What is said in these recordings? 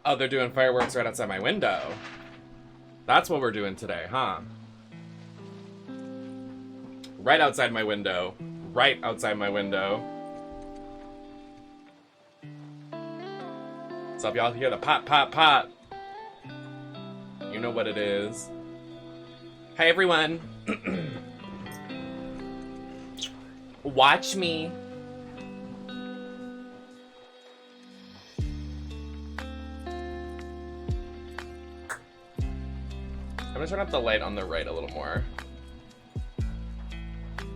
Oh, they're doing fireworks right outside my window. That's what we're doing today, huh? Right outside my window. Right outside my window. So if y'all hear the pop, pop, pop, you know what it is. Hi, everyone. Watch me. I'm gonna turn up the light on the right a little more.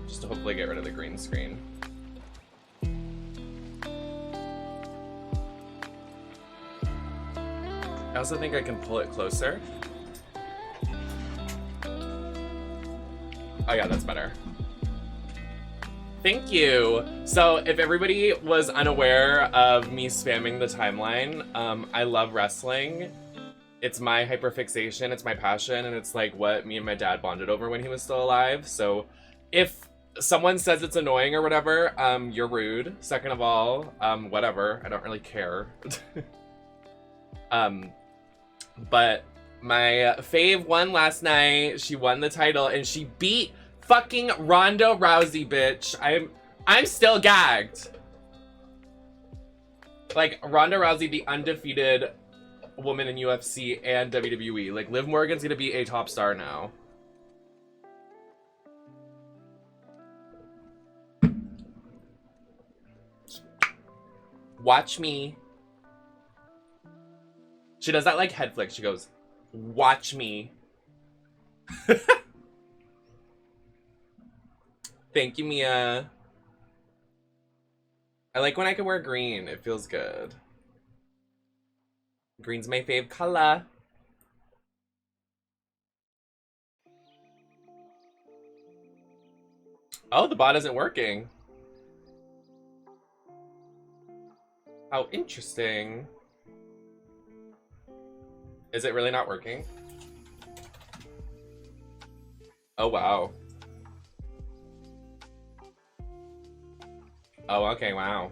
Just to hopefully get rid of the green screen. I also think I can pull it closer. Oh yeah, that's better. Thank you. So if everybody was unaware of me spamming the timeline, I love wrestling. It's my hyperfixation, it's my passion, and it's like what me and my dad bonded over when he was still alive. So if someone says it's annoying or whatever, you're rude. Second of all, whatever, I don't really care. But my fave won last night. She won the title and she beat fucking Ronda Rousey, bitch. I'm still gagged. Like, Ronda Rousey, the undefeated woman in UFC and WWE. Like, Liv Morgan's gonna be a top star now. Watch me. She does that like head flick. She goes, watch me. Thank you, Mia. I like when I can wear green. It feels good. Green's my fave color. Oh, the bot isn't working. How interesting. Is it really not working? Oh, wow. Oh, okay, wow.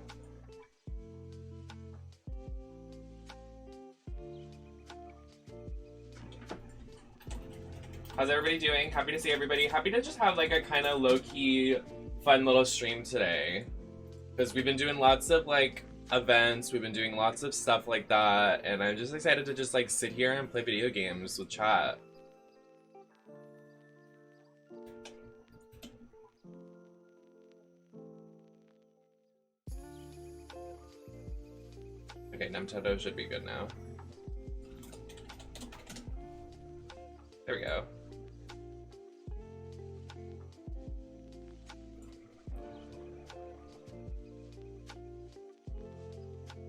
How's everybody doing? Happy to see everybody. Happy to just have like a kind of low-key, fun little stream today. Because we've been doing lots of like events, we've been doing lots of stuff like that, and I'm just excited to just like sit here and play video games with chat. Okay, Nintendo should be good now. There we go.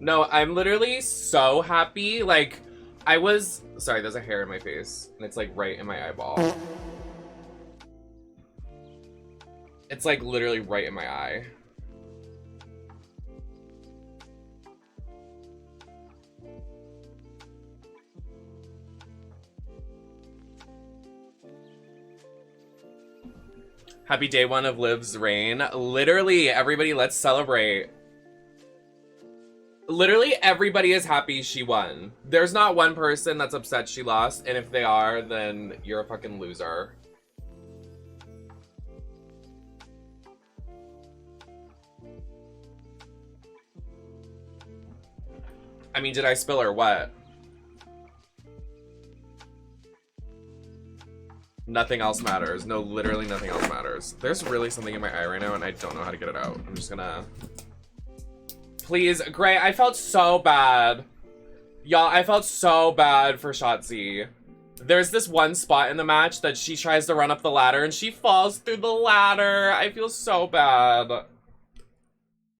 No, I'm literally so happy. Like, I was... Sorry, there's a hair in my face. And it's, like, right in my eyeball. It's, like, literally right in my eye. Happy day one of Liv's reign. Literally, everybody, let's celebrate. Literally everybody is happy she won. There's not one person that's upset she lost, and if they are, then you're a fucking loser. I mean, did I spill or what? Nothing else matters. No, literally nothing else matters. There's really something in my eye right now, and I don't know how to get it out. I'm just gonna... Please, Gray, I felt so bad. Y'all, I felt so bad for Shotzi. There's this one spot in the match that she tries to run up the ladder and she falls through the ladder. I feel so bad.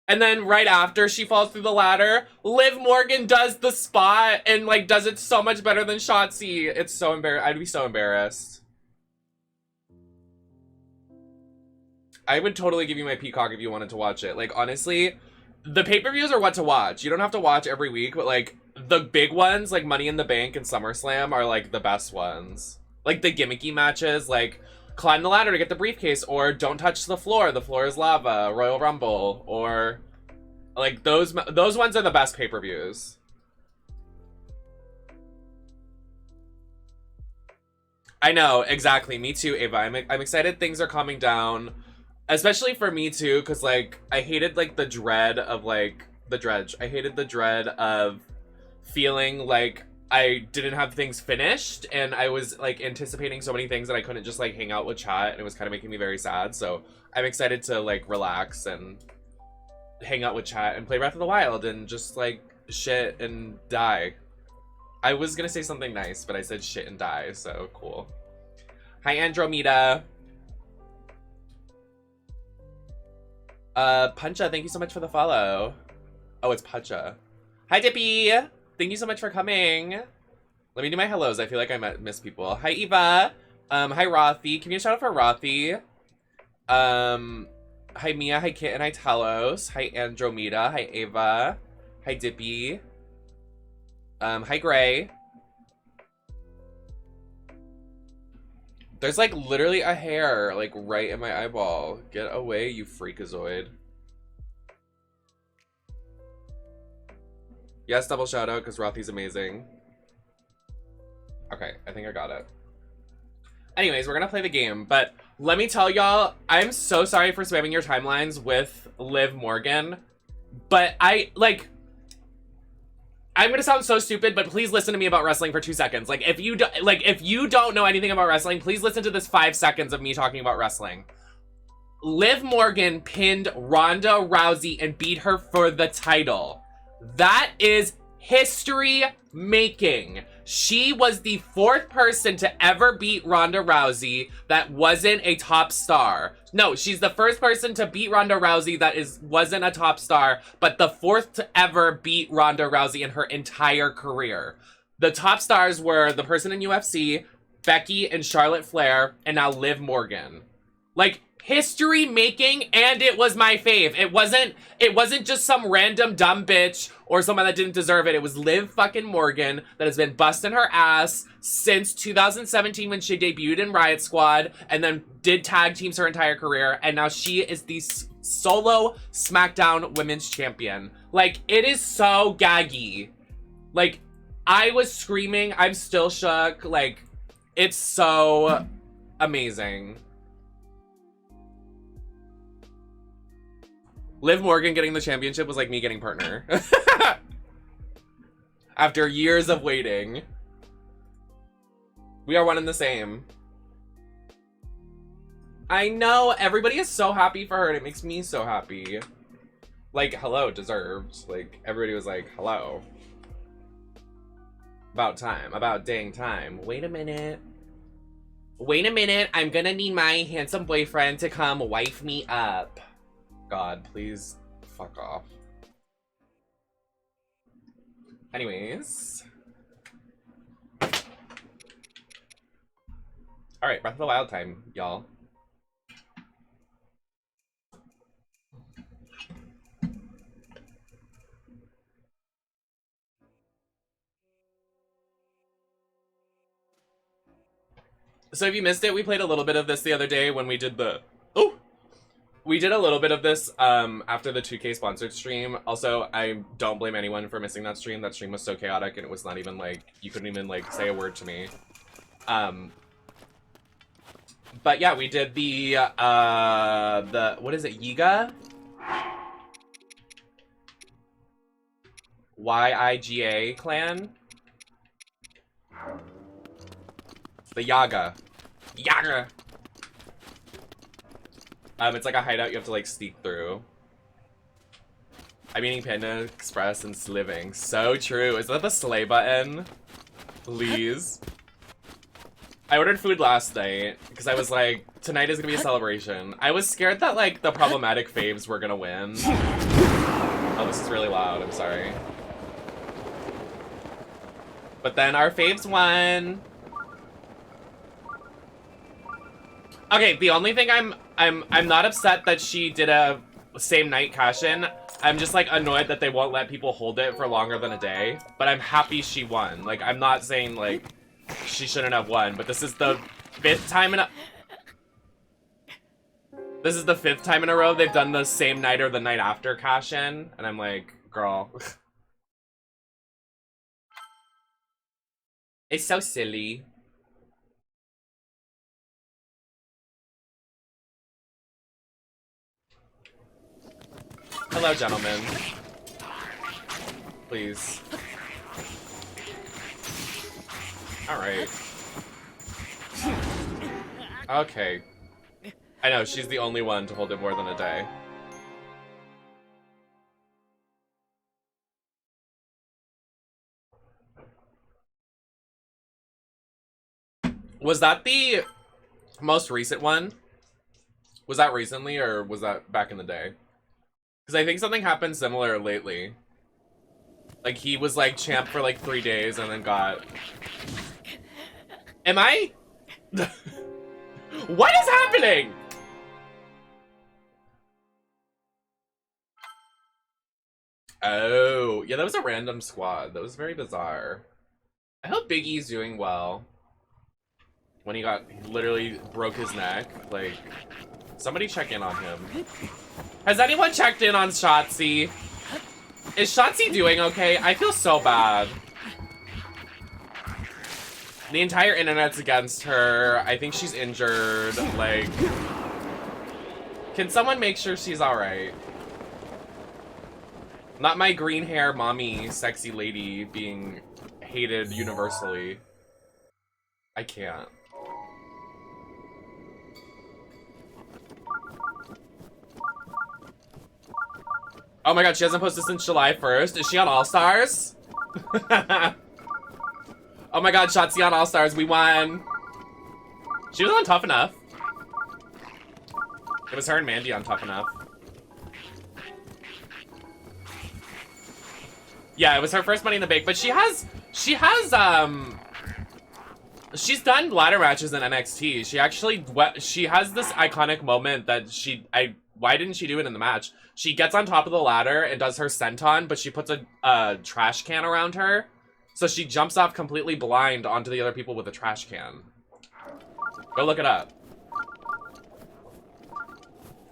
And then right after she falls through the ladder, Liv Morgan does the spot and like does it so much better than Shotzi. It's so embarrassing. I'd be so embarrassed. I would totally give you my Peacock if you wanted to watch it. Like, honestly, the pay-per-views are what to watch. You don't have to watch every week, but like the big ones, like Money in the Bank and SummerSlam, are like the best ones. Like the gimmicky matches, like climb the ladder to get the briefcase, or don't touch the floor is lava, Royal Rumble, or like those ones are the best pay-per-views. I know, exactly. Me too, Ava. I'm excited things are calming down. Especially for me too, because like I hated like the dread of like the dredge. I hated the dread of feeling like I didn't have things finished and I was like anticipating so many things that I couldn't just like hang out with chat, and it was kind of making me very sad. So I'm excited to like relax and hang out with chat and play Breath of the Wild and just like shit and die. I was gonna say something nice, but I said shit and die, so cool. Hi, Andromeda. Puncha, thank you so much for the follow. Oh, it's Puncha. Hi, Dippy. Thank you so much for coming. Let me do my hellos. I feel like I miss people. Hi, Eva. Hi, Rothy. Can you shout out for Rothy? Hi, Mia. Hi, Kit. And hi, Talos. Hi, Andromeda. Hi, Ava. Hi, Dippy. Hi, Gray. There's like literally a hair like right in my eyeball. Get away, you freakazoid. Yes, double shout out because Rothy's amazing. Okay, I think I got it. Anyways, we're gonna play the game, but let me tell y'all, I'm so sorry for spamming your timelines with Liv Morgan, but I'm gonna sound so stupid, but please listen to me about wrestling for 2 seconds. Like, if you don't know anything about wrestling, please listen to this 5 seconds of me talking about wrestling. Liv Morgan pinned Ronda Rousey and beat her for the title. That is history making. She was the 4th person to ever beat Ronda Rousey that wasn't a top star. No, she's the 1st person to beat Ronda Rousey that wasn't a top star, but the 4th to ever beat Ronda Rousey in her entire career. The top stars were the person in UFC, Becky and Charlotte Flair, and now Liv Morgan. Like, history making, and it was my fave. It wasn't just some random dumb bitch or someone that didn't deserve it. It was Liv fucking Morgan that has been busting her ass since 2017 when she debuted in Riot Squad and then did tag teams her entire career, and now she is the solo SmackDown Women's Champion. Like, it is so gaggy. Like, I was screaming. I'm still shook. Like, it's so amazing. Liv Morgan getting the championship was like me getting partner. After years of waiting. We are one and the same. I know, everybody is so happy for her and it makes me so happy. Like, hello, deserved. Like, everybody was like, hello. About time, about dang time. Wait a minute. Wait a minute, I'm gonna need my handsome boyfriend to come wife me up. God, please fuck off. Anyways. Alright, Breath of the Wild time, y'all. So if you missed it, we played a little bit of this the other day when we did the... Oh! We did a little bit of this after the 2K sponsored stream. Also, I don't blame anyone for missing that stream. That stream was so chaotic and it was not even like, you couldn't even like say a word to me. But yeah, we did the what is it, Yiga? Y-I-G-A clan? The Yaga. Yaga! It's like a hideout you have to like sneak through. I'm eating Panda Express and sliving. So true. Is that the slay button? Please. I ordered food last night because I was like, tonight is gonna be a celebration. I was scared that like the problematic faves were gonna win. Oh, this is really loud. I'm sorry. But then our faves won. Okay, the only thing I'm not upset that she did a same night cash-in. I'm just like annoyed that they won't let people hold it for longer than a day. But I'm happy she won. Like, I'm not saying like she shouldn't have won, but this is the 5th time in a row they've done the same night or the night after cash-in, and I'm like, girl. It's so silly. Hello, gentlemen. Please. Alright. Okay. I know, she's the only one to hold it more than a day. Was that the most recent one? Was that recently, or was that back in the day? Because I think something happened similar lately. Like, he was, like, champ for, like, 3 days and then got... Am I? What is happening? Oh, yeah, that was a random squad. That was very bizarre. I hope Big E's doing well. When he literally broke his neck. Like, somebody check in on him. Has anyone checked in on Shotzi? Is Shotzi doing okay? I feel so bad. The entire internet's against her. I think she's injured. Like, can someone make sure she's alright? Not my green hair mommy sexy lady being hated universally. I can't. Oh my god, she hasn't posted since July 1st. Is she on All Stars? Oh my god, Shotzi on All Stars, we won. She was on Tough Enough. It was her and Mandy on Tough Enough. Yeah, it was her first Money in the Bank, but she's done ladder matches in NXT. She has this iconic moment that why didn't she do it in the match? She gets on top of the ladder and does her senton, but she puts a trash can around her. So she jumps off completely blind onto the other people with a trash can. Go look it up.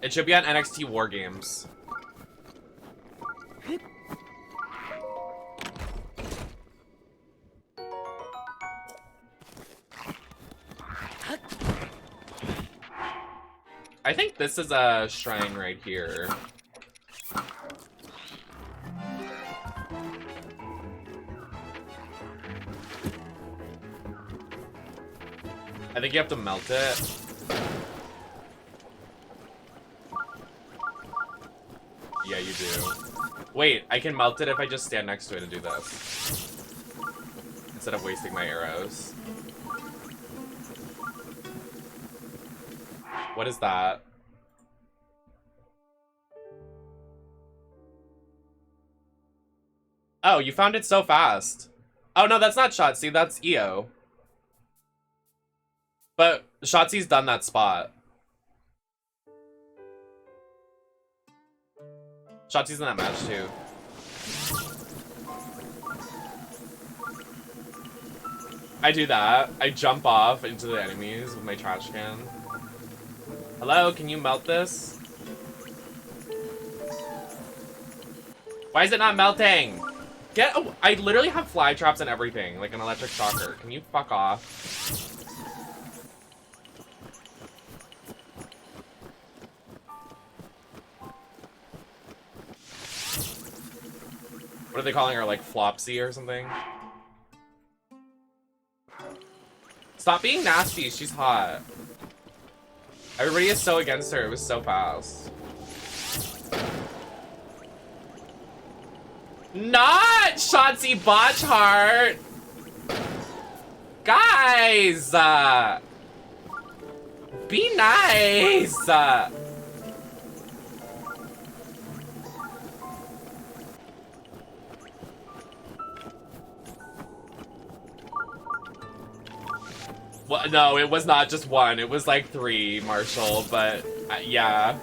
It should be on NXT War Games. I think this is a shrine right here. I think you have to melt it. Yeah, you do. Wait, I can melt it if I just stand next to it and do this. Instead of wasting my arrows. What is that? Oh, you found it so fast. Oh no, that's not Shotzi, that's Io. But Shotzi's done that spot. Shotzi's in that match too. I do that. I jump off into the enemies with my trash can. Hello, can you melt this? Why is it not melting? Oh, I literally have fly traps and everything, like an electric shocker. Can you fuck off? What are they calling her, like Flopsy or something? Stop being nasty, she's hot. Everybody is so against her, it was so fast. Not Shotzi Botchheart! Guys! Be nice! Well, no, it was not just one. It was like 3, Marshall, but yeah.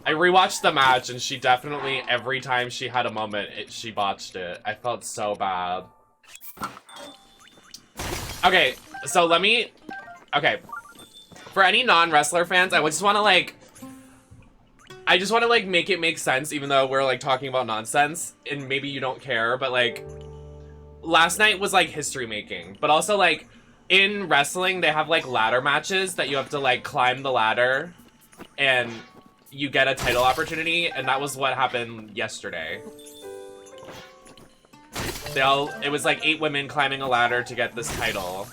I rewatched the match and she definitely, every time she had a moment, she botched it. I felt so bad. Okay, so okay. For any non-wrestler fans, I just want to like make it make sense, even though we're like talking about nonsense and maybe you don't care, but like last night was like history making, but also like in wrestling, they have like ladder matches that you have to like climb the ladder and you get a title opportunity, and that was what happened yesterday. It was like 8 women climbing a ladder to get this title.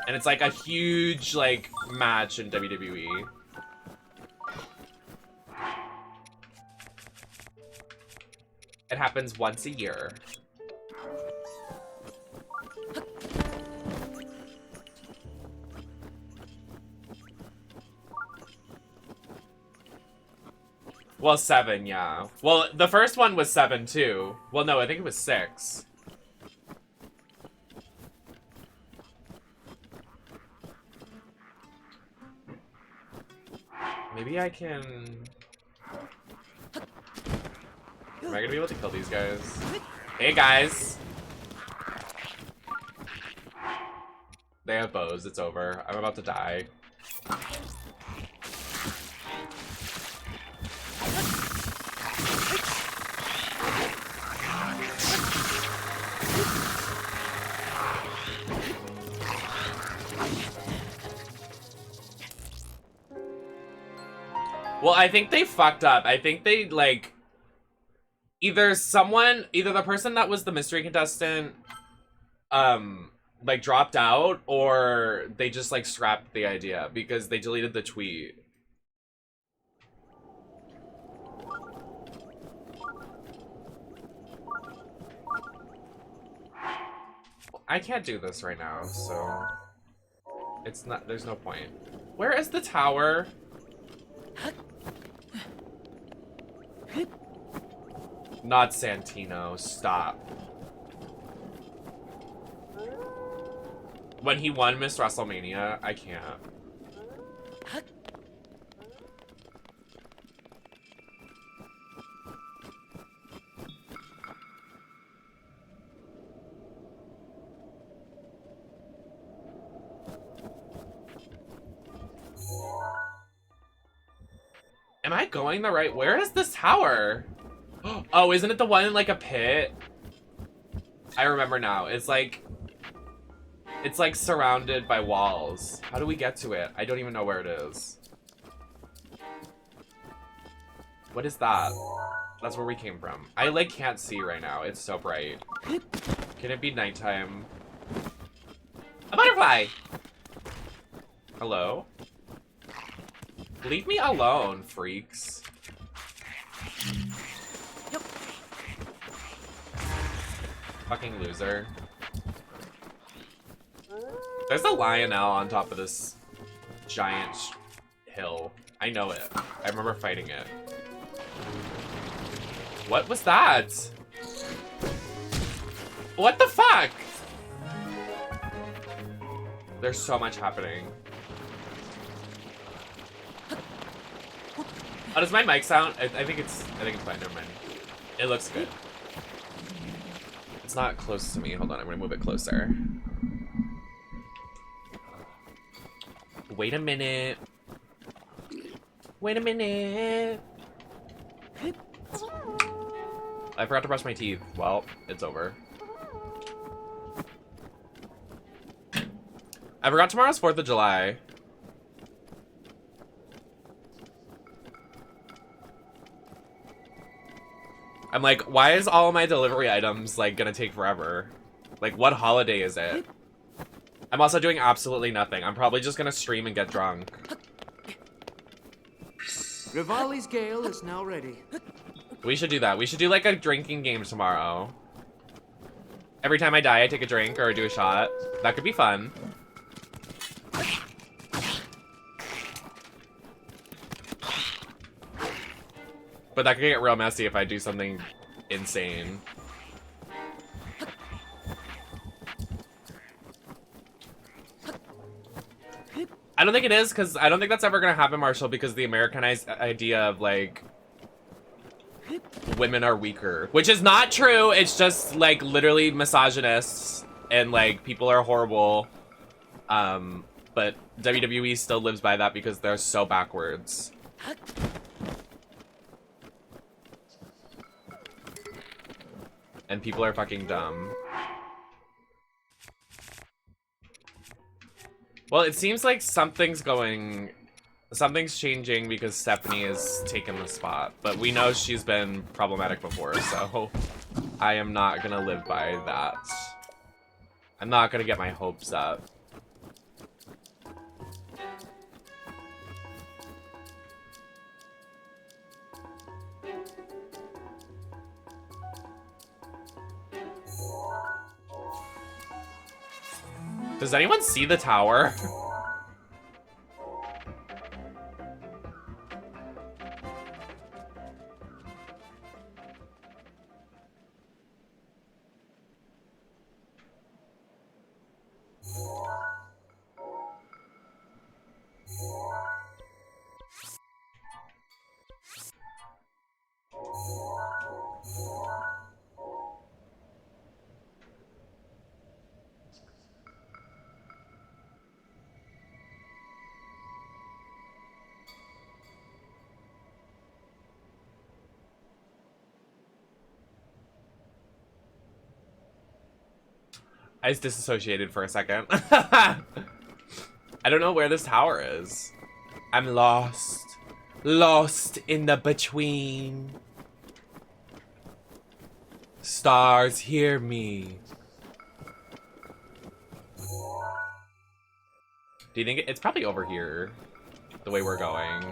And it's like a huge like match in WWE. It happens once a year. Well, 7, yeah. Well, the first one was 7 too. Well, no, I think it was 6. Maybe I can... Am I gonna be able to kill these guys? Hey, guys! They have bows. It's over. I'm about to die. Well, I think they fucked up. I think they, like... Either the person that was the mystery contestant, like, dropped out, or they just, like, scrapped the idea because they deleted the tweet. I can't do this right now, so... It's not, there's no point. Where is the tower? Not Santino, stop. When he won Miss WrestleMania, I can't. Am I going the right? Where is this tower? Oh, isn't it the one in like a pit? I remember now. It's like surrounded by walls. How do we get to it? I don't even know where it is. What is that? That's where we came from. I like can't see right now. It's so bright. Can it be nighttime? A butterfly! Hello? Leave me alone, freaks. Fucking loser. There's a Lionel on top of this giant hill. I know it. I remember fighting it. What was that? What the fuck? There's so much happening. Oh, does my mic sound? I think it's fine. Never mind. It looks good. It's not close to me. Hold on, I'm gonna move it closer. Wait a minute. Wait a minute. I forgot to brush my teeth. Well, it's over. I forgot tomorrow's 4th of July. I'm like, why is all my delivery items, like, gonna take forever? Like, what holiday is it? I'm also doing absolutely nothing. I'm probably just gonna stream and get drunk. Rivali's Gale is now ready. We should do that. We should do, like, a drinking game tomorrow. Every time I die, I take a drink or do a shot. That could be fun. But that could get real messy if I do something insane. I don't think it is, because I don't think that's ever going to happen, Marshall, because the Americanized idea of, like, women are weaker. Which is not true. It's just, like, literally misogynists and, like, people are horrible. But WWE still lives by that because they're so backwards. And people are fucking dumb. Well, it seems like something's changing because Stephanie has taken the spot, but we know she's been problematic before, so I am not gonna live by that. I'm not gonna get my hopes up. Does anyone see the tower? I just disassociated for a second. I don't know where this tower is. I'm lost. Lost in the between. Stars, hear me. Do you think it's probably over here? The way we're going.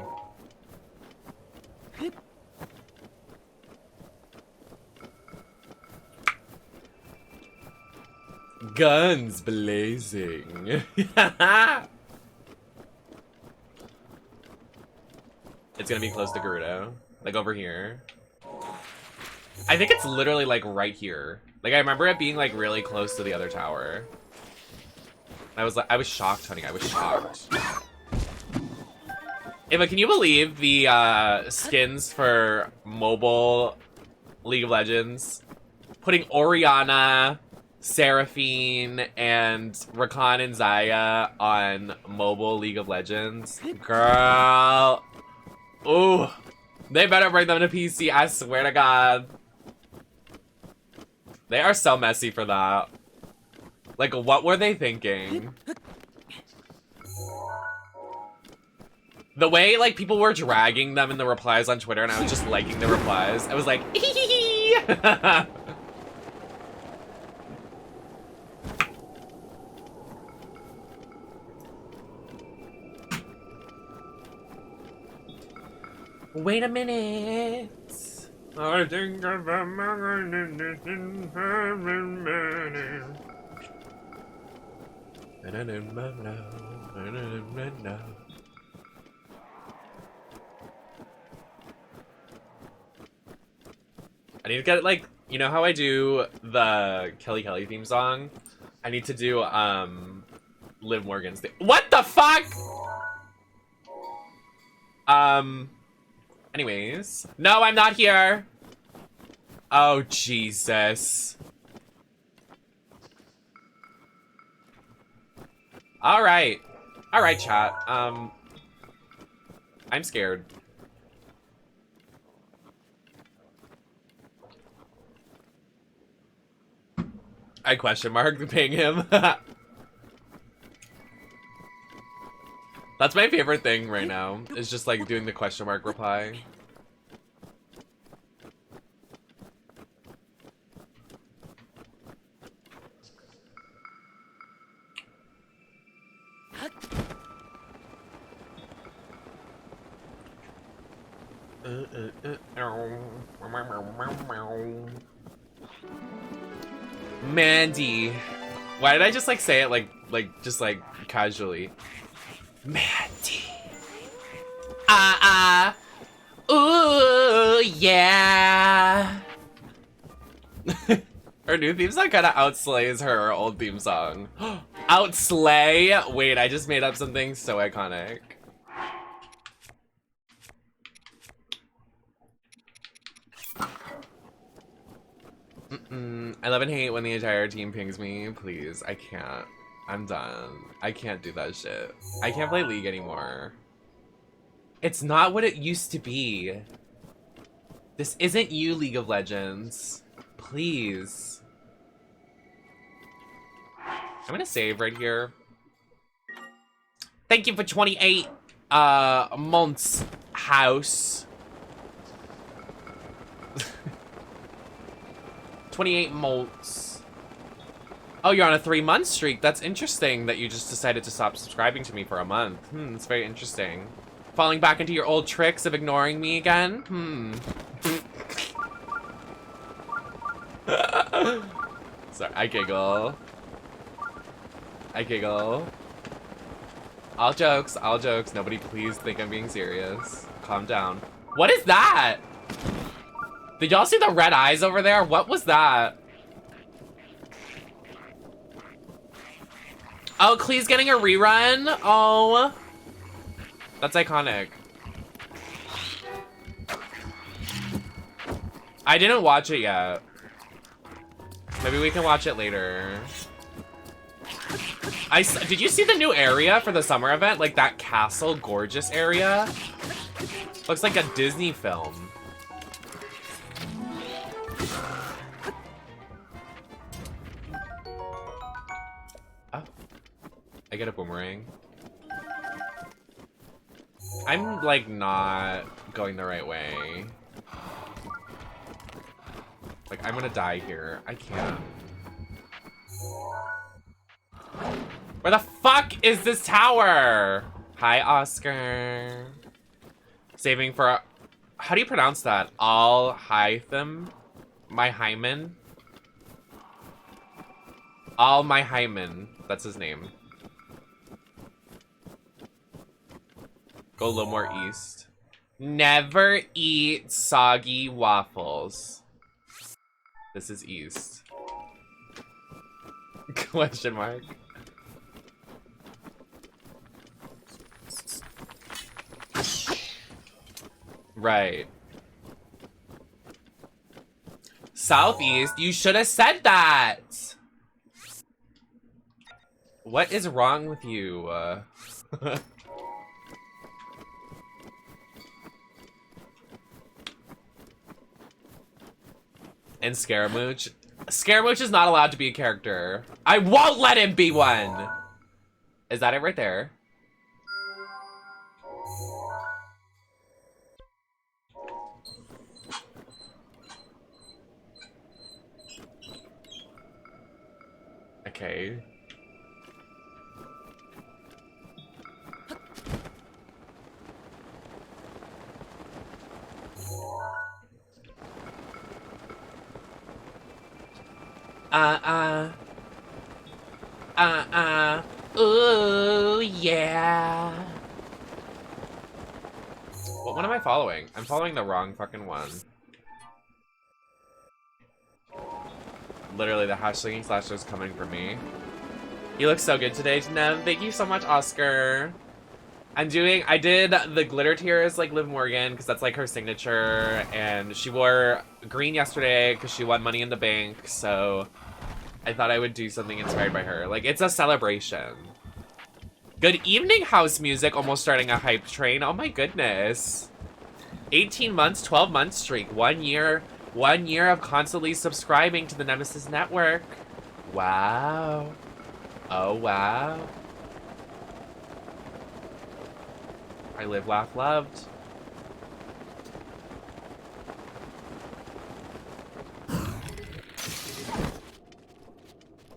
Guns blazing. It's gonna be close to Gerudo. Like over here. I think it's literally like right here. Like I remember it being like really close to the other tower. I was shocked, honey. I was shocked. Ava, can you believe the skins for mobile League of Legends? Putting Orianna, Seraphine, and Rakan and Zaya on mobile League of Legends. Girl. Ooh. They better bring them to PC, I swear to God. They are so messy for that. Like, what were they thinking? The way, like, people were dragging them in the replies on Twitter and I was just liking the replies. I was like, wait a minute. I think I found my goodness in every minute. I need to get, like, you know how I do the Kelly Kelly theme song? I need to do, Liv Morgan's thing. What the fuck? Anyways. No, I'm not here. Oh, Jesus. Alright. Alright, chat. I'm scared. I question mark ping him. That's my favorite thing right now, is just like doing the question mark reply. Mandy. Why did I just like say it like just like casually? Mandy. Ooh, yeah. Her new theme song kind of outslays her old theme song. Outslay? Wait, I just made up something so iconic. I love and hate when the entire team pings me. Please, I can't. I'm done. I can't do that shit. I can't play League anymore. It's not what it used to be. This isn't you, League of Legends. Please. I'm gonna save right here. Thank you for 28 months, house. 28 months. Oh, you're on a 3-month streak. That's interesting that you just decided to stop subscribing to me for a month. It's very interesting. Falling back into your old tricks of ignoring me again? Sorry, I giggle. I giggle. All jokes, all jokes. Nobody please think I'm being serious. Calm down. What is that? Did y'all see the red eyes over there? What was that? Oh, Clee's getting a rerun? Oh. That's iconic. I didn't watch it yet. Maybe we can watch it later. Did you see the new area for the summer event? Like that castle gorgeous area? Looks like a Disney film. Oh. I get a boomerang. I'm like not going the right way. Like I'm gonna die here. I can't. Where the fuck is this tower? Hi, Oscar. Saving for... How do you pronounce that? Al-Hytham? My hymen? My hymen. That's his name. Go a little more east. Never eat soggy waffles. This is east. Question mark. Right. Southeast? You should have said that! What is wrong with you? And Scaramouche? Scaramouche is not allowed to be a character. I won't let him be one! Is that it right there? Okay. Ooh, yeah. What one am I following? I'm following the wrong fucking one. Literally, the # slasher is coming for me. You look so good today, Nev. Thank you so much, Oscar. I did the glitter tears like Liv Morgan because that's like her signature, and she wore green yesterday because she won Money in the Bank, so I thought I would do something inspired by her. Like, it's a celebration. Good evening, house music. Almost starting a hype train. Oh my goodness. 18 months, 12 month streak. 1 year of constantly subscribing to the Nemesis Network. Wow. Oh, wow. I live, laugh, loved.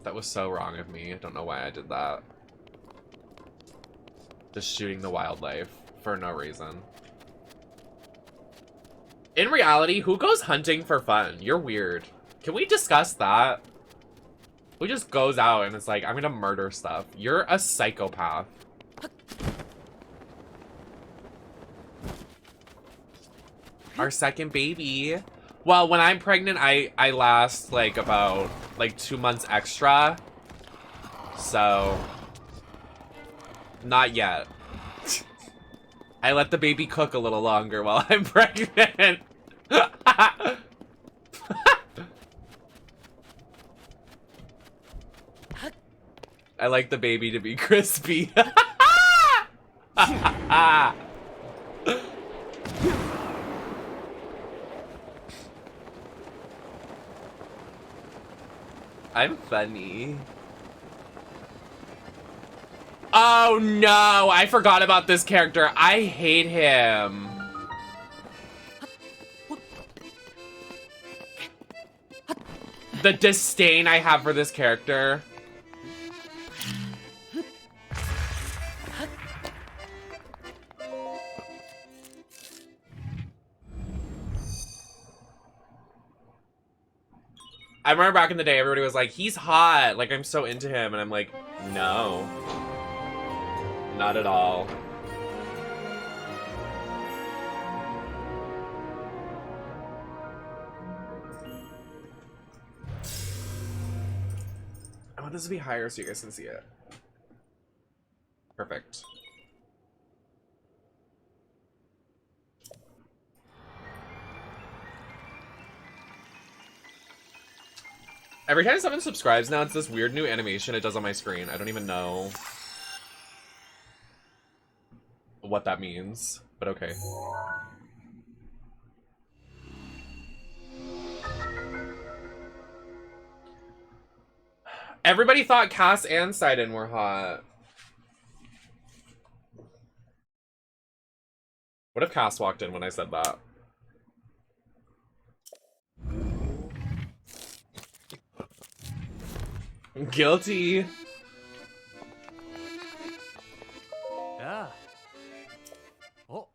That was so wrong of me. I don't know why I did that. Just shooting the wildlife for no reason. In reality, who goes hunting for fun? You're weird. Can we discuss that? Who just goes out and it's like, I'm gonna murder stuff? You're a psychopath. Our second baby. Well, when I'm pregnant, I last like about like 2 months extra. So, not yet. I let the baby cook a little longer while I'm pregnant. I like the baby to be crispy. I'm funny. Oh no, I forgot about this character. I hate him. The disdain I have for this character. I remember back in the day, everybody was like, he's hot. Like, I'm so into him. And I'm like, no. Not at all. I want this to be higher so you guys can see it. Perfect. Every time someone subscribes now, it's this weird new animation it does on my screen. I don't even know what that means, but okay. Everybody thought Cass and Sidon were hot. What if Cass walked in when I said that? Guilty. Yeah. Oh.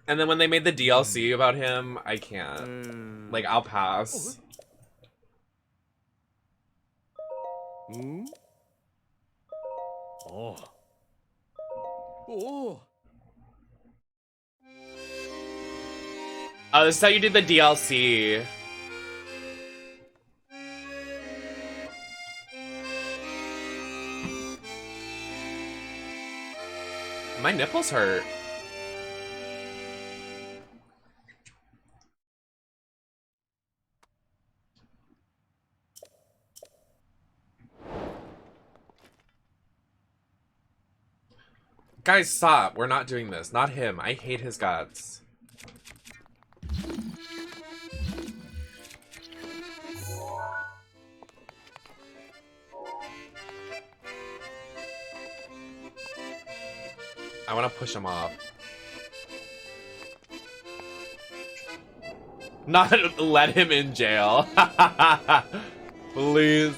And then when they made the DLC about him, I can't. Like, I'll pass. Oh. Oh. Oh, this is how you do the DLC. My nipples hurt. Guys, stop. We're not doing this. Not him. I hate his guts. I want to push him off. Not let him in jail. Please.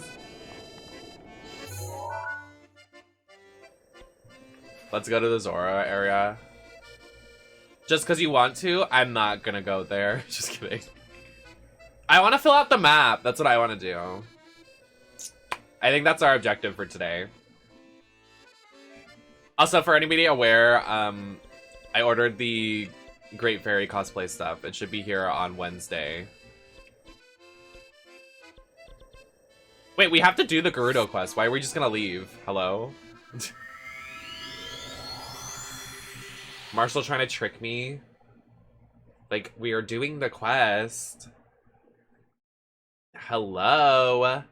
Let's go to the Zora area. Just because you want to, I'm not gonna go there. Just kidding. I want to fill out the map. That's what I want to do. I think that's our objective for today. Also, for anybody aware, I ordered the Great Fairy cosplay stuff. It should be here on Wednesday. Wait, we have to do the Gerudo quest. Why are we just gonna leave? Hello? Marshall trying to trick me? Like, we are doing the quest. Hello?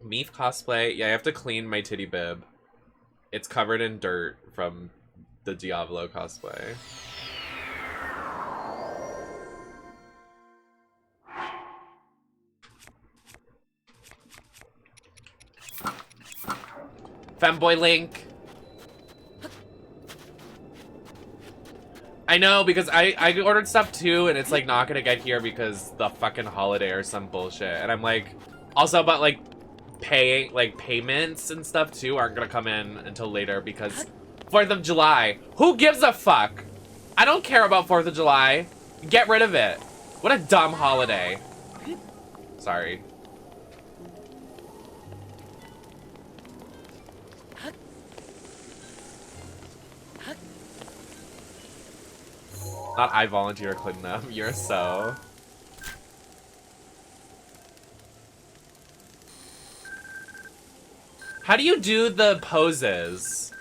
Meef cosplay. Yeah, I have to clean my titty bib. It's covered in dirt from the Diavolo cosplay. Femboy Link. I know, because I ordered stuff too, and it's like not gonna get here because the fucking holiday or some bullshit. And I'm like, also, but like paying, like payments and stuff too aren't gonna come in until later because 4th of July. Who gives a fuck? I don't care about 4th of July. Get rid of it. What a dumb holiday. Sorry. Not I volunteer to clean them. You're so. How do you do the poses?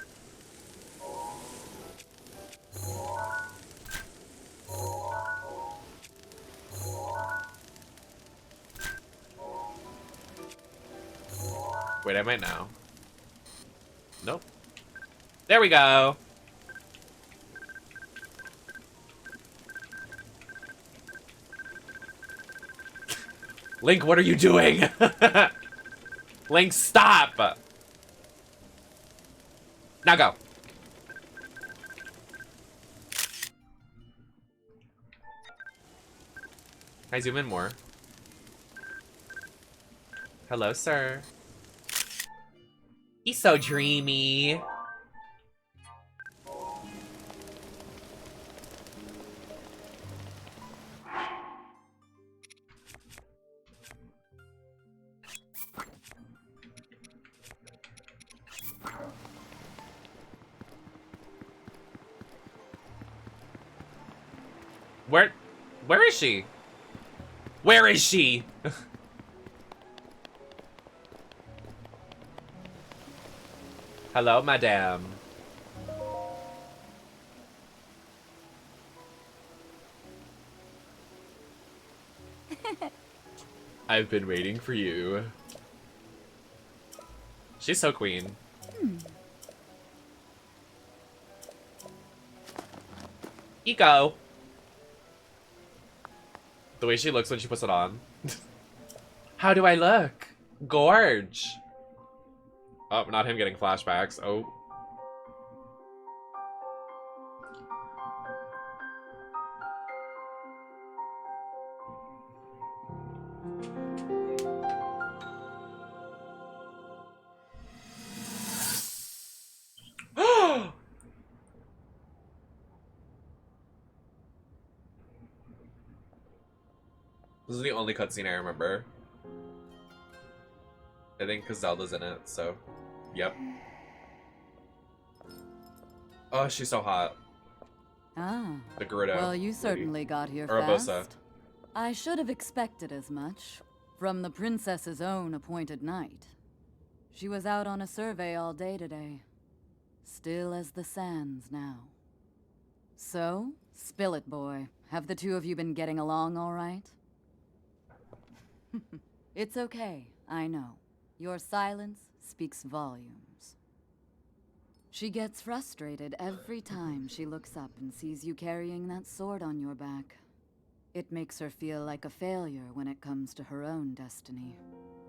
Wait, I might know. Nope. There we go. Link, what are you doing? Link, stop! Now go. Can I zoom in more? Hello, sir. He's so dreamy. Where is she? Where is she? Hello, madame. I've been waiting for you. She's so queen. Eco. The way she looks when she puts it on. How do I look? Gorge. Oh, not him getting flashbacks. Oh. This is the only cutscene I remember. I think because Zelda's in it, so. Yep. Oh, she's so hot. Ah. The Gerudo. Well, you certainly got here Urbosa. fast. I should have expected as much. From the princess's own appointed knight. She was out on a survey all day today. Still as the sands now. So, spill it, boy. Have the two of you been getting along all right? It's okay, I know. Your silence speaks volumes. She gets frustrated every time she looks up and sees you carrying that sword on your back. It makes her feel like a failure when it comes to her own destiny.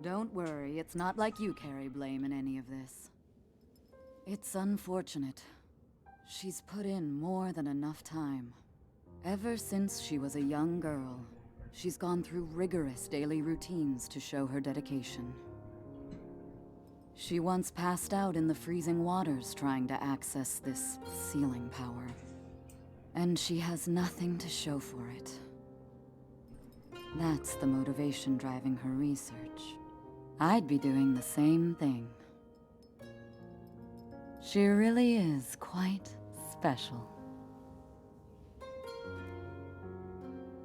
Don't worry, it's not like you carry blame in any of this. It's unfortunate. She's put in more than enough time. Ever since she was a young girl, she's gone through rigorous daily routines to show her dedication. She once passed out in the freezing waters trying to access this sealing power. And she has nothing to show for it. That's the motivation driving her research. I'd be doing the same thing. She really is quite special.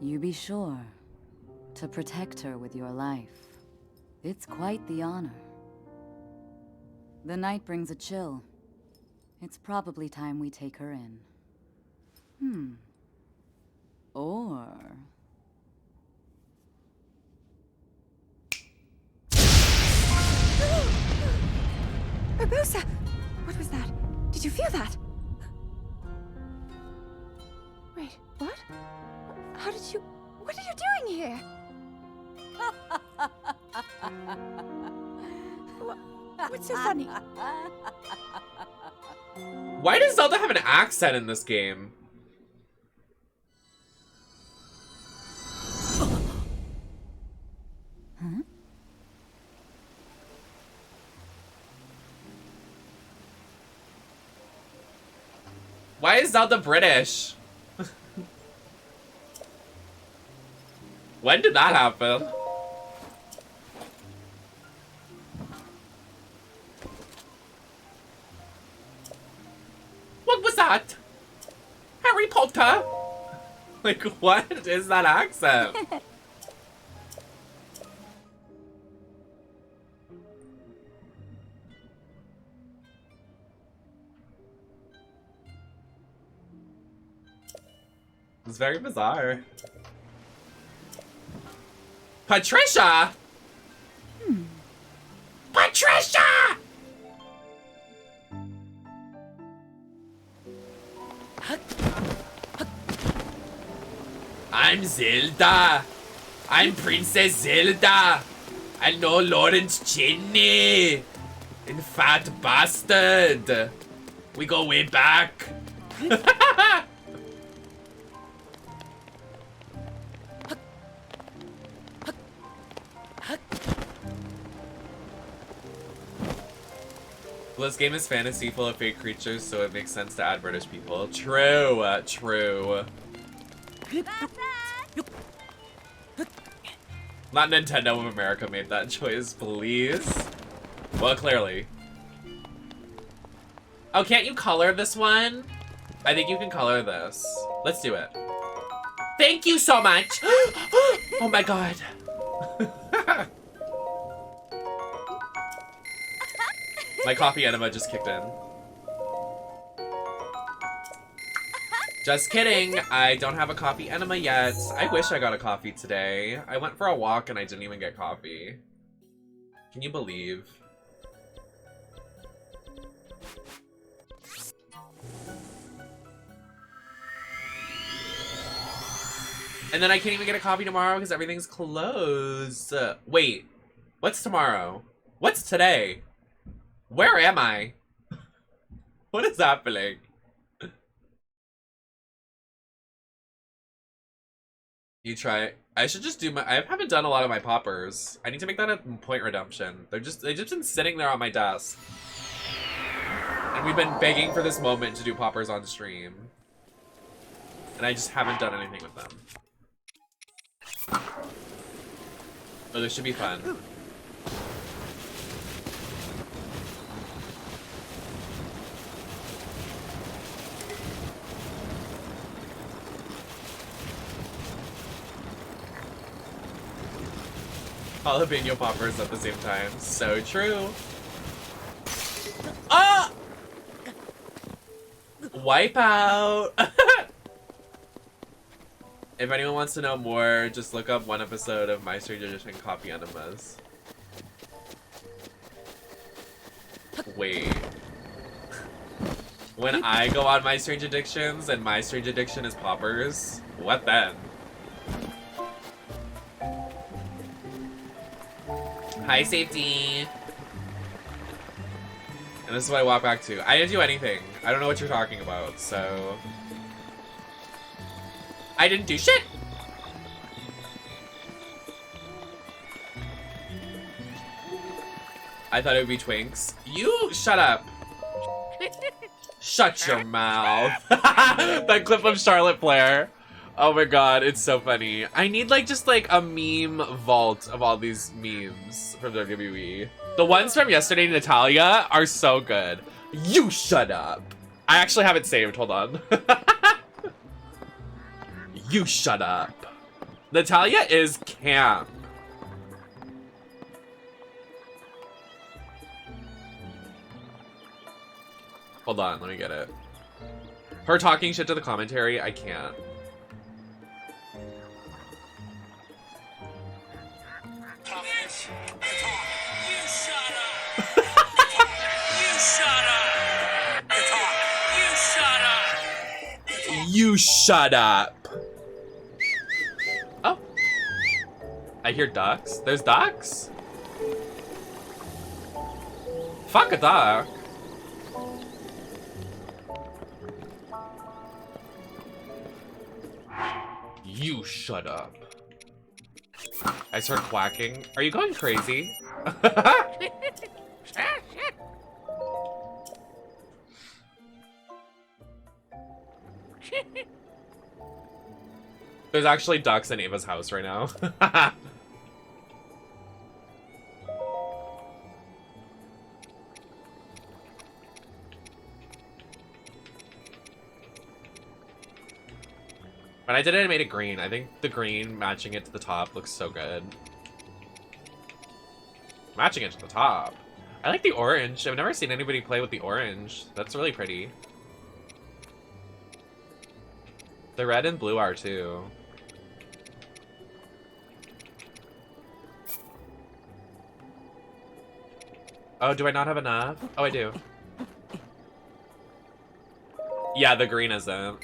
You be sure to protect her with your life. It's quite the honor. The night brings a chill. It's probably time we take her in. Or... Urbosa! What was that? Did you feel that? Wait, what? How did you... What are you doing here? What's so funny? Why does Zelda have an accent in this game? Huh? Why is Zelda British? When did that happen? What was that? Harry Potter? Like, what is that accent? It's very bizarre. Patricia! Patricia! I'm Zelda. I'm Princess Zelda. I know Lawrence Cheney. In fat bastard. We go way back. Well, this game is fantasy full of fake creatures, so it makes sense to add British people. True, true. Not Nintendo of America made that choice, please. Well, clearly. Oh, can't you color this one? I think you can color this. Let's do it. Thank you so much. Oh my god. My coffee enema just kicked in. Just kidding. I don't have a coffee enema yet. I wish I got a coffee today. I went for a walk and I didn't even get coffee. Can you believe? And then I can't even get a coffee tomorrow because everything's closed. Wait, what's tomorrow? What's today? Where am I? What is happening? You try. I should just do my. I haven't done a lot of my poppers. I need to make that a point redemption. They've just been sitting there on my desk, and we've been begging for this moment to do poppers on stream, and I just haven't done anything with them. Oh, this should be fun. Jalapeno poppers at the same time. So true. Ah! Wipe out. If anyone wants to know more, just look up one episode of My Strange Addiction Coffee Enemas. Wait. When I go on My Strange Addictions and My Strange Addiction is poppers, what then? Hi, Safety. And this is what I walk back to. I didn't do anything. I don't know what you're talking about, so... I didn't do shit! I thought it would be Twinks. You shut up. Shut your mouth. That clip of Charlotte Flair. Oh my god, it's so funny. I need just a meme vault of all these memes from WWE. The ones from yesterday, Natalia, are so good. You shut up. I actually have it saved, hold on. You shut up. Natalia is camp. Hold on, let me get it. Her talking shit to the commentary, I can't. You shut up. Oh. I hear ducks. There's ducks? Fuck a duck. You shut up. I start quacking. Are you going crazy? There's actually ducks in Ava's house right now. When I did it, I made it green. I think the green matching it to the top looks so good. Matching it to the top. I like the orange. I've never seen anybody play with the orange. That's really pretty. The red and blue are too. Oh, do I not have enough? Oh, I do. Yeah, the green isn't.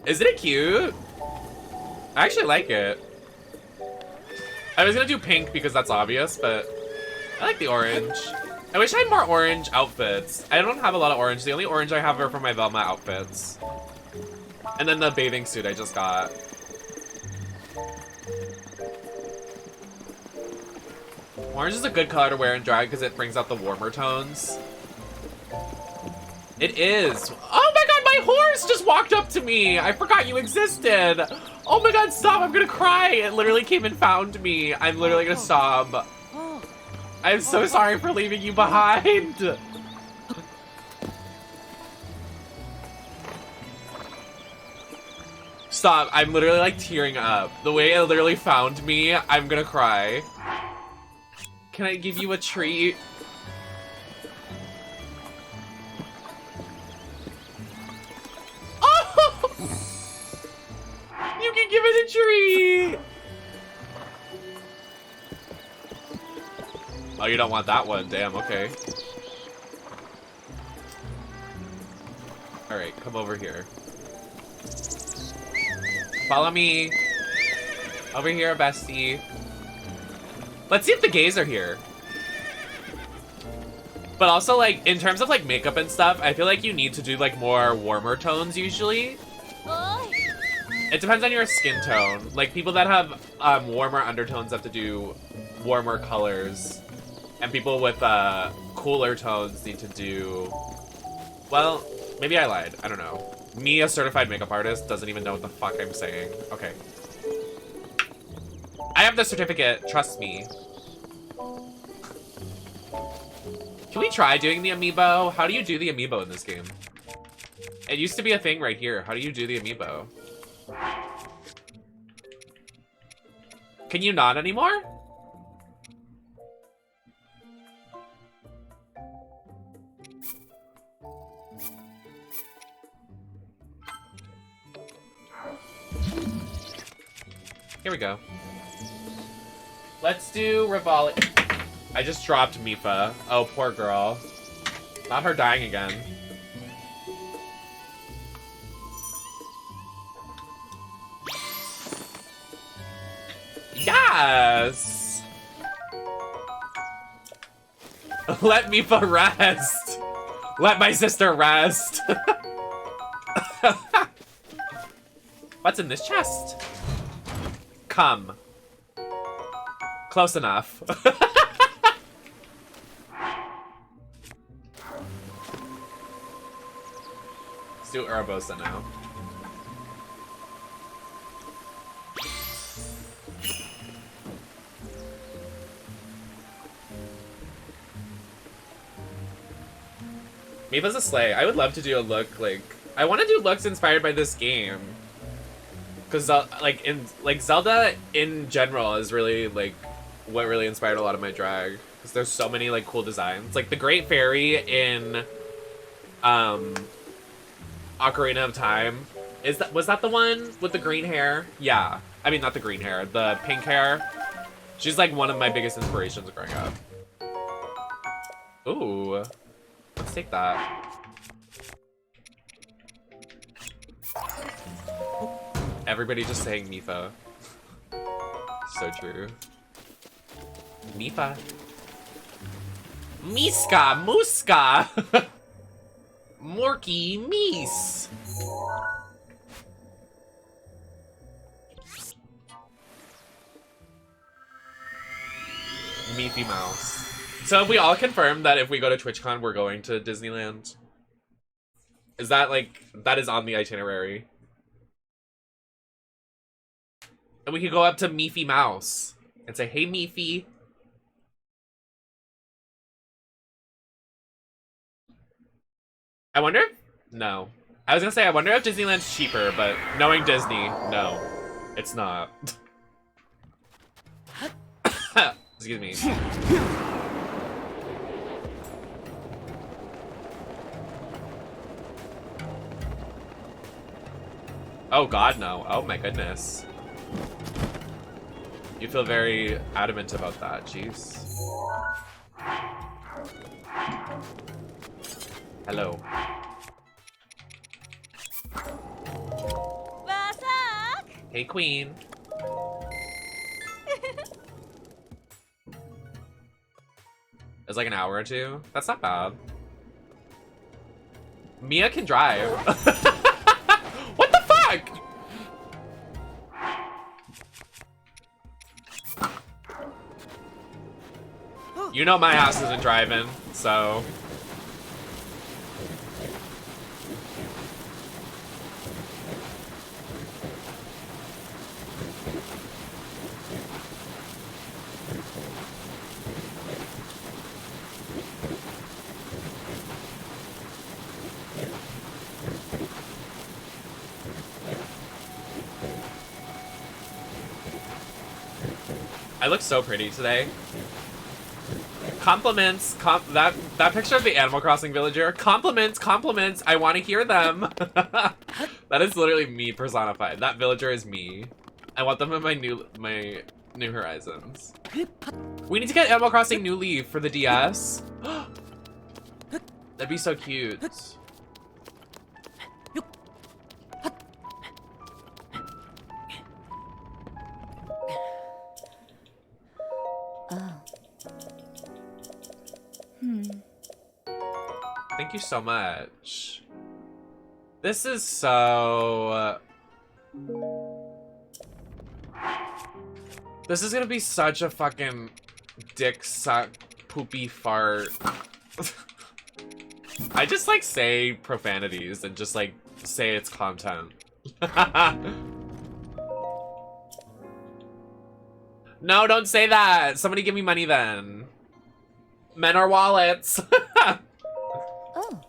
Isn't it cute? I actually like it. I was gonna do pink because that's obvious, but I like the orange. I wish I had more orange outfits. I don't have a lot of orange. The only orange I have are from my Velma outfits. And then the bathing suit I just got. Orange is a good color to wear in drag because it brings out the warmer tones. It is. Oh my god, my horse just walked up to me. I forgot you existed. Oh my god, stop. I'm gonna cry. It literally came and found me. I'm literally gonna sob. I'm so sorry for leaving you behind. Stop. I'm literally like tearing up. The way it literally found me, I'm gonna cry. Can I give you a treat? Oh! You can give it a treat! Oh, you don't want that one? Damn, okay. Alright, come over here. Follow me. Over here, bestie. Let's see if the gays are here. But also, like, in terms of, like, makeup and stuff, I feel like you need to do, like, more warmer tones, usually. It depends on your skin tone. Like, people that have warmer undertones have to do warmer colors. And people with cooler tones need to do... Well, maybe I lied. I don't know. Me, a certified makeup artist, doesn't even know what the fuck I'm saying. Okay. I have the certificate, trust me. Can we try doing the amiibo? How do you do the amiibo in this game? It used to be a thing right here. How do you do the amiibo? Can you not anymore? Here we go. Let's do Rivali. I just dropped Mifa. Oh, poor girl. Not her dying again. Yes! Let Mifa rest! Let my sister rest! What's in this chest? Come. Close enough. Let's do Urabosa now. Mifa's a slay. I would love to do a look like... I want to do looks inspired by this game. Because, like, Zelda in general is really, like, what really inspired a lot of my drag. Because there's so many, like, cool designs. Like, the Great Fairy in, Ocarina of Time. Was that the one with the green hair? Yeah. I mean, not the green hair. The pink hair. She's, like, one of my biggest inspirations growing up. Ooh. Let's take that. Everybody just saying Mifa. So true. Mifa. Miska, Muska. Morky Mies. Meefy Mouse. So have we all confirmed that if we go to TwitchCon, we're going to Disneyland? Is that, like, that is on the itinerary? And we could go up to Meefy Mouse and say, hey, Meefy. I wonder if... No. I was gonna say, I wonder if Disneyland's cheaper, but knowing Disney, no. It's not. Excuse me. Oh god, no. Oh my goodness. You feel very adamant about that, jeez. Hello. Basak! Hey, queen. It's like an hour or two. That's not bad. Mia can drive. What the fuck? You know my ass isn't driving, so. I look so pretty today. Compliments, that picture of the Animal Crossing villager. Compliments, compliments. I want to hear them. That is literally me personified. That villager is me. I want them in my New Horizons. We need to get Animal Crossing New Leaf for the DS. That'd be so cute. Oh. Thank you so much. This is so... This is gonna be such a fucking dick suck poopy fart. I just like say profanities and just like say it's content. No, don't say that. Somebody give me money then. Men are wallets. Oh.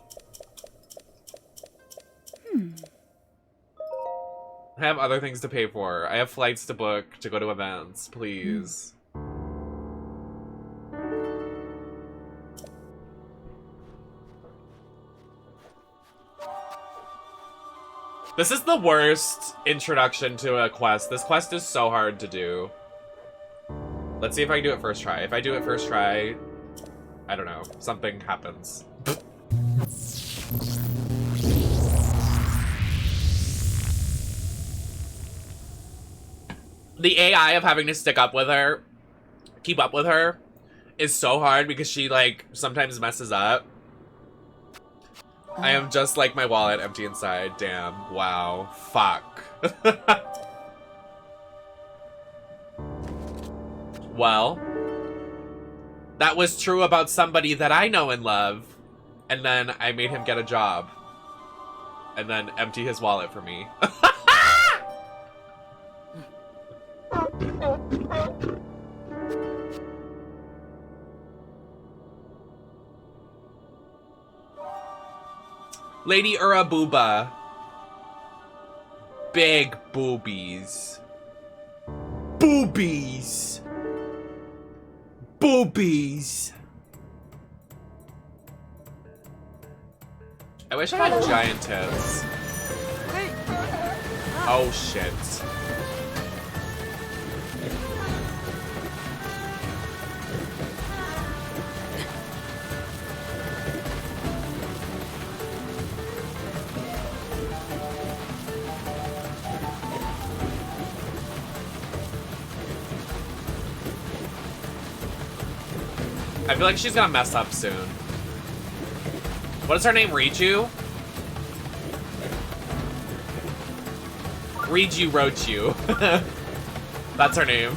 I have other things to pay for. I have flights to book to go to events. Please. This is the worst introduction to a quest. This quest is so hard to do. Let's see if I can do it first try. If I do it first try, I don't know. Something happens. The AI of having to stick up with her, keep up with her, is so hard because she, like, sometimes messes up. I am just like my wallet, empty inside. Damn. Wow. Fuck. Well, that was true about somebody that I know and love, and then I made him get a job, and then empty his wallet for me. Lady Urabuba. Big boobies. Boobies. Boobies. I wish I had giant tits. Oh shit. I feel like she's gonna mess up soon. What is her name? Richu? Riju Rochu. That's her name.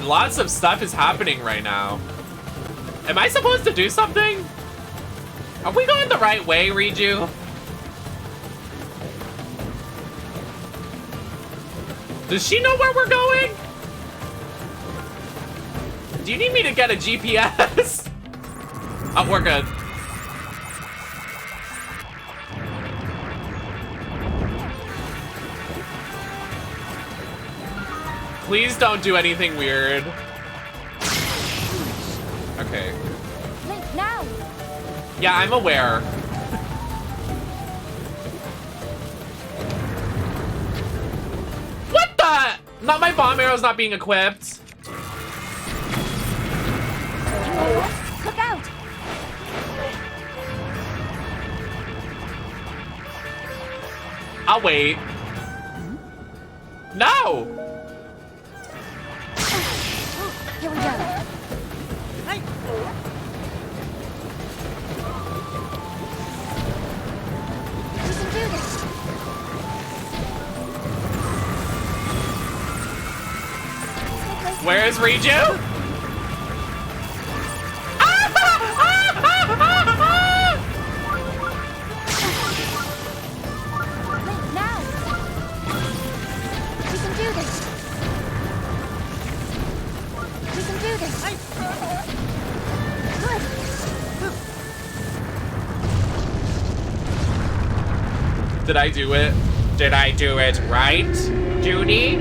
Lots of stuff is happening right now. Am I supposed to do something? Are we going the right way, Riju? Does she know where we're going? Do you need me to get a GPS? Oh, we're good. Please don't do anything weird. Okay. Link, now! Yeah, I'm aware. What the? Not my bomb arrow's not being equipped. Look out! I'll wait. No! Here we go. We can do this. Where is Riju? Link, now! We can do this. We can do this. Good. Did I do it? Did I do it right, Judy?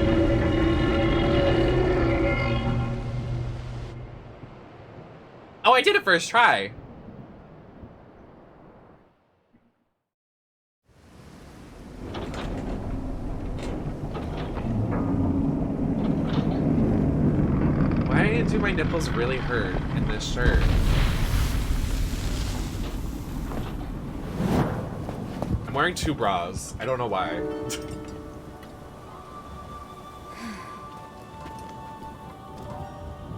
Oh, I did it first try. Why do my nipples really hurt in this shirt? I'm wearing 2 bras. I don't know why.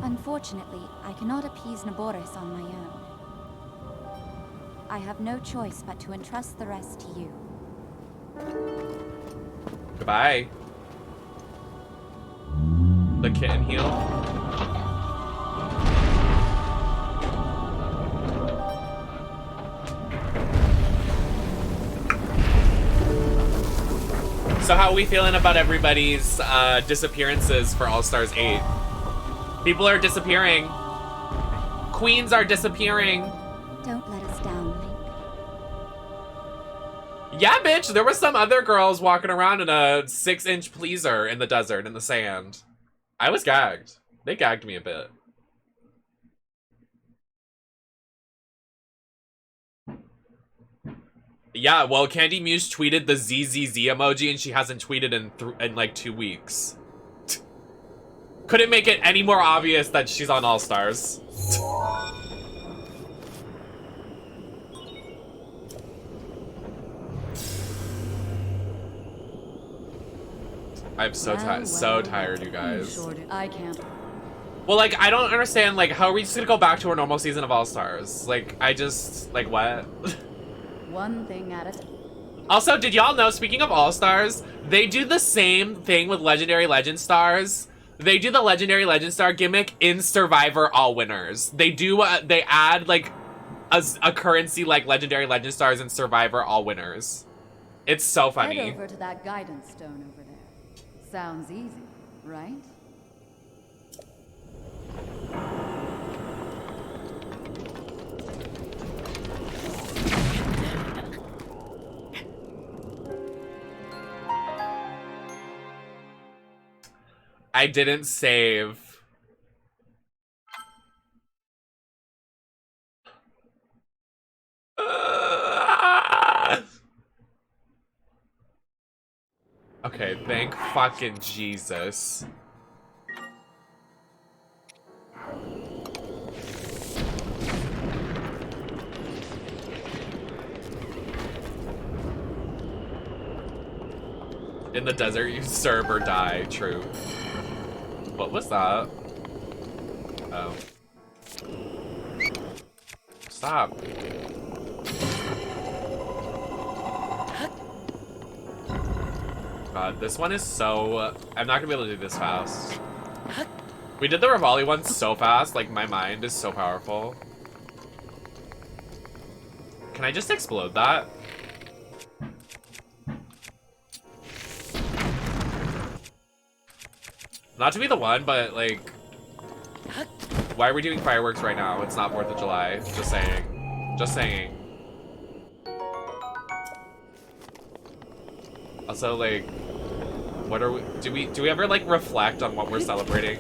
Unfortunately, I cannot appease Naboris on my own. I have no choice but to entrust the rest to you. Goodbye. The kitten heel. So how are we feeling about everybody's disappearances for All-Stars 8? People are disappearing. Queens are disappearing. Don't let us down, Link. Yeah, bitch, there were some other girls walking around in a 6-inch pleaser in the desert, in the sand. I was gagged. They gagged me a bit. Yeah, well, Candy Muse tweeted the ZZZ emoji and she hasn't tweeted in like 2 weeks. Couldn't make it any more obvious that she's on All Stars. I'm so tired, you guys. I can't. Well, like, I don't understand, like, how are we just gonna go back to our normal season of All Stars? Like, I just, like, what? One thing at a time. Also, did y'all know, speaking of All Stars, they do the same thing with Legendary Legend Stars. They do the Legendary Legend Star gimmick in Survivor All Winners. They do, they add, like, a currency like Legendary Legend Stars in Survivor All Winners. It's so funny. Head over to that guidance stone over there. Sounds easy, right? I didn't save. Okay, thank fucking Jesus. In the desert, you serve or die. True. What was that? Oh. Stop. God, this one is so... I'm not gonna be able to do this fast. We did the Rivali one so fast, like my mind is so powerful. Can I just explode that? Not to be the one, but like... Why are we doing fireworks right now? It's not 4th of July. Just saying. Just saying. Also, like... What are we... Do we ever, like, reflect on what we're celebrating?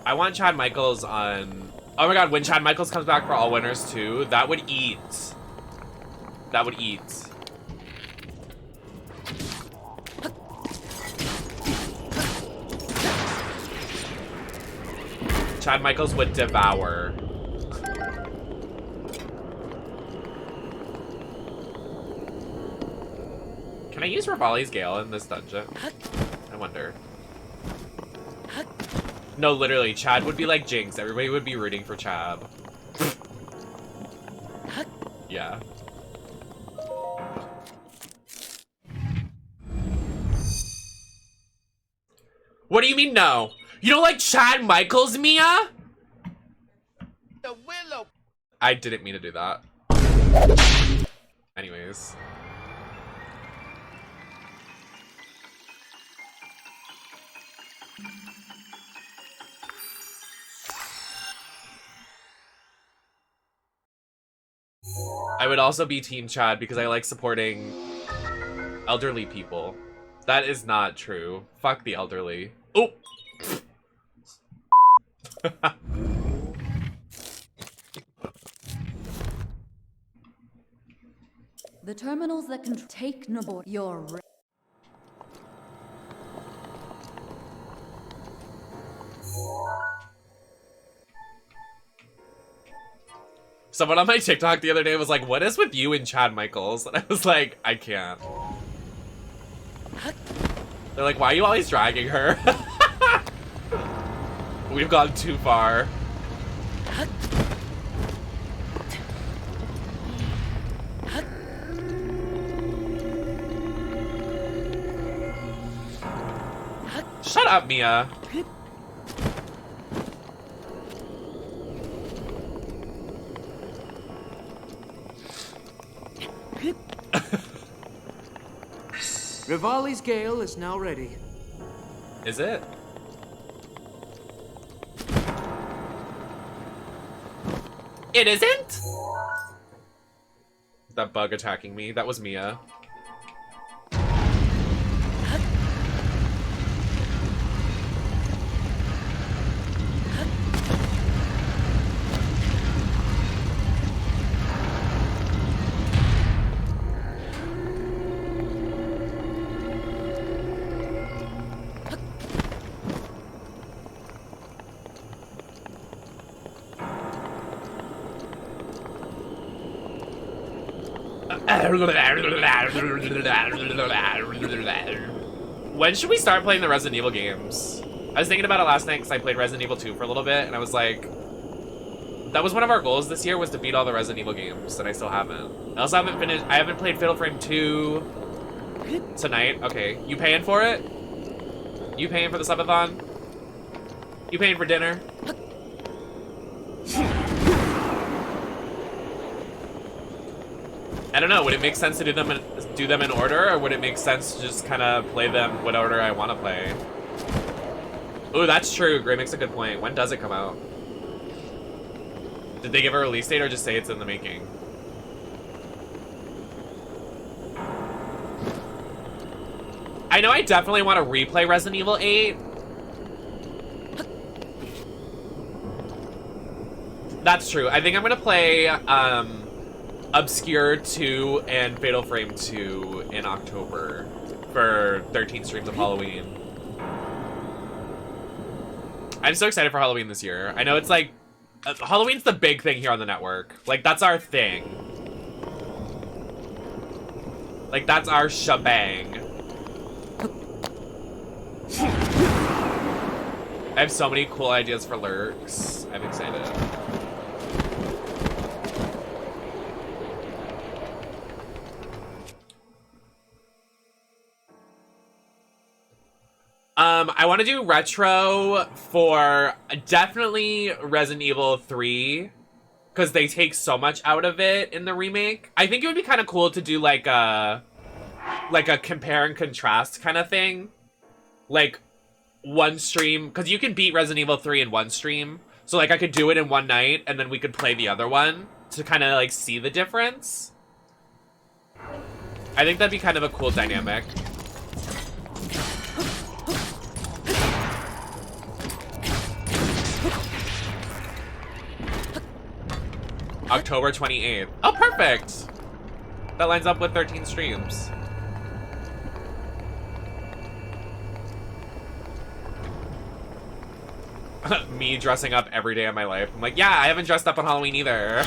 I want Chad Michaels on... Oh my god, when Chad Michaels comes back for All Winners too, that would eat. That would eat. Chad Michaels would devour. Can I use Rivali's Gale in this dungeon? I wonder. No, literally, Chad would be like Jinx. Everybody would be rooting for Chad. Yeah. What do you mean no? You don't like Chad Michaels, Mia? The willow. I didn't mean to do that. Anyways. I would also be Team Chad because I like supporting elderly people. That is not true. Fuck the elderly. Oh! The terminals that can take Nabor your... Someone on my TikTok the other day was like, what is with you and Chad Michaels? And I was like, I can't. They're like, why are you always dragging her? We've gone too far. Shut up, Mia. Rivali's Gale is now ready. Is it? It isn't? That bug attacking me. That was Mia. When should we start playing the Resident Evil games? I was thinking about it last night because I played Resident Evil 2 for a little bit, and I was like, that was one of our goals this year, was to beat all the Resident Evil games, and I still haven't. I also haven't finished, I haven't played Fatal Frame 2 tonight. Okay, you paying for it? You paying for the subathon? You paying for dinner? I don't know, would it make sense to do them in order, or would it make sense to just kind of play them what order I want to play? Ooh, that's true. Gray makes a good point. When does it come out? Did they give a release date or just say it's in the making? I know I definitely want to replay Resident Evil 8. That's true. I think I'm going to play, Obscure 2 and Fatal Frame 2 in October for 13 streams of Halloween. I'm so excited for Halloween this year. I know it's like, Halloween's the big thing here on the network. Like, that's our thing. Like, that's our shebang. I have so many cool ideas for lurks. I'm excited. I want to do retro for definitely Resident Evil 3 because they take so much out of it in the remake. I think it would be kind of cool to do like a compare and contrast kind of thing. Like one stream, because you can beat Resident Evil 3 in one stream. So like I could do it in one night and then we could play the other one to kind of like see the difference. I think that'd be kind of a cool dynamic. October 28th. Oh, perfect. That lines up with 13 streams. Me dressing up every day of my life. I'm like, yeah, I haven't dressed up on Halloween either.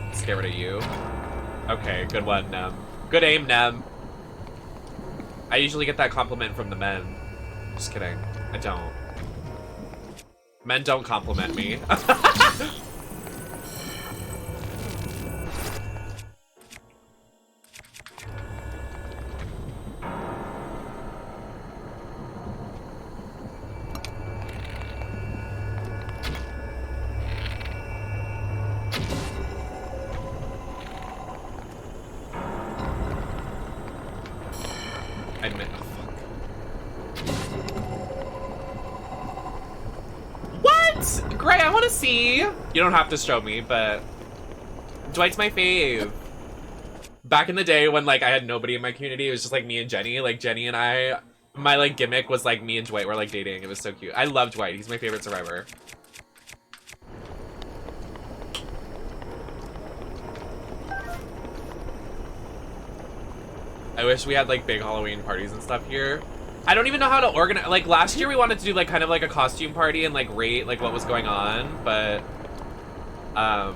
Let's get rid of you. Okay, good one, Nem. Good aim, Nem. I usually get that compliment from the men. Just kidding. I don't. Men don't compliment me. Gray, I want to see. You don't have to show me, but Dwight's my fave. Back in the day when like I had nobody in my community, it was just like me and Jenny. Like Jenny and I, my like gimmick was like me and Dwight were like dating. It was so cute. I love Dwight. He's my favorite survivor. I wish we had like big Halloween parties and stuff here. I don't even know how to organize. Like last year we wanted to do like kind of like a costume party and like rate like what was going on, but I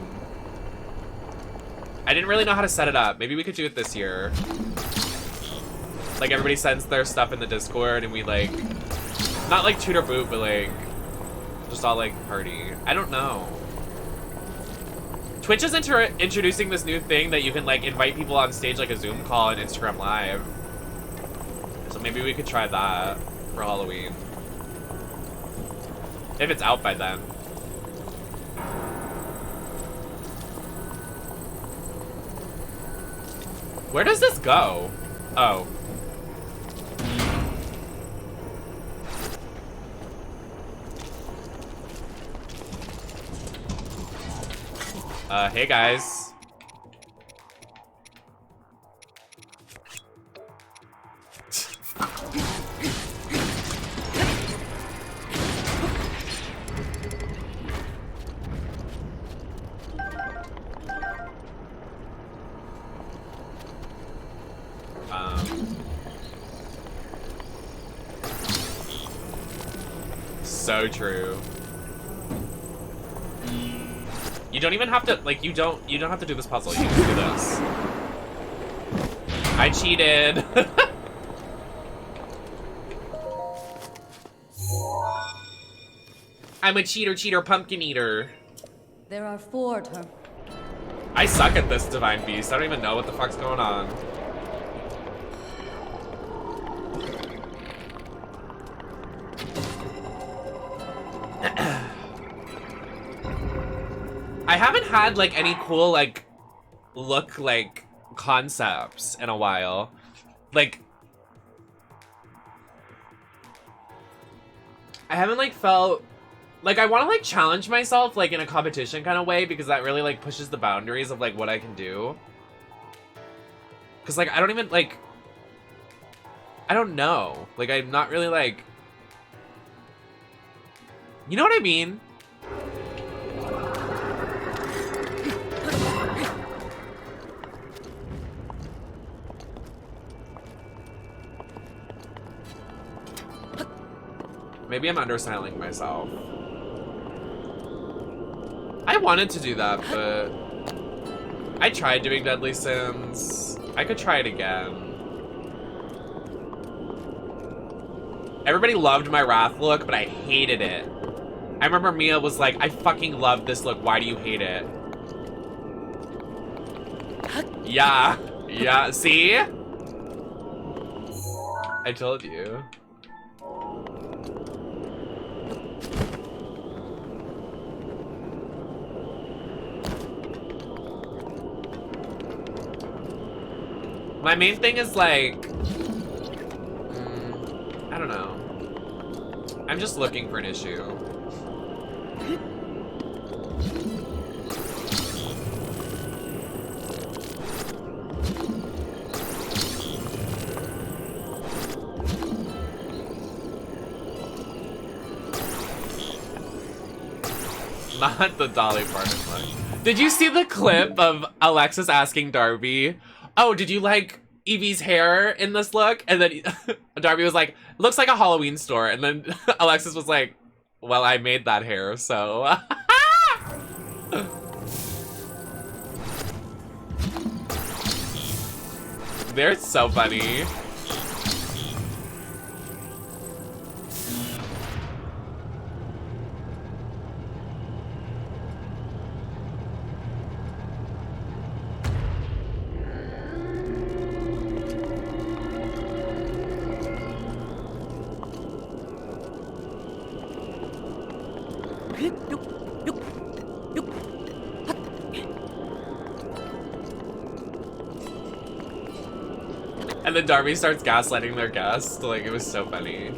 didn't really know how to set it up. Maybe we could do it this year. Like everybody sends their stuff in the Discord and we like, not like toot or boot, but like just all like party. I don't know. Twitch is introducing this new thing that you can like invite people on stage like a Zoom call and Instagram Live. So maybe we could try that for Halloween. If it's out by then. Where does this go? Oh. Hey guys. So true. You don't even have to like you don't have to do this puzzle. You can just do this. I cheated. I'm a cheater, pumpkin eater. There are 4 terms. I suck at this, Divine Beast. I don't even know what the fuck's going on. I haven't had like any cool like look like concepts in a while. Like I haven't like felt like I want to like challenge myself like in a competition kind of way, because that really like pushes the boundaries of like what I can do. Cause like I don't even like I don't know. Like I'm not really like, you know what I mean? Maybe I'm underselling myself. I wanted to do that, but I tried doing Deadly Sins. I could try it again. Everybody loved my Wrath look, but I hated it. I remember Mia was like, I fucking love this look, why do you hate it? Yeah, yeah, see? I told you. My main thing is like, I don't know. I'm just looking for an issue. Not the Dolly Parton one. Did you see the clip of Alexis asking Darby, oh, did you like Evie's hair in this look? And then Darby was like, looks like a Halloween store. And then Alexis was like, well, I made that hair, so. They're so funny. And then Darby starts gaslighting their guest. Like, it was so funny.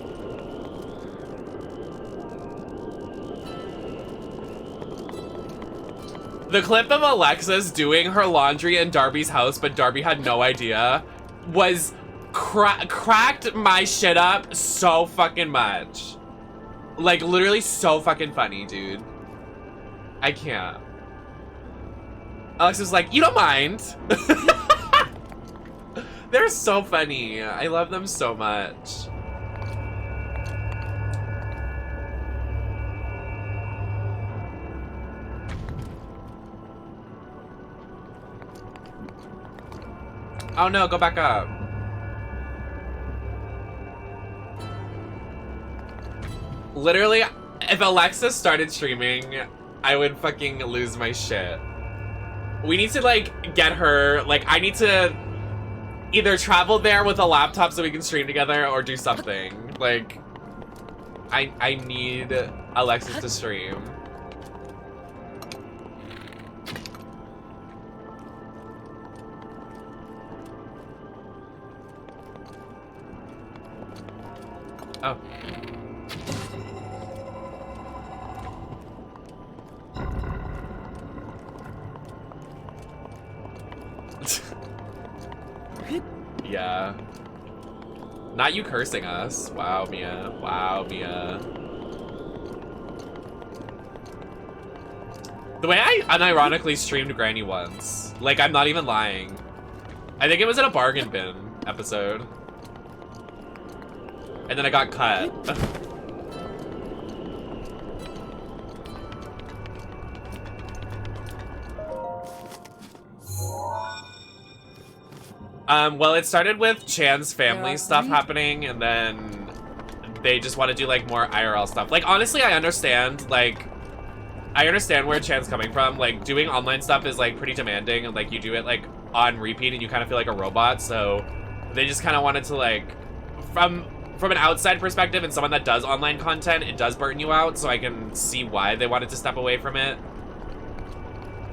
The clip of Alexis doing her laundry in Darby's house, but Darby had no idea, was cracked my shit up so fucking much. Like, literally so fucking funny, dude. I can't. Alexis was like, you don't mind. They're so funny. I love them so much. Oh no, go back up. Literally, if Alexis started streaming, I would fucking lose my shit. We need to, like, get her, like, I need to either travel there with a laptop so we can stream together or do something. Like, I need Alexis to stream. Oh. Yeah. Not you cursing us. Wow, Mia. Wow, Mia. The way I unironically streamed Granny once. Like, I'm not even lying. I think it was in a bargain bin episode. And then I got cut. Well, it started with Chan's family stuff happening, and then they just want to do, like, more IRL stuff. Like, honestly, I understand, like, I understand where Chan's coming from. Like, doing online stuff is, like, pretty demanding, and, like, you do it, like, on repeat, and you kind of feel like a robot, so they just kind of wanted to, like, from an outside perspective and someone that does online content, it does burn you out, so I can see why they wanted to step away from it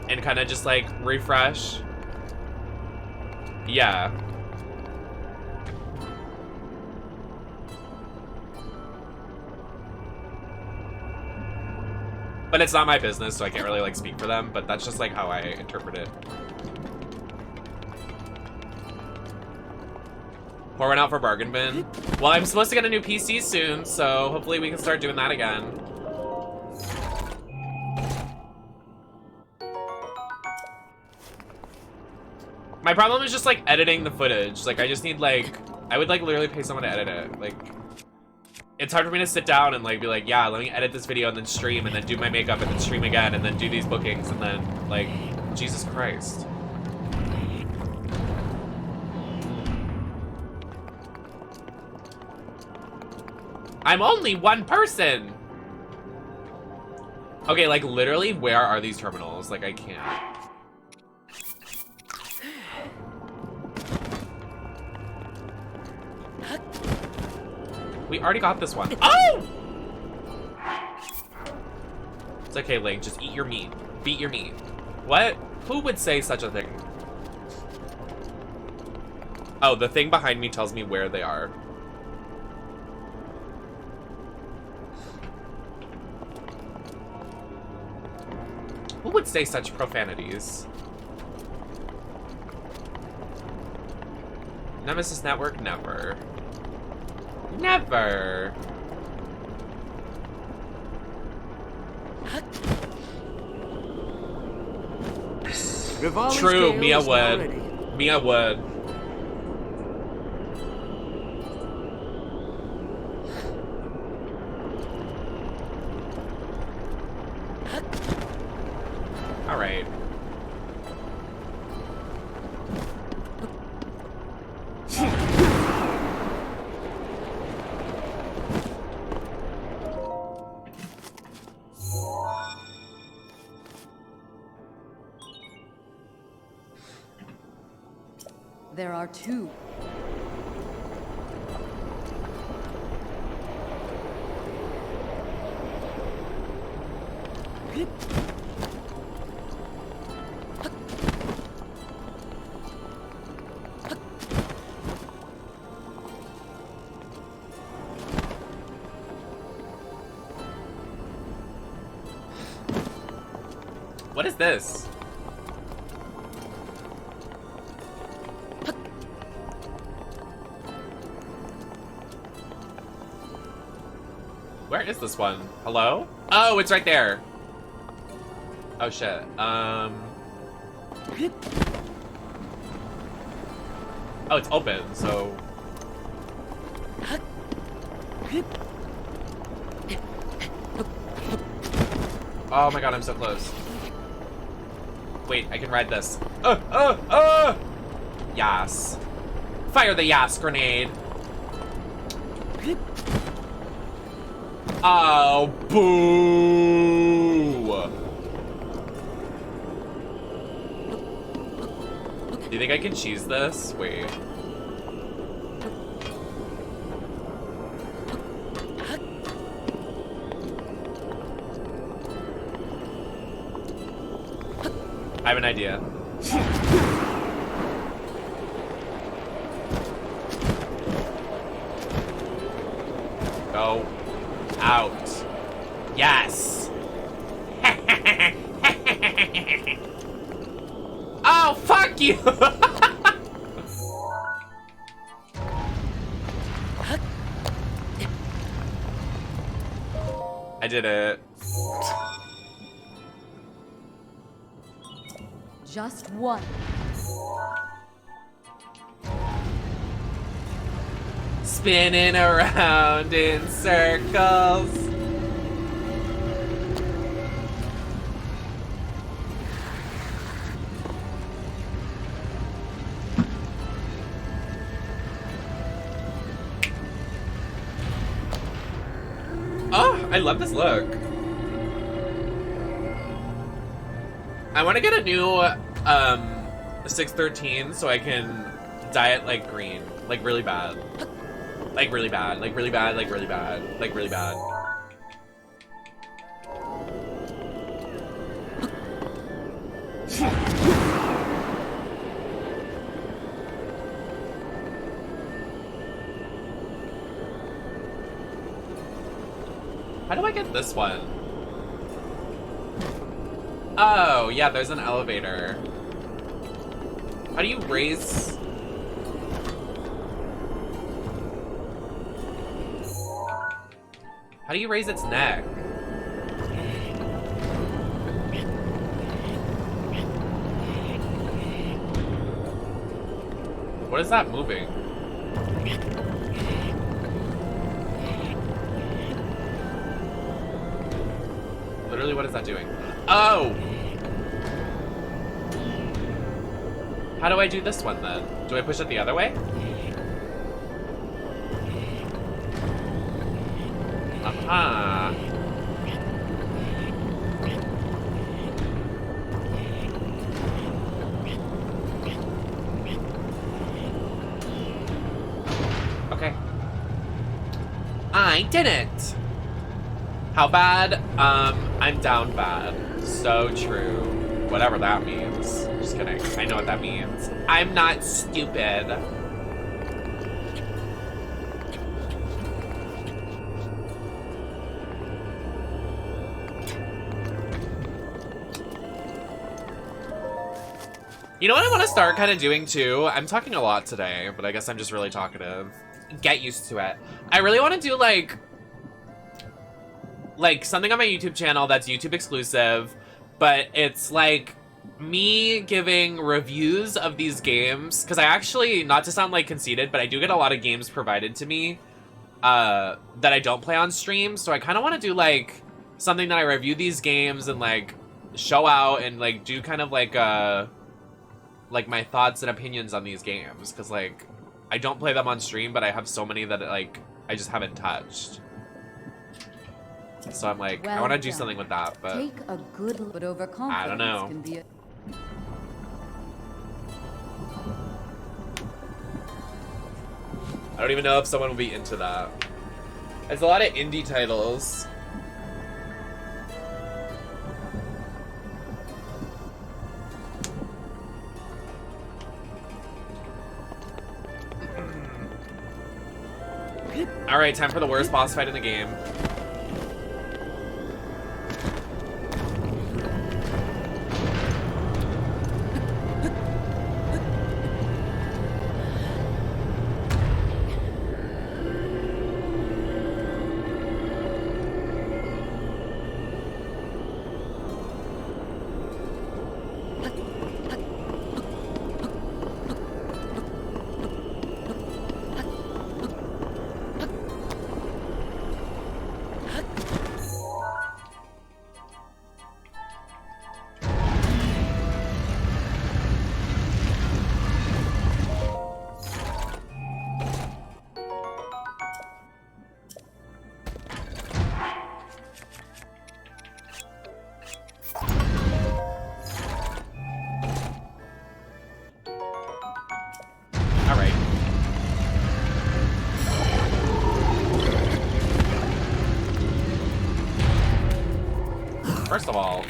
and kind of just, like, refresh. Yeah. But it's not my business, so I can't really, like, speak for them, but that's just, like, how I interpret it. Pour one out for bargain bin. Well, I'm supposed to get a new PC soon, so hopefully we can start doing that again. My problem is just, like, editing the footage. Like, I just need, like, I would, like, literally pay someone to edit it. Like, it's hard for me to sit down and, like, be like, yeah, let me edit this video and then stream and then do my makeup and then stream again and then do these bookings and then, like, Jesus Christ. I'm only one person! Okay, like, literally, where are these terminals? Like, I can't. We already got this one. Oh! It's okay, Link, just eat your meat. Beat your meat. What? Who would say such a thing? Oh, the thing behind me tells me where they are. Who would say such profanities? Nemesis Network? Never. Never. Rivali's True, gale Mia is now would. ready. Mia would. All right. There are two. What is this? Where is this one? Hello? Oh, it's right there. Oh shit. Oh, it's open, so. Oh my god, I'm so close. Wait, I can ride this. Yas. Fire the Yas grenade. Oh, boo! Do you think I can cheese this? Wait. I have an idea. Go out. Yes. Oh, fuck you. I did it. Just one. Spinning around in circles. Oh, I love this look. I want to get a new 613 so I can dye it like green, like really bad. Like really bad, like really bad, like really bad, like really bad. How do I get this one? Oh, yeah, there's an elevator. How do you raise... How do you raise its neck? What is that moving? Literally, what is that doing? Oh! How do I do this one then? Do I push it the other way? Aha. Okay. I did it! How bad? I'm down bad. So true. Whatever that means. Just kidding. I know what that means. I'm not stupid. You know what I want to start kind of doing too? I'm talking a lot today, but I guess I'm just really talkative. Get used to it. I really want to do like something on my YouTube channel that's YouTube exclusive, but it's like me giving reviews of these games, because I actually, not to sound like conceited, but I do get a lot of games provided to me that I don't play on stream, so I kind of want to do like something that I review these games and like show out and like do kind of like my thoughts and opinions on these games, because like I don't play them on stream, but I have so many that like I just haven't touched. So I'm like, I want to do something with that, but Take a good but overconfidence I don't know. can be a I don't even know if someone will be into that. There's a lot of indie titles. Alright, time for the worst boss fight in the game. First of all,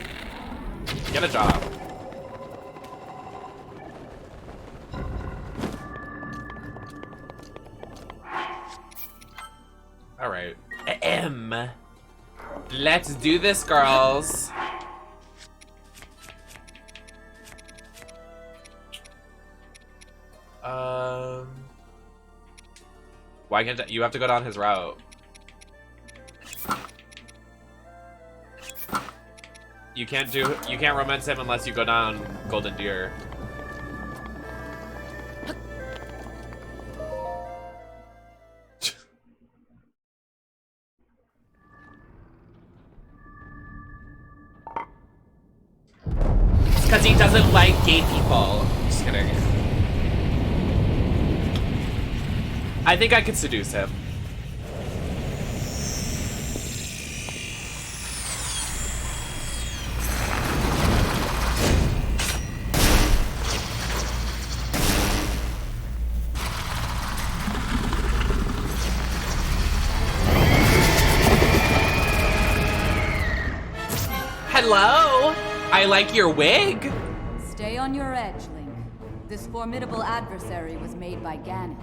get a job. All right. Let's do this, girls. Why can't you have to go down his route? You can't romance him unless you go down Golden Deer. It's because he doesn't like gay people. Just kidding. I think I could seduce him. Hello! I like your wig! Stay on your edge, Link. This formidable adversary was made by Ganon,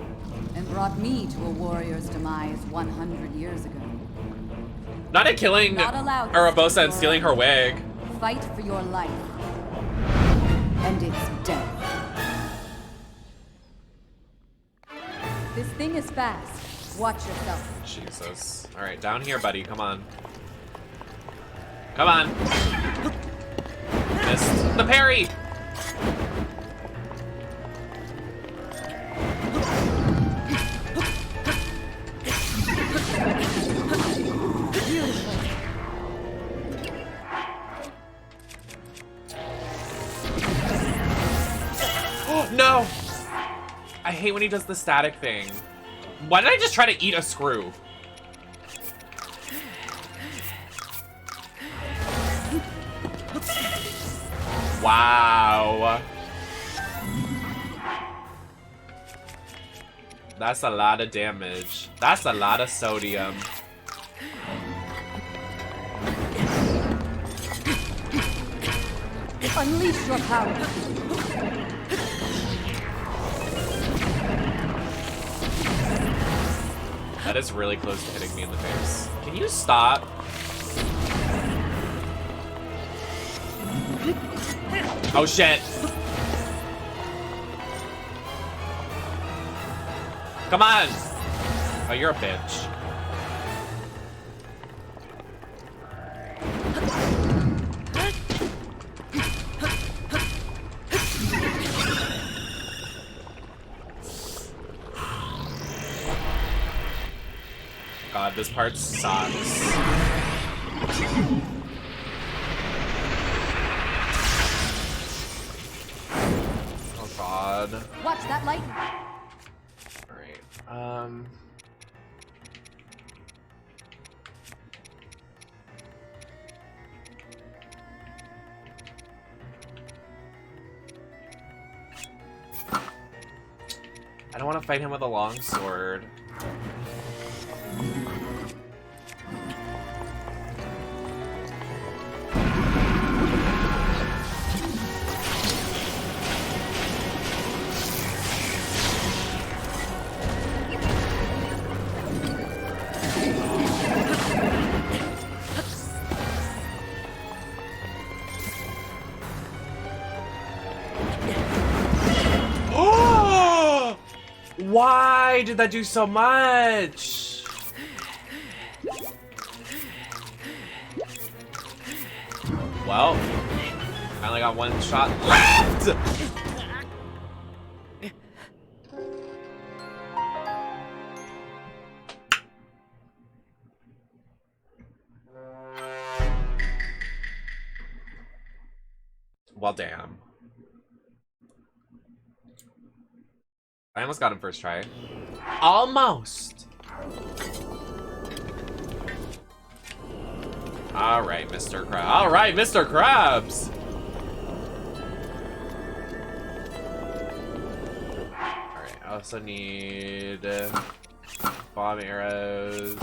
and brought me to a warrior's demise 100 years ago. Not at killing Arabosa and stealing her wig. Fight for your life. And it's death. This thing is fast. Watch yourself. Jesus. Alright, down here, buddy. Come on. Come on. Missed the parry! Oh, no! I hate when he does the static thing. Why did I just try to eat a screw? Wow. That's a lot of damage. That's a lot of sodium. Unleash your power. That is really close to hitting me in the face. Can you stop? Oh shit. Come on. Oh, you're a bitch. This part sucks. Oh god. Watch that light. Alright. I don't want to fight him with a long sword. Why did that do so much? Well, I only got one shot left! Well, damn. I almost got him first try. Almost! Alright, Mr. Krabs. Alright, Mr. Krabs! Alright, I also need bomb arrows.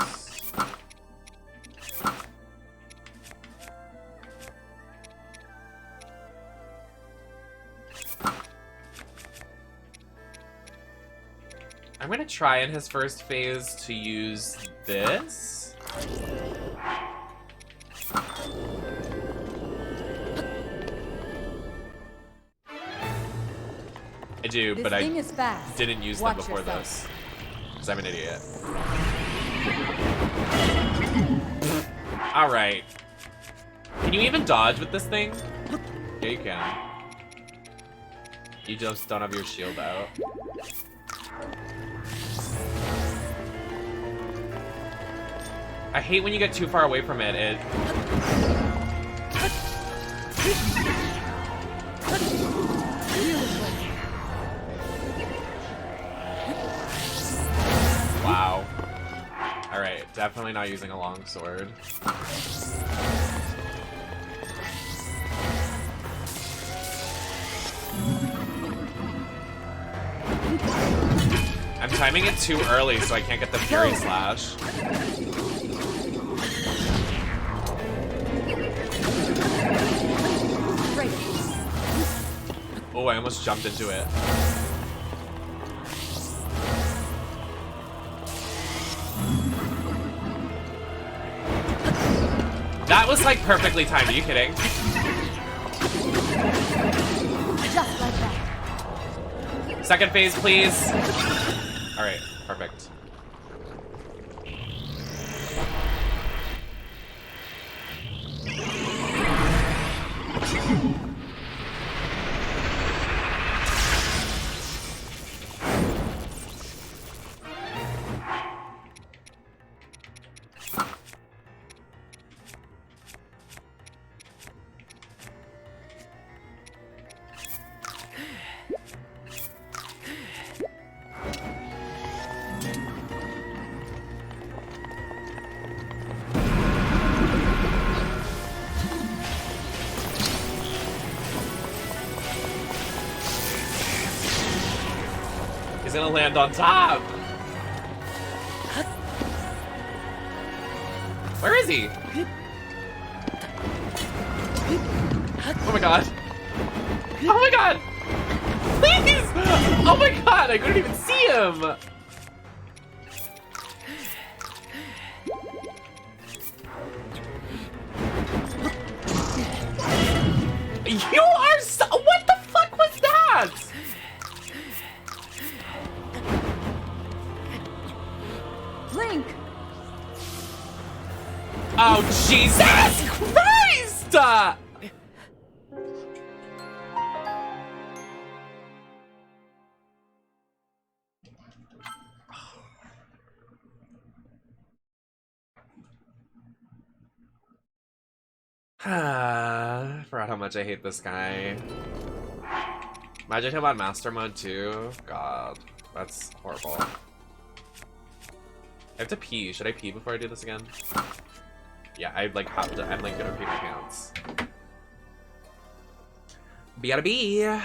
I'm gonna try in his first phase to use this. I do, but I didn't use them before this. Because I'm an idiot. Alright. Can you even dodge with this thing? Yeah, you can. You just don't have your shield out. I hate when you get too far away from it. Wow. Alright, definitely not using a long sword. I'm timing it too early so I can't get the Fury Slash. Oh, I almost jumped into it. That was like perfectly timed. Are you kidding? Just like that. Second phase, please. All right, perfect. He's gonna land on top. Where is he? Oh my god. Oh my god. Please! Oh my god, I couldn't even see him. You are so— what the fuck was that? Link! Oh, Jesus Christ! I forgot how much I hate this guy. Imagine him on Master Mode too. God, that's horrible. I have to pee. Should I pee before I do this again? Yeah, I'd like have to. I'm like gonna pee my pants. BRB.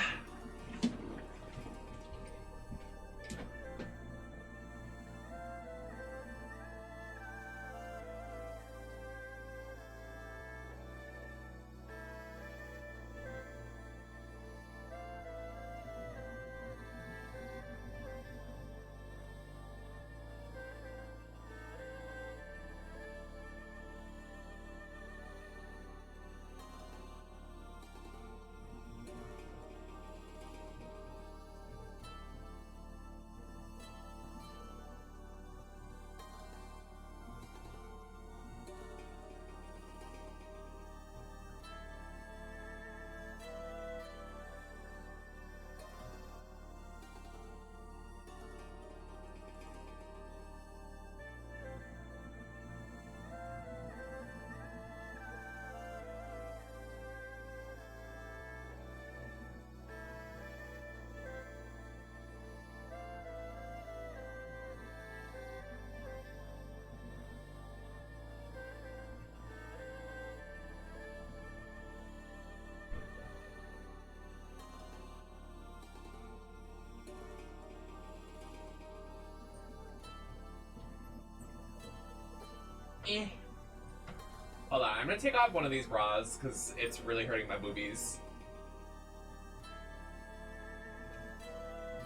Hold on, I'm gonna take off one of these bras because it's really hurting my boobies.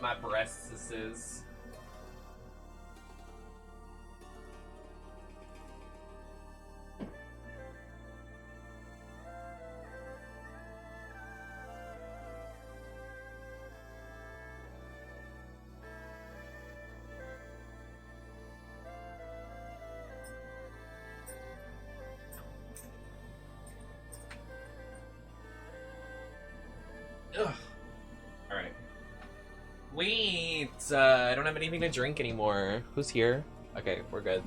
My breasts is. Ugh. Alright. Wait, I don't have anything to drink anymore. Who's here? Okay, we're good.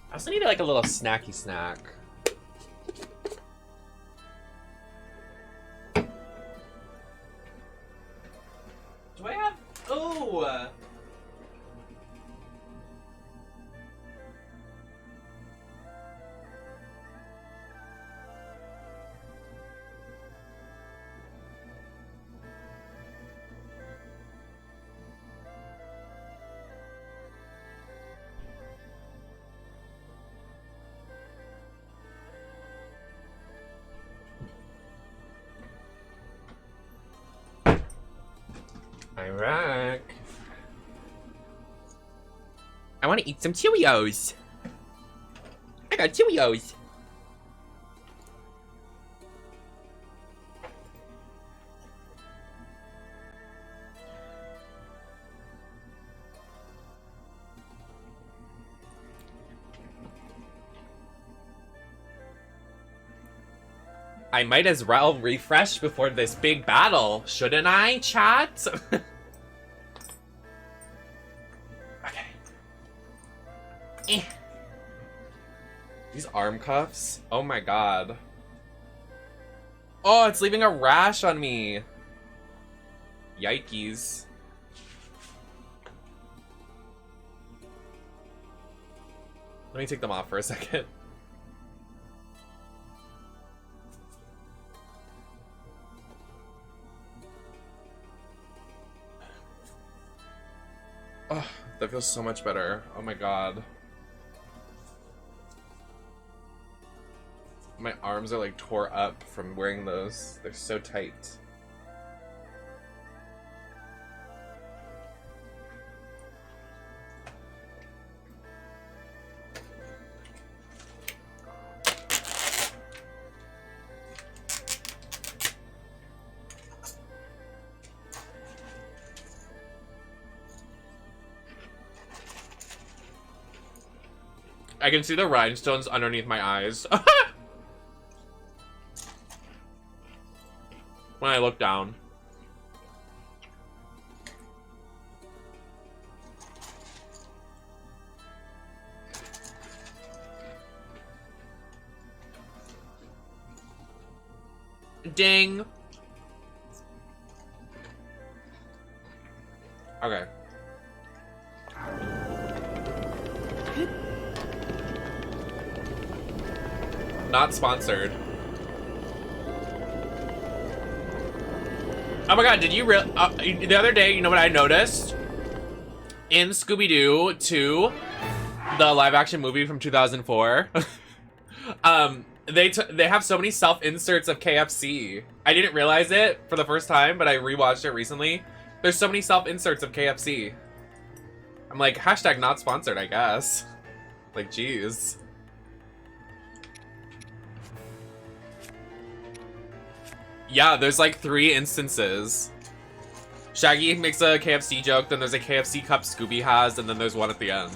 I also need like a little snacky snack. Do I have? Oh. Iraq. I want to eat some Cheerios. I got Cheerios. I might as well refresh before this big battle, shouldn't I, chat? Okay. These arm cuffs? Oh my god. Oh, it's leaving a rash on me. Yikes. Let me take them off for a second. Oh, that feels so much better. Oh my god. My arms are like tore up from wearing those. They're so tight. I can see the rhinestones underneath my eyes. When I look down. Ding. Okay. Not sponsored. Oh my god, did you the other day, you know what I noticed? In Scooby-Doo 2, the live-action movie from 2004, they have so many self-inserts of KFC. I didn't realize it for the first time, but I rewatched it recently. There's so many self-inserts of KFC. I'm like, hashtag not sponsored, I guess. Like, jeez. Yeah, there's like 3 instances. Shaggy makes a KFC joke, then there's a KFC cup Scooby has, and then there's one at the end.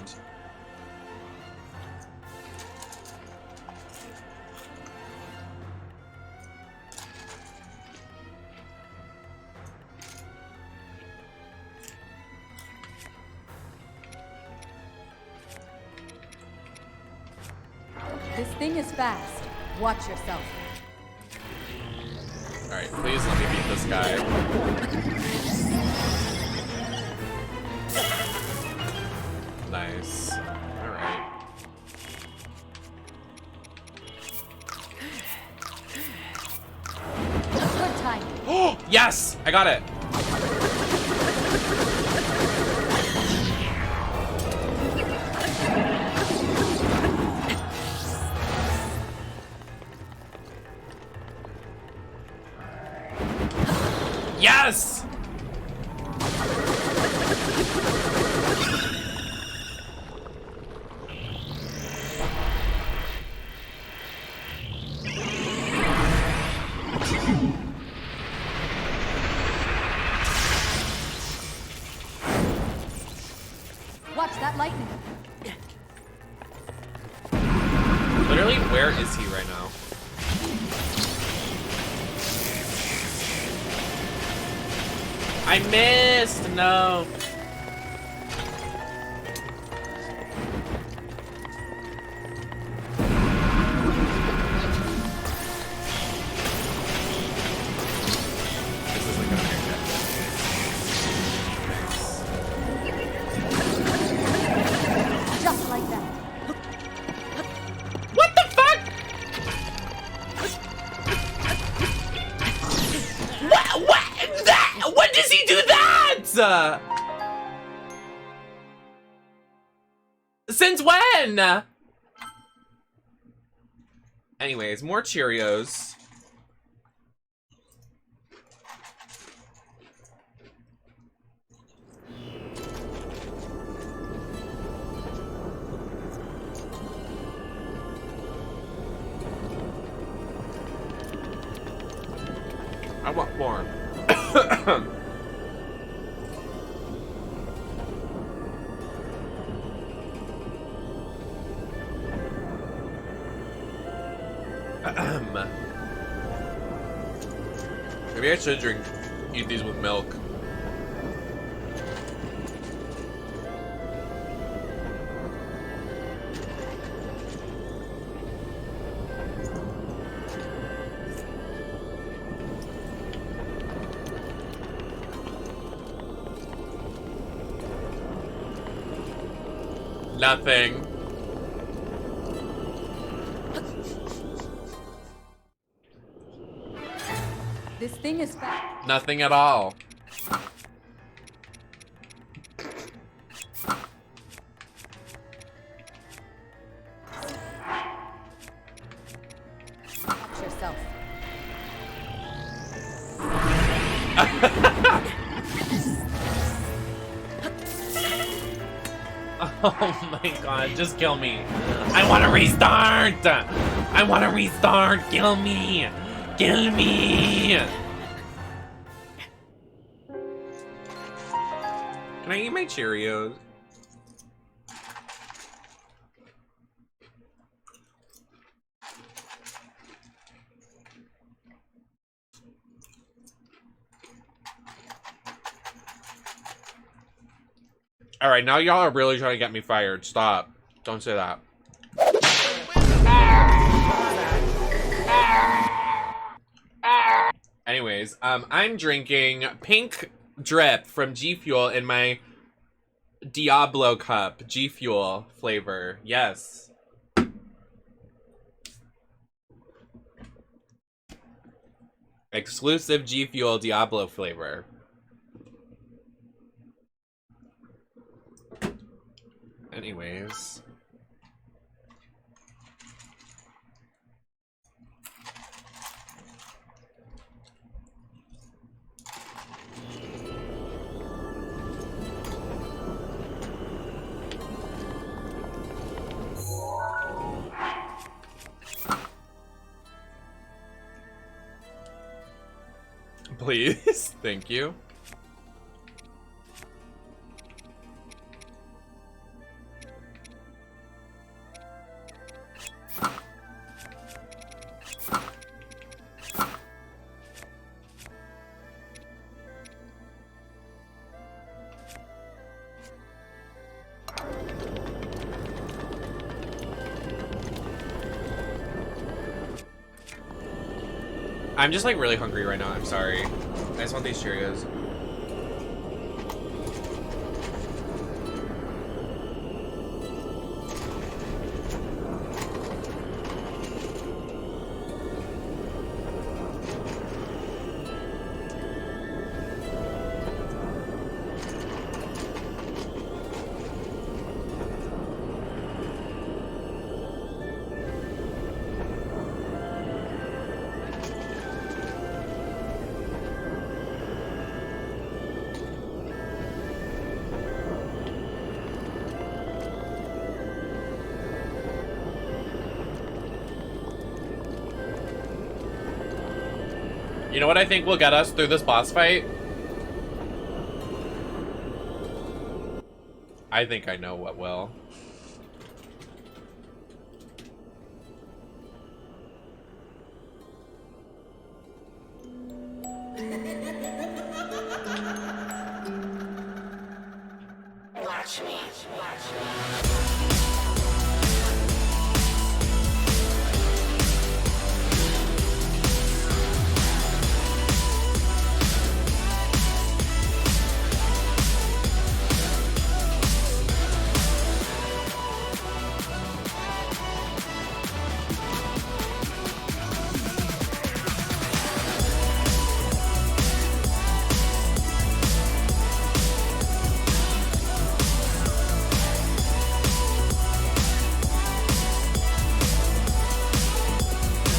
This thing is fast. Watch yourself. Alright, please let me beat this guy. Nice. Alright. Good time. Oh, yes! I got it! Yes! Watch that lightning. Literally, where is he right now? I missed! No. This isn't gonna make it. Just like that. What the fuck? When does he do that? Since when? Anyways, more Cheerios. I want more. Maybe I should eat these with milk. Nothing. This thing is fast. Nothing at all. Oh my god, just kill me. I want to restart. I want to restart. Kill me. Kill me. Can I eat my Cheerios? All right, now y'all are really trying to get me fired. Stop. Don't say that. Anyways, I'm drinking pink drip from G Fuel in my Diablo cup. G Fuel flavor. Yes. Exclusive G Fuel Diablo flavor. Anyways. Please, thank you. I'm just like really hungry right now. I'm sorry. I just want these Cheerios. You know what I think will get us through this boss fight? I think I know what will. Watch me.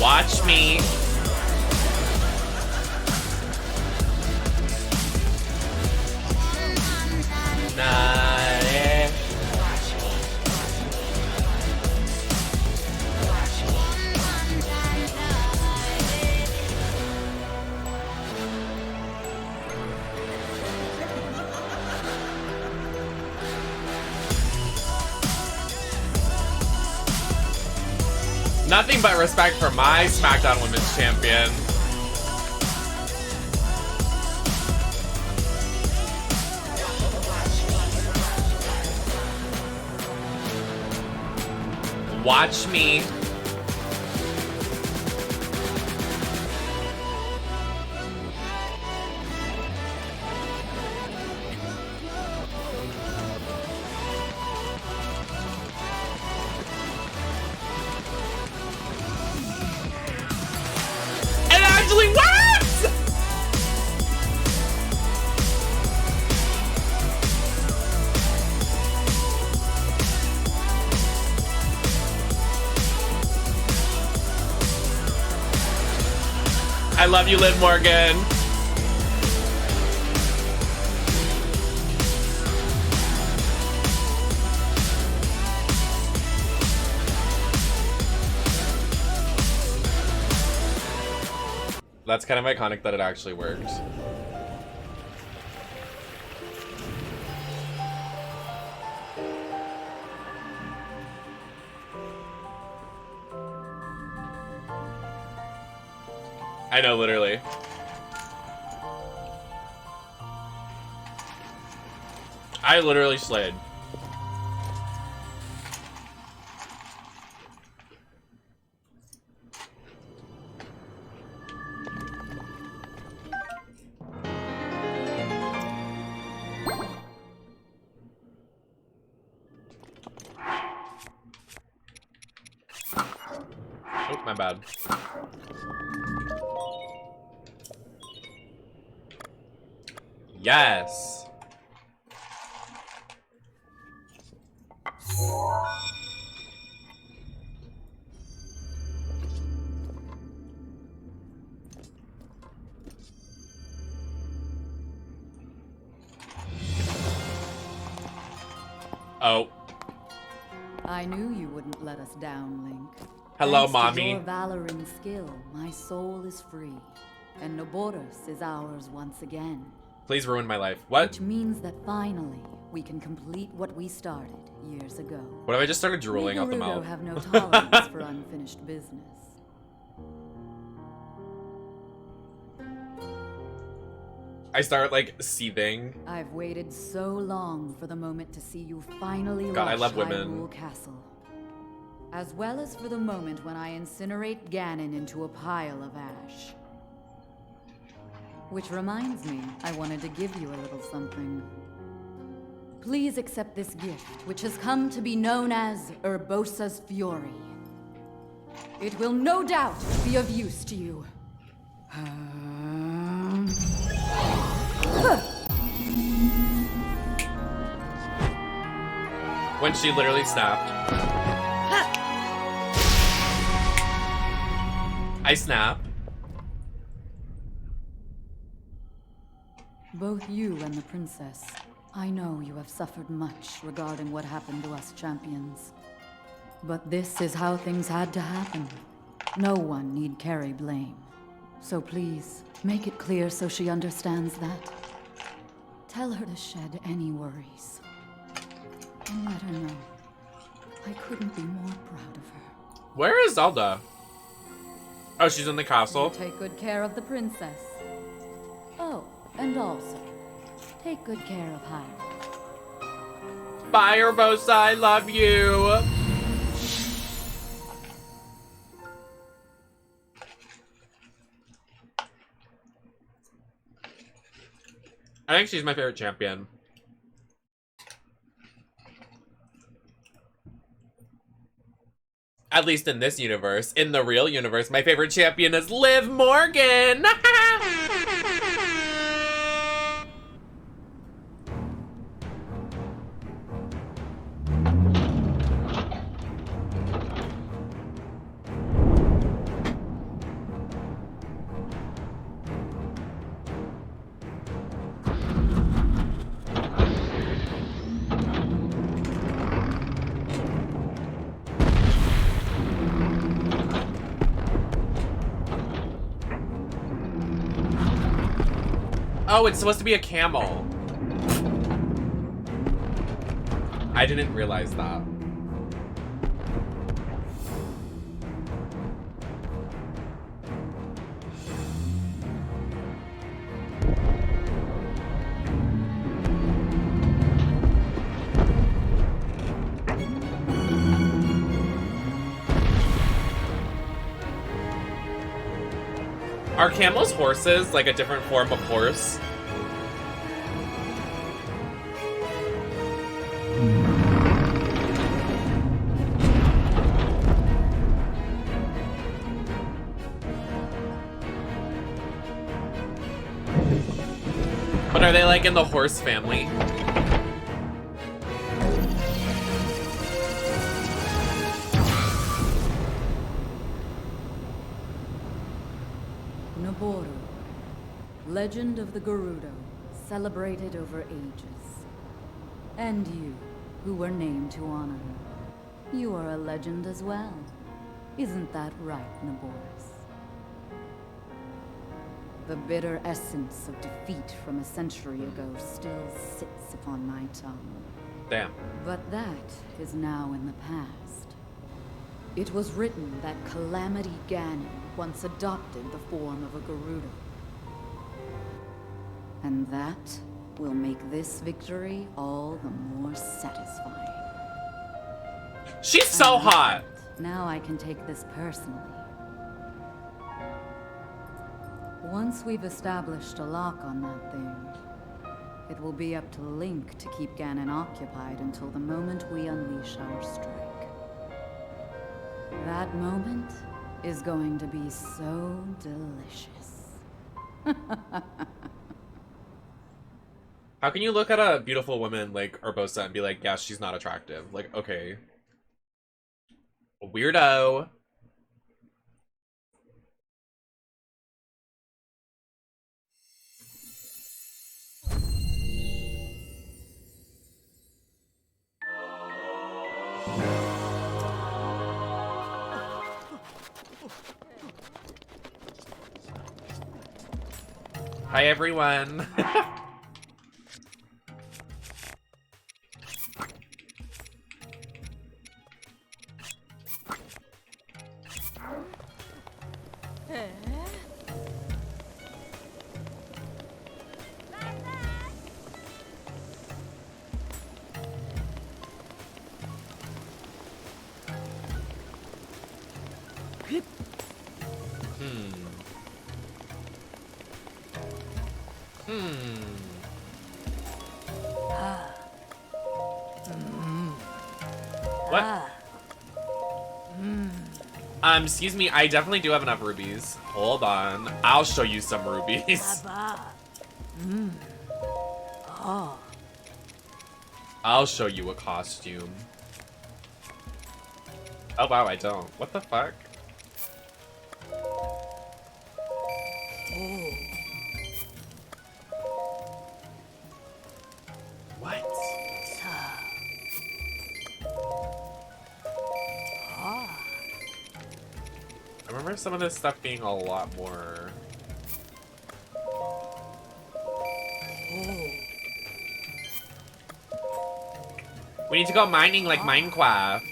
Watch me. Nothing but respect for my SmackDown Women's Champion. Watch me. It actually works! I love you, Liv Morgan. That's kind of iconic that it actually worked. I know, literally. I literally slayed. Oh, my bad. Yes. Oh. I knew you wouldn't let us down, Link. Hello, Thanks mommy. to your valor and skill, my soul is free, and Noboris is ours once again. Please ruin my life. What? Which means that finally, we can complete what we started years ago. What if I just started drooling We out the Gerudo mouth? have no tolerance for unfinished business. I start like seething. I've waited so long for the moment to see you finally God, I rush love women. Hyrule Castle. As well as for the moment when I incinerate Ganon into a pile of ash. Which reminds me, I wanted to give you a little something. Please accept this gift, which has come to be known as Urbosa's Fury. It will no doubt be of use to you. When she literally snapped. I snap. Both you and the princess, I know you have suffered much regarding what happened to us champions. But this is how things had to happen. No one need carry blame. So please, make it clear so she understands that. Tell her to shed any worries. And let her know I couldn't be more proud of her. Where is Zelda? Oh, she's in the castle. Take good care of the princess. Oh, and also, take good care of Hyrule. Bye, Urbosa, I love you. I think she's my favorite champion. At least in this universe. In the real universe, my favorite champion is Liv Morgan. Oh, it's supposed to be a camel. I didn't realize that. Are camels horses, like a different form of horse? But are they like in the horse family? Noboru, legend of the Gerudo, celebrated over ages. And you, who were named to honor her. You are a legend as well. Isn't that right, Noboris? The bitter essence of defeat from a century ago still sits upon my tongue. Damn. But that is now in the past. It was written that Calamity Ganon once adopted the form of a Gerudo. And that will make this victory all the more satisfying. She's so hot! Now I can take this personally. Once we've established a lock on that thing, it will be up to Link to keep Ganon occupied until the moment we unleash our strike. That moment is going to be so delicious. How can you look at a beautiful woman like Urbosa and be like, yeah, she's not attractive? Like, okay. Weirdo. Hi, everyone. What? Excuse me, I definitely do have enough rubies. Hold on. I'll show you some rubies. I'll show you a costume. Oh wow, I don't. What the fuck? What? I remember some of this stuff being a lot more. We need to go mining like Minecraft.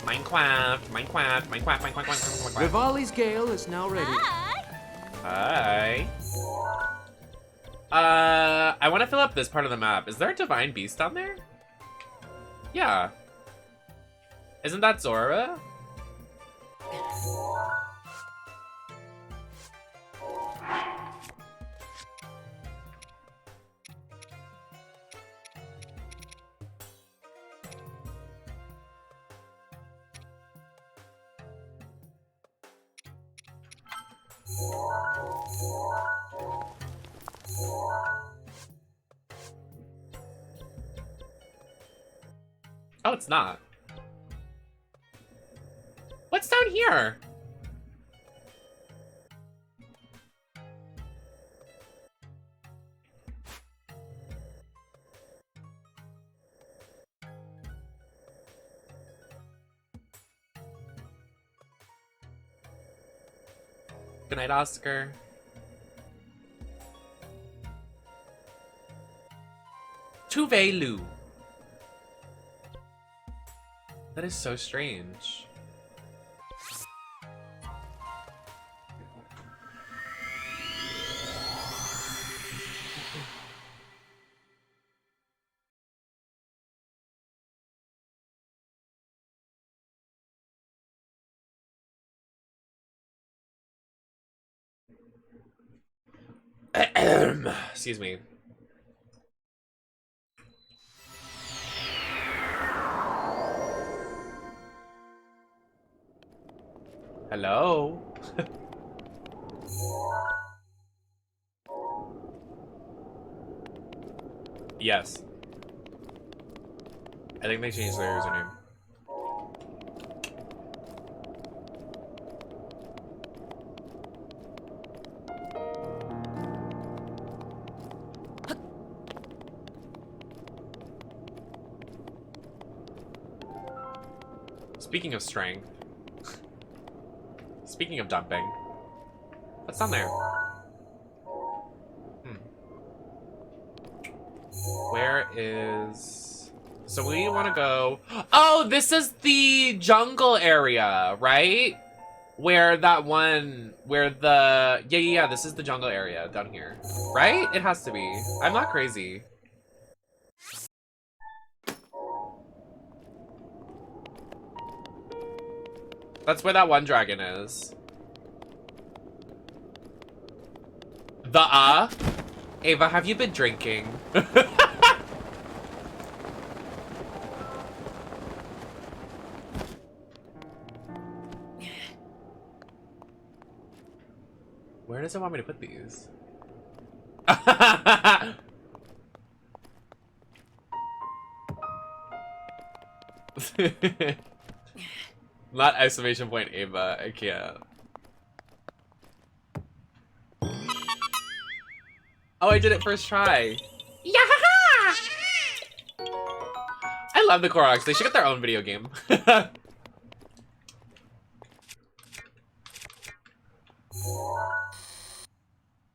Minecraft. Rivali's Gale is now ready. Hi. I want to fill up this part of the map. Is there a divine beast down there? Yeah. Isn't that Zora? Oh, it's not. What's down here? Good night, Oscar. Tuvelu. That is so strange. Excuse me. Hello? Yes. I think they changed their username. Speaking of strength. Speaking of dumping. What's down there? Where is... So we want to go... Oh, this is the jungle area, right? Where that one... Where the... Yeah, this is the jungle area down here. Right? It has to be. I'm not crazy. That's where that one dragon is. Ava, have you been drinking? Where does it want me to put these? Not exclamation point Ava, I can't. Oh, I did it first try. Yeah! I love the Koroks. They should get their own video game.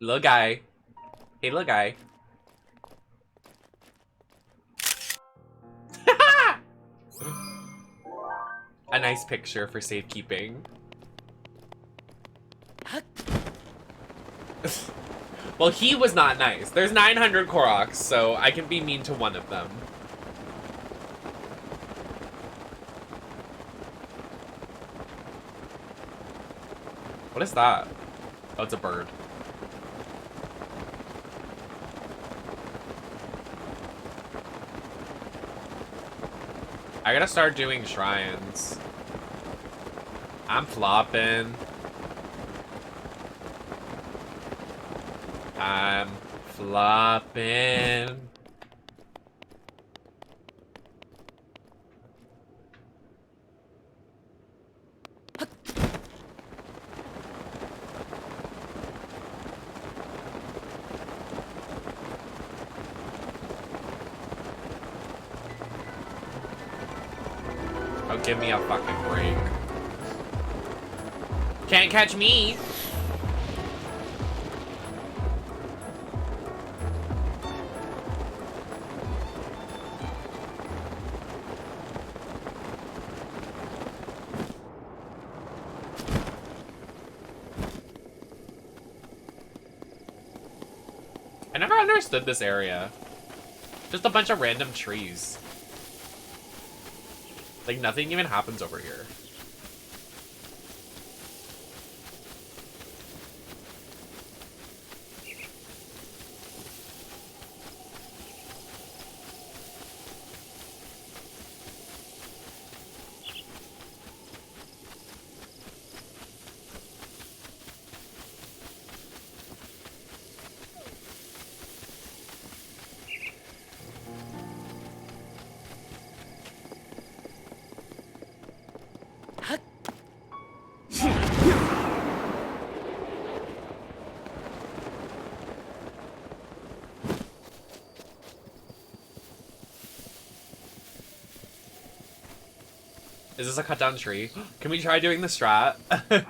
Little guy. Hey, little guy. A nice picture for safekeeping. Well, he was not nice. There's 900 Koroks, so I can be mean to one of them. What is that? Oh, it's a bird. I gotta start doing shrines. I'm flopping. I'm flopping. Oh, give me a fucking break. Can't catch me. I never understood this area. Just a bunch of random trees. Like, nothing even happens over here. Is this a cut down tree? Can we try doing the strat? Let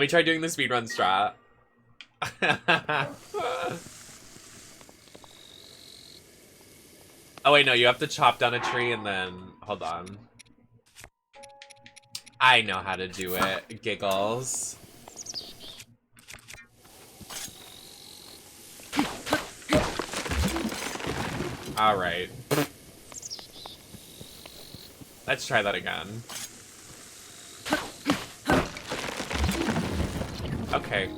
me try doing the speedrun strat. Oh wait, no, you have to chop down a tree and then, hold on. I know how to do it, giggles. All right. Let's try that again. Okay.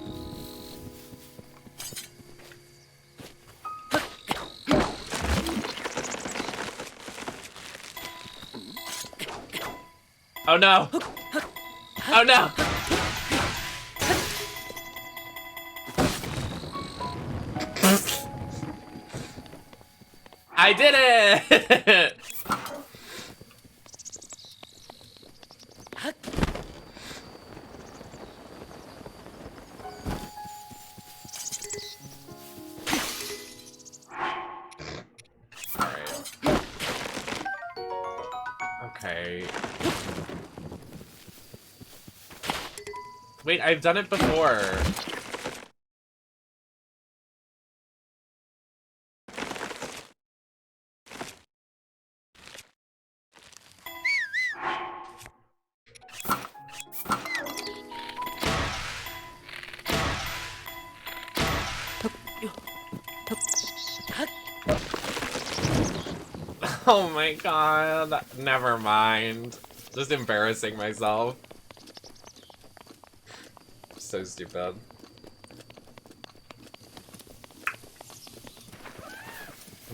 Oh no! Oh no! I did it! Wait, I've done it before. Oh my god. Never mind. Just embarrassing myself. So stupid.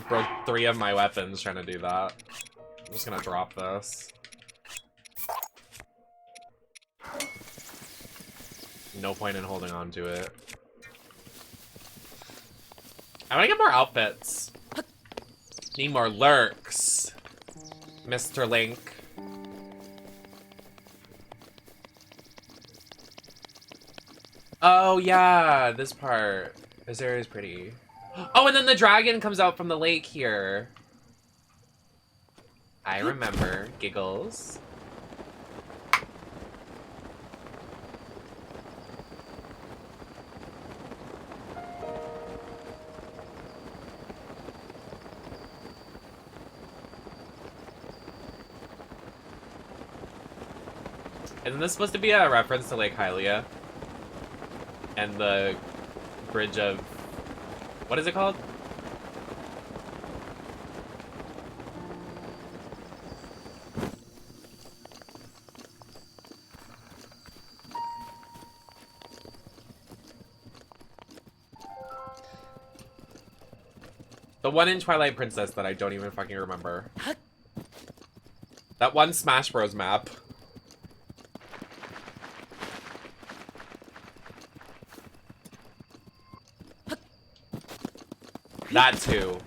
Broke 3 of my weapons trying to do that. I'm just gonna drop this. No point in holding on to it. I wanna get more outfits. Need more lurks, Mr. Link. Oh yeah, this part. This area is pretty. Oh, and then the dragon comes out from the lake here. I remember. Giggles. Isn't this supposed to be a reference to Lake Hylia? And the bridge of... What is it called? The one in Twilight Princess that I don't even fucking remember. That one Smash Bros map. That too.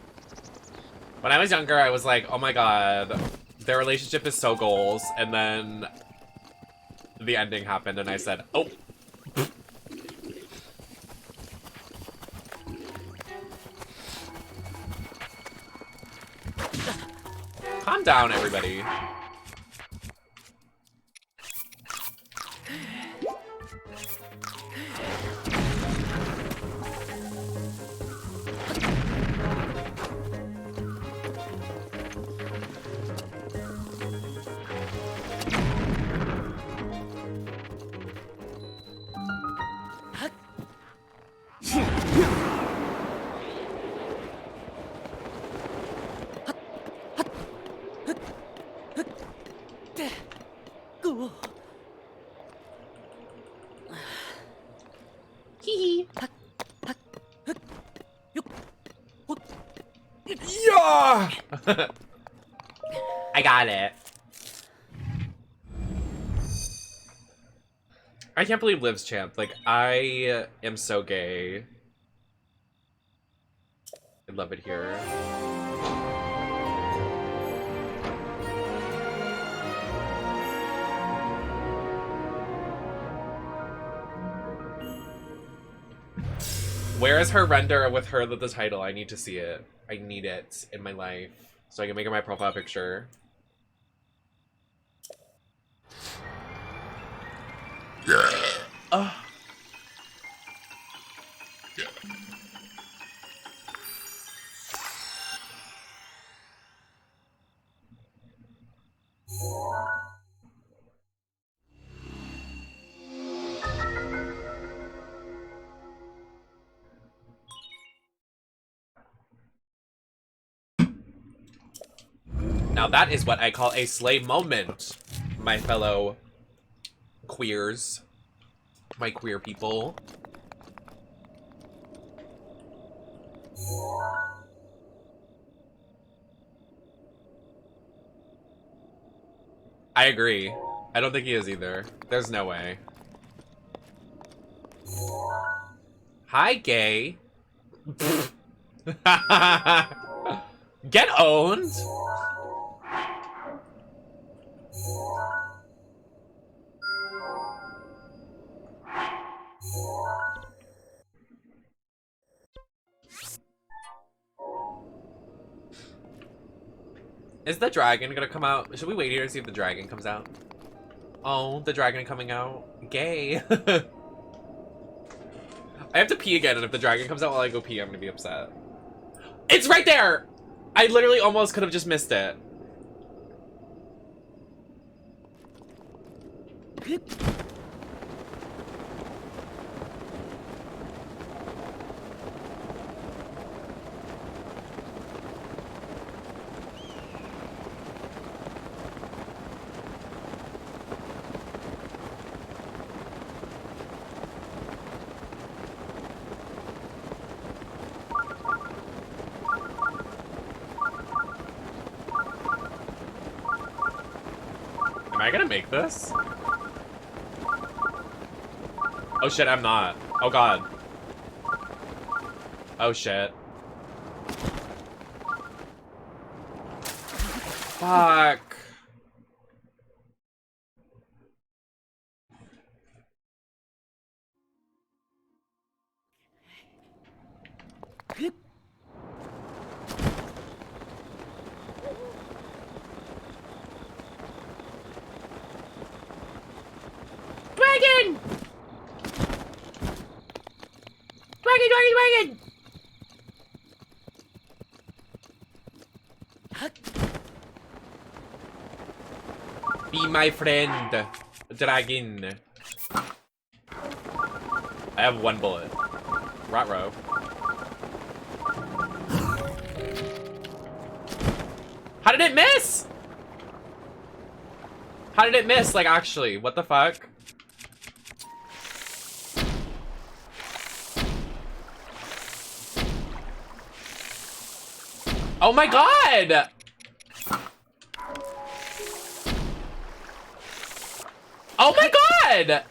When I was younger, I was like, oh my god, their relationship is so goals, and then the ending happened, and I said, oh. Calm down, everybody. Yeah! I got it. I can't believe Liv's champ. Like, I am so gay. I love it here. Where is her render with her with the title? I need to see it. I need it in my life so I can make it my profile picture. Oh. Now that is what I call a slay moment, my fellow queers, my queer people. I agree. I don't think he is either. There's no way. Hi, gay. Get owned. Is the dragon gonna come out? Should we wait here to see if the dragon comes out? Oh, the dragon coming out. Gay. I have to pee again, and if the dragon comes out while I go pee, I'm gonna be upset. It's right there! I literally almost could have just missed it. Am I gonna make this? Oh shit, I'm not. Oh god. Oh shit. Fuck. Dragon! Dragon! Be my friend, dragon. I have one bullet. Ruh-roh. How did it miss? How did it miss? Like, actually, what the fuck? Oh my god! Oh my god!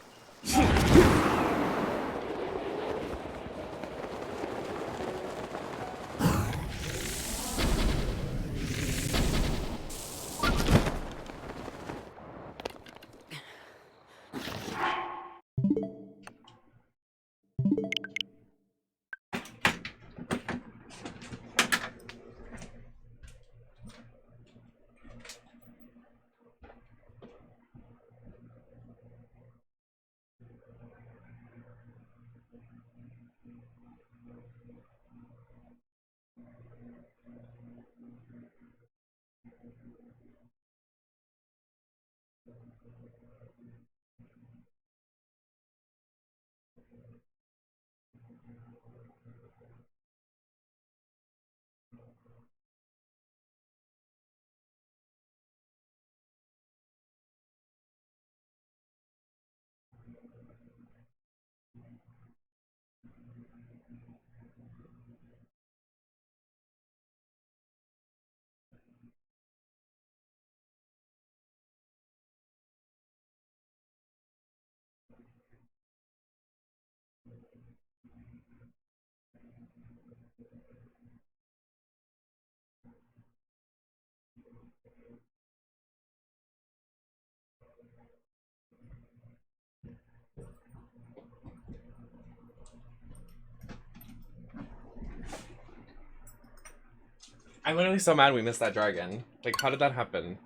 I'm literally so mad we missed that dragon. Like, how did that happen?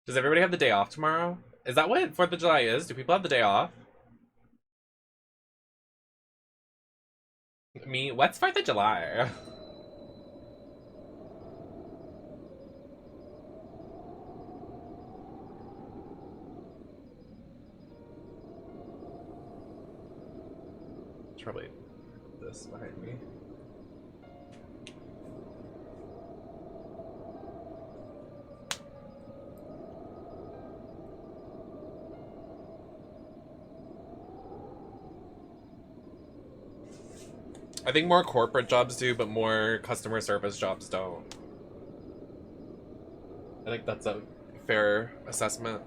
Does everybody have the day off tomorrow? Is that what 4th of July is? Do people have the day off? Me? What's 4th of July? It's probably this behind me. I think more corporate jobs do, but more customer service jobs don't. I think that's a fair assessment.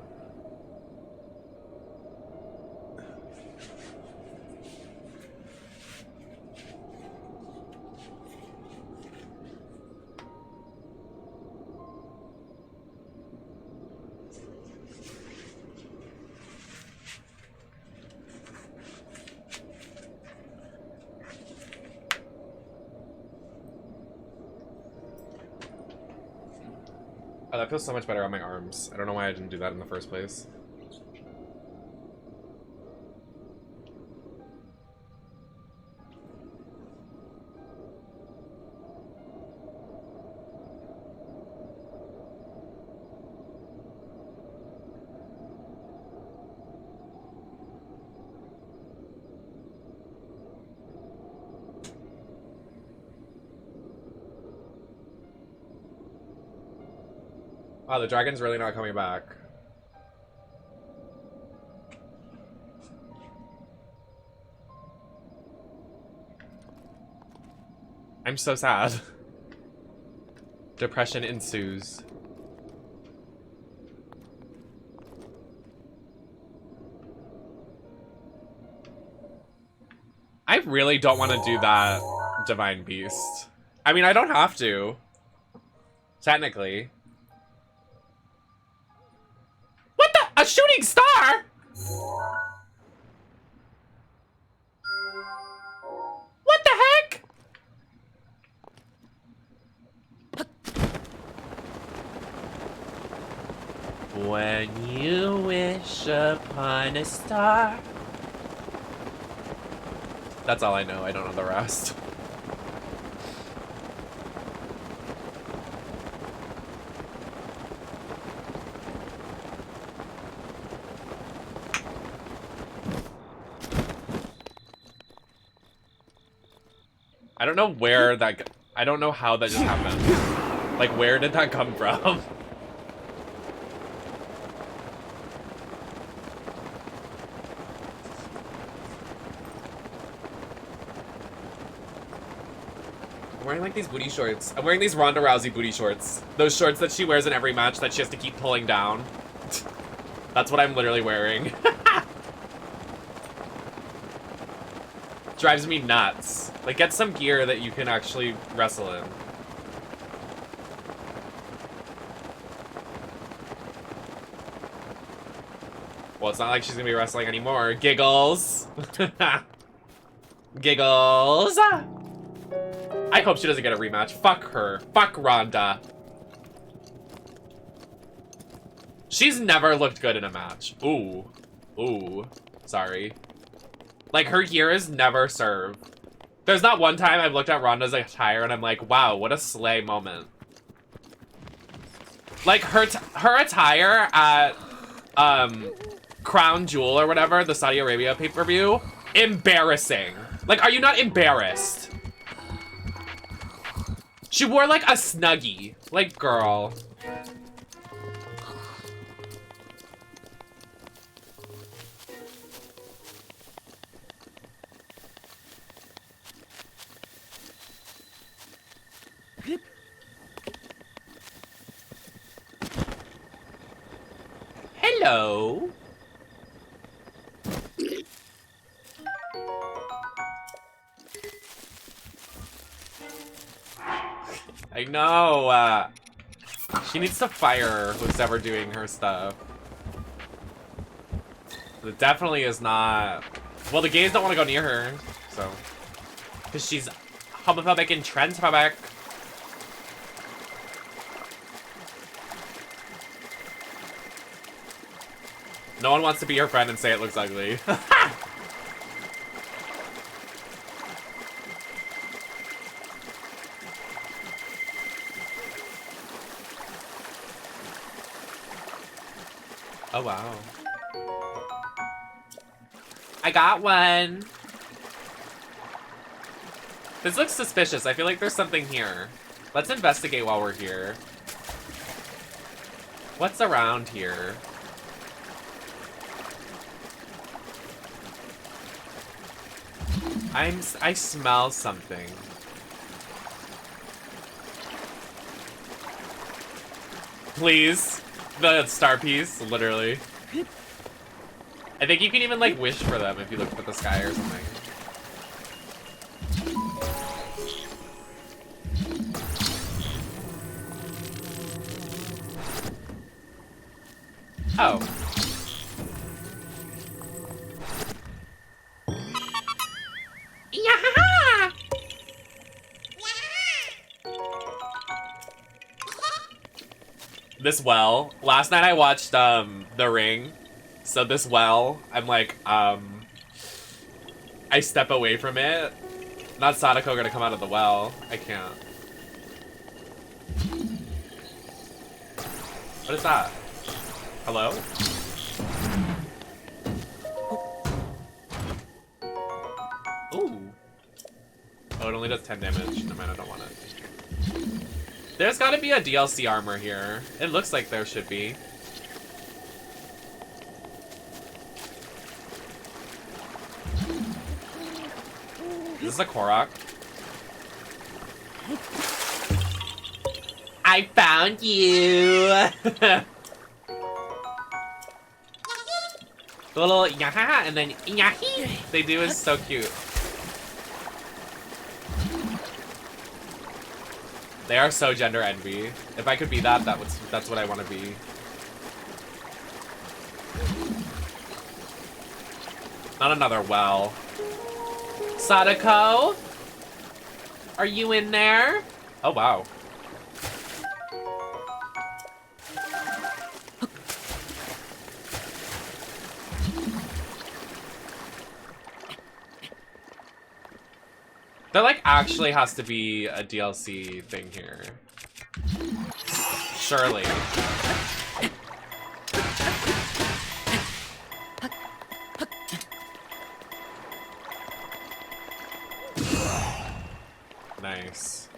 Oh, that feels so much better on my arms. I don't know why I didn't do that in the first place. Wow, the dragon's really not coming back. I'm so sad. Depression ensues. I really don't want to do that, Divine Beast. I mean, I don't have to. Technically. What the? A shooting star? What the heck? When you wish upon a star. That's all I know. I don't know the rest. I don't know where that... I don't know how that just happened. Like, where did that come from? I'm wearing, like, these booty shorts. I'm wearing these Ronda Rousey booty shorts. Those shorts that she wears in every match that she has to keep pulling down. That's what I'm literally wearing. Drives me nuts. Like, get some gear that you can actually wrestle in. Well, it's not like she's gonna be wrestling anymore. Giggles. Giggles. I hope she doesn't get a rematch. Fuck her. Fuck Ronda. She's never looked good in a match. Ooh. Ooh. Sorry. Like, her gear is never served. There's not one time I've looked at Ronda's attire and I'm like, wow, what a slay moment. Like, her attire at, Crown Jewel or whatever, the Saudi Arabia pay-per-view, embarrassing. Like, are you not embarrassed? She wore, like, a Snuggie. Like, girl. Hello. I know. She needs to fire who's ever doing her stuff. It definitely is not. Well, the gays don't want to go near her, so. Because she's homophobic and transphobic. No one wants to be your friend and say it looks ugly. Oh, wow. I got one. This looks suspicious. I feel like there's something here. Let's investigate while we're here. What's around here? I smell something. Please. The star piece, literally. I think you can even like wish for them if you look up at the sky or something. Oh. Yeah. This well. Last night I watched The Ring. So this well, I'm like, I step away from it. Not Sadako gonna come out of the well. I can't. What is that? Hello? Ooh. Oh, it only does 10 damage. No, man, I don't want it. There's gotta be a DLC armor here. It looks like there should be. Is this a Korok? I found you! The little yaha and then yahi they do is so cute. They are so gender envy. If I could be that, that's what I want to be. Not another well. Sadako? Are you in there? Oh, wow. There, like, actually has to be a DLC thing here. Surely. Nice.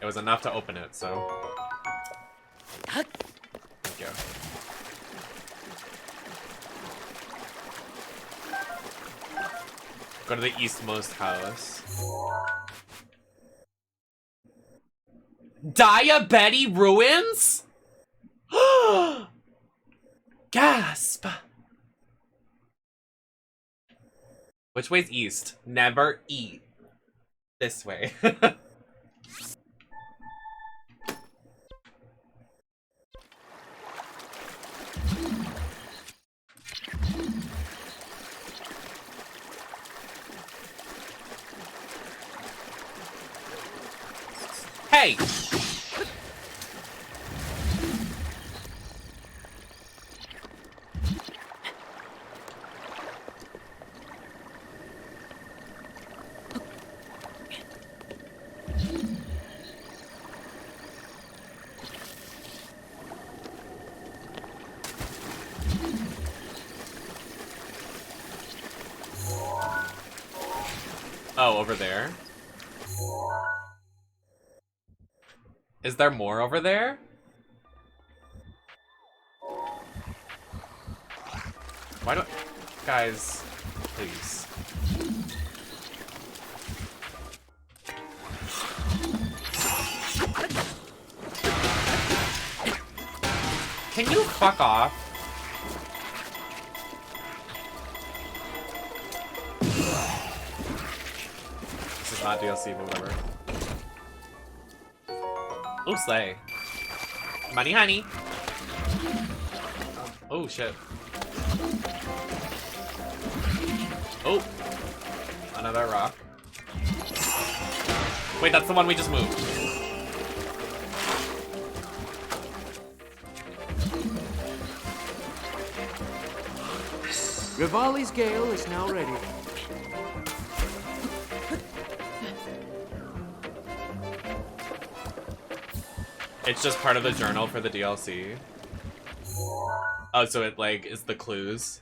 It was enough to open it, so. Thank you. Go to the eastmost house. Diabetes ruins? Gasp! Which way's east? Never eat. This way. Hey! Oh, over there? Is there more over there? Why don't... Guys, please. Can you fuck off? This is not DLC, but whatever. Oh, slay. Money, honey. Oh, shit. Oh. Another rock. Wait, that's the one we just moved. Rivali's Gale is now ready. It's just part of the journal for the DLC. Oh, so it, like, is the clues.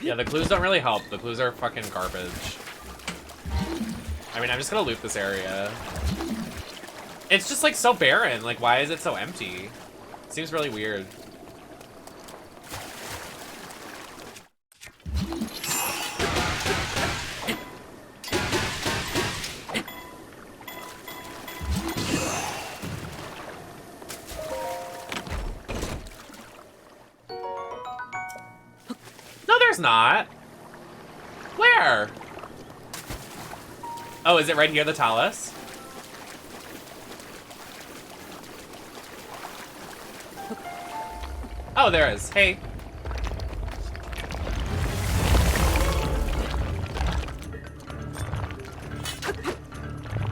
Yeah, the clues don't really help. The clues are fucking garbage. I mean, I'm just gonna loot this area. It's just, like, so barren. Like, why is it so empty? Seems really weird. there's not. Where? Oh, is it right here, the talus? Oh, there is. Hey.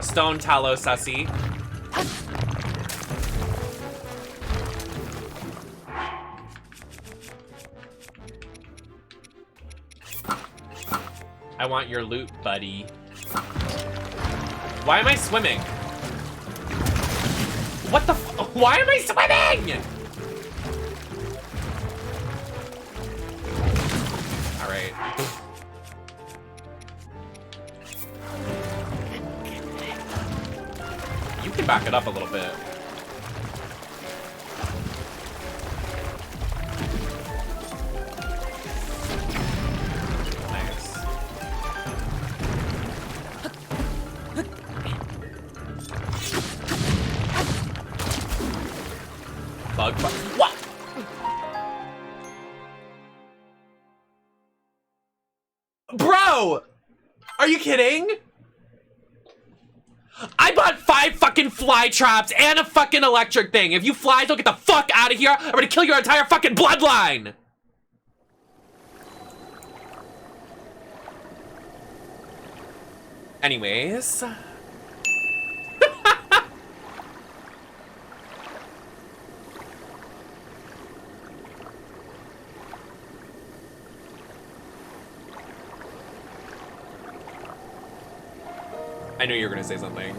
Stone tallow sussy. I want your loot, buddy. Why am I swimming? What the f- Why am I swimming? All right. You can back it up a little bit. Nice. Bug. What? Bro! Are you kidding? I bought 5 fucking fly traps and a fucking electric thing. If you flies don't get the fuck out of here, I'm gonna kill your entire fucking bloodline. Anyways. I knew you were gonna say something.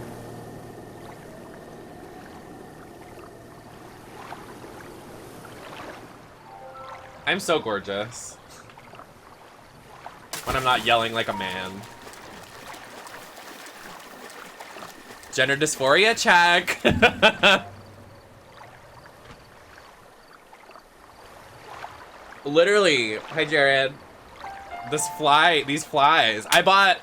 I'm so gorgeous. When I'm not yelling like a man. Gender dysphoria check. Literally, hi Jared. These flies. I bought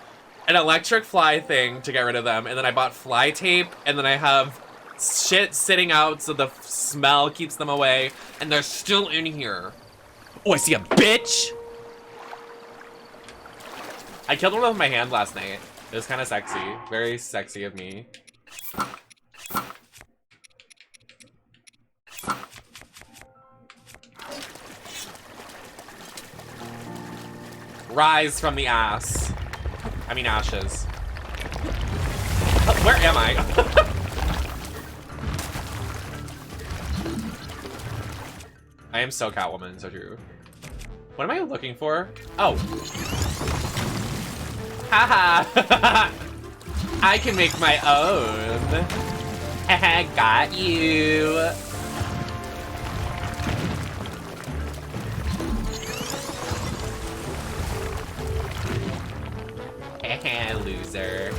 an electric fly thing to get rid of them, and then I bought fly tape, and then I have shit sitting out so the smell keeps them away, and they're still in here. Oh, I see a bitch! I killed one with my hand last night. It was kind of sexy. Very sexy of me. Rise from the ass. I mean ashes. Where am I? I am so Catwoman, so true. What am I looking for? Oh. Haha. I can make my own. Got you. Loser.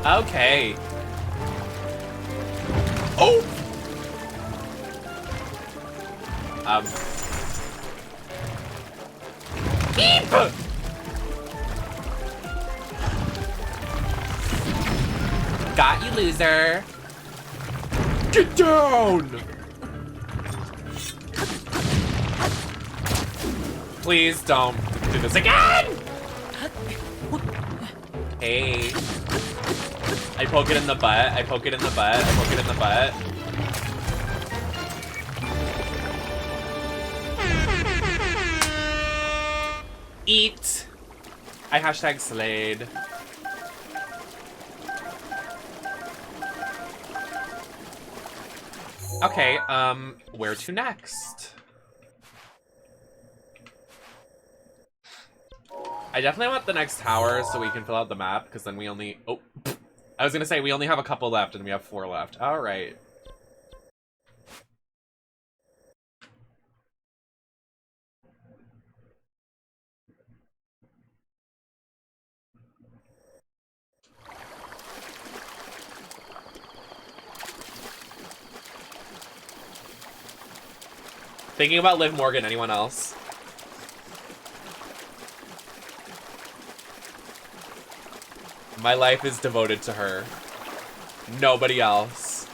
Okay. Oh! Beep! Got you, loser. Get down! Please don't do this again! Hey. I poke it in the butt. I poke it in the butt. I poke it in the butt. Eat. I hashtag slayed. Okay, where to next? I definitely want the next tower so we can fill out the map, because then we only... Oh, I was gonna say we only have a couple left and we have 4 left. All right. Thinking about Liv Morgan, anyone else? My life is devoted to her. Nobody else.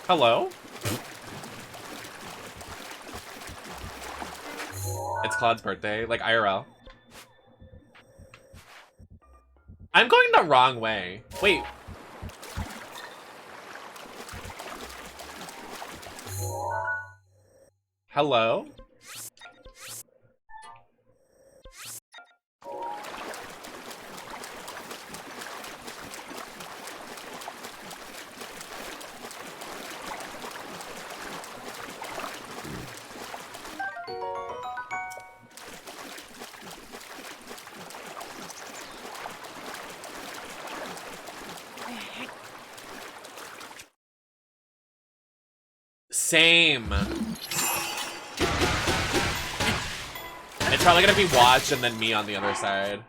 Hello? It's Claude's birthday, like IRL. I'm going the wrong way. Wait. Hello? Same. It's probably gonna be Watch and then me on the other side.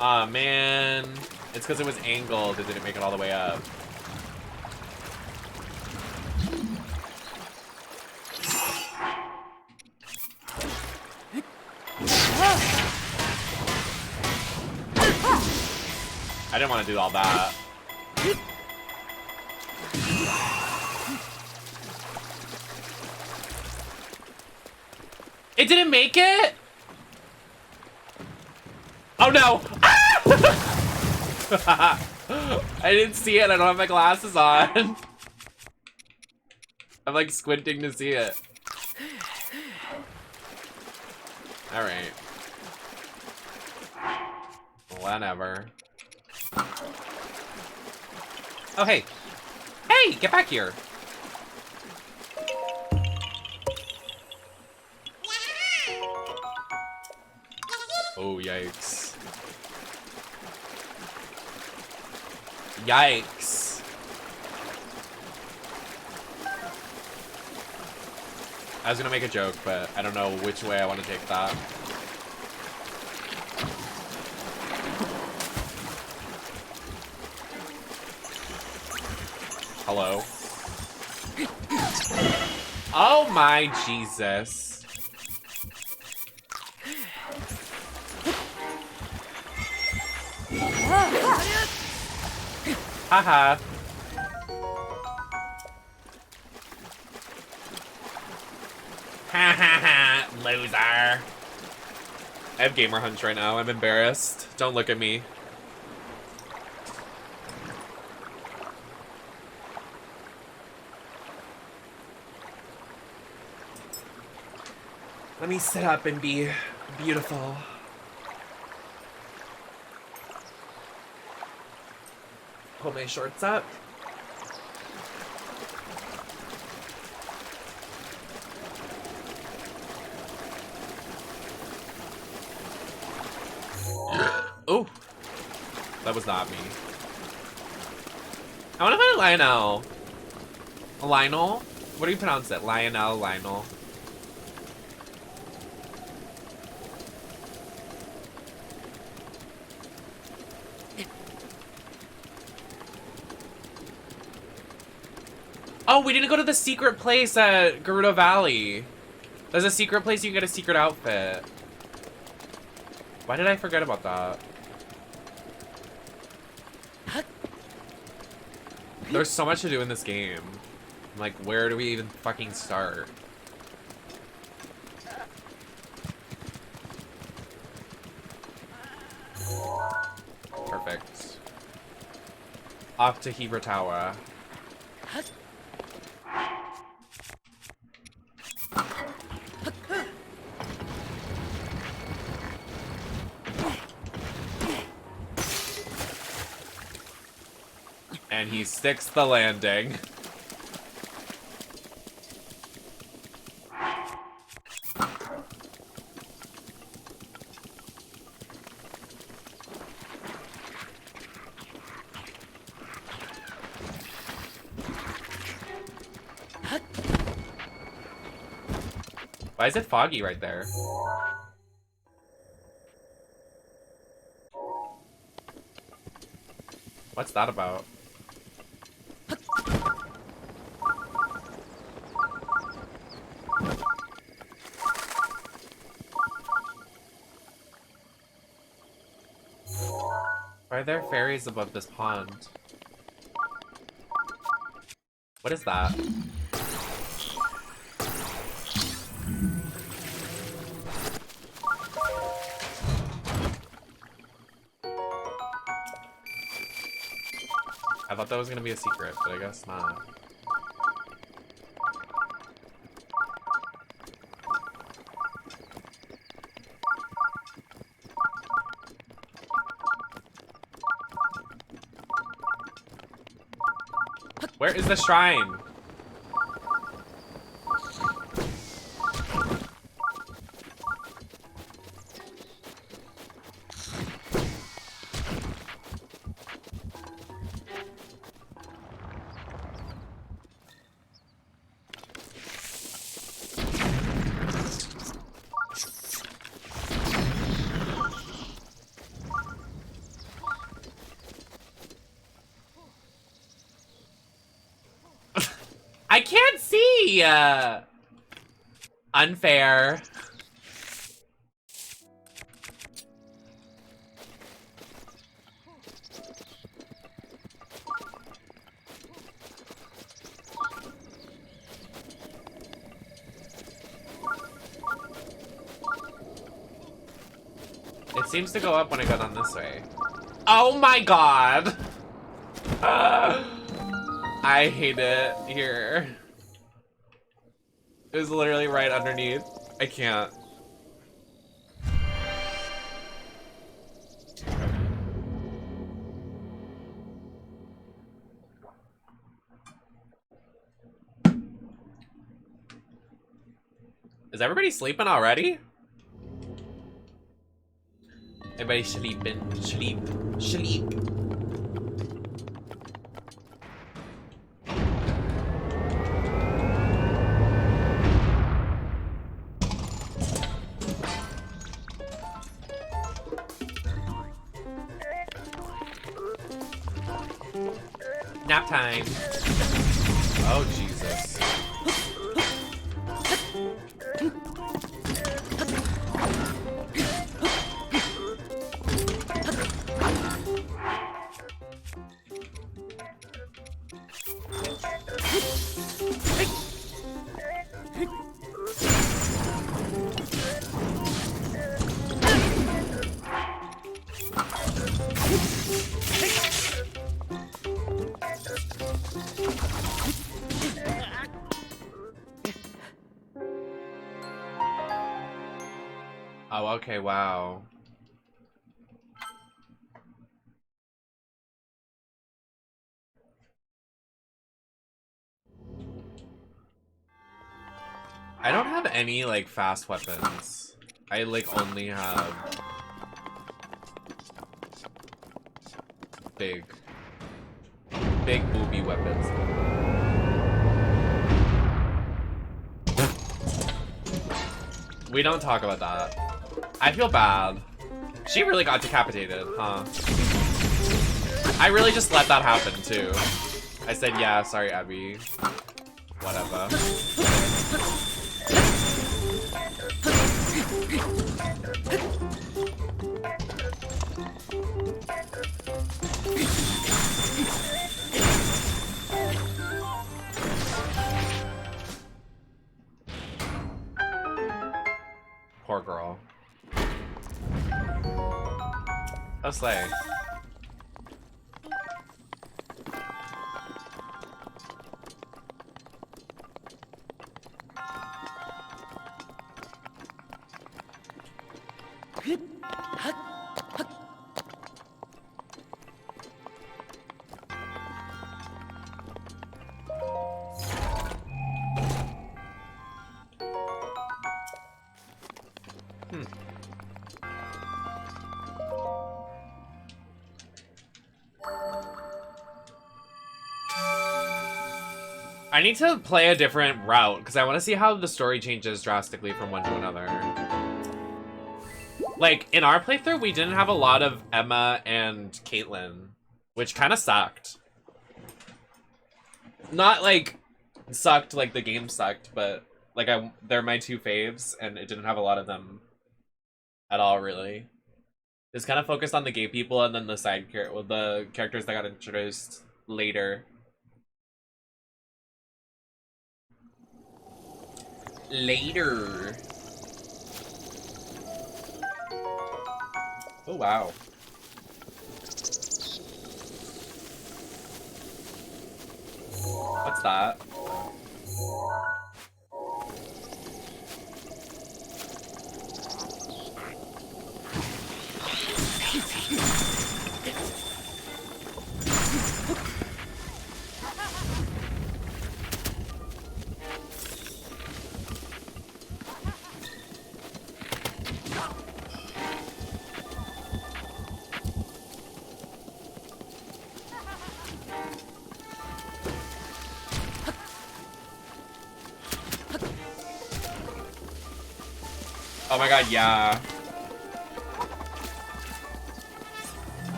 Aw, man. It's because it was angled. It didn't make it all the way up. I didn't want to do all that. It didn't make it? Oh no! I didn't see it. I don't have my glasses on. I'm like squinting to see it. Alright. Whatever. Oh, hey. Hey, get back here. Oh, yikes. Yikes. I was gonna make a joke, but I don't know which way I want to take that. Hello? Oh my Jesus. Haha. Ha ha ha, loser. I have gamer hunch right now. I'm embarrassed. Don't look at me. Let me sit up and be beautiful. Pull my shorts up. Oh, that was not me. I want to find Lionel. Lionel? What do you pronounce it? Lionel, Lionel. Oh, we didn't go to the secret place at Gerudo Valley. There's a secret place you can get a secret outfit. Why did I forget about that? There's so much to do in this game. Like, where do we even fucking start? Perfect. Off to Hebra Tower. And he sticks the landing. Why is it foggy right there? What's that about? are there fairies above this pond? What is that? I thought that was gonna be a secret, but I guess not. Where is the shrine? I can't see! Unfair. It seems to go up when I go down this way. Oh my god! I hate it here. It was literally right underneath. I can't. Is everybody sleeping already? Everybody sleeping. Sleep. Sleep. Nap time. Oh, Jesus. Oh, okay, wow. I don't have any, like, fast weapons. I, like, only have big booby weapons. We don't talk about that. I feel bad. She really got decapitated, huh? I really just let that happen, too. I said, yeah, sorry, Abby. Whatever. Poor girl. Oh, slay. I need to play a different route because I want to see how the story changes drastically from one to another. Like, in our playthrough, we didn't have a lot of Emma and Caitlyn, which kind of sucked. Not, like, sucked like the game sucked, but, like, they're my two faves, and it didn't have a lot of them at all, really. It's kind of focused on the gay people and then the the characters that got introduced later. Oh wow. What's that? Oh my god, yeah.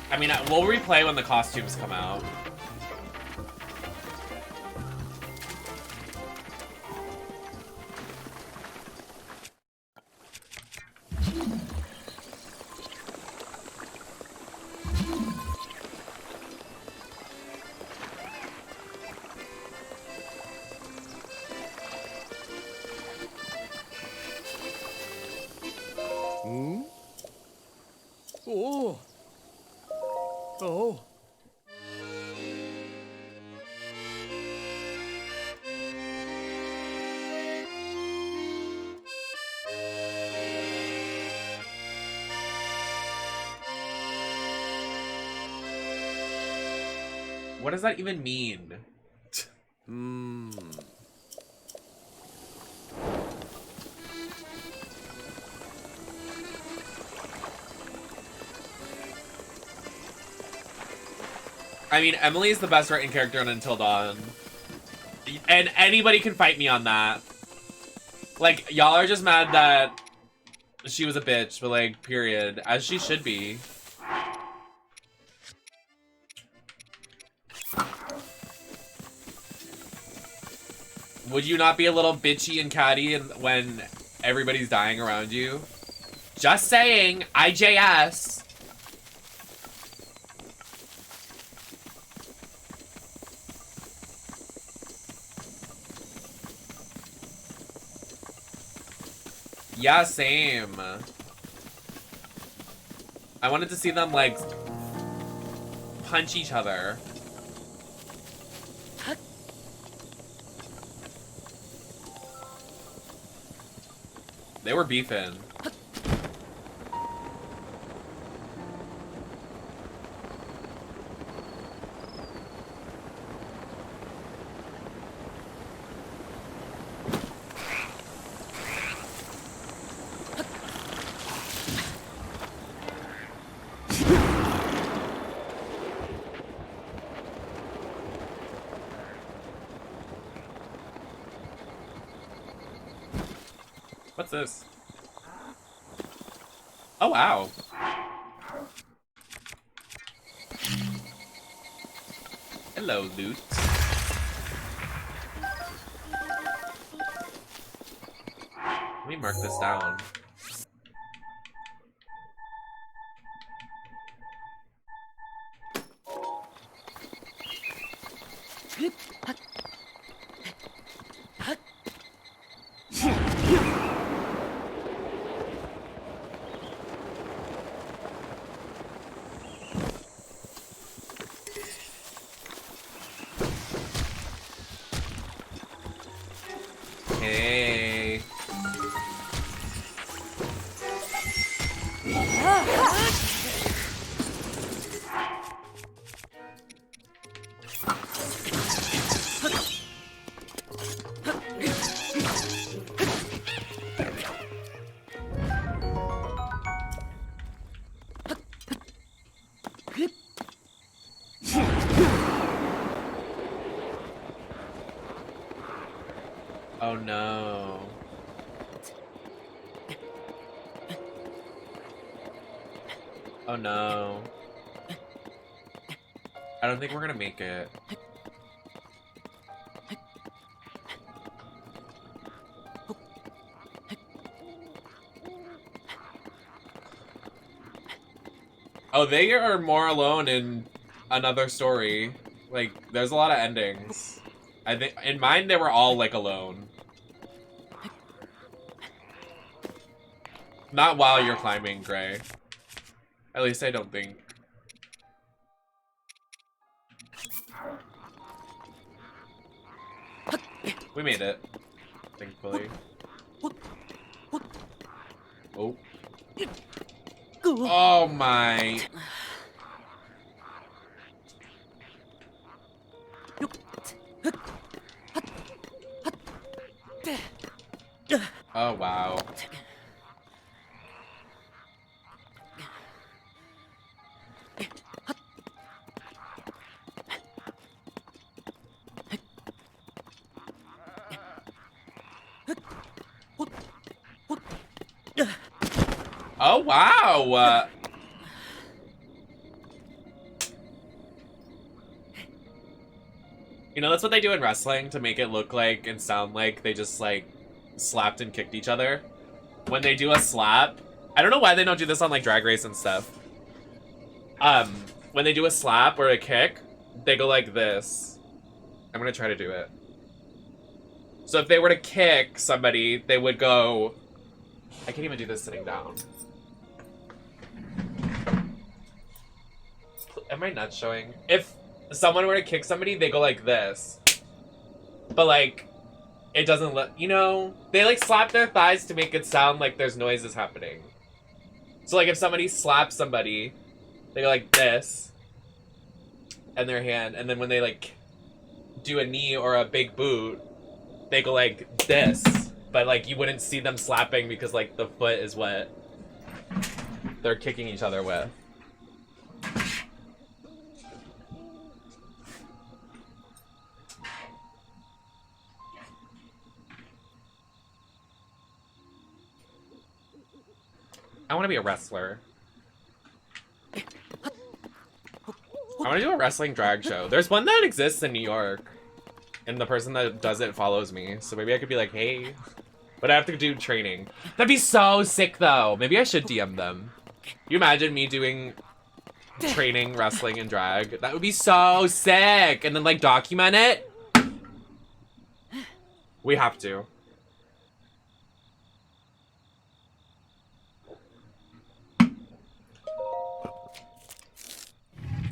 I mean, we'll replay when the costumes come out. Oh. Oh. What does that even mean? I mean, Emily is the best written character in Until Dawn. And anybody can fight me on that. Like, y'all are just mad that she was a bitch, but like, period. As she should be. Would you not be a little bitchy and catty when everybody's dying around you? Just saying, IJS. Yeah, same. I wanted to see them, like, punch each other. They were beefing. What's this? Oh, wow. Hello, loot. Let me mark this down. Hey. Oh no. Oh no. I don't think we're gonna make it. Oh, they are more alone in another story. Like, there's a lot of endings. I think in mine they were all like alone. Not while you're climbing, Gray. At least I don't think. We made it, thankfully. Oh. Oh my. Oh wow. Oh wow. You know, that's what they do in wrestling to make it look like and sound like they just like slapped and kicked each other. When they do a slap, I don't know why they don't do this on like Drag Race and stuff. When they do a slap or a kick, they go like this. I'm gonna try to do it. So if they were to kick somebody, they would go, I can't even do this sitting down. Am I not showing? If someone were to kick somebody, they go like this. But like, it doesn't look, you know, they like slap their thighs to make it sound like there's noises happening. So like if somebody slaps somebody, they go like this and their hand, and then when they like do a knee or a big boot, they go like this. But like you wouldn't see them slapping because like the foot is what they're kicking each other with. I want to be a wrestler. I want to do a wrestling drag show. There's one that exists in New York, and the person that does it follows me, so maybe I could be like, hey. But I have to do training. That'd be so sick, though. Maybe I should DM them. You imagine me doing training, wrestling, and drag? That would be so sick! And then, like, document it? We have to.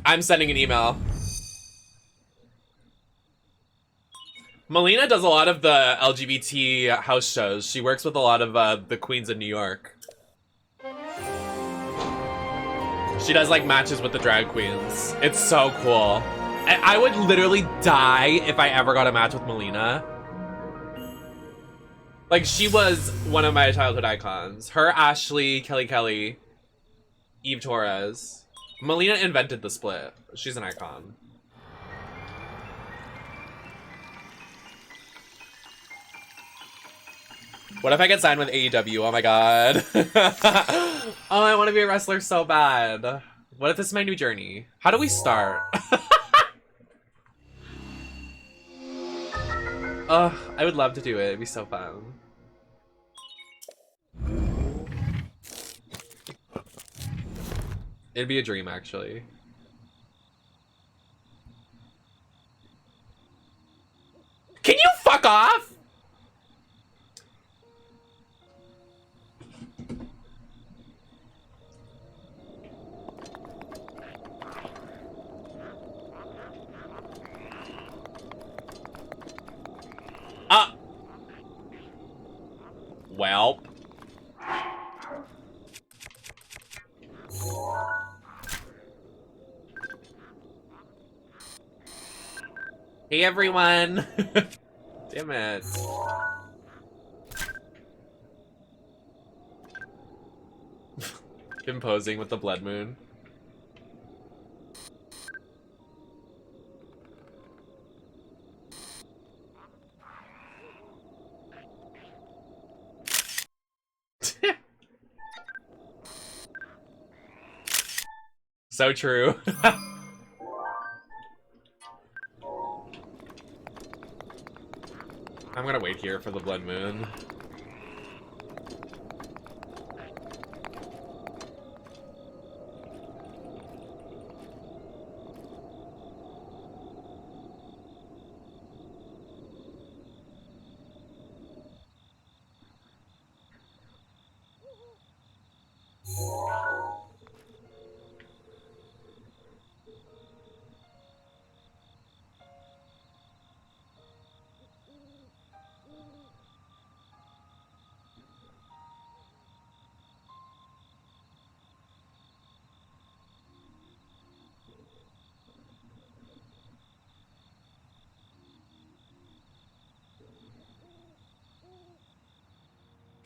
I'm sending an email. Melina does a lot of the LGBT house shows. She works with a lot of the queens in New York. She does like matches with the drag queens. It's so cool. I would literally die if I ever got a match with Melina. Like, she was one of my childhood icons. Her, Ashley, Kelly, Eve Torres. Melina invented the split. She's an icon. What if I get signed with AEW? Oh my god. Oh, I want to be a wrestler so bad. What if this is my new journey? How do we start? Ugh, I would love to do it. It'd be so fun. It'd be a dream, actually. Can you fuck off? Welp. Hey everyone! Damn it. Been posing with the blood moon. So true. I'm gonna wait here for the blood moon.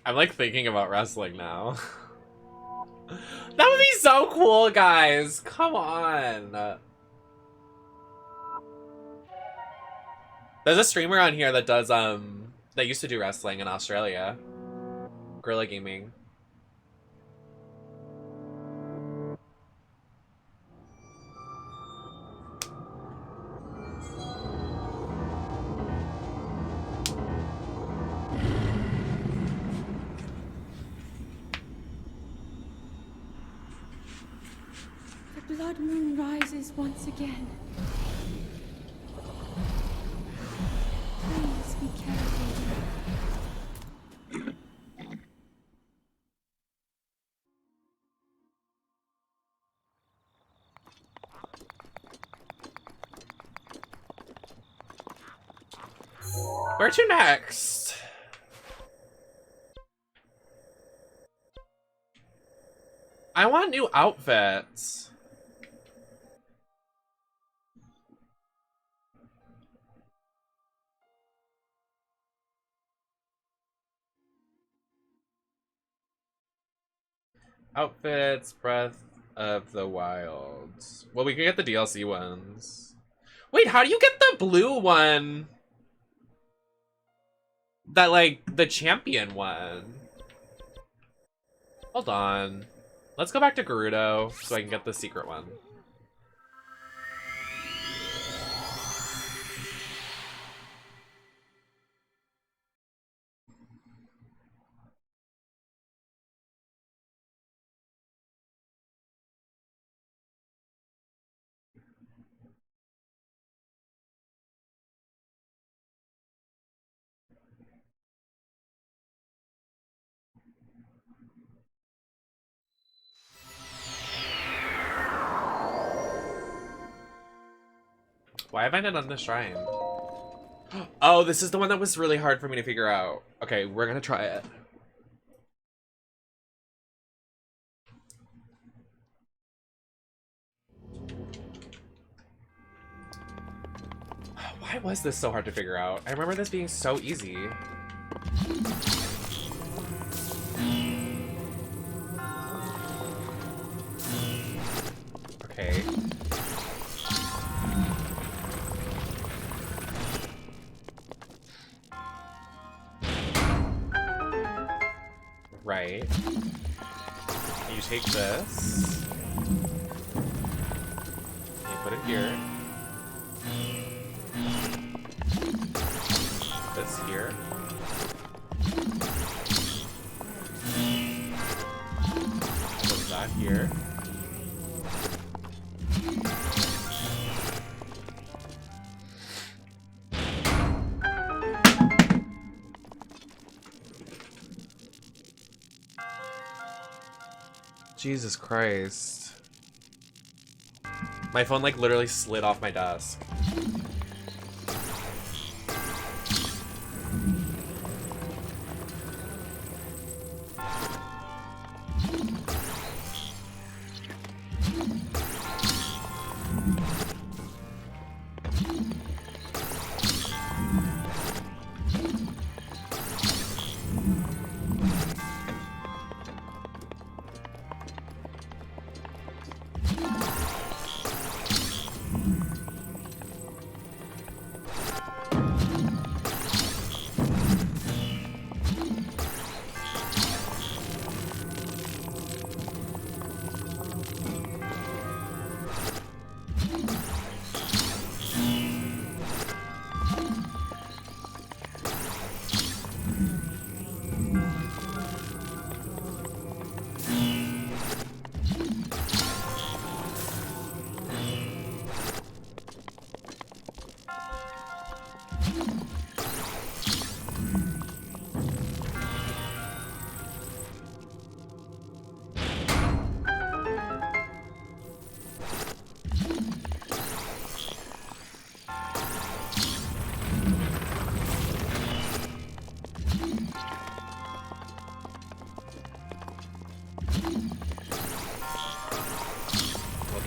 I'm like thinking about wrestling now. That would be so cool, guys. Come on. There's a streamer on here that does that used to do wrestling in Australia. Gorilla Gaming. The blood moon rises once again. Please be careful. Where to next? I want new outfits. Outfits, Breath of the Wild. Well, we can get the DLC ones. Wait, how do you get the blue one? That, like, the champion one. Hold on. Let's go back to Gerudo so I can get the secret one. Why have I not done the shrine? Oh, this is the one that was really hard for me to figure out. Okay, we're gonna try it. Why was this so hard to figure out? I remember this being so easy. Okay. Right. You take this. You put it here. This here. Put that here. Jesus Christ. My phone like literally slid off my desk.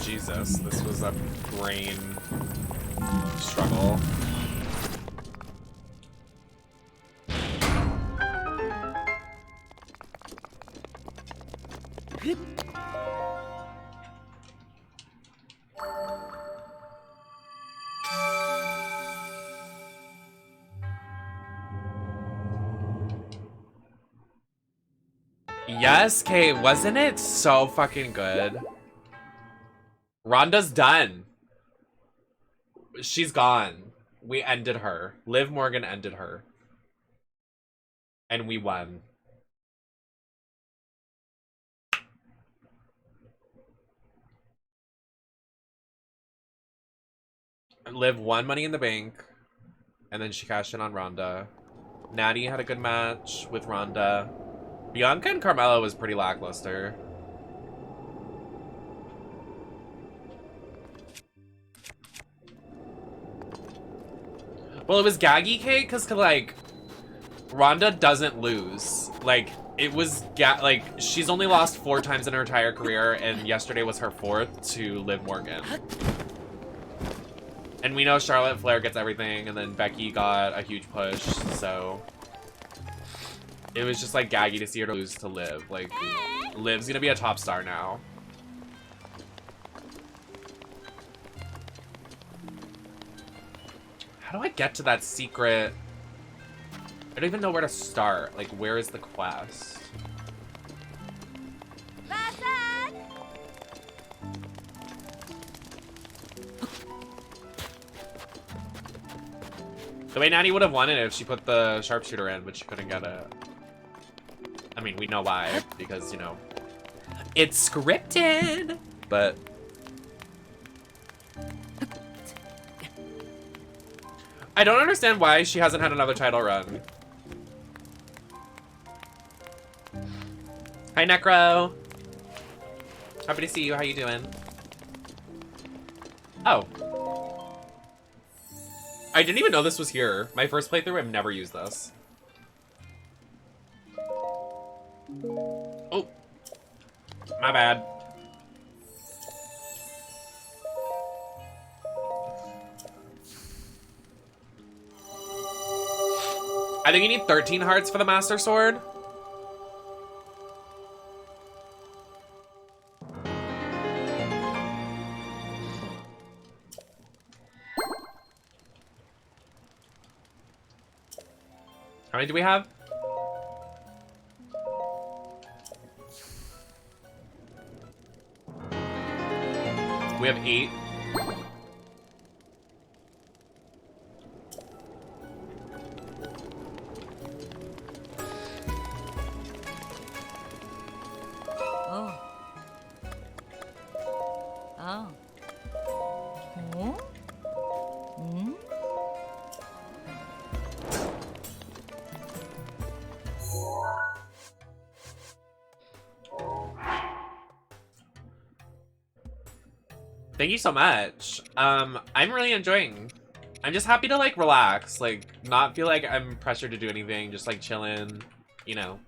Jesus, this was a brain struggle. Yes, Kate, wasn't it so fucking good? Rhonda's done. She's gone. We ended her. Liv Morgan ended her. And we won. Liv won Money in the Bank. And then she cashed in on Rhonda. Natty had a good match with Rhonda. Bianca and Carmella was pretty lackluster. Well, it was gaggy, Kate, because, like, Rhonda doesn't lose. Like, it was, like, she's only lost 4 times in her entire career, and yesterday was her 4th to Liv Morgan. And we know Charlotte Flair gets everything, and then Becky got a huge push, so... It was just, like, gaggy to see her lose to Liv. Like, Liv's gonna be a top star now. How do I get to that secret? I don't even know where to start. Like, where is the quest? The way Natty would have won it if she put the sharpshooter in, but she couldn't get it. I mean, we know why, because, you know, it's scripted, but... I don't understand why she hasn't had another title run. Hi, Necro. Happy to see you. How you doing? Oh. I didn't even know this was here. My first playthrough, I've never used this. Oh. My bad. I think you need 13 hearts for the Master Sword. How many do we have? We have 8. Oh. Oh. Hmm? Hmm? Thank you so much. I'm really enjoying. I'm just happy to like relax, like not feel like I'm pressured to do anything, just like chilling, you know.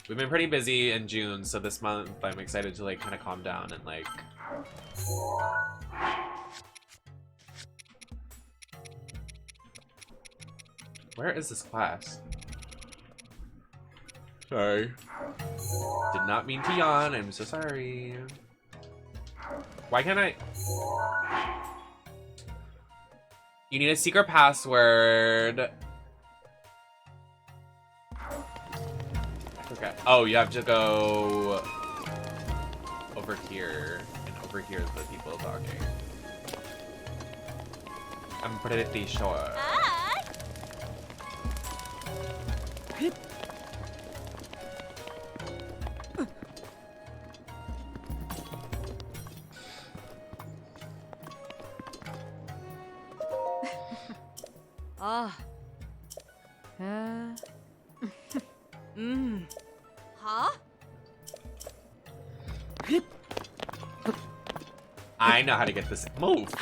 We've been pretty busy in June, so this month I'm excited to like kind of calm down and like where is this class? Sorry. Did not mean to yawn, I'm so sorry. Why can't I? You need a secret password. Okay. Oh, you have to go over here. And over here is the people talking. I'm pretty sure. Ah. Huh? I know how to get this. Move.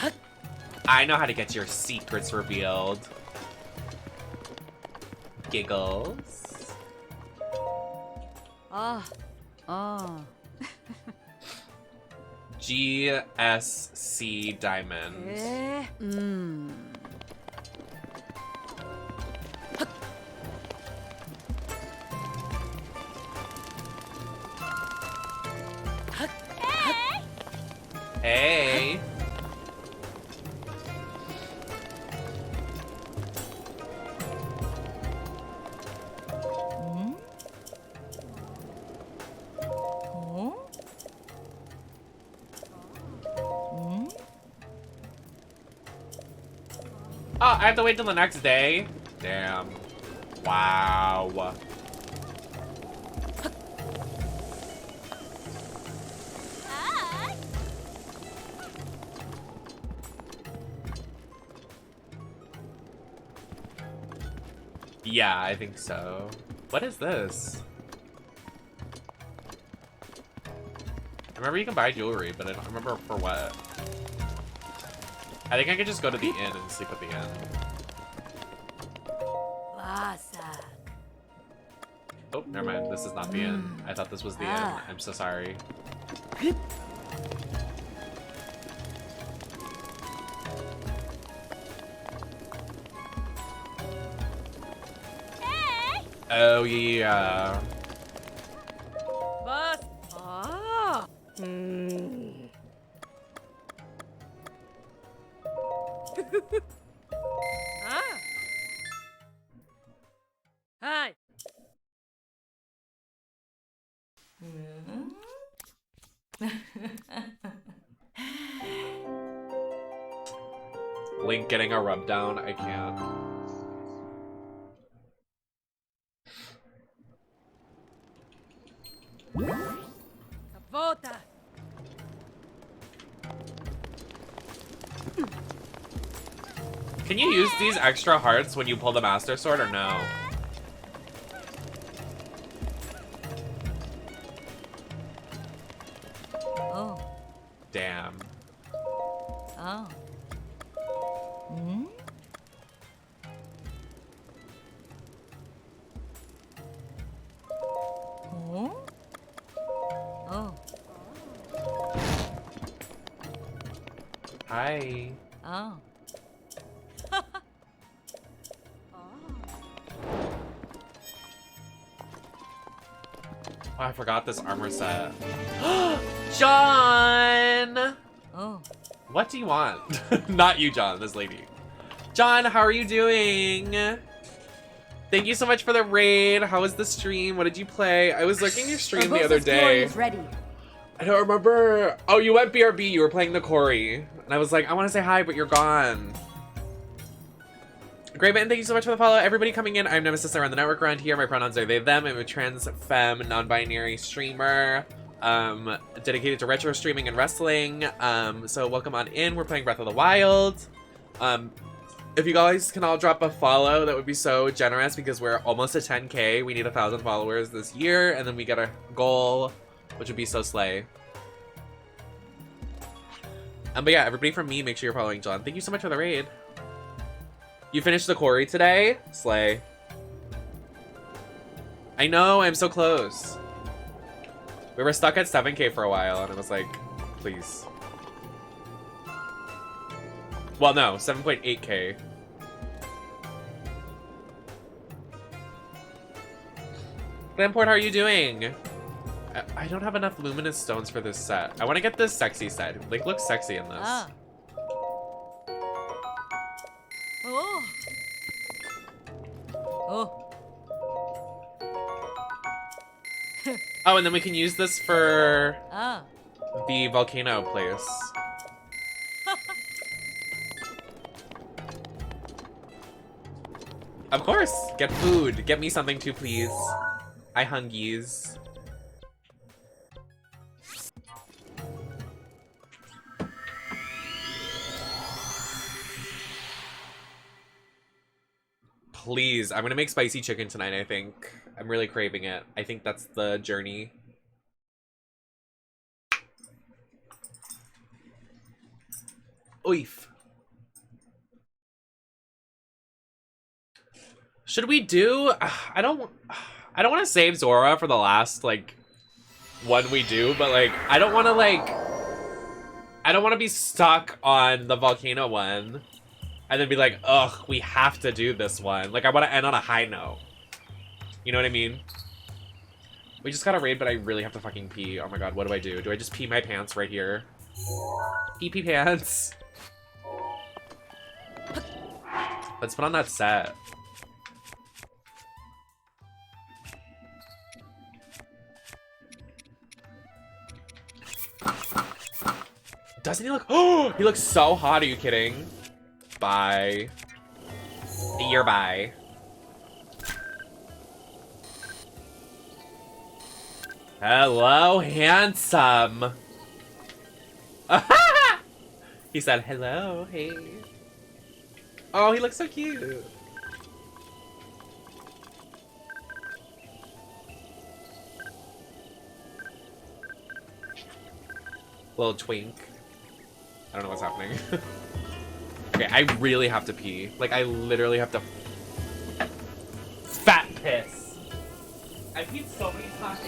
I know how to get your secrets revealed. Giggles. Ah. Oh. GSC Diamonds. I have to wait till the next day? Damn. Wow. Yeah, I think so. What is this? I remember you can buy jewelry, but I don't remember for what. I think I could just go to the inn and sleep at the inn. Oh, never mind. This is not the inn. I thought this was the inn. I'm so sorry. Oh, yeah. Hi. Link getting a rub down. I can't. Vota. Can you use these extra hearts when you pull the Master Sword or no? Oh. Damn. Oh. Oh. Hi. Oh. Oh, I forgot this armor set. John! Oh. What do you want? Not you, John, this lady. John, how are you doing? Thank you so much for the raid. How was the stream? What did you play? I was looking at your stream the other day. Ready. I don't remember. Oh, you went BRB. You were playing the Corey. And I was like, I want to say hi, but you're gone. Great, man. Thank you so much for the follow. Everybody coming in. I'm Nemesis. I run the network around here. My pronouns are they, them. I'm a trans, femme, non-binary streamer. Dedicated to retro streaming and wrestling. So welcome on in. We're playing Breath of the Wild. If you guys can all drop a follow, that would be so generous because we're almost at 10K. We need 1,000 followers this year, and then we get a goal, which would be so slay. But yeah, everybody from me, make sure you're following John. Thank you so much for the raid. You finished the Corey today? Slay. I know, I'm so close. We were stuck at 7K for a while, and I was like, please. Well, no, 7.8K. Glamport, how are you doing? I don't have enough luminous stones for this set. I want to get this sexy set. Like, looks sexy in this. Ah. Oh. Oh. Oh, and then we can use this for Ah. the volcano place. Of course! Get food. Get me something too, please. I hungies. Please, I'm gonna make spicy chicken tonight, I think. I'm really craving it. I think that's the journey. Oof. Should we do... I don't want to save Zora for the last, like, one we do, but, like, I don't want to be stuck on the volcano one and then be like, ugh, we have to do this one. Like, I want to end on a high note. You know what I mean? We just got a raid, but I really have to fucking pee. Oh my god, what do I do? Do I just pee my pants right here? Pee pants. Let's put on that set. Doesn't he look... Oh, he looks so hot. Are you kidding? Bye. You're bye. Hello, handsome. He said hello, hey. Oh, he looks so cute. Little twink. I don't know what's happening. Okay, I really have to pee. Like, I literally have to fat piss. I peed so many times.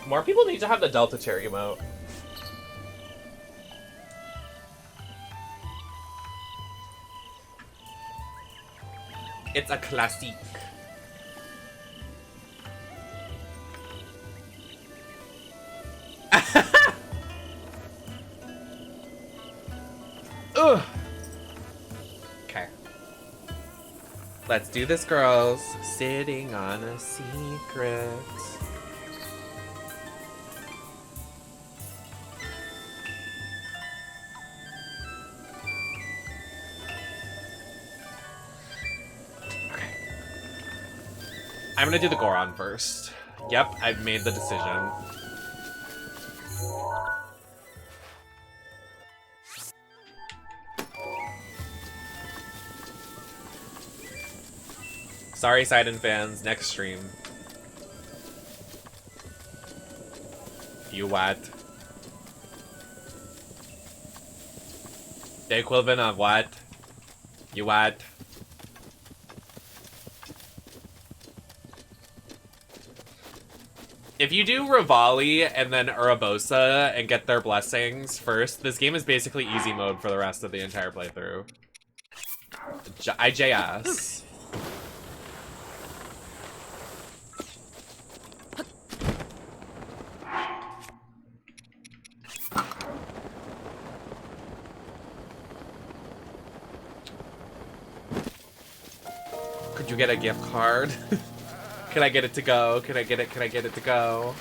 More people need to have the Delta Cherry emote. It's a classique. Ugh. Okay. Let's do this, girls. Sitting on a secret. I'm gonna do the Goron first. Yep, I've made the decision. Sorry, Sidon fans. Next stream. You what? The equivalent of what? You what? If you do Rivali and then Urabosa and get their blessings first, this game is basically easy mode for the rest of the entire playthrough. IJS. Could you get a gift card? Can I get it to go? Can I get it? Can I get it to go?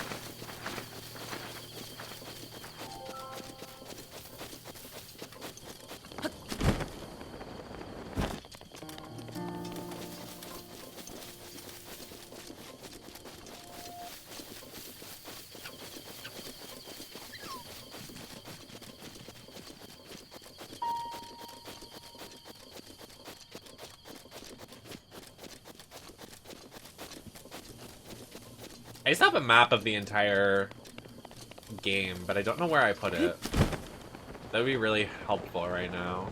I just have a map of the entire game, but I don't know where I put it. That would be really helpful right now.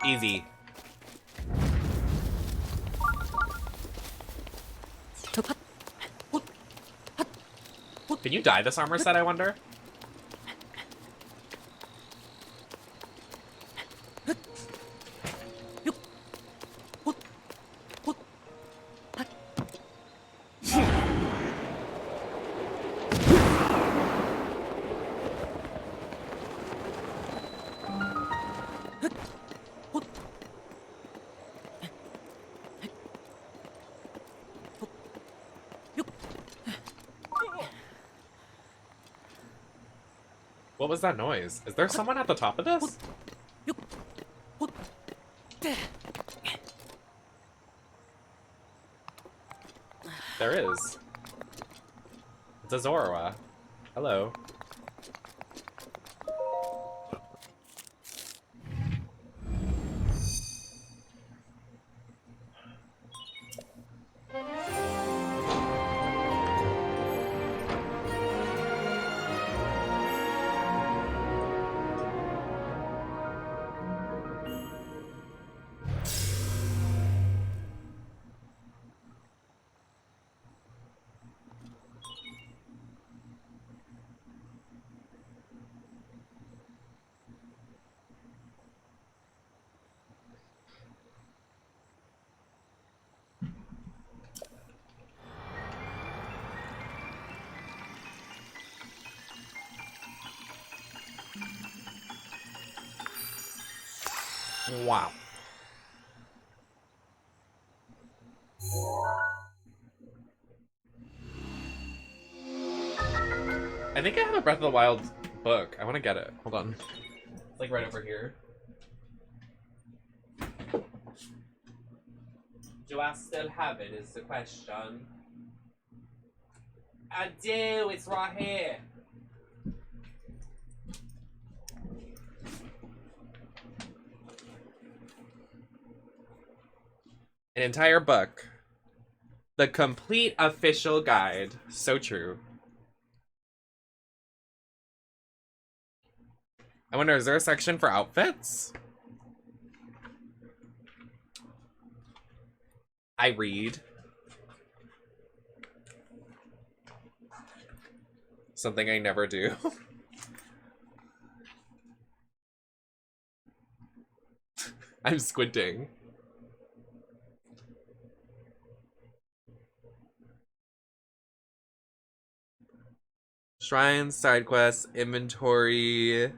Easy. Can you dye this armor set, I wonder? What was that noise? Is there someone at the top of this? There is. It's a Zorua. Hello. Wow. I think I have a Breath of the Wild book. I want to get it. Hold on. It's like right over here. Do I still have it is the question. I do. It's right here. An entire book. The complete official guide. So true. I wonder, is there a section for outfits? I read. Something I never do. I'm squinting. Shrines, side quests, inventory,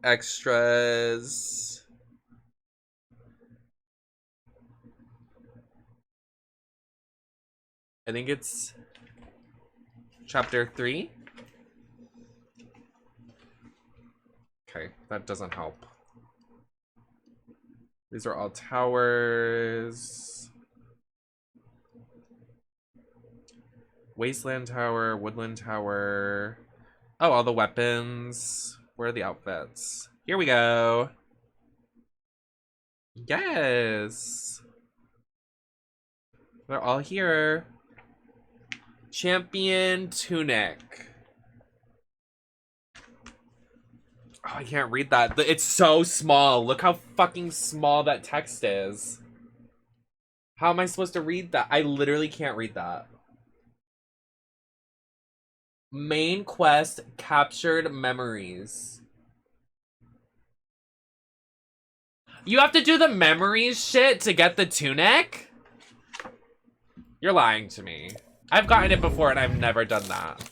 extras. I think it's chapter 3. Okay, that doesn't help. These are all towers. Wasteland Tower, Woodland Tower. Oh, all the weapons. Where are the outfits? Here we go. Yes. They're all here. Champion tunic. Oh, I can't read that. It's so small. Look how fucking small that text is. How am I supposed to read that? I literally can't read that. Main quest, captured memories. You have to do the memories shit to get the tunic? You're lying to me. I've gotten it before and I've never done that.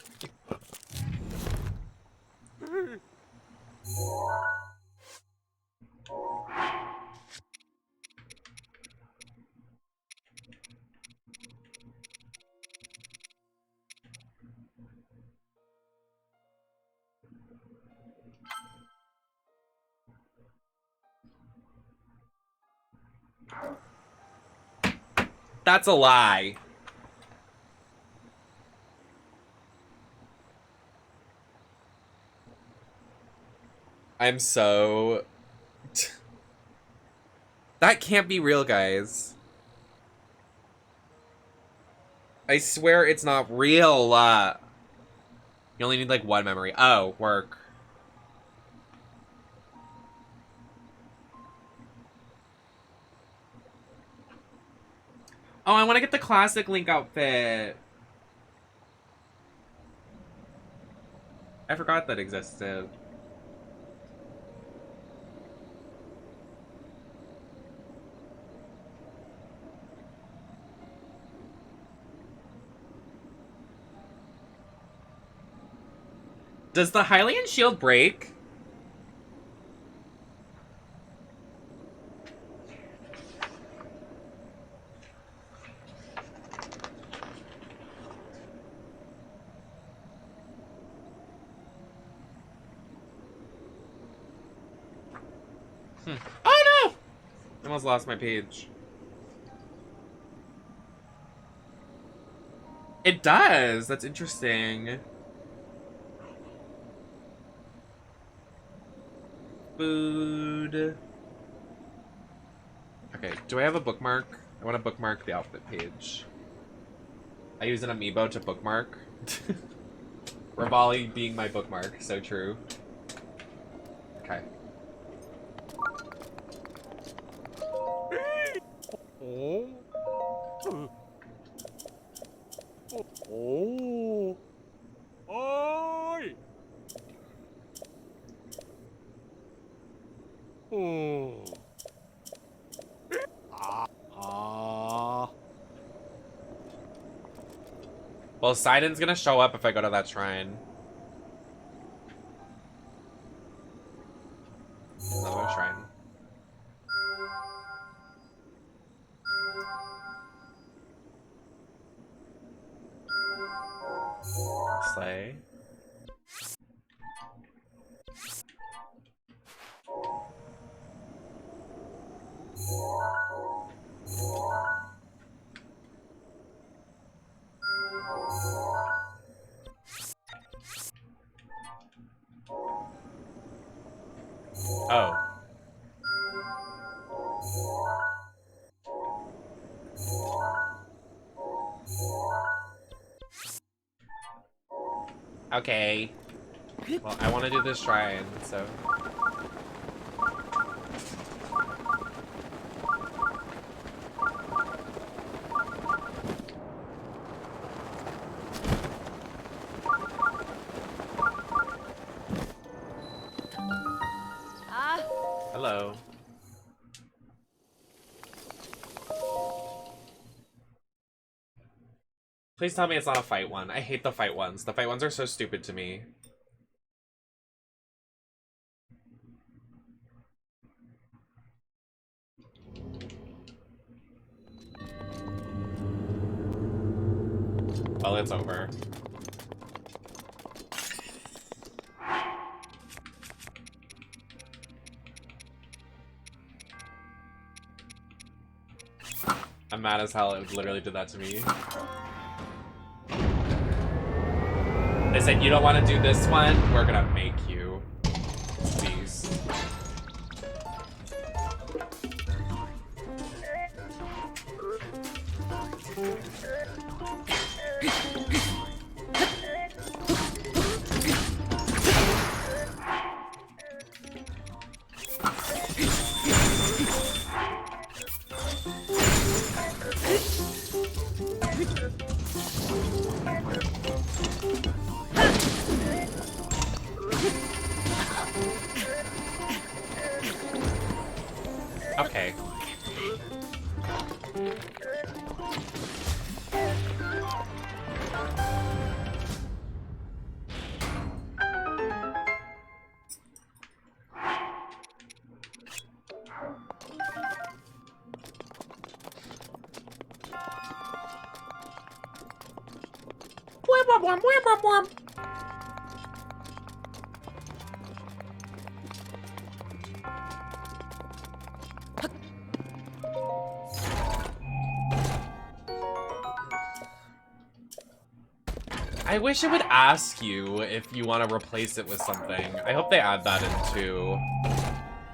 That's a lie. I'm so... That can't be real, guys. I swear it's not real. You only need like one memory. Oh, work. Oh, I want to get the classic Link outfit. I forgot that existed. Does the Hylian shield break? Oh no! I almost lost my page. It does. That's interesting. Food. Okay, do I have a bookmark? I want to bookmark the outfit page. I use an amiibo to bookmark. Rivali being my bookmark, so true. Okay. Oh. Oi. Oh. Well, Sidon's gonna show up if I go to that shrine. Another shrine. Slay. Oh. Okay. Well, I want to do this shrine, so... Hello. Please tell me it's not a fight one. I hate the fight ones. The fight ones are so stupid to me. Well, it's over. I'm mad as hell. It literally did that to me. They said, you don't want to do this one? We're gonna make you. Please. Okay. I wish it would ask you if you want to replace it with something. I hope they add that in too.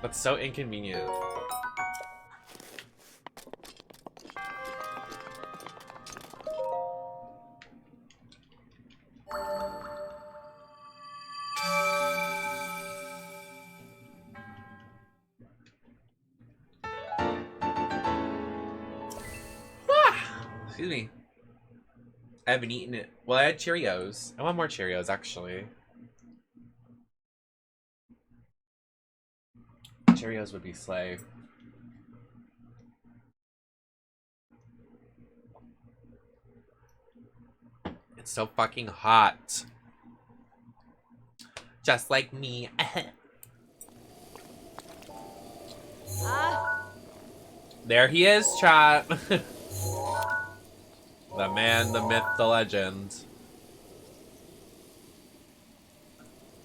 That's so inconvenient. Excuse me. I haven't eaten it. Well, I had Cheerios. I want more Cheerios, actually. Cheerios would be slay. It's so fucking hot. Just like me. There he is, chat. The man, the myth, the legend.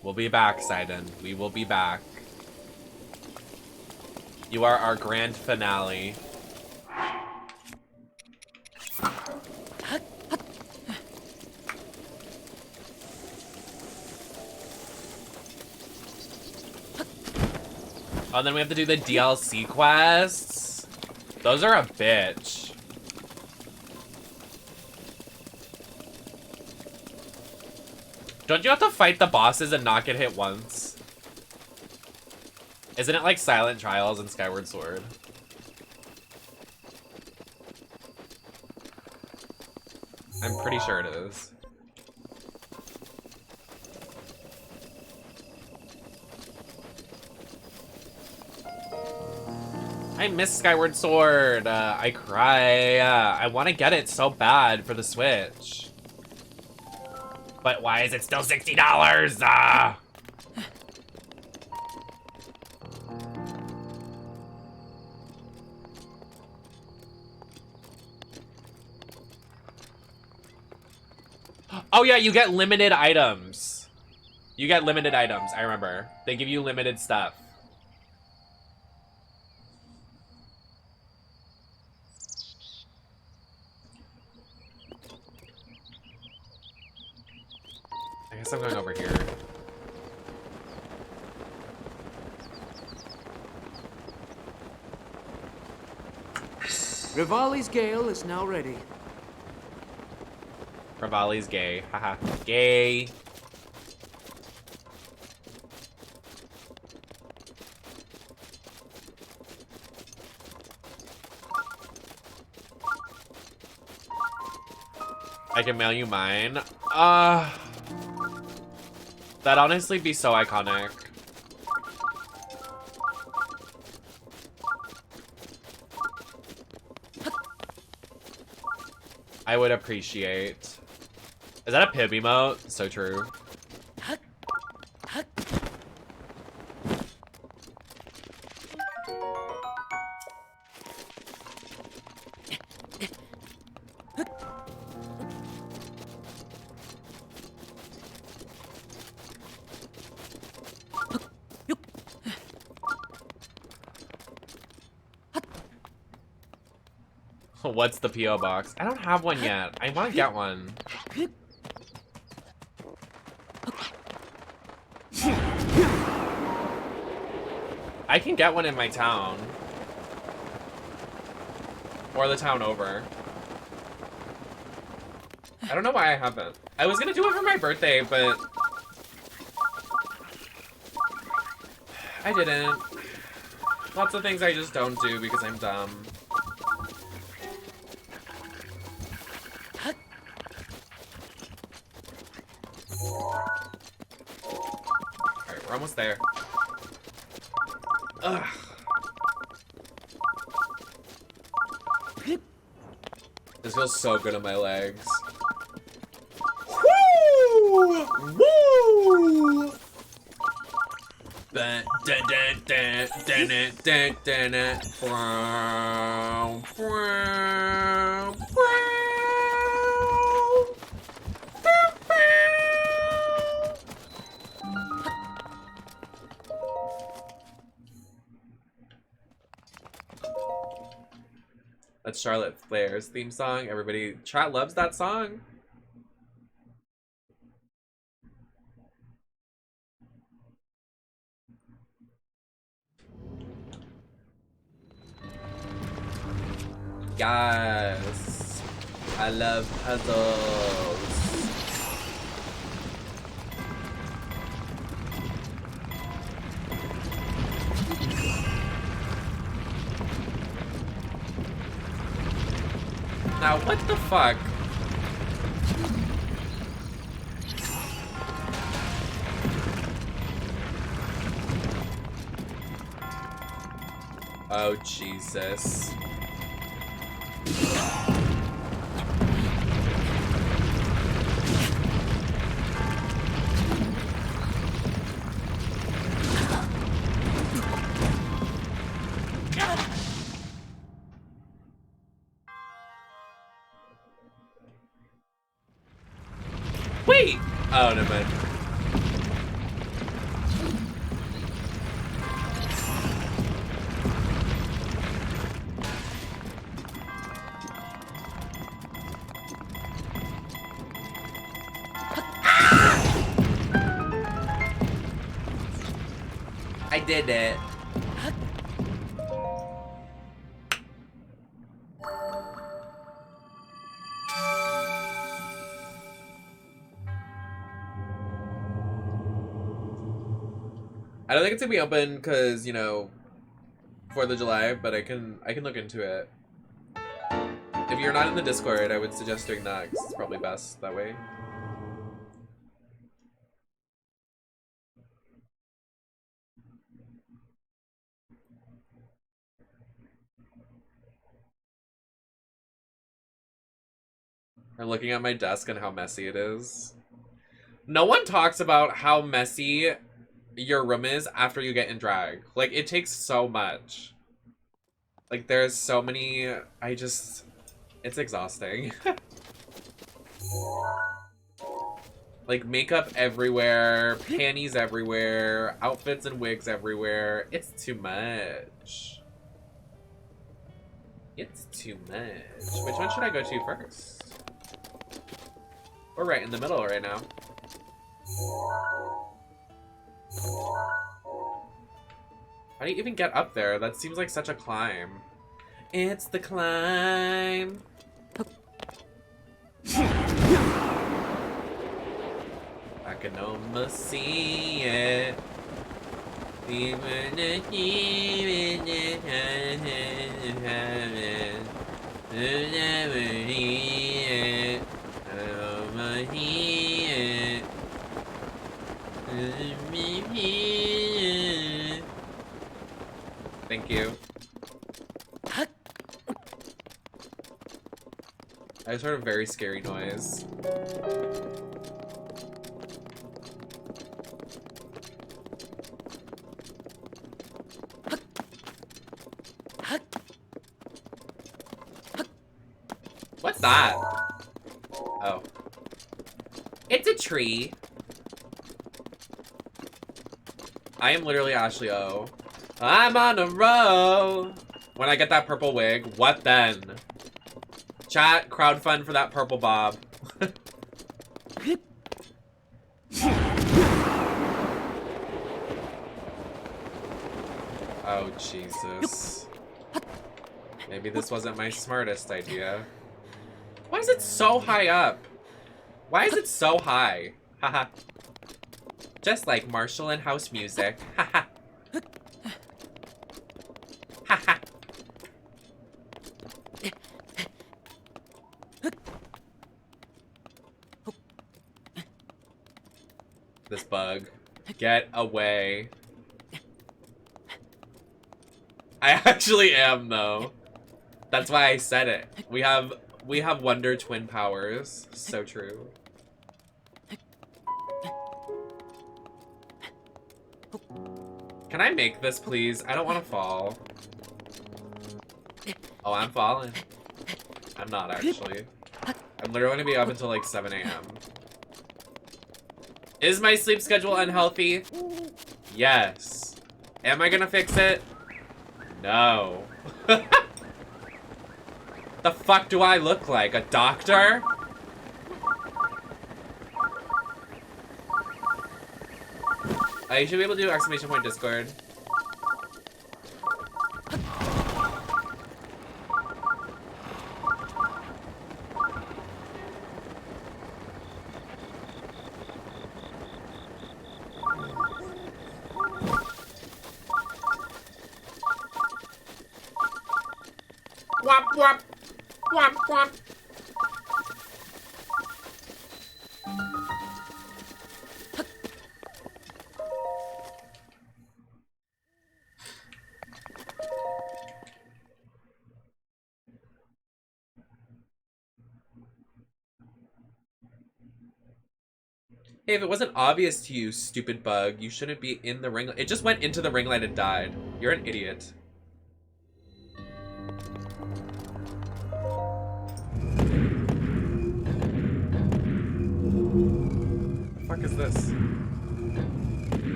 We'll be back, Sidon. We will be back. You are our grand finale. Oh, and then we have to do the DLC quests. Those are a bitch. Don't you have to fight the bosses and not get hit once? Isn't it like Silent Trials and Skyward Sword? I'm pretty sure it is. I miss Skyward Sword. I cry. I want to get it so bad for the Switch. But why is it still $60? Oh yeah, you get limited items. You get limited items, I remember. They give you limited stuff. I guess I'm going over here. Rivali's Gale is now ready. Rivali's gay. Haha. Gay. I can mail you mine. That'd honestly be so iconic. I would appreciate. Is that a pib emote? So true. What's the P.O. box? I don't have one yet. I want to get one. I can get one in my town. Or the town over. I don't know why I haven't. I was gonna do it for my birthday, but I didn't. Lots of things I just don't do because I'm dumb. Alright, we're almost there. Ugh. This feels so good on my legs. Woo! Woo! Dun, dun, dun, dun, dun, dun, dun, dun, dun. Brown, brown, brown. That's Charlotte Flair's theme song. Everybody, chat loves that song. Yes. I love puzzles. Now, what the fuck? Oh, Jesus. Wait! Oh, never mind. I did it. I don't think it's gonna be open because, you know, 4th of July, but I can look into it. If you're not in the Discord, I would suggest doing that because it's probably best that way. I'm looking at my desk and how messy it is. No one talks about how messy your room is after you get in drag. Like, it takes so much. Like, there's so many... it's exhausting. Like, makeup everywhere, panties everywhere, outfits and wigs everywhere. It's too much. It's too much. Which one should I go to first? We're right in the middle right now. How do you even get up there? That seems like such a climb. It's the climb. I can almost see it. Thank you. I just heard a very scary noise. What's that? Oh. It's a tree. I am literally Ashley O. I'm on a roll. When I get that purple wig, what then? Chat, crowdfund for that purple bob. Oh, Jesus. Maybe this wasn't my smartest idea. Why is it so high up? Why is it so high? Haha. Just like Marshall and house music. Haha. Haha. This bug. Get away. I actually am, though. That's why I said it. We have Wonder Twin powers. So true. Can I make this, please? I don't want to fall. Oh, I'm falling. I'm not, actually. I'm literally going to be up until like 7 a.m. Is my sleep schedule unhealthy? Yes. Am I going to fix it? No. The fuck do I look like? A doctor? You should be able to do exclamation point Discord. Womp womp. Womp womp. Hey, if it wasn't obvious to you, stupid bug, you shouldn't be in the ring light. It just went into the ring light and died. You're an idiot. The fuck is this?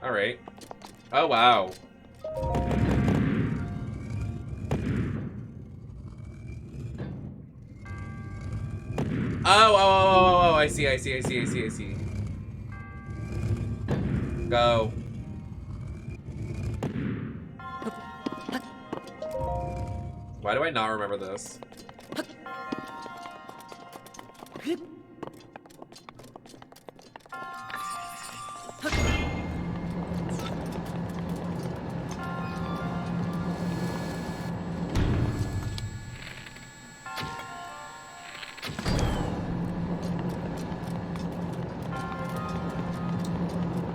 All right. Oh, wow. Oh, I see. Go. Why do I not remember this?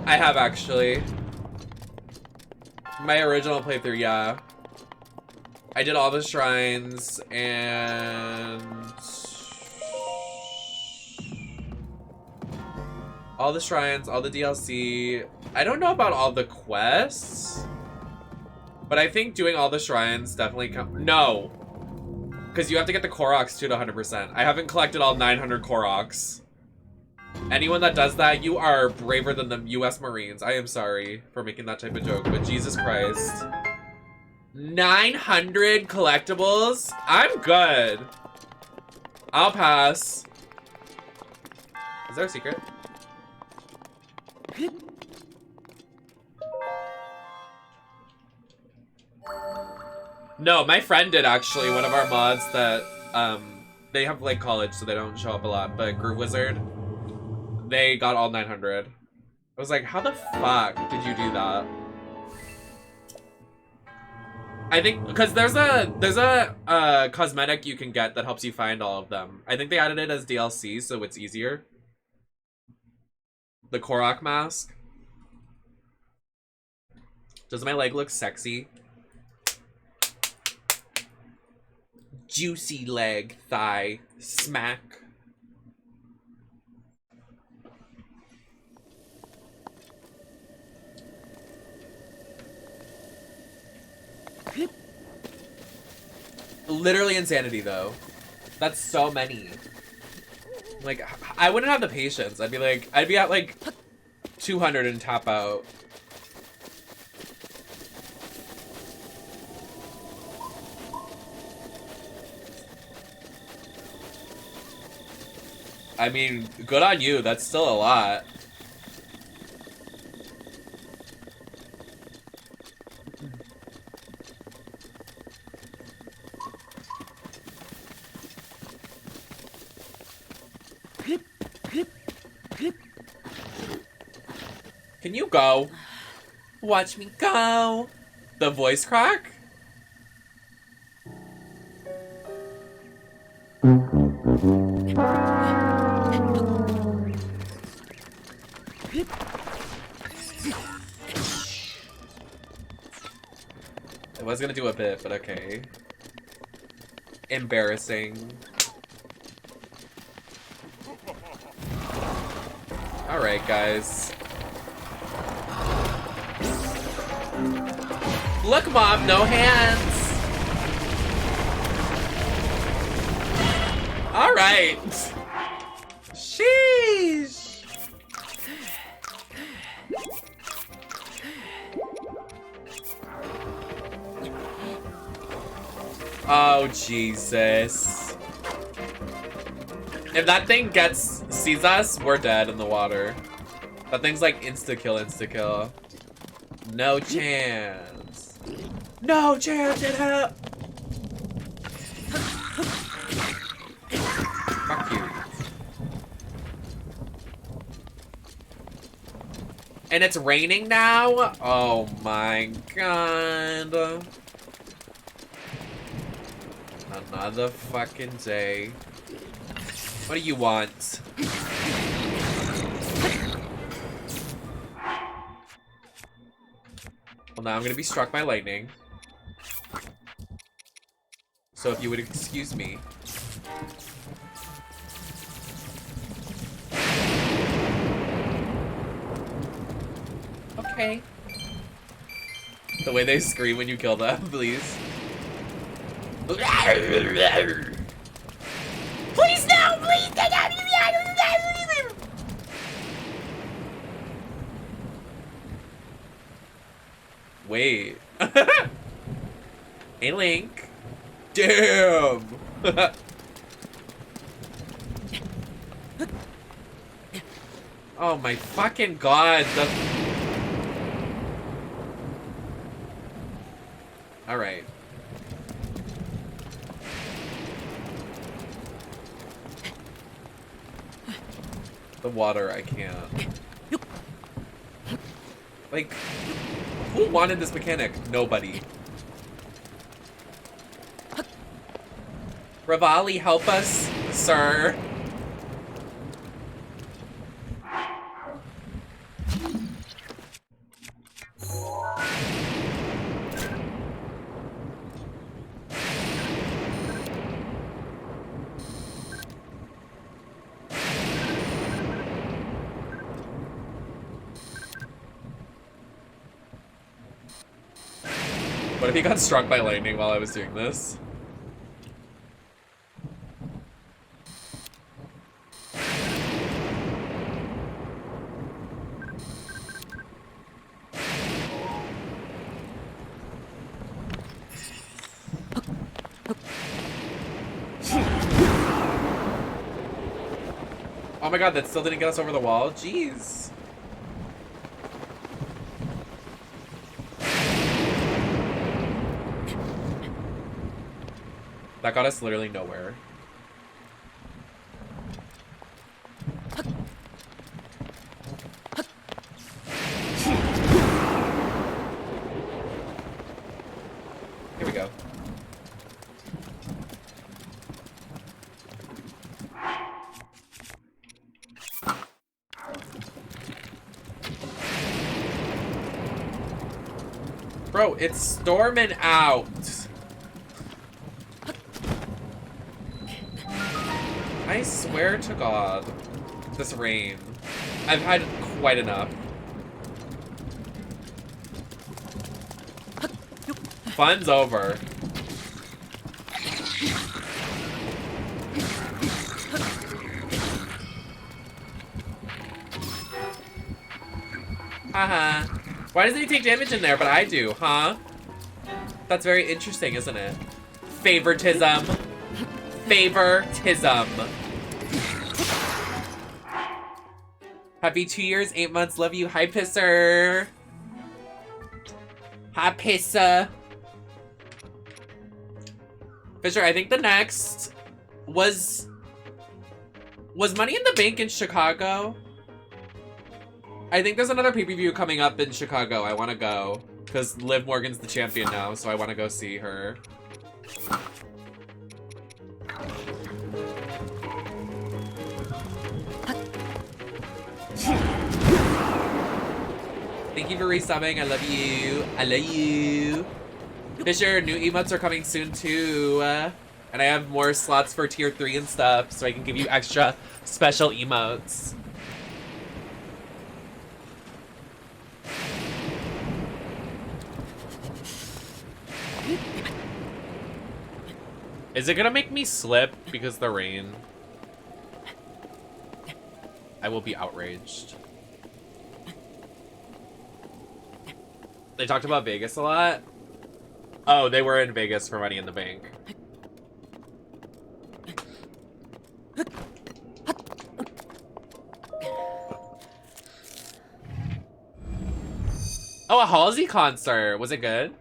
I have actually. My original playthrough, yeah. I did all the shrines and all the shrines, all the DLC. I don't know about all the quests, but I think doing all the shrines definitely no, because you have to get the Koroks too to 100%. I haven't collected all 900 Koroks. Anyone that does that, you are braver than the US Marines. I am sorry for making that type of joke, but Jesus Christ. 900 collectibles? I'm good. I'll pass. Is there a secret? No, my friend did actually, one of our mods that, they have like college so they don't show up a lot, but Groove Wizard, they got all 900. I was like, how the fuck did you do that? I think because there's a cosmetic you can get that helps you find all of them. I think they added it as DLC so it's easier. The Korok mask. Does my leg look sexy? Juicy leg, thigh, smack. Literally insanity though. That's so many. Like, I wouldn't have the patience. I'd be at like 200 and tap out. I mean, good on you. That's still a lot. Can you go? Watch me go. The voice crack? I was gonna do a bit, but okay. Embarrassing. Alright, guys. Look, Mom, no hands! Alright. Sheesh! Oh, Jesus. If that thing sees us, we're dead in the water. That thing's like insta-kill, insta-kill. No chance. No chance in hell! Fuck you. And it's raining now? Oh my god. Another fucking day. What do you want? Well, now I'm gonna be struck by lightning. So if you would excuse me. Okay. The way they scream when you kill them, please. Please no, please. Wait. Hey, Link. Damn. Oh my fucking god. All right. The water, I can't. Like, who wanted this mechanic? Nobody. Rivali, help us, sir. What if he got struck by lightning while I was doing this? Oh my god, that still didn't get us over the wall? Jeez. That got us literally nowhere. Here we go. Bro, it's storming out. I swear to God, this rain. I've had quite enough. Fun's over. Haha. Why doesn't he take damage in there, but I do, huh? That's very interesting, isn't it? Favoritism. Favoritism. Happy 2 years, 8 months, love you. Hi, Pisser. Hi, Pisser. Fisher, I think the next was Money in the Bank in Chicago? I think there's another pay-per-view coming up in Chicago. I want to go because Liv Morgan's the champion now, so I want to go see her. Thank you for resubbing. I love you. I love you. Fisher, new emotes are coming soon too. And I have more slots for tier 3 and stuff, so I can give you extra special emotes. Is it gonna make me slip because of the rain? I will be outraged. They talked about Vegas a lot. Oh, they were in Vegas for Money in the Bank. Oh, a Halsey concert. Was it good?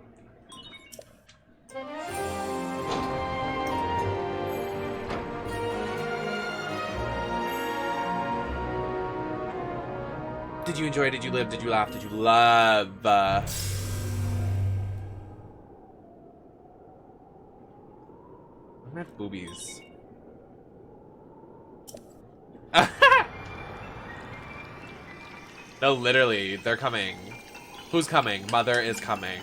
Did you enjoy? Did you live? Did you laugh? Did you love? I have boobies. No, literally, they're coming. Who's coming? Mother is coming.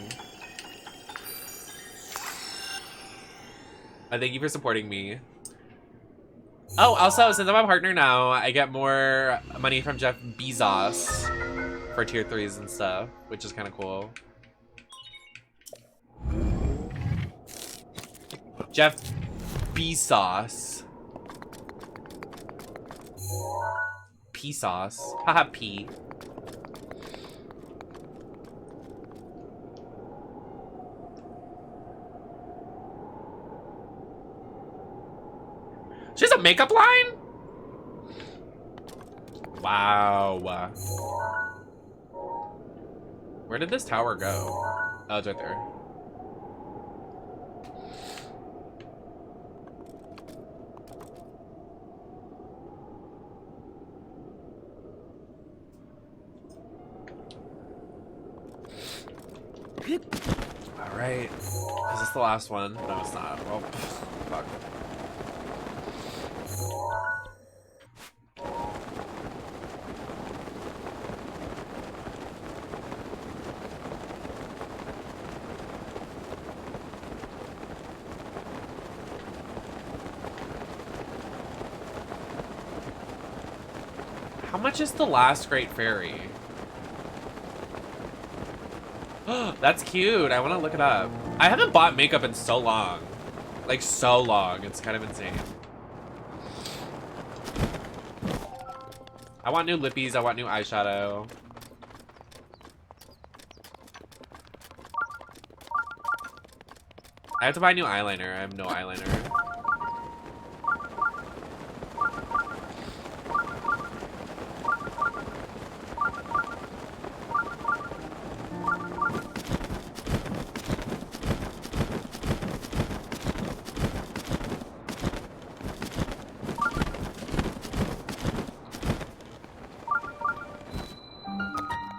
Thank you for supporting me. Oh, also, since I'm a partner now, I get more money from Jeff Bezos for tier 3s and stuff, which is kind of cool. Jeff Bezos. Pea sauce. Haha, pea. She has a makeup line? Wow. Where did this tower go? Oh, it's right there. All right. Is this the last one? No, it's not. Well, fuck. How much is the last Great Fairy? That's cute. I want to look it up. I haven't bought makeup in so long. Like, so long. It's kind of insane. I want new lippies. I want new eyeshadow. I have to buy new eyeliner. I have no eyeliner.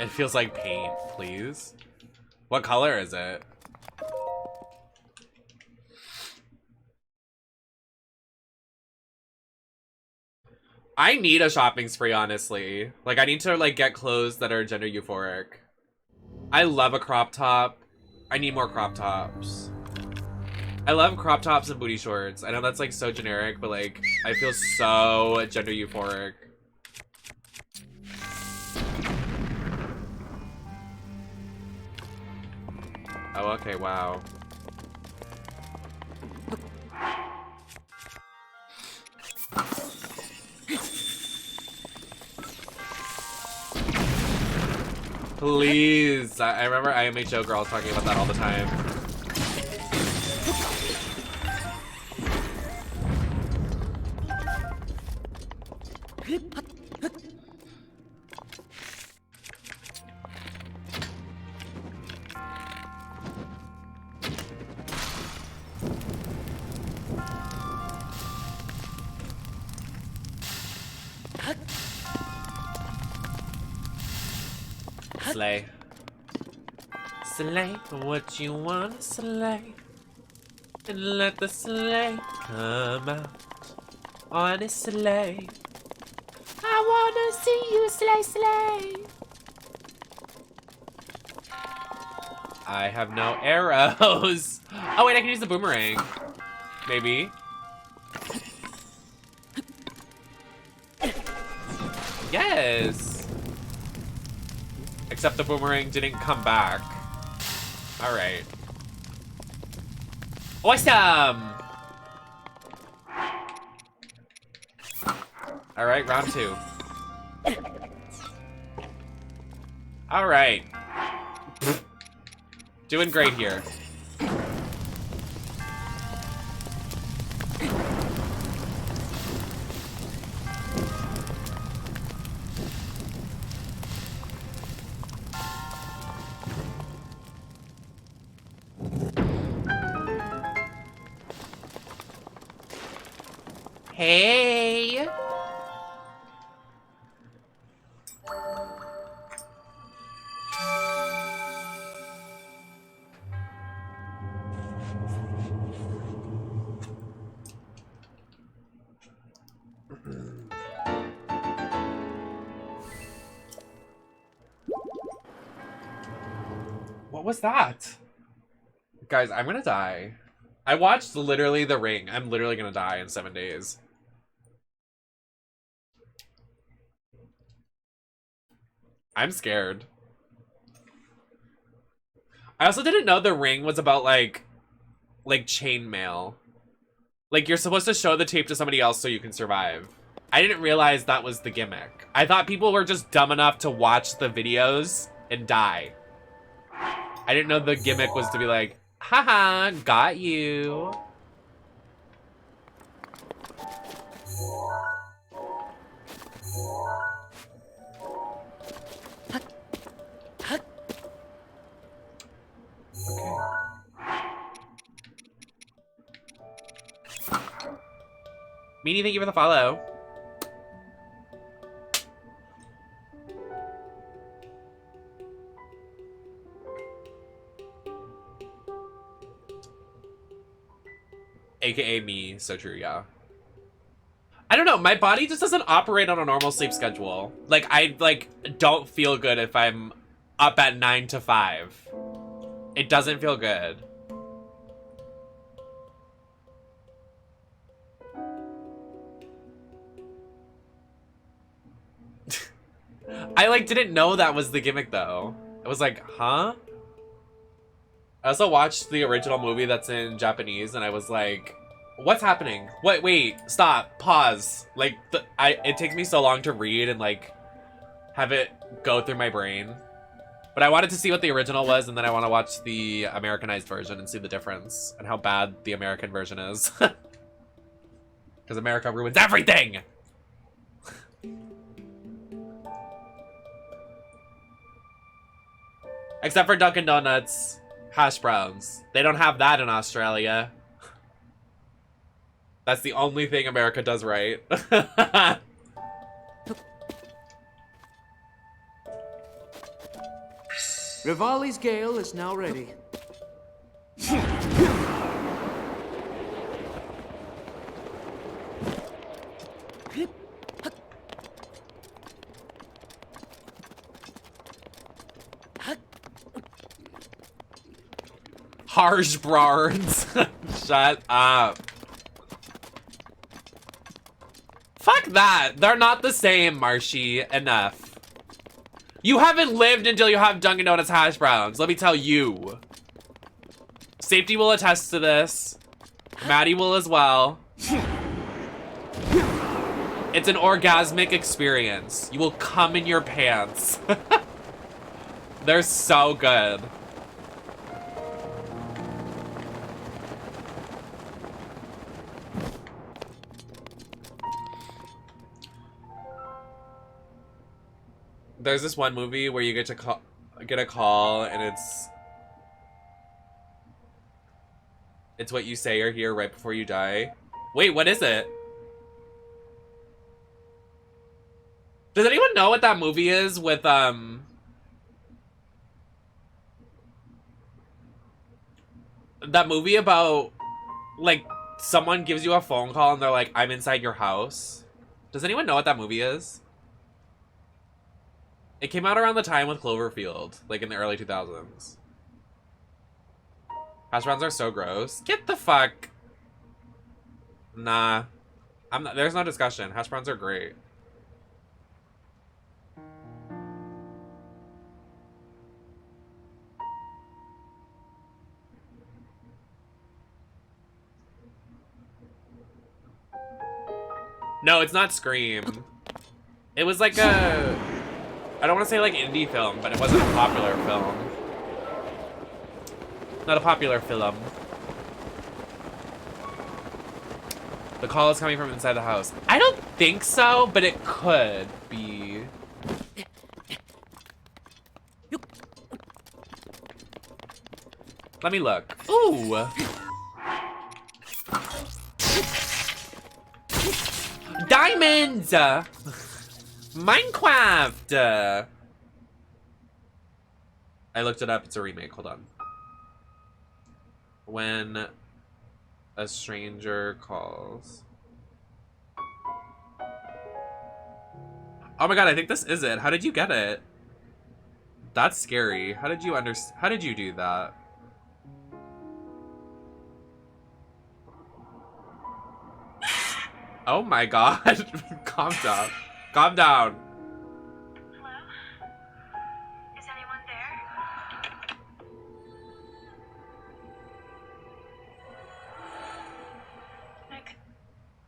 It feels like paint, please. What color is it? I need a shopping spree, honestly. Like, I need to, like, get clothes that are gender euphoric. I love a crop top. I need more crop tops. I love crop tops and booty shorts. I know that's, like, so generic, but, like, I feel so gender euphoric. Oh, okay, wow. Please. I remember IMHO girls talking about that all the time. Slay. Slay what you want to slay. And let the sleigh come out on a sleigh. I wanna see you slay, slay. I have no arrows. Oh wait, I can use the boomerang. Maybe. Yes. Except the boomerang didn't come back. All right. Awesome. All right, round 2. All right. Doing great here. Hey. What was that? Guys, I'm gonna die. I watched literally The Ring. I'm literally gonna die in 7 days. I'm scared. I also didn't know The Ring was about like chainmail. Like you're supposed to show the tape to somebody else so you can survive. I didn't realize that was the gimmick. I thought people were just dumb enough to watch the videos and die. I didn't know the gimmick was to be like, haha, got you. Meanie, thank you for the follow. AKA me, so true, yeah. I don't know, my body just doesn't operate on a normal sleep schedule. Like, I, don't feel good if I'm up at 9 to 5. It doesn't feel good. I, didn't know that was the gimmick, though. I was like, huh? I also watched the original movie that's in Japanese, and I was like, what's happening? Wait, stop, pause. It takes me so long to read and, have it go through my brain. But I wanted to see what the original was, and then I want to watch the Americanized version and see the difference and how bad the American version is. Because America ruins everything! Except for Dunkin' Donuts hash browns. They don't have that in Australia. That's the only thing America does right. Rivali's Gale is now ready. Harsh Brards. Shut up. Fuck that. They're not the same, Marshy. Enough. You haven't lived until you have Dunkin' Donuts hash browns. Let me tell you. Safety will attest to this. Maddie will as well. It's an orgasmic experience. You will come in your pants. They're so good. There's this one movie where you get a call and it's what you say or hear right before you die. Wait, what is it? Does anyone know what that movie is with that movie about someone gives you a phone call and they're like, I'm inside your house? Does anyone know what that movie is? It came out around the time with Cloverfield, in the early 2000s. Hash browns are so gross. Get the fuck. Nah. I'm not, there's no discussion. Hash browns are great. No, it's not Scream. It was like a... I don't want to say indie film, but it wasn't a popular film. Not a popular film. The call is coming from inside the house. I don't think so, but it could be. Let me look. Ooh. Diamonds! Minecraft! I looked it up. It's a remake. Hold on. When a stranger calls. Oh my god, I think this is it. How did you get it? That's scary. How did you do that? Oh my god. Calm down. Calm down. Hello? Is anyone there?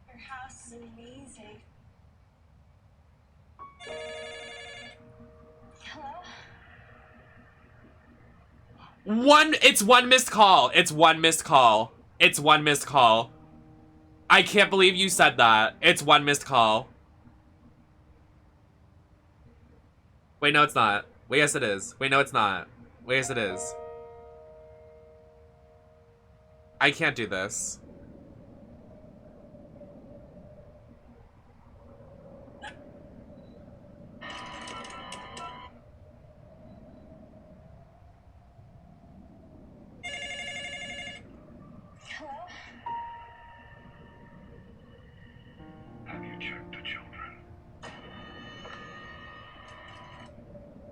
Your house is amazing. Hello? It's one missed call. It's one missed call. It's one missed call. I can't believe you said that. It's one missed call. Wait, no, it's not. Wait, yes, it is. Wait, no, it's not. Wait, yes, it is. I can't do this.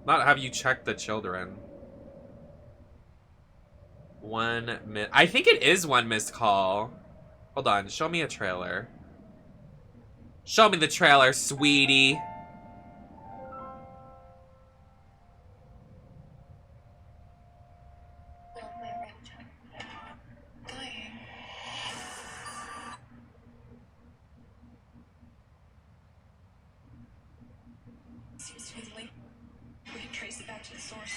Not have you checked the children. I think it is one missed call. Hold on, show me a trailer. Show me the trailer, sweetie. Seems to be the link. We can trace it back to the source.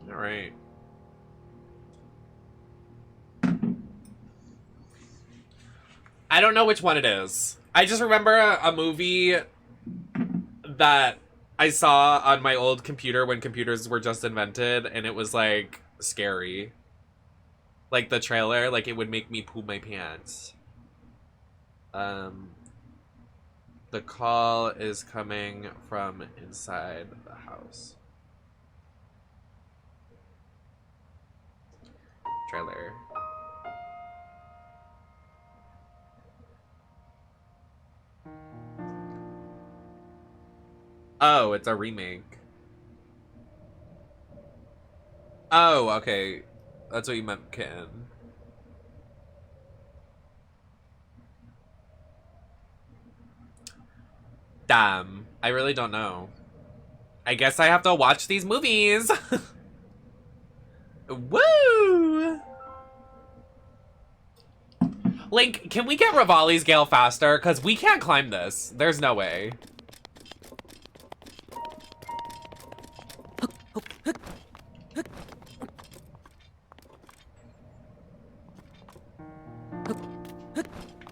All right. I don't know which one it is. I just remember a movie that I saw on my old computer when computers were just invented, and it was like scary. Like the trailer, like it would make me poop my pants. The call is coming from inside the house. Trailer. Oh, it's a remake. Oh, okay. That's what you meant, kitten. Damn. I really don't know. I guess I have to watch these movies. Woo! Link, can we get Rivali's Gale faster? Because we can't climb this. There's no way.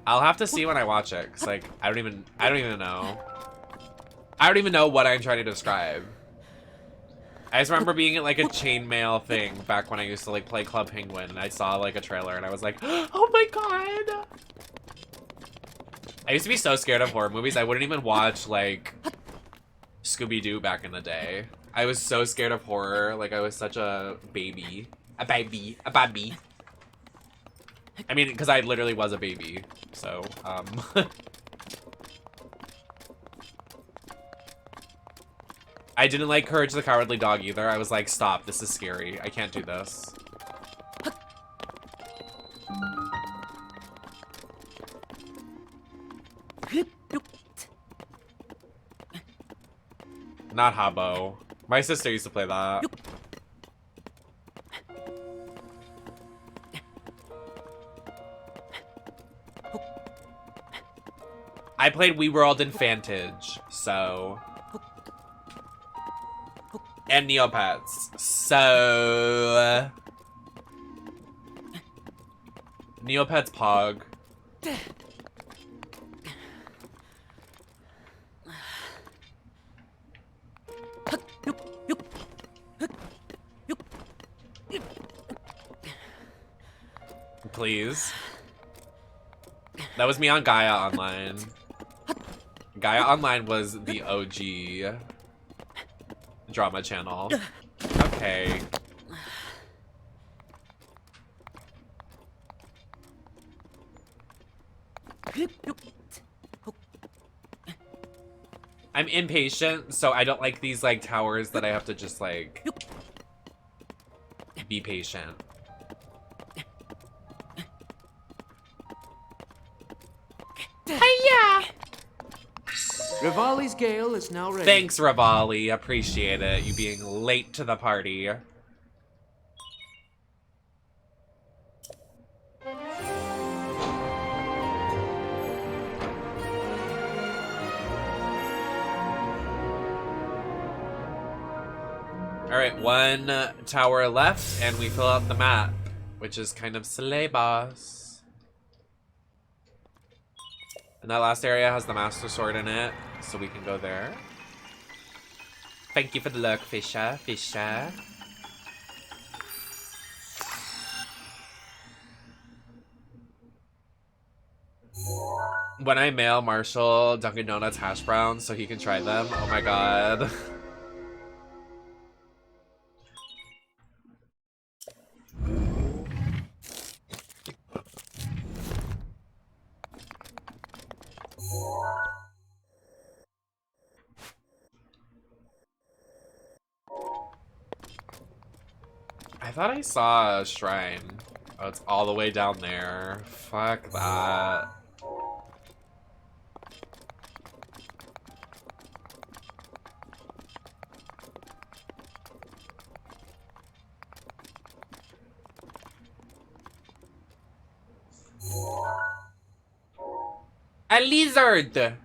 I'll have to see when I watch it, cause like I don't even know. I don't even know what I'm trying to describe. I just remember being at like a chainmail thing back when I used to like play Club Penguin, and I saw like a trailer and I was like, oh my god! I used to be so scared of horror movies, I wouldn't even watch like Scooby-Doo back in the day. I was so scared of horror, like I was such a baby. A baby. I mean, because I literally was a baby, so, I didn't like Courage the Cowardly Dog either. I was like, stop, this is scary. I can't do this. Not Habbo. My sister used to play that. I played Wii World and Fantage, so... And Neopets, so... Neopets Pog. Please. That was me on Gaia Online. Gaia Online was the OG drama channel. Okay. I'm impatient, so I don't like these like towers that I have to just like be patient. Hiya! Rivali's Gale is now ready. Thanks, Rivali. Appreciate it. You being late to the party. Alright, one tower left, and we fill out the map, which is kind of slay boss. And that last area has the Master Sword in it, so we can go there. Thank you for the look, Fisher. Fisher. When I mail Marshall Dunkin' Donuts hash browns so he can try them, oh my god. I thought I saw a shrine. Oh, it's all the way down there. Fuck that. A lizard!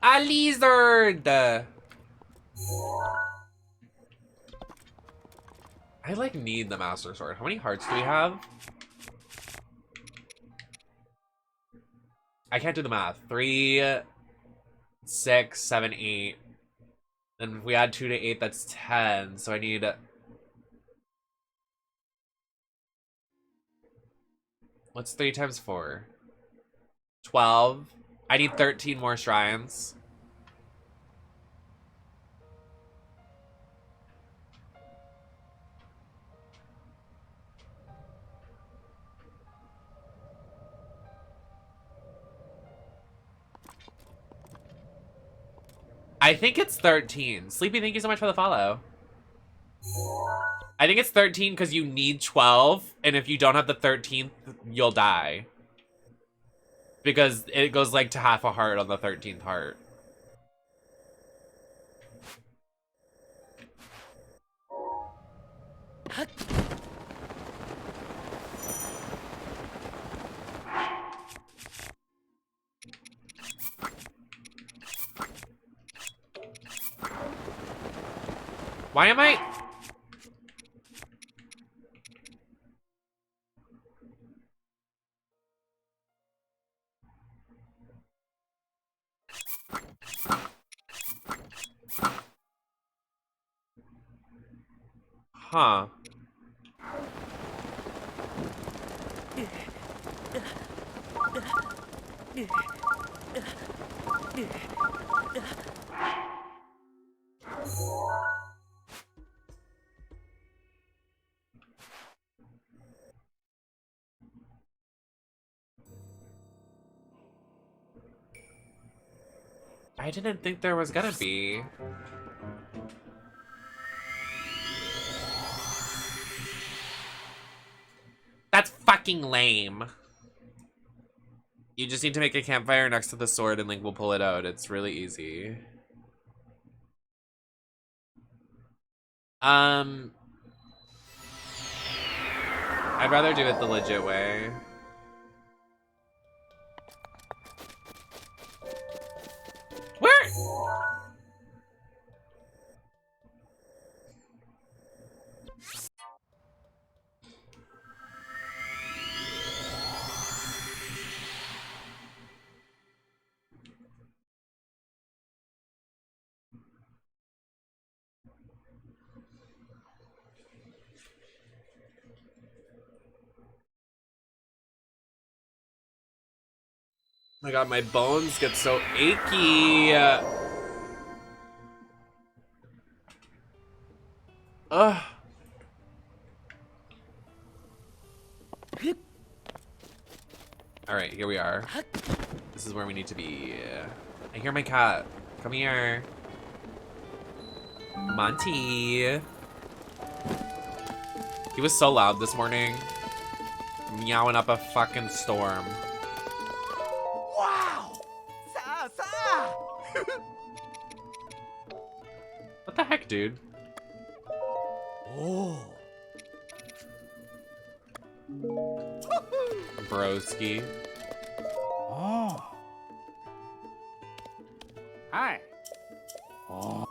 A lizard! I like need the Master Sword. How many hearts do we have? I can't do the math. 3, 6, 7, 8. And if we add 2 to 8, that's 10. So I need... What's 3 times 4? 12. I need 13 more shrines. I think it's 13. Sleepy, thank you so much for the follow. I think it's 13 because you need 12, and if you don't have the 13th, you'll die. Because it goes like to half a heart on the 13th heart. Why am I... Huh. I didn't think there was gonna be. That's fucking lame. You just need to make a campfire next to the sword and Link will pull it out. It's really easy. I'd rather do it the legit way. Where? Oh my god, my bones get so achy. Ugh. Alright, here we are. This is where we need to be. I hear my cat. Come here. Monty. He was so loud this morning. Meowing up a fucking storm. Wow! Sa sa! What the heck, dude? Oh. Broski. Oh. Hi. Oh.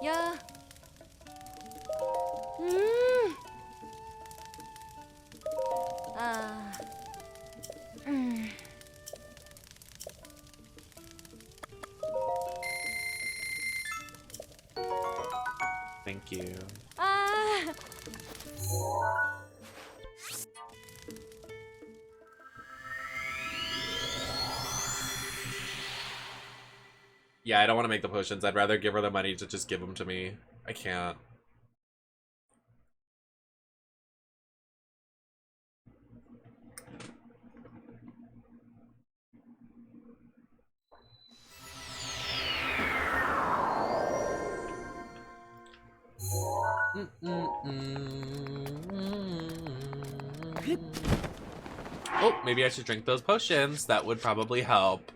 Yeah. Thank you. Yeah, I don't want to make the potions. I'd rather give her the money to just give them to me. I can't. Oh, maybe I should drink those potions. That would probably help.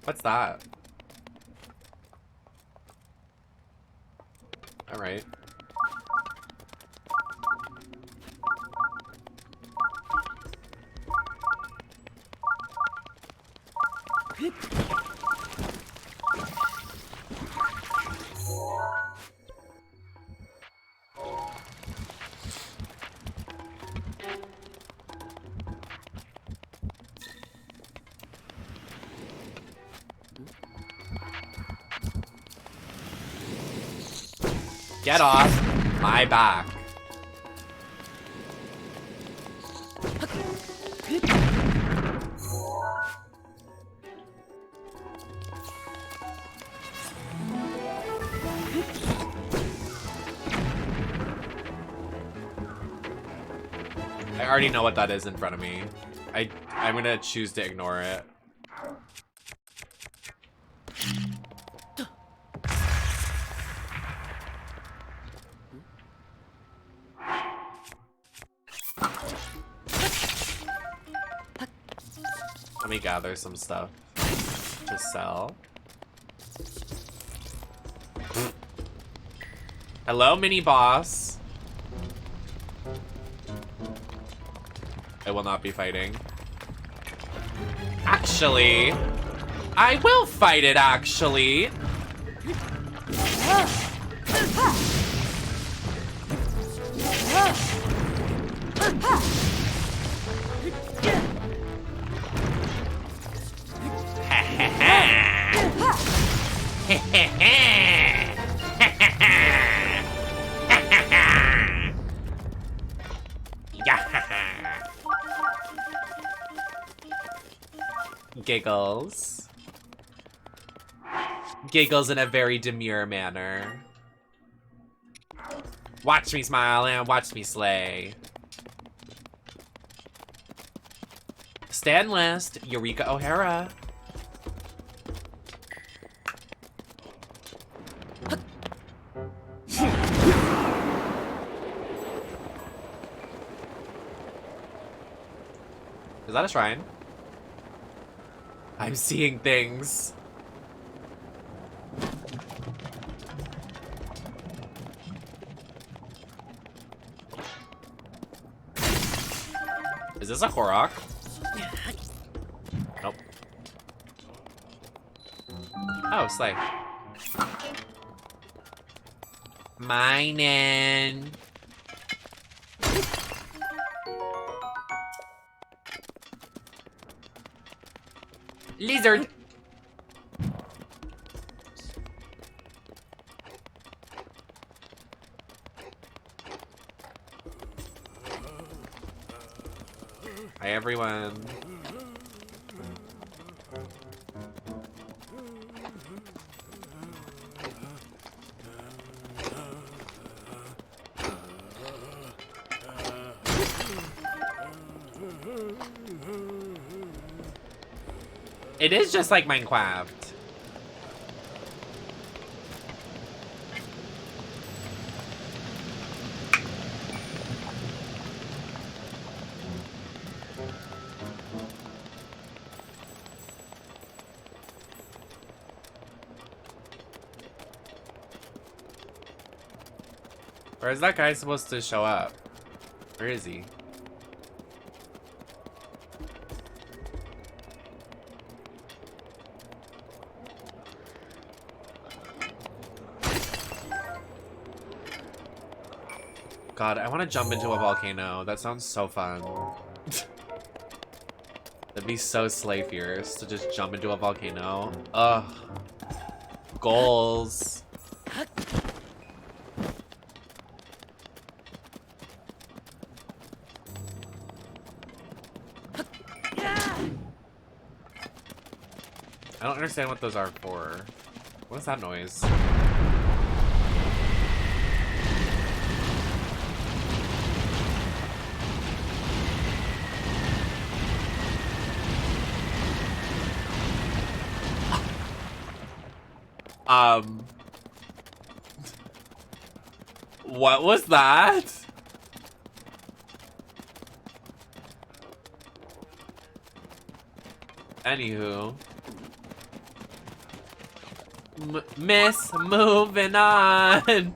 What's that? All right. Get off my back. I already know what that is in front of me. I'm gonna choose to ignore it. Let me gather some stuff to sell. Hello, mini boss. I will not be fighting. Actually, I will fight it, actually. Giggles. Giggles in a very demure manner. Watch me smile and watch me slay. Stan list, Eureka O'Hara. Is that a shrine? I'm seeing things. Is this a Korok? Nope. Oh, slay. Minin'. Lizard. Hi, everyone. It is just like Minecraft. Where is that guy supposed to show up? Where is he? God, I want to jump into a volcano. That sounds so fun. That'd be so slay fierce to just jump into a volcano. Ugh. Goals. I don't understand what those are for. What is that noise? What was that? Anywho. Miss, moving on.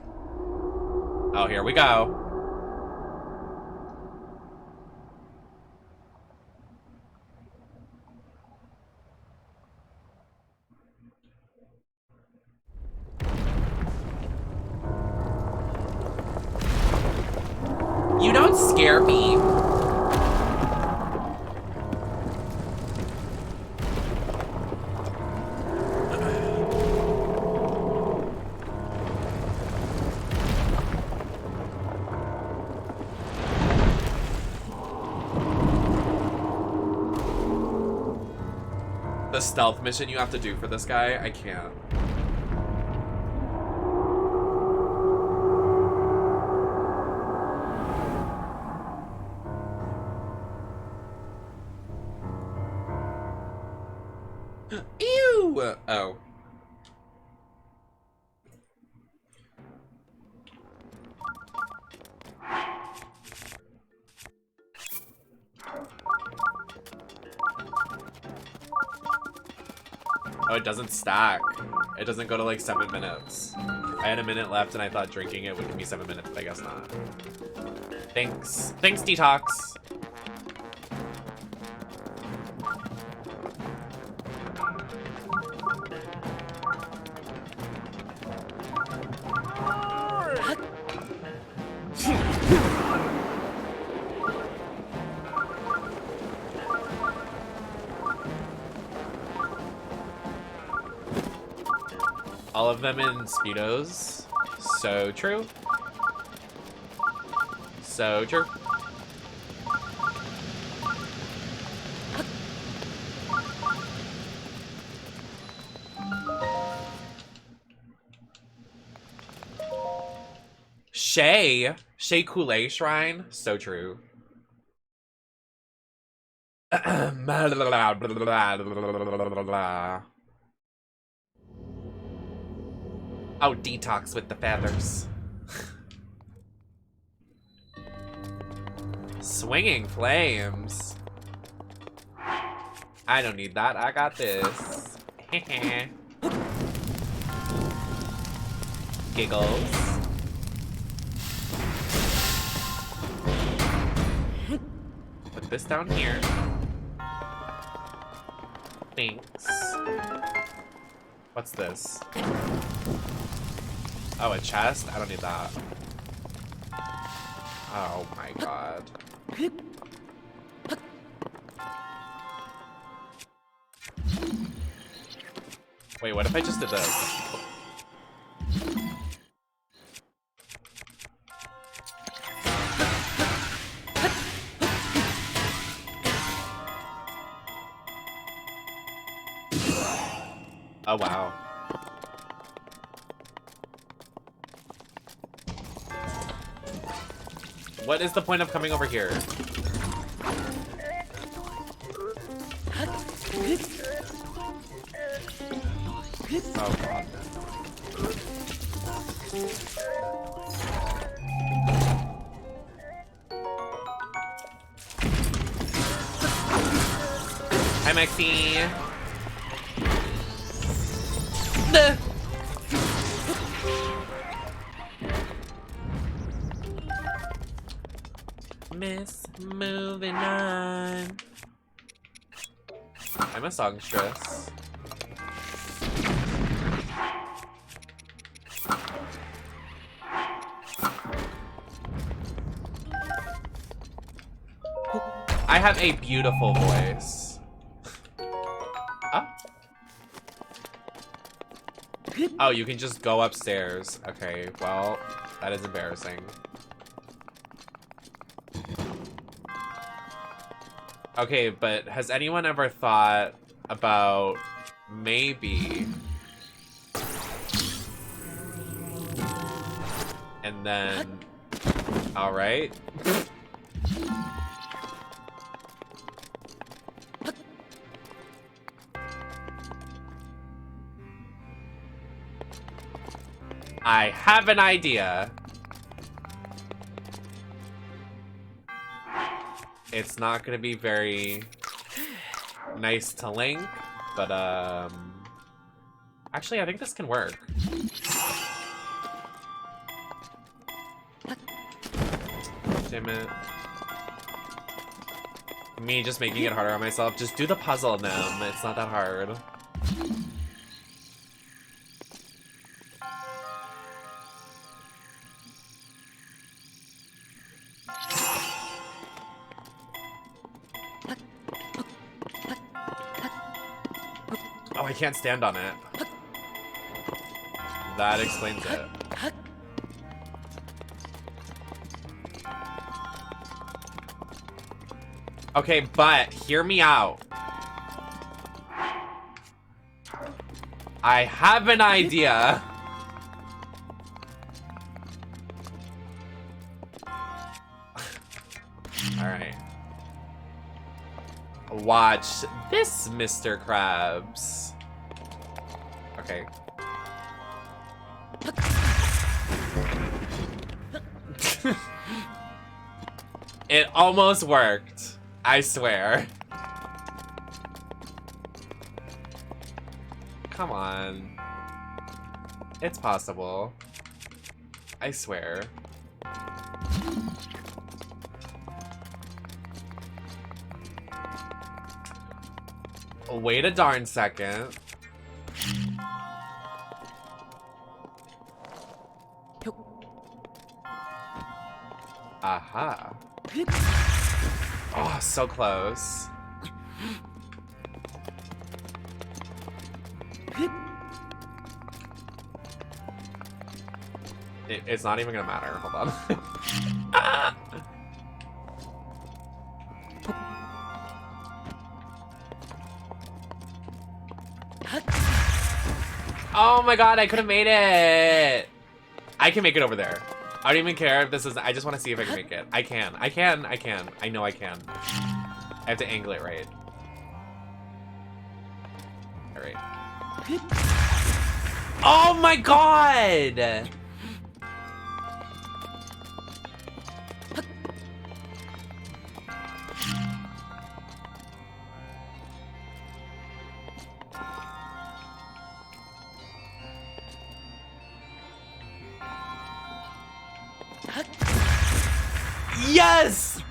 Oh, here we go. You don't scare me. The stealth mission you have to do for this guy, I can't. Ew! Oh. Oh, it doesn't stack. It doesn't go to like 7 minutes. I had a minute left and I thought drinking it would give me 7 minutes, but I guess not. Thanks. Thanks, Detox. All of them in Speedos. So true. So true. Shay Kool-Aid Shrine. So true. Oh, Detox with the feathers. Swinging flames. I don't need that. I got this. Giggles. Put this down here. Thanks. What's this? Oh, a chest? I don't need that. Oh my god. Wait, what if I just did this? Oh, wow. What is the point of coming over here? Oh, God. Hi, Maxie. Miss moving on. I'm a songstress. I have a beautiful voice. Oh. Oh, you can just go upstairs. Okay, well, that is embarrassing. Okay, but has anyone ever thought about maybe... And then... Alright. I have an idea. It's not gonna be very nice to link, but actually I think this can work. Damn it. Me just making it harder on myself. Just do the puzzle, Nem. It's not that hard. Oh, I can't stand on it. That explains it. Okay, but hear me out. I have an idea. Alright. Watch this, Mr. Krabs. Okay. It almost worked. I swear. Come on. It's possible. I swear. Wait a darn second. Aha. Oh, so close. It's not even gonna matter. Hold on. Ah! Oh my god, I could have made it! I can make it over there. I don't even care if this is... I just want to see if I can make it. I can. I know I can. I have to angle it right. Alright. Oh my god! Yes!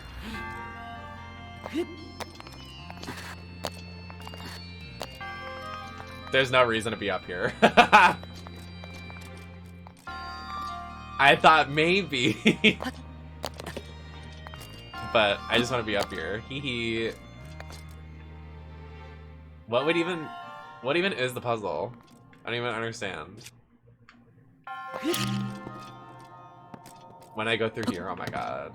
There's no reason to be up here. I thought maybe. But I just want to be up here. Hee hee. What even is the puzzle? I don't even understand. When I go through here, oh my god.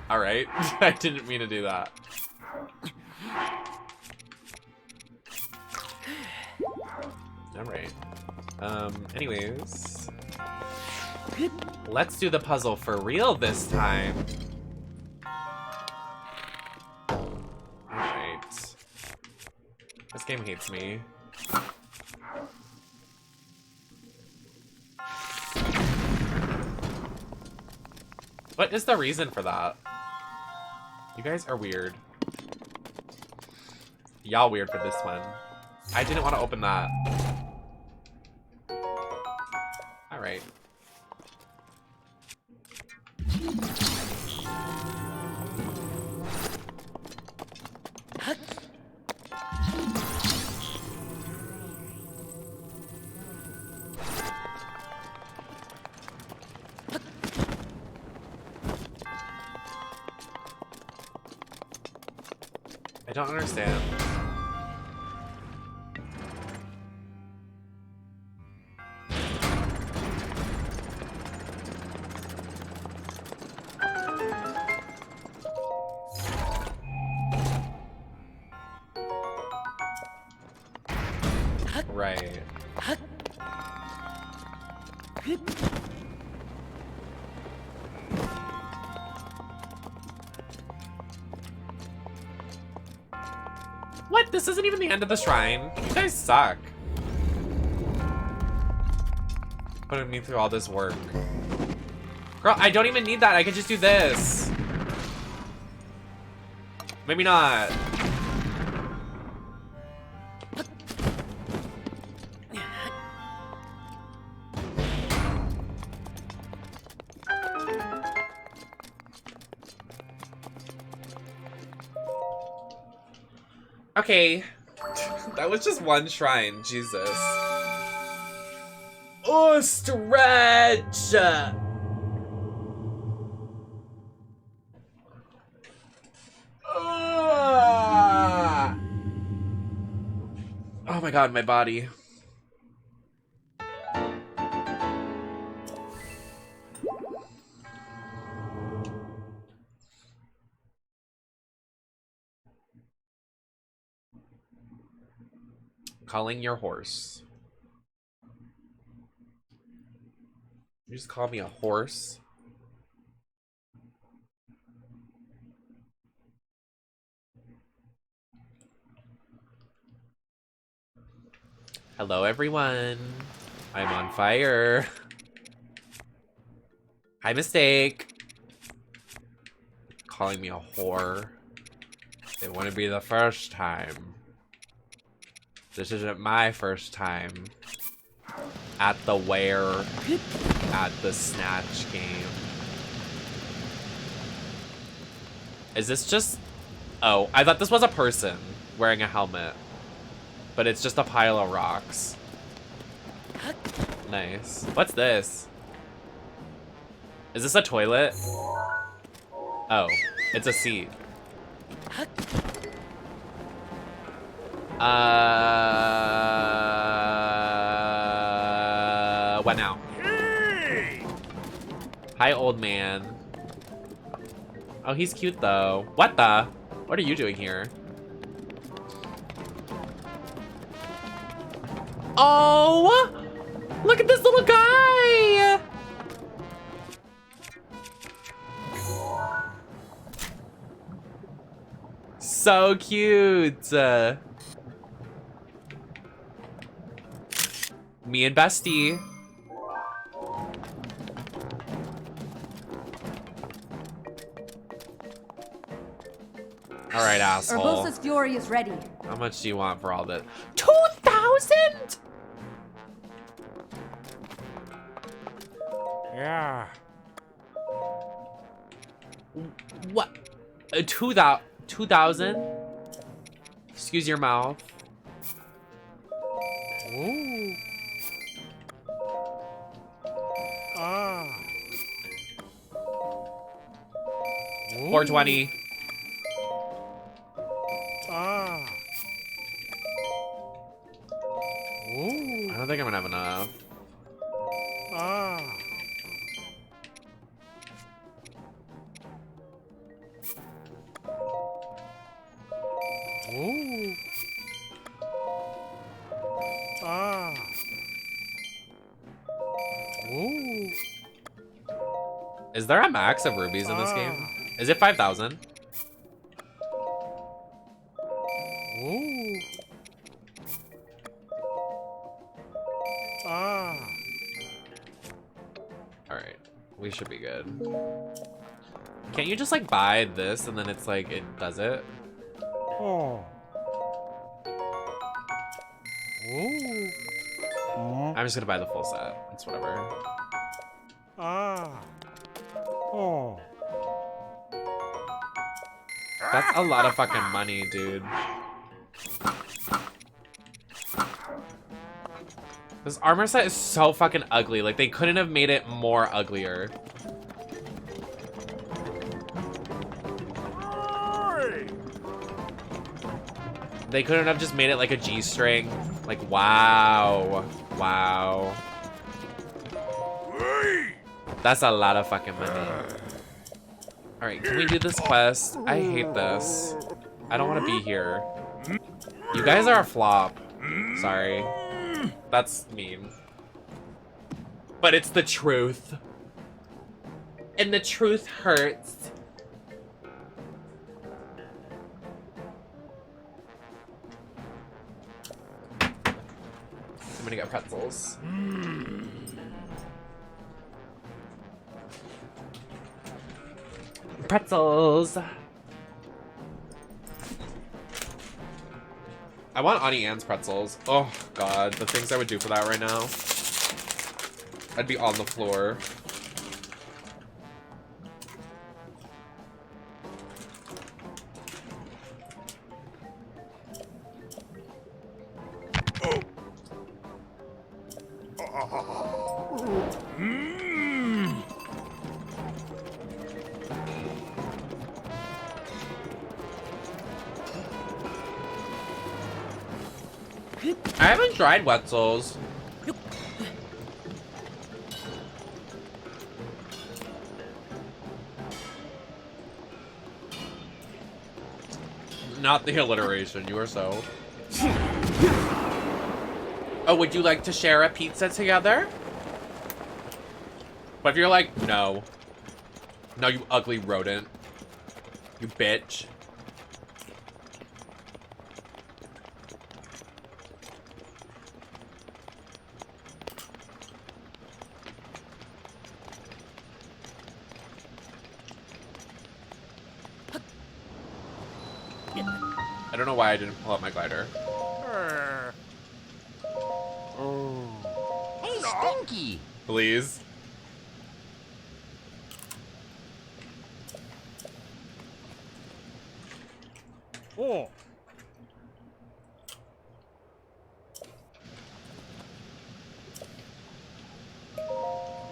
Alright, I didn't mean to do that. Alright. Anyways. Let's do the puzzle for real this time. Alright. This game hates me. What is the reason for that? You guys are weird. Y'all weird for this one. I didn't want to open that. Alright. I don't understand. Right. What? This isn't even the end of the shrine. You guys suck. Putting me through all this work. Girl, I don't even need that. I could just do this. Maybe not. Okay. That was just one shrine. Jesus. Oh, stretch! Oh my god, my body. Calling your horse. You just call me a horse? Hello, everyone. I'm on fire. High mistake. Calling me a whore. It wouldn't be the first time. This isn't my first time at the at the Snatch game. Is this just... Oh, I thought this was a person wearing a helmet. But it's just a pile of rocks. Nice. What's this? Is this a toilet? Oh, it's a seat. What now? Hey! Hi, old man. Oh, he's cute though. What the? What are you doing here? Oh! Look at this little guy! So cute. Me and Bestie. All right, asshole. Urbosa's fury is ready. How much do you want for all that? 2,000? Yeah. What? 2,000? Excuse your mouth. Ooh. Ah. 420. Ah. Ooh. I don't think I'm gonna have enough. Ah. Ooh. Ah. Ooh. Is there a max of rubies in this game? Is it 5,000? Ooh. Ah. Alright, we should be good. Can't you just like buy this and then it's like, it does it? Oh. Ooh. I'm just gonna buy the full set. It's whatever. Ah. Oh. That's a lot of fucking money, dude. This armor set is so fucking ugly. Like, they couldn't have made it more uglier. They couldn't have just made it like a G-string. Like, wow. Wow. That's a lot of fucking money. Alright, can we do this quest? I hate this. I don't want to be here. You guys are a flop. Sorry. That's mean. But it's the truth. And the truth hurts. I'm gonna get pretzels. Pretzels. I want Auntie Anne's pretzels. Oh god, the things I would do for that right now. I'd be on the floor. I haven't tried Wetzel's. Not the alliteration, you are so. Oh, would you like to share a pizza together? But if you're like, no. No, you ugly rodent. You bitch. I don't know why I didn't pull out my glider. Hey, Stinky! Please. Oh.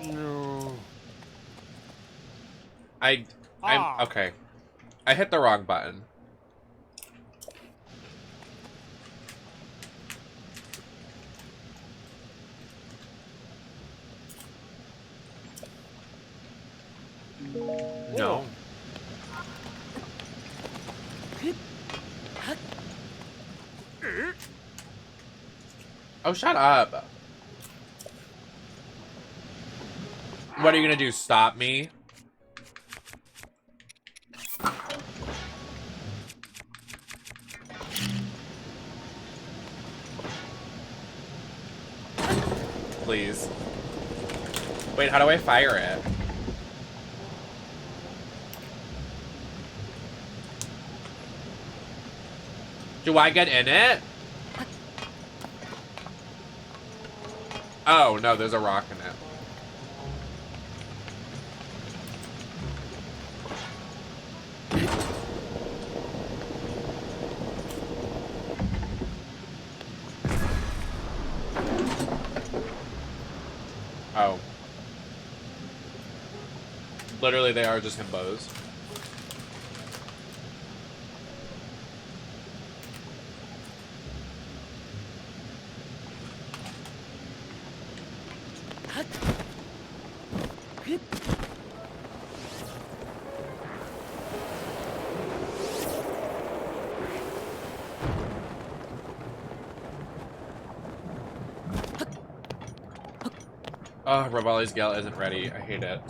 No. I'm okay. I hit the wrong button. No. Oh, shut up. What are you gonna do? Stop me? Please. Wait, how do I fire it? Do I get in it? Oh, no, there's a rock in it. Oh. Literally, they are just himbos. Oh, Rivali's Gale isn't ready. I hate it.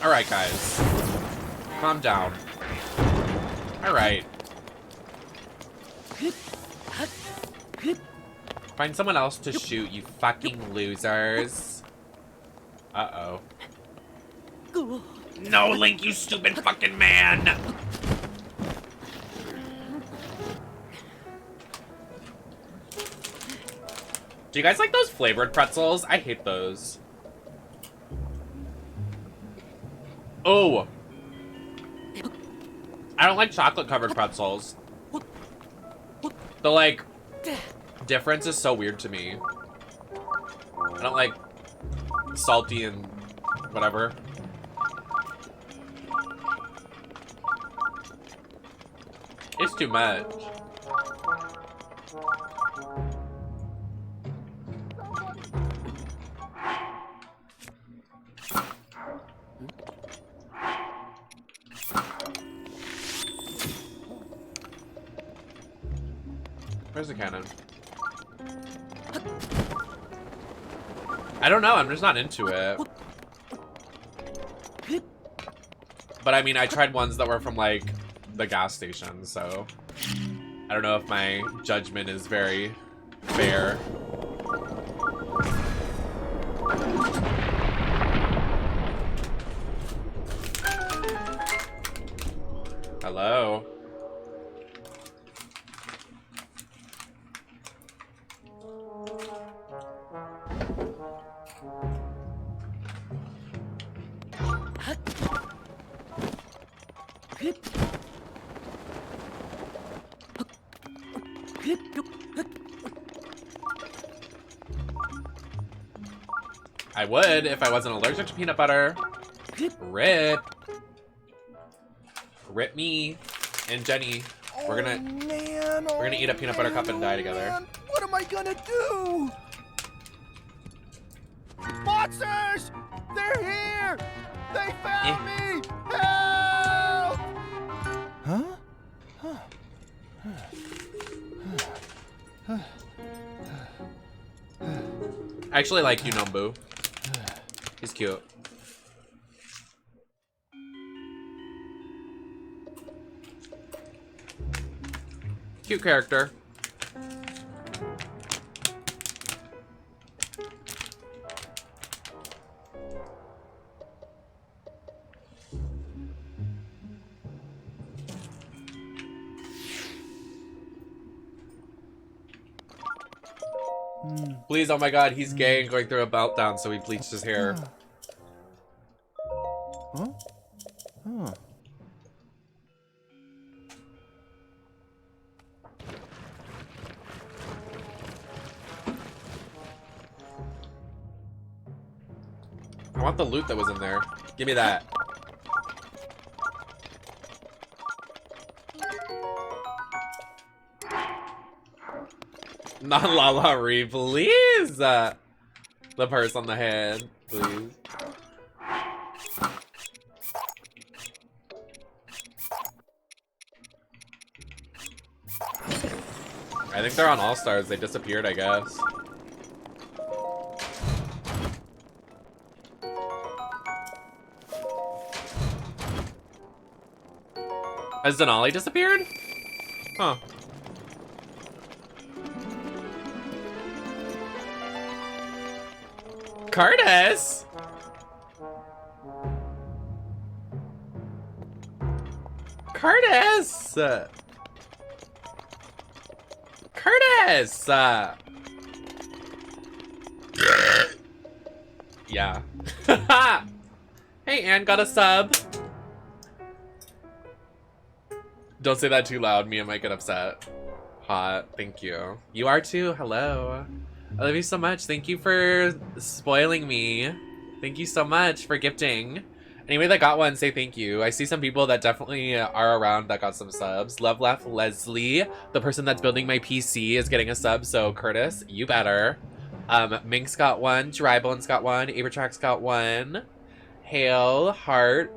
Alright, guys. Calm down. Alright. Find someone else to shoot, you fucking losers. Uh-oh. No, Link, you stupid fucking man! Do you guys like those flavored pretzels? I hate those. Oh! I don't like chocolate-covered pretzels. The, like, difference is so weird to me. I don't like salty and whatever. It's too much. Where's the cannon? I don't know, I'm just not into it. But I mean, I tried ones that were from like the gas station, so I don't know if my judgment is very fair. Hello. I would if I wasn't allergic to peanut butter. Rip. Rip me and Jenny. We're gonna eat a peanut butter cup and die together. Man. What am I gonna do? Monsters! They're here! They found me! Help! Huh? I actually like Unombu. He's cute. Cute character. Please, oh my god, he's gay and going through a meltdown, so he bleached his hair. Huh? Huh. I want the loot that was in there. Give me that. Not La Ree, please! The purse on the head, please. I think they're on All-Stars. They disappeared, I guess. Has Denali disappeared? Huh. Curtis! Curtis! Curtis! Yeah. Hey, Anne got a sub. Don't say that too loud. Mia might get upset. Hot. Thank you. You are too. Hello. I love you so much. Thank you for spoiling me. Thank you so much for gifting. Anybody that got one, say thank you. I see some people that definitely are around that got some subs. Love Laugh Leslie, the person that's building my PC, is getting a sub. So Curtis, you better. Mink's got one. Drybone's got one. Abertrack's got one. Hale, Hart,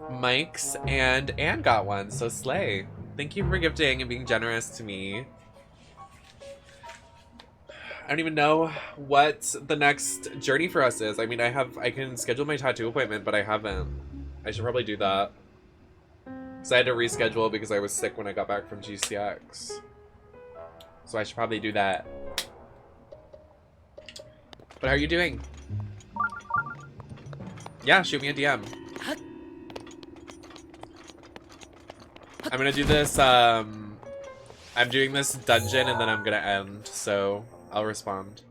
Mike's, and Anne got one. So slay. Thank you for gifting and being generous to me. I don't even know what the next journey for us is. I mean, I can schedule my tattoo appointment, but I haven't. I should probably do that. Because I had to reschedule because I was sick when I got back from GCX. So I should probably do that. But how are you doing? Yeah, shoot me a DM. I'm gonna do this, I'm doing this dungeon and then I'm gonna end, so I'll respond.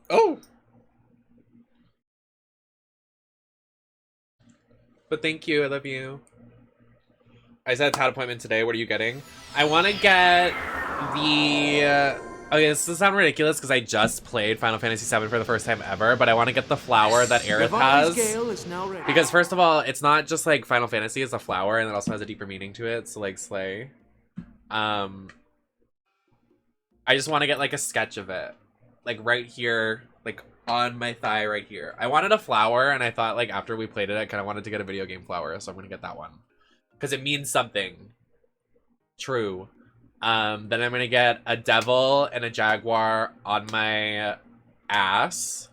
Oh! But thank you, I love you. I just had a tat appointment today. What are you getting? I want to get the... okay, this will sound ridiculous because I just played Final Fantasy VII for the first time ever, but I want to get the flower that Aerith has. Is now ready. Because first of all, it's not just like Final Fantasy, it's a flower, and it also has a deeper meaning to it, so like slay. I just want to get like a sketch of it. Like right here, like on my thigh right here. I wanted a flower, and I thought like after we played it, I kind of wanted to get a video game flower, so I'm going to get that one. Because it means something. True. Then I'm gonna get a devil and a jaguar on my ass.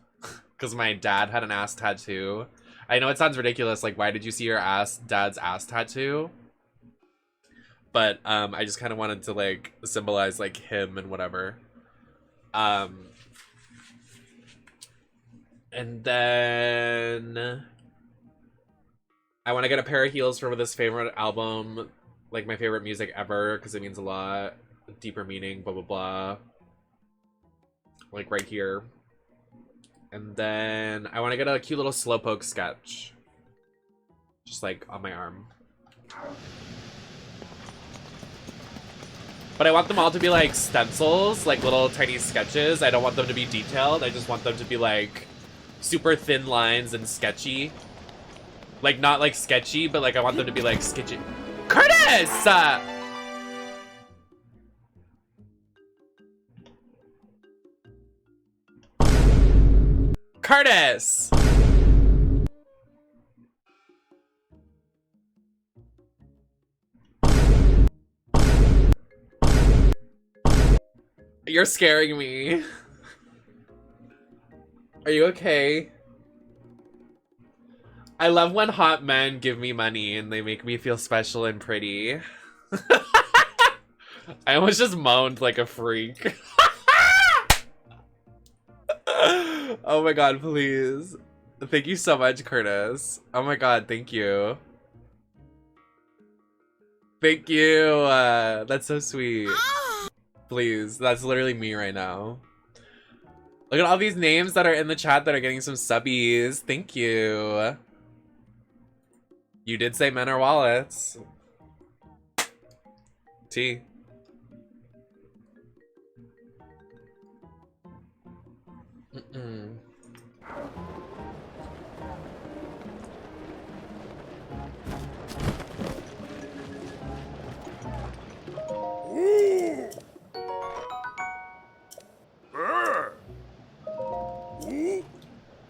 Because my dad had an ass tattoo. I know it sounds ridiculous, like why did you see your dad's ass tattoo? But I just kind of wanted to like symbolize like him and whatever. And then I want to get a pair of heels for this favorite album, like my favorite music ever, because it means a lot. Deeper meaning, blah, blah, blah. Like right here. And then I want to get a cute little slowpoke sketch. Just like on my arm. But I want them all to be like stencils, like little tiny sketches. I don't want them to be detailed. I just want them to be like super thin lines and sketchy. Like, not like sketchy, but like I want them to be like sketchy. Curtis! Curtis! You're scaring me. Are you okay? I love when hot men give me money and they make me feel special and pretty. I almost just moaned like a freak. Oh my god, please. Thank you so much, Curtis. Oh my god, thank you. Thank you. That's so sweet. Please, that's literally me right now. Look at all these names that are in the chat that are getting some subbies. Thank you. You did say men are wallets. T.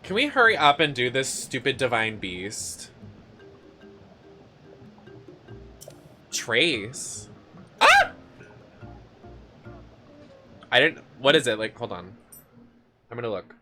Can we hurry up and do this stupid divine beast? Trace? Ah! I didn't... What is it? Like, hold on. I'm gonna look.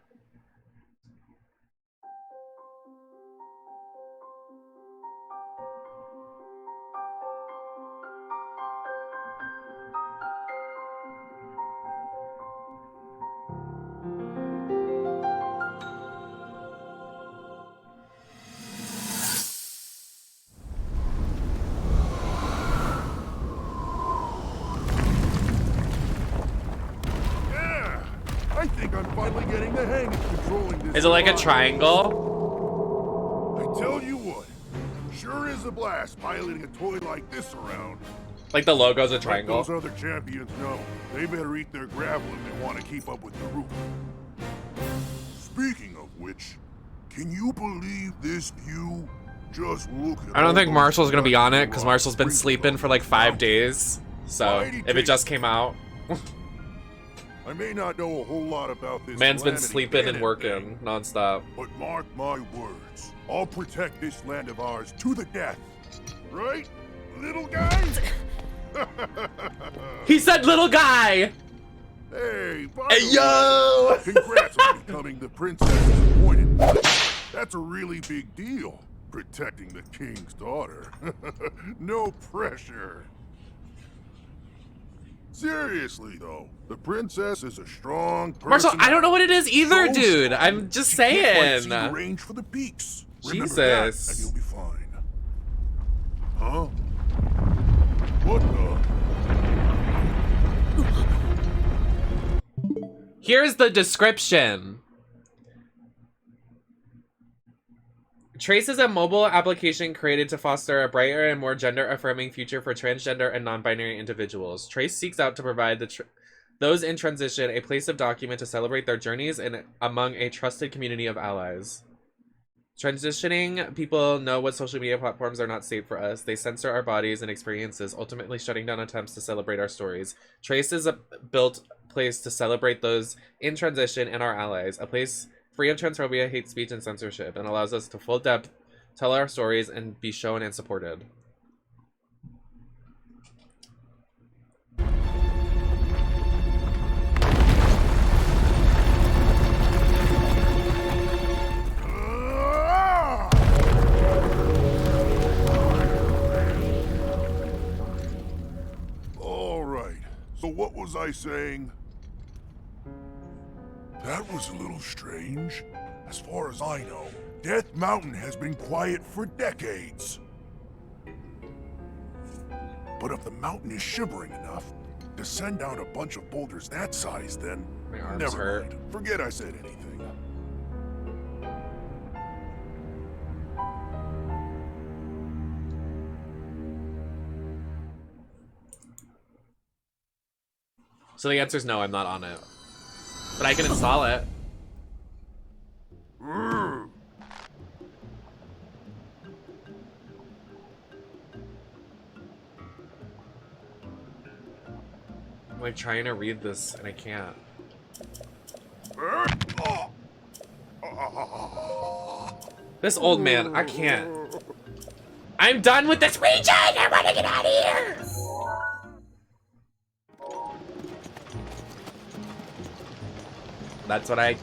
I think I'm finally getting the hang of controlling this. Is it like a triangle? I tell you what, sure is a blast piloting a toy like this around. Like the logo's a triangle? Let those other champions know. They better eat their gravel if they want to keep up with the roof. Speaking of Which, can you believe this view? Just look at I don't all think those Marshall's gonna be on it, giant because rocks Marshall's been sprinkled sleeping on for like the 5 mountain. days. So, Mighty if it King. just came out. I may not know a whole lot about this Man's been Calamity sleeping and Ganon working thing, nonstop. but mark my words, I'll protect this land of ours to the death. Right, little guy? He said little guy! Hey, by Hey, the yo! way, congrats on becoming the princess's appointed wife. That's a really big deal, protecting the king's daughter. No pressure. Seriously, though, the princess is a strong person. Marshall, I don't know what it is either, So dude. strong, I'm just she can't quite saying. see the range for the peaks. Remember that, Jesus. and you'll be fine. Huh? What the? Here's the description. Trace is a mobile application created to foster a brighter and more gender-affirming future for transgender and non-binary individuals. Trace seeks out to provide those in transition a place of document to celebrate their journeys and among a trusted community of allies. Transitioning people know what social media platforms are not safe for us. They censor our bodies and experiences, ultimately shutting down attempts to celebrate our stories. Trace is a built place to celebrate those in transition and our allies, a place free of transphobia, hate speech, and censorship, and allows us to full depth tell our stories and be shown and supported. All right. So what was I saying? That was a little strange. As far as I know, Death Mountain has been quiet for decades. But if the mountain is shivering enough to send down a bunch of boulders that size, then My arms never hurt. mind. Forget I said anything. So the answer is no, I'm not on it. But I can install it. I'm like trying to read this and I can't. This old man, I can't. I'm done with this region! I want to get out of here! That's what I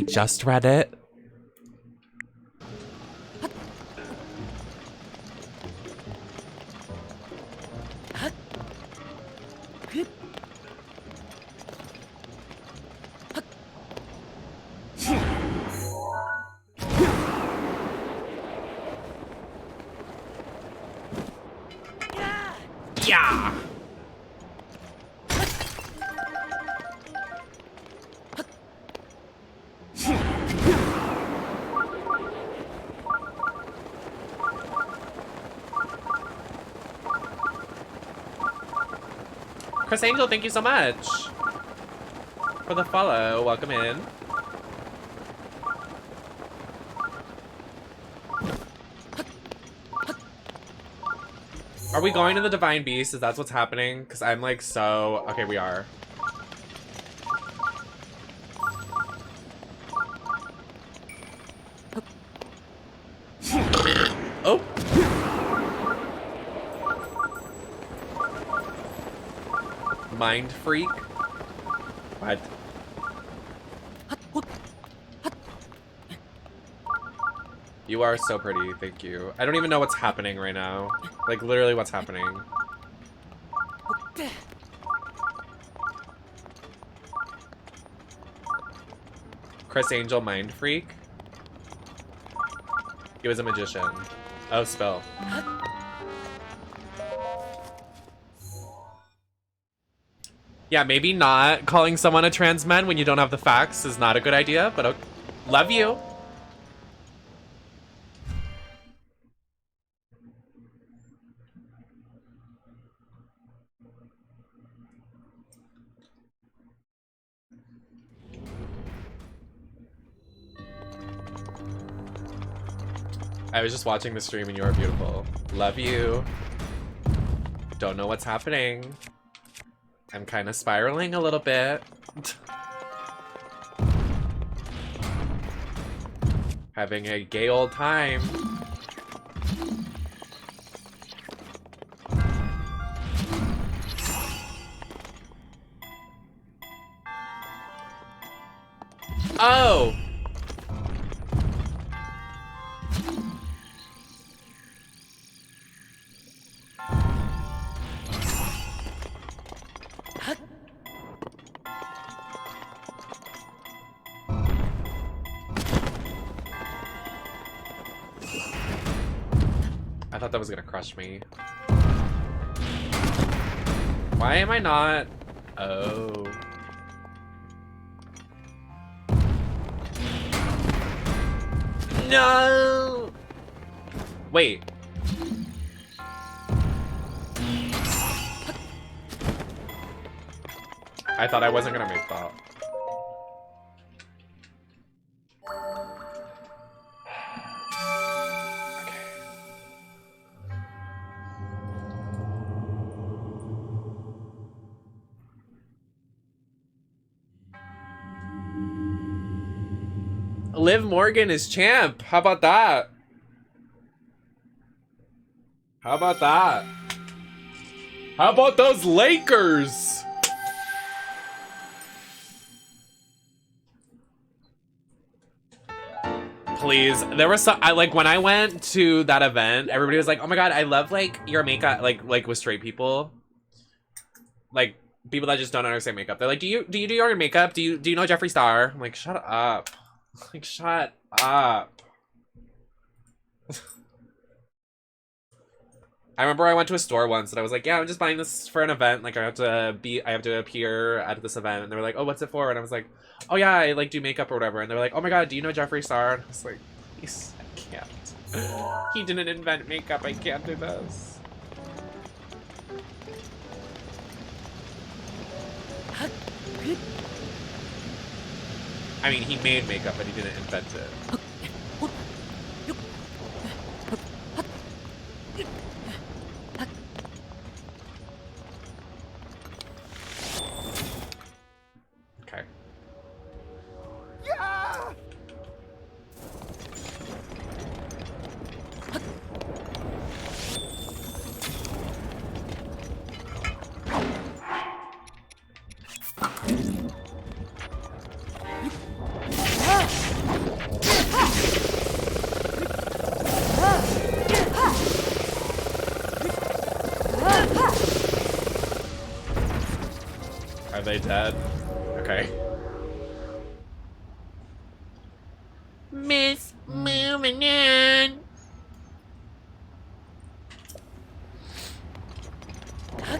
just read it. Yeah. Chris Angel, thank you so much for the follow. Welcome in. Are we going to the Divine Beast? Is that what's happening? Because I'm like so... Okay, we are. Oh! Mind freak? What? You are so pretty, thank you. I don't even know what's happening right now. Like, literally what's happening. Chris Angel Mind Freak? He was a magician. Oh, spell. Yeah, maybe not calling someone a trans man when you don't have the facts is not a good idea, but okay. Love you. I was just watching the stream and you are beautiful. Love you. Don't know what's happening. I'm kind of spiraling a little bit. Having a gay old time. Oh! I thought that was gonna crush me. Why am I not? Oh. No! Wait. I thought I wasn't gonna make that. Liv Morgan is champ. How about that? How about that? How about those Lakers? Please. There was some, like when I went to that event, everybody was like, "Oh my god, I love like your makeup," like with straight people. Like people that just don't understand makeup. They're like, "Do you do your own makeup? Do you know Jeffree Star?" I'm like, "Shut up." Like, shut up. I remember I went to a store once and I was like, yeah, I'm just buying this for an event. Like, I have to appear at this event. And they were like, oh, what's it for? And I was like, oh yeah, I like do makeup or whatever. And they were like, oh my god, do you know Jeffree Star? And I was like, please, I can't. He didn't invent makeup. I can't do this. I mean, he made makeup, but he didn't invent it. Okay. Yeah! Are they dead? Okay. Miss moving on. Huh?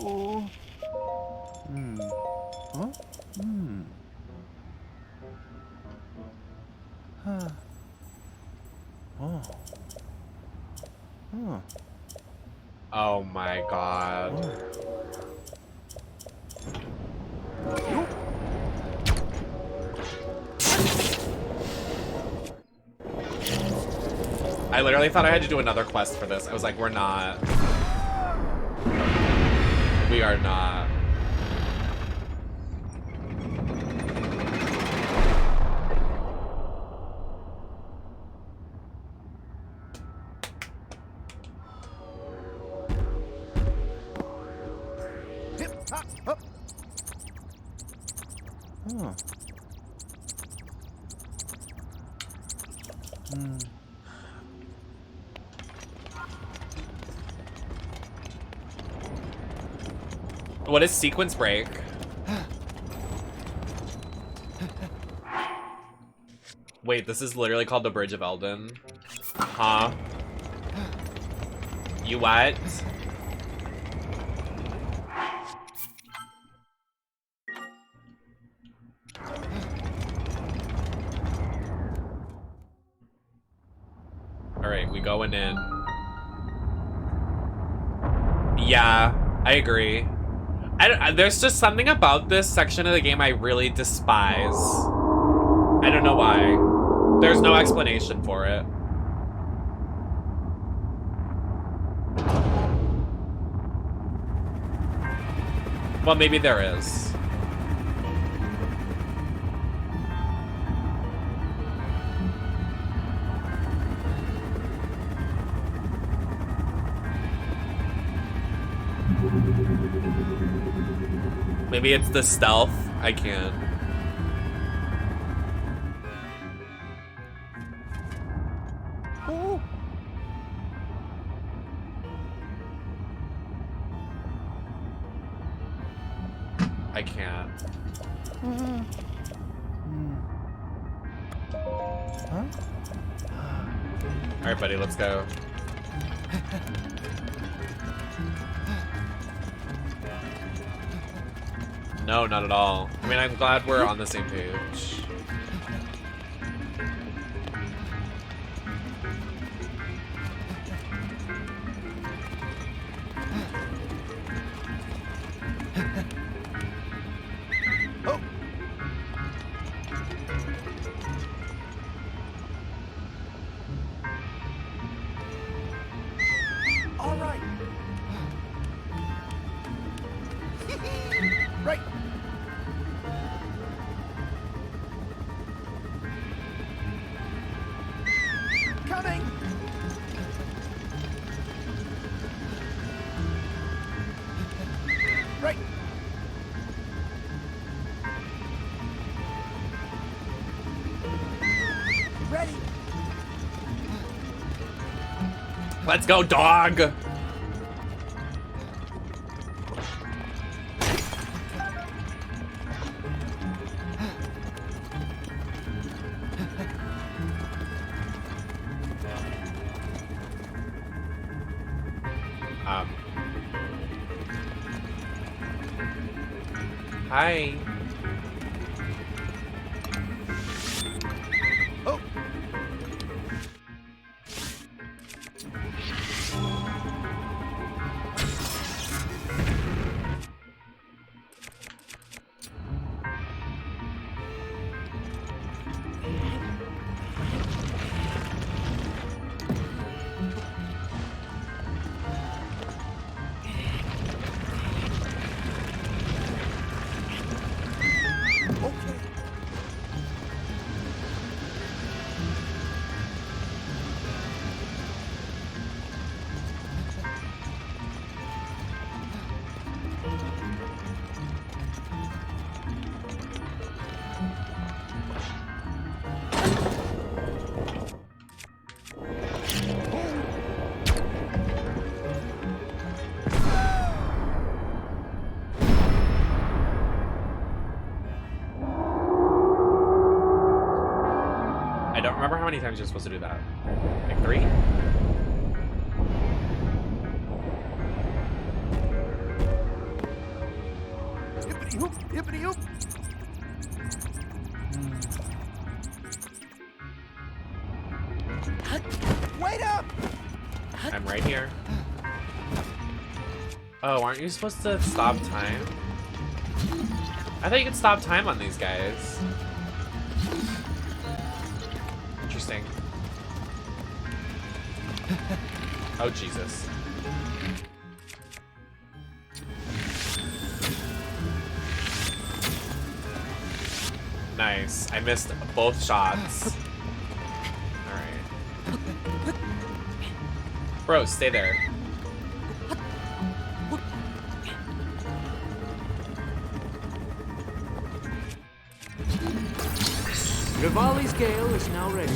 Oh. Huh? Huh. Oh. Huh. Oh my god. I literally thought I had to do another quest for this. I was like, we're not. We are not. Huh. What is sequence break? Wait, this is literally called the Bridge of Eldon. Huh? You what? Alright, we going in. Yeah, I agree. There's just something about this section of the game I really despise. I don't know why. There's no explanation for it. Well, maybe there is. Maybe it's the stealth. I can't. Oh. I can't. Huh? All right, buddy, let's go. No, not at all. I mean, I'm glad we're on the same page. Oh. All right. Right. Coming. Right. Ready. Let's go, dog! Hi. Oh. I don't remember how many times you're supposed to do that. Like 3? Hippity hoop, hippity hoop. Wait up! I'm right here. Oh, aren't you supposed to stop time? I thought you could stop time on these guys. Interesting. Oh, Jesus. Nice. I missed both shots. Alright. Bro, stay there. Rivali's Gale is now ready.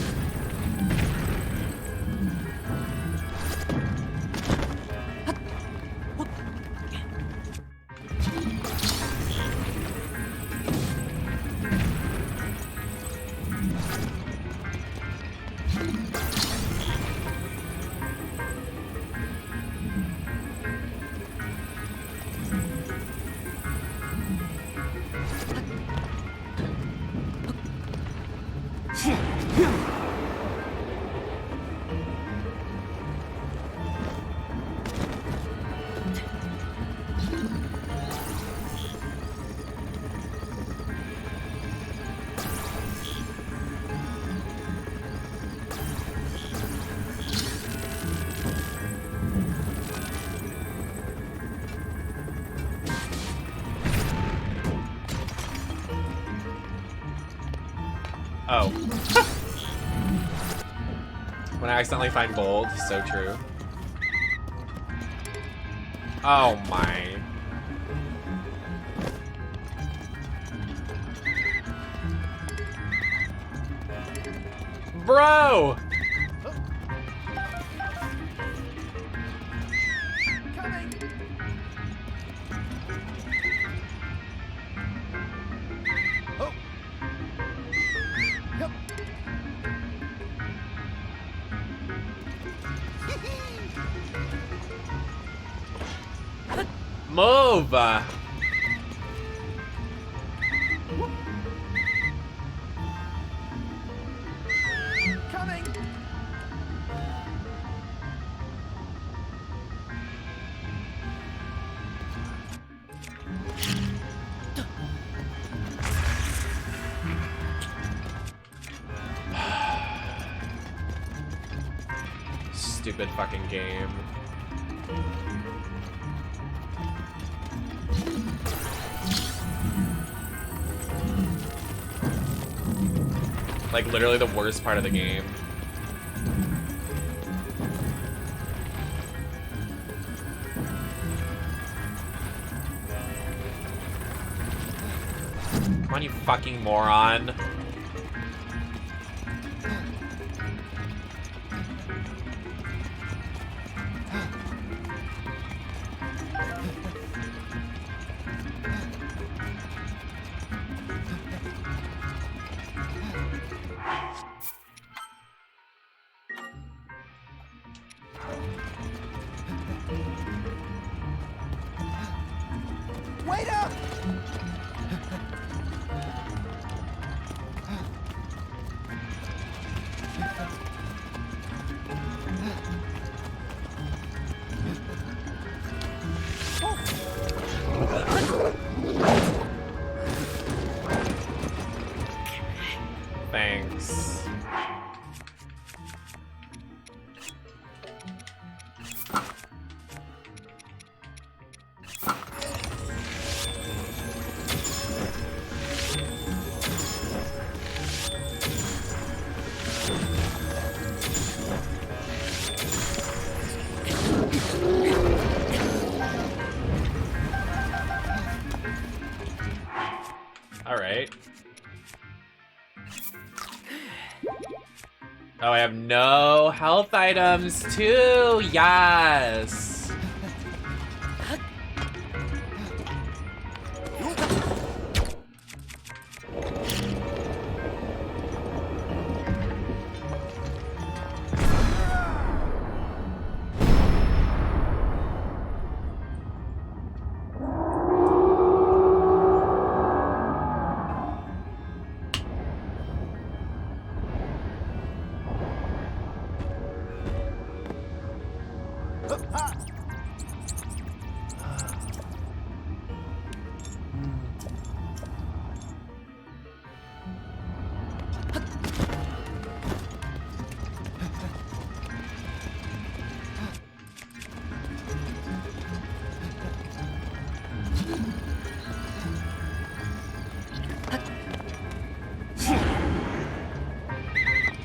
Oh. When I accidentally find gold, so true. Oh my. Bro! Coming. Oh. Yep. Move! Coming. Stupid fucking game. Like, literally the worst part of the game. Come on, you fucking moron. Wait up! Thanks. All right. Oh, I have no health items too. Yes.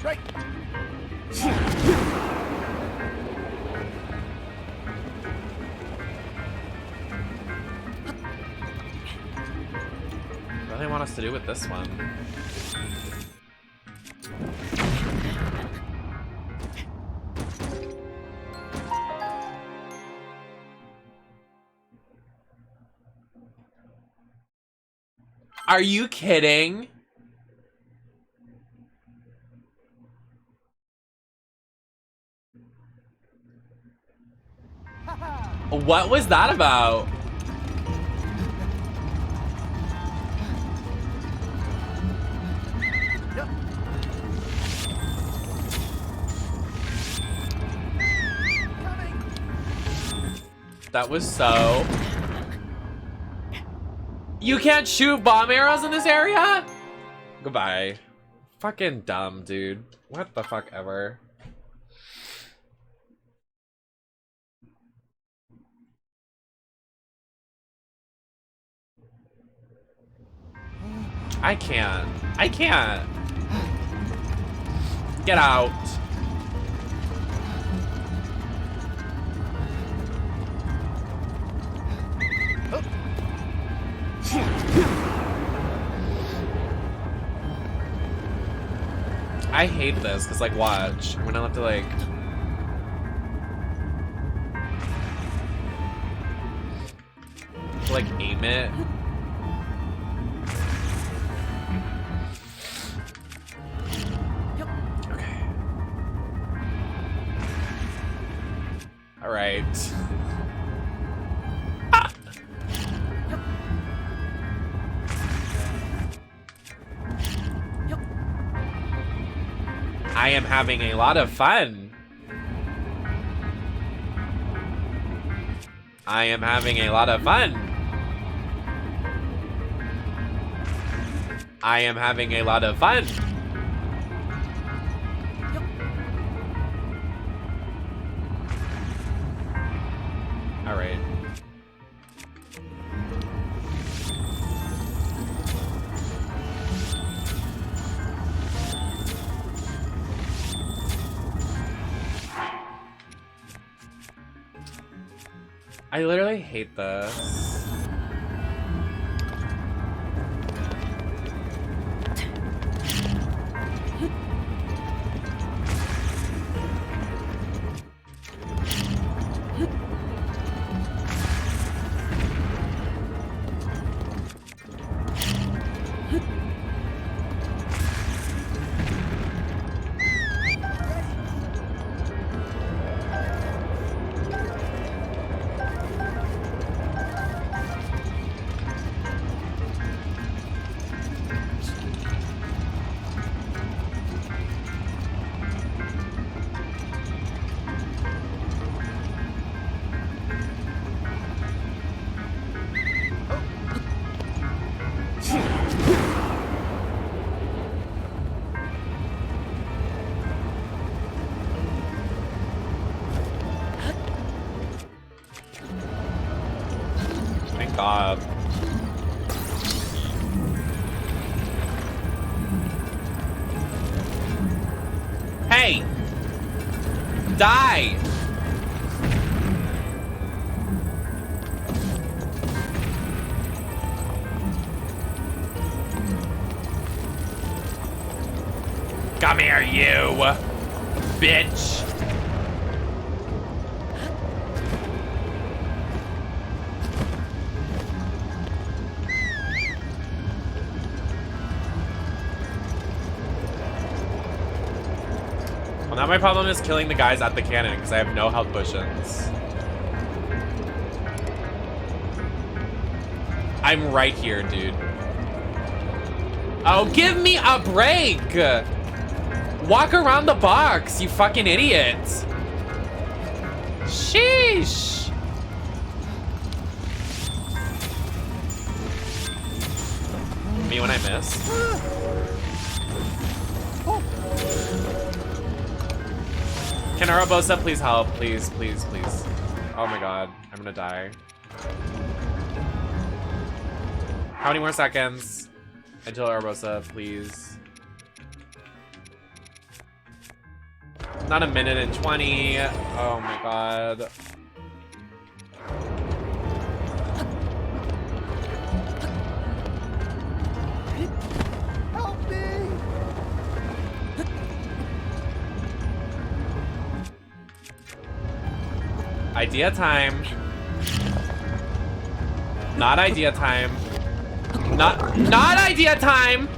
Right. What do they want us to do with this one? Are you kidding? What was that about? Yep. Coming. That was so... You can't shoot bomb arrows in this area? Goodbye. Fucking dumb, dude. What the fuck ever. I can't. I can't. Get out. I hate this, because, like, watch. I'm gonna have to, like... aim it. Okay. Alright. Ah! I am having a lot of fun. I am having a lot of fun. I am having a lot of fun. All right. I literally hate this. Thank God. Hey! Die! Come here, you bitch! Well, now my problem is killing the guys at the cannon because I have no health potions. I'm right here, dude. Oh, give me a break! Walk around the box, you fucking idiot! Sheesh! Me when I miss. Can Arabosa please help? Please, please, please. Oh my god, I'm gonna die. How many more seconds until Arabosa, please? Not a minute and 20. Oh my god. Help me! Idea time. Not idea time. Not idea time!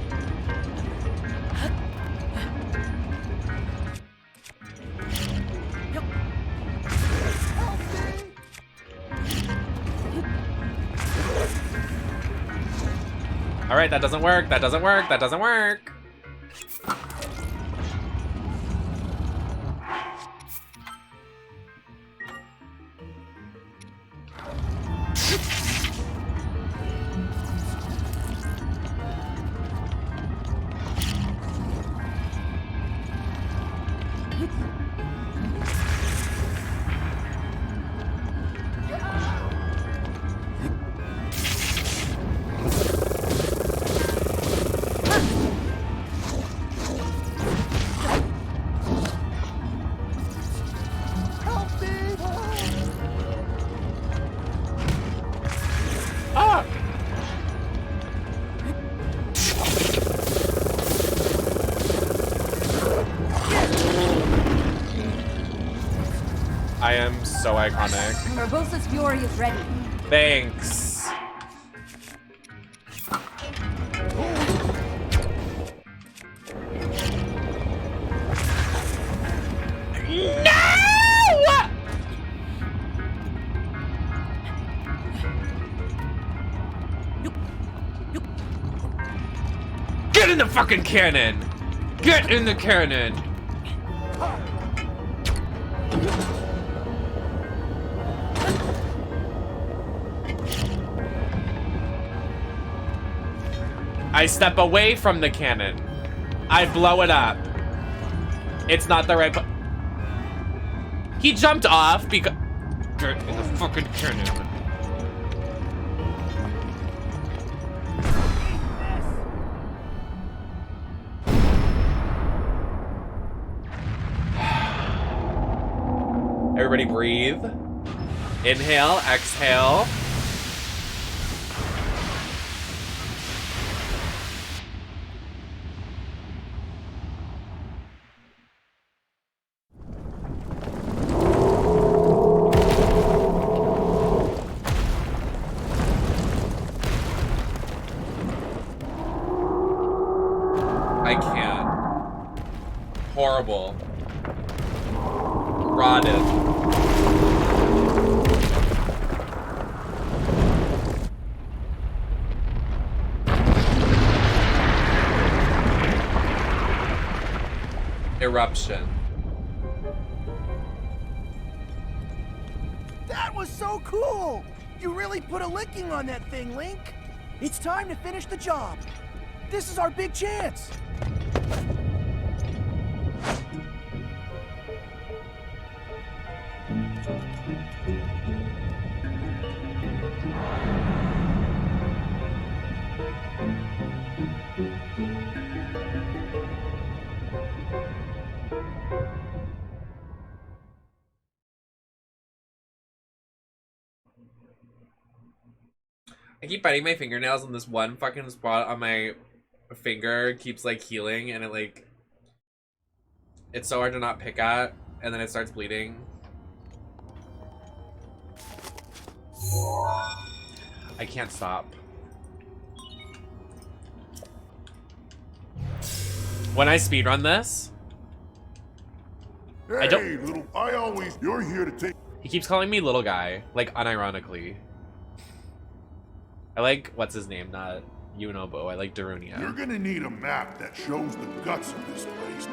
All right, that doesn't work. That doesn't work. That doesn't work. so iconic. Urbosa's fury is ready. Thanks. No! Get in the fucking cannon! Get in the cannon! I step away from the cannon. I blow it up. It's not the right He jumped off because... Get in the fucking cannon. Everybody breathe. Inhale, exhale. I can't. Horrible. Rotted. Eruption. That was so cool! You really put a licking on that thing, Link. It's time to finish the job. This is our big chance. I keep biting my fingernails and this one fucking spot on my finger keeps like healing and it like it's so hard to not pick at and then it starts bleeding. I can't stop. When I speedrun this, Hey, you're here to take... he keeps calling me little guy, like unironically. I like, what's his name, not Unobo, I like Darunia. You're gonna need a map that shows the guts of this place.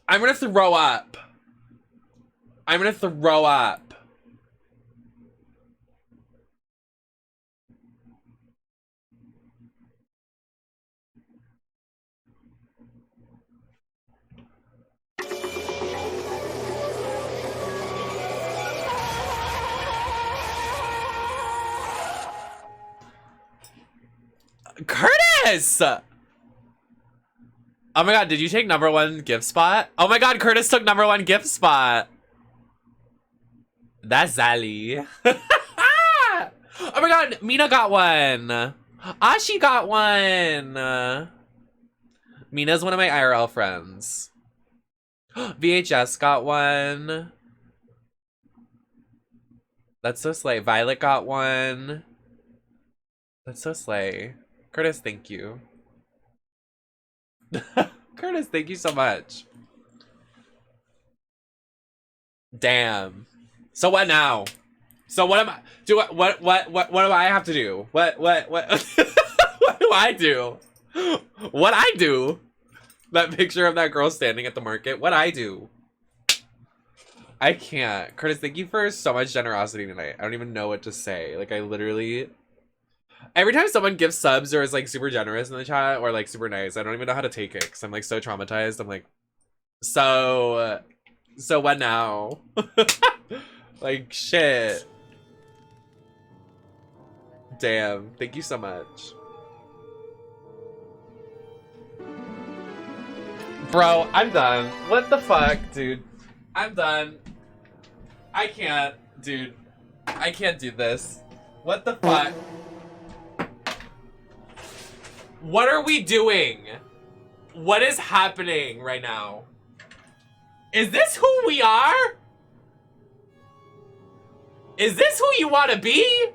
I'm gonna throw up. I'm gonna throw up. Curtis! Oh my god, did you take #1 gift spot? Oh my god, Curtis took #1 gift spot. That's Zally. Oh my god, Mina got one. Ashi got one. Mina's one of my IRL friends. VHS got one. That's so slay. Violet got one. That's so slay. Curtis, thank you. Curtis, thank you so much. Damn. So what now? So what am I what do I have to do? What what do I do? What I do? That picture of that girl standing at the market. What I do? I can't. Curtis, thank you for so much generosity tonight. I don't even know what to say. Like I literally every time someone gives subs or is like super generous in the chat or like super nice, I don't even know how to take it because I'm like so traumatized. I'm like, so what now? Like shit. Damn, thank you so much. Bro, I'm done. What the fuck, dude? I'm done. I can't, dude. I can't do this. What the fuck? What are we doing? What is happening right now? Is this who we are? Is this who you want to be?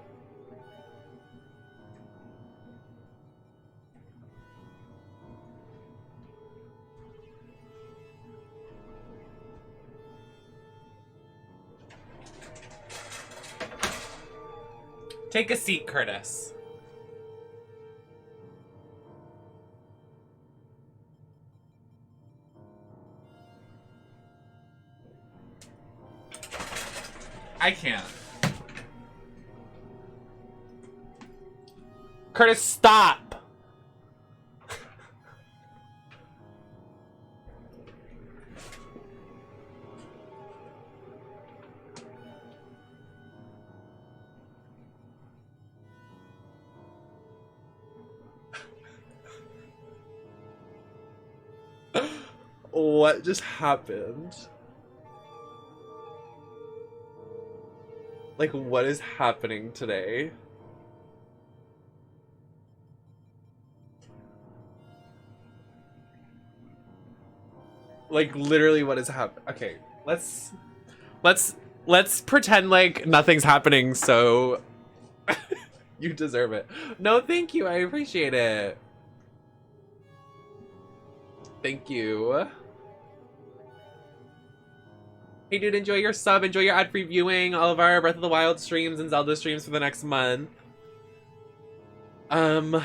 Take a seat, Curtis. I can't. Curtis, stop! What just happened? Like, what is happening today? Like, literally, what is happening? Okay, let's pretend like nothing's happening, so you deserve it. No, thank you. I appreciate it. Thank you. Hey dude, enjoy your sub, enjoy your ad-free viewing, all of our Breath of the Wild streams and Zelda streams for the next month. My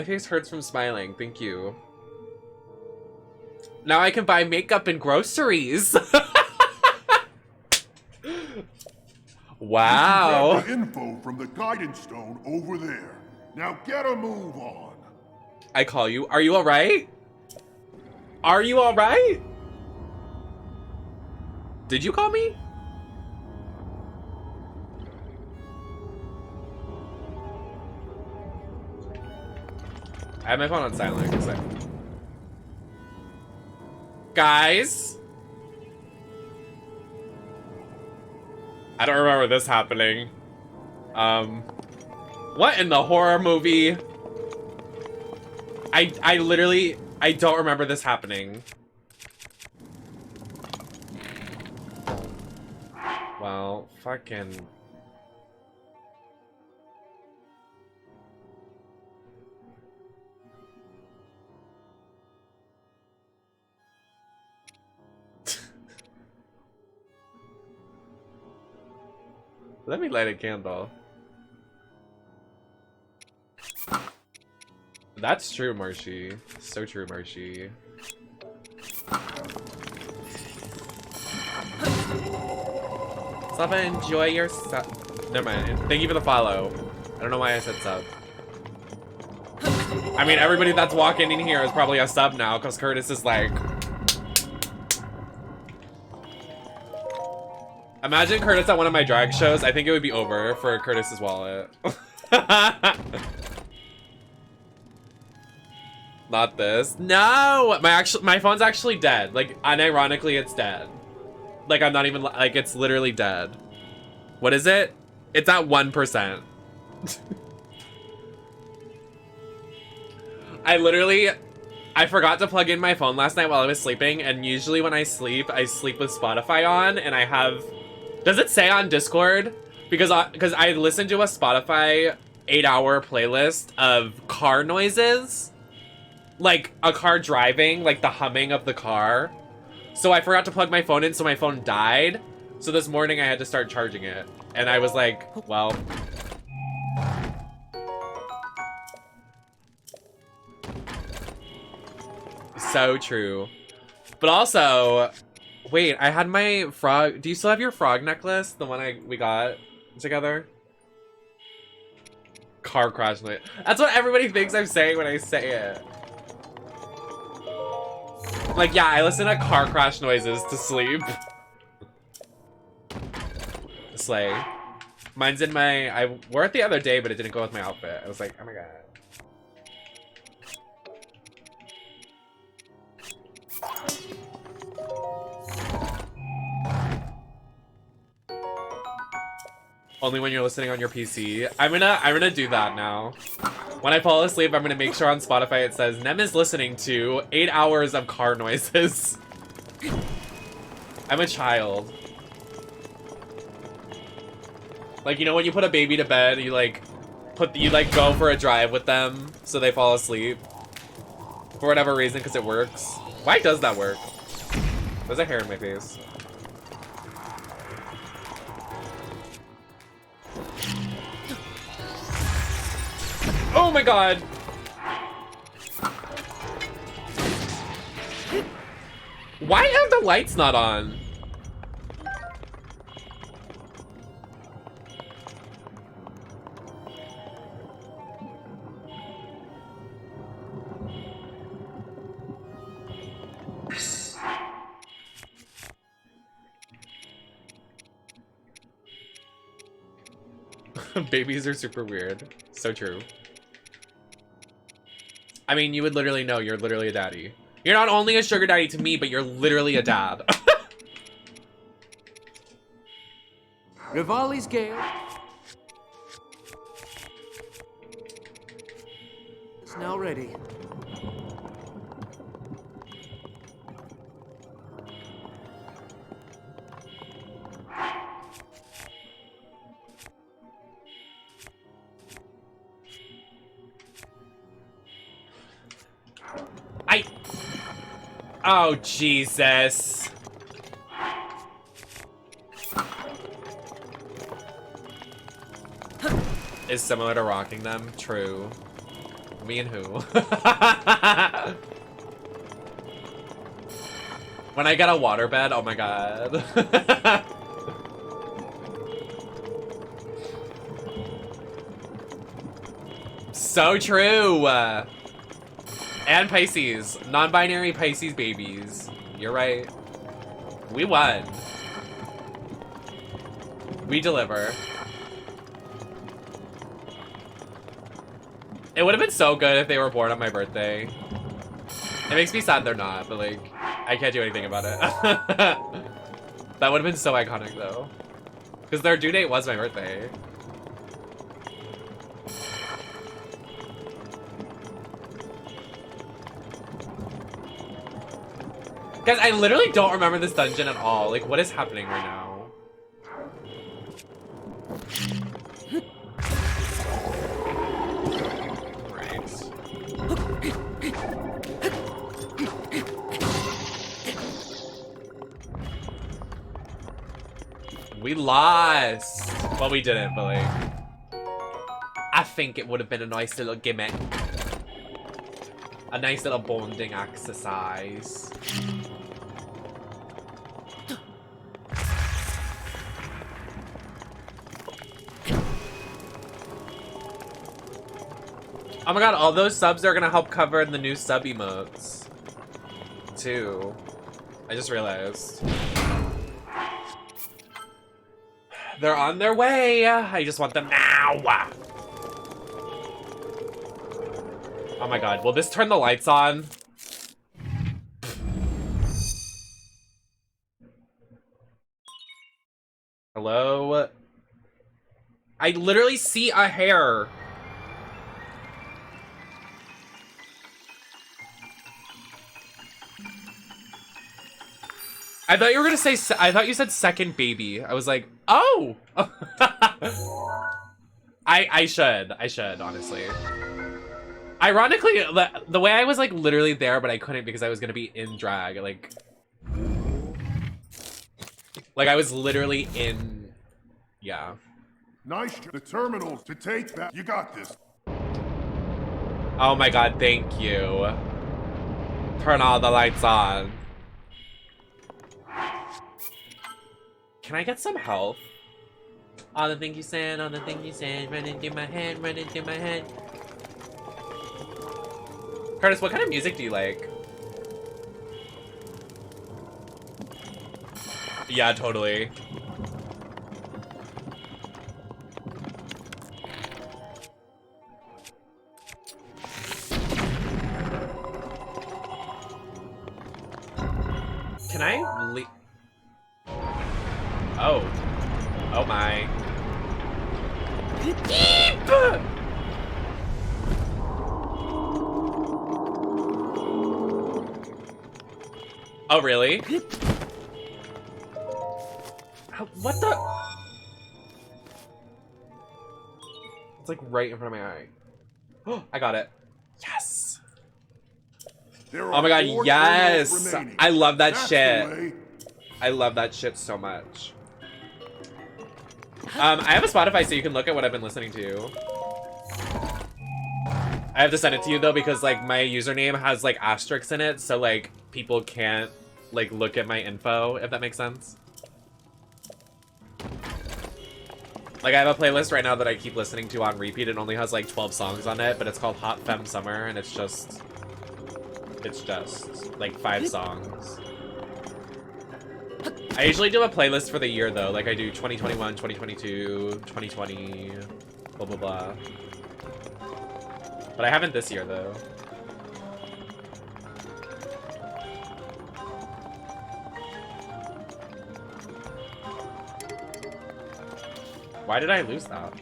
face hurts from smiling, thank you. Now I can buy makeup and groceries. Wow. You can grab the info from the guidance stone over there. Now get a move on. I call you. Are you alright? Are you alright? Did you call me? I have my phone on silent because Guys? I don't remember this happening. What in the horror movie? I literally, I don't remember this happening. Well, fucking... Let me light a candle. That's true, Marshy. So true, Marshy. Stop and enjoy your sub. Never mind. Thank you for the follow. I don't know why I said sub. I mean, everybody that's walking in here is probably a sub now, because Curtis is like... Imagine Curtis at one of my drag shows. I think it would be over for Curtis's wallet. Not this. No! My phone's actually dead. Like, unironically, it's dead. Like, I'm not even, like, it's literally dead. What is it? It's at 1%. I forgot to plug in my phone last night while I was sleeping, and usually when I sleep with Spotify on, and I have... Does it say on Discord? Because I listened to a Spotify 8-hour playlist of car noises. Like, a car driving, like the humming of the car. So I forgot to plug my phone in, so my phone died. So this morning I had to start charging it. And I was like, well... So true. But also... Wait, I had my frog... Do you still have your frog necklace? The one we got together? Car crash noise. That's what everybody thinks I'm saying when I say it. Like, yeah, I listen to car crash noises to sleep. Slay. Mine's in my... I wore it the other day, but it didn't go with my outfit. I was like, oh my god. Only when you're listening on your PC. I'm gonna do that now. When I fall asleep, I'm gonna make sure on Spotify it says Nem is listening to 8 hours of car noises. I'm a child. Like, you know when you put a baby to bed, you like go for a drive with them so they fall asleep for whatever reason because it works. Why does that work? There's a hair in my face. Oh my god! Why are the lights not on? Babies are super weird. So true. I mean, you would literally know you're literally a daddy. You're not only a sugar daddy to me, but you're literally a dad. Rivali's Gale is now ready. Oh, Jesus. Is similar to rocking them? True. Me and who? When I get a waterbed, oh my god. So true. And Pisces. Non-binary Pisces babies. You're right. We won. We deliver. It would have been so good if they were born on my birthday. It makes me sad they're not, but like, I can't do anything about it. That would have been so iconic though. Because their due date was my birthday. Guys, I literally don't remember this dungeon at all. Like, what is happening right now? Right. We lost. Well, we didn't, but like, I think it would have been a nice little gimmick. A nice little bonding exercise. Oh my god, all those subs are gonna help cover the new sub emotes. Too. I just realized. They're on their way. I just want them now. Oh my god, will this turn the lights on? Hello? I literally see a hair. I thought you were gonna say, I thought you said second baby. I was like, oh! I should, honestly. Ironically, the way I was like literally there, but I couldn't because I was gonna be in drag, like I was literally in, yeah. Nice, the terminal to take that. You got this. Oh my god, thank you. Turn all the lights on. Can I get some health? All the things you said, all the things you said, running through my head, running through my head. Curtis, what kind of music do you like? Yeah, totally. Can I leave? Oh. Oh my. Eep! Oh, really? What the? It's like right in front of my eye. Oh, I got it. Yes. Oh my god, yes! I love that shit. I love that shit so much. I have a Spotify so you can look at what I've been listening to. I have to send it to you though because like my username has like asterisks in it, so like people can't like look at my info, if that makes sense. Like I have a playlist right now that I keep listening to on repeat. It only has like 12 songs on it, but it's called Hot Femme Summer, and it's just like 5 songs. I usually do a playlist for the year though, like I do 2021, 2022, 2020, blah blah blah. But I haven't this year though. Why did I lose that?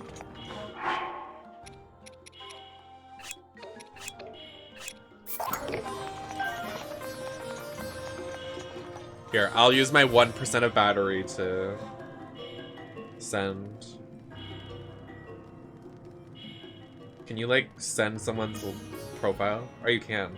Here, I'll use my 1% of battery to send. Can you like send someone's profile? Or you can.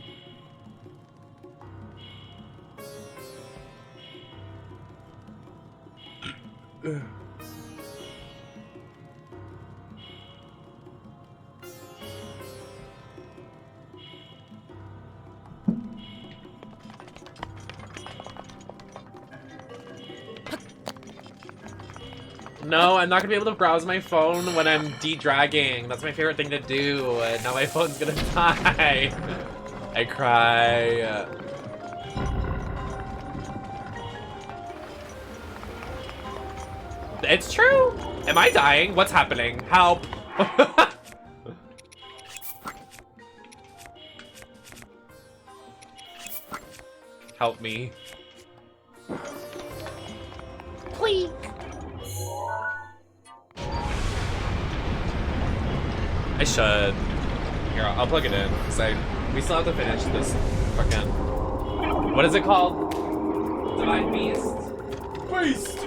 No, I'm not gonna be able to browse my phone when I'm de-dragging. That's my favorite thing to do. And now my phone's gonna die. I cry. It's true. Am I dying? What's happening? Help. Help me. Please. I should. Here, I'll plug it in. Cause we still have to finish this fucking... What is it called? Divine Beast? Beast!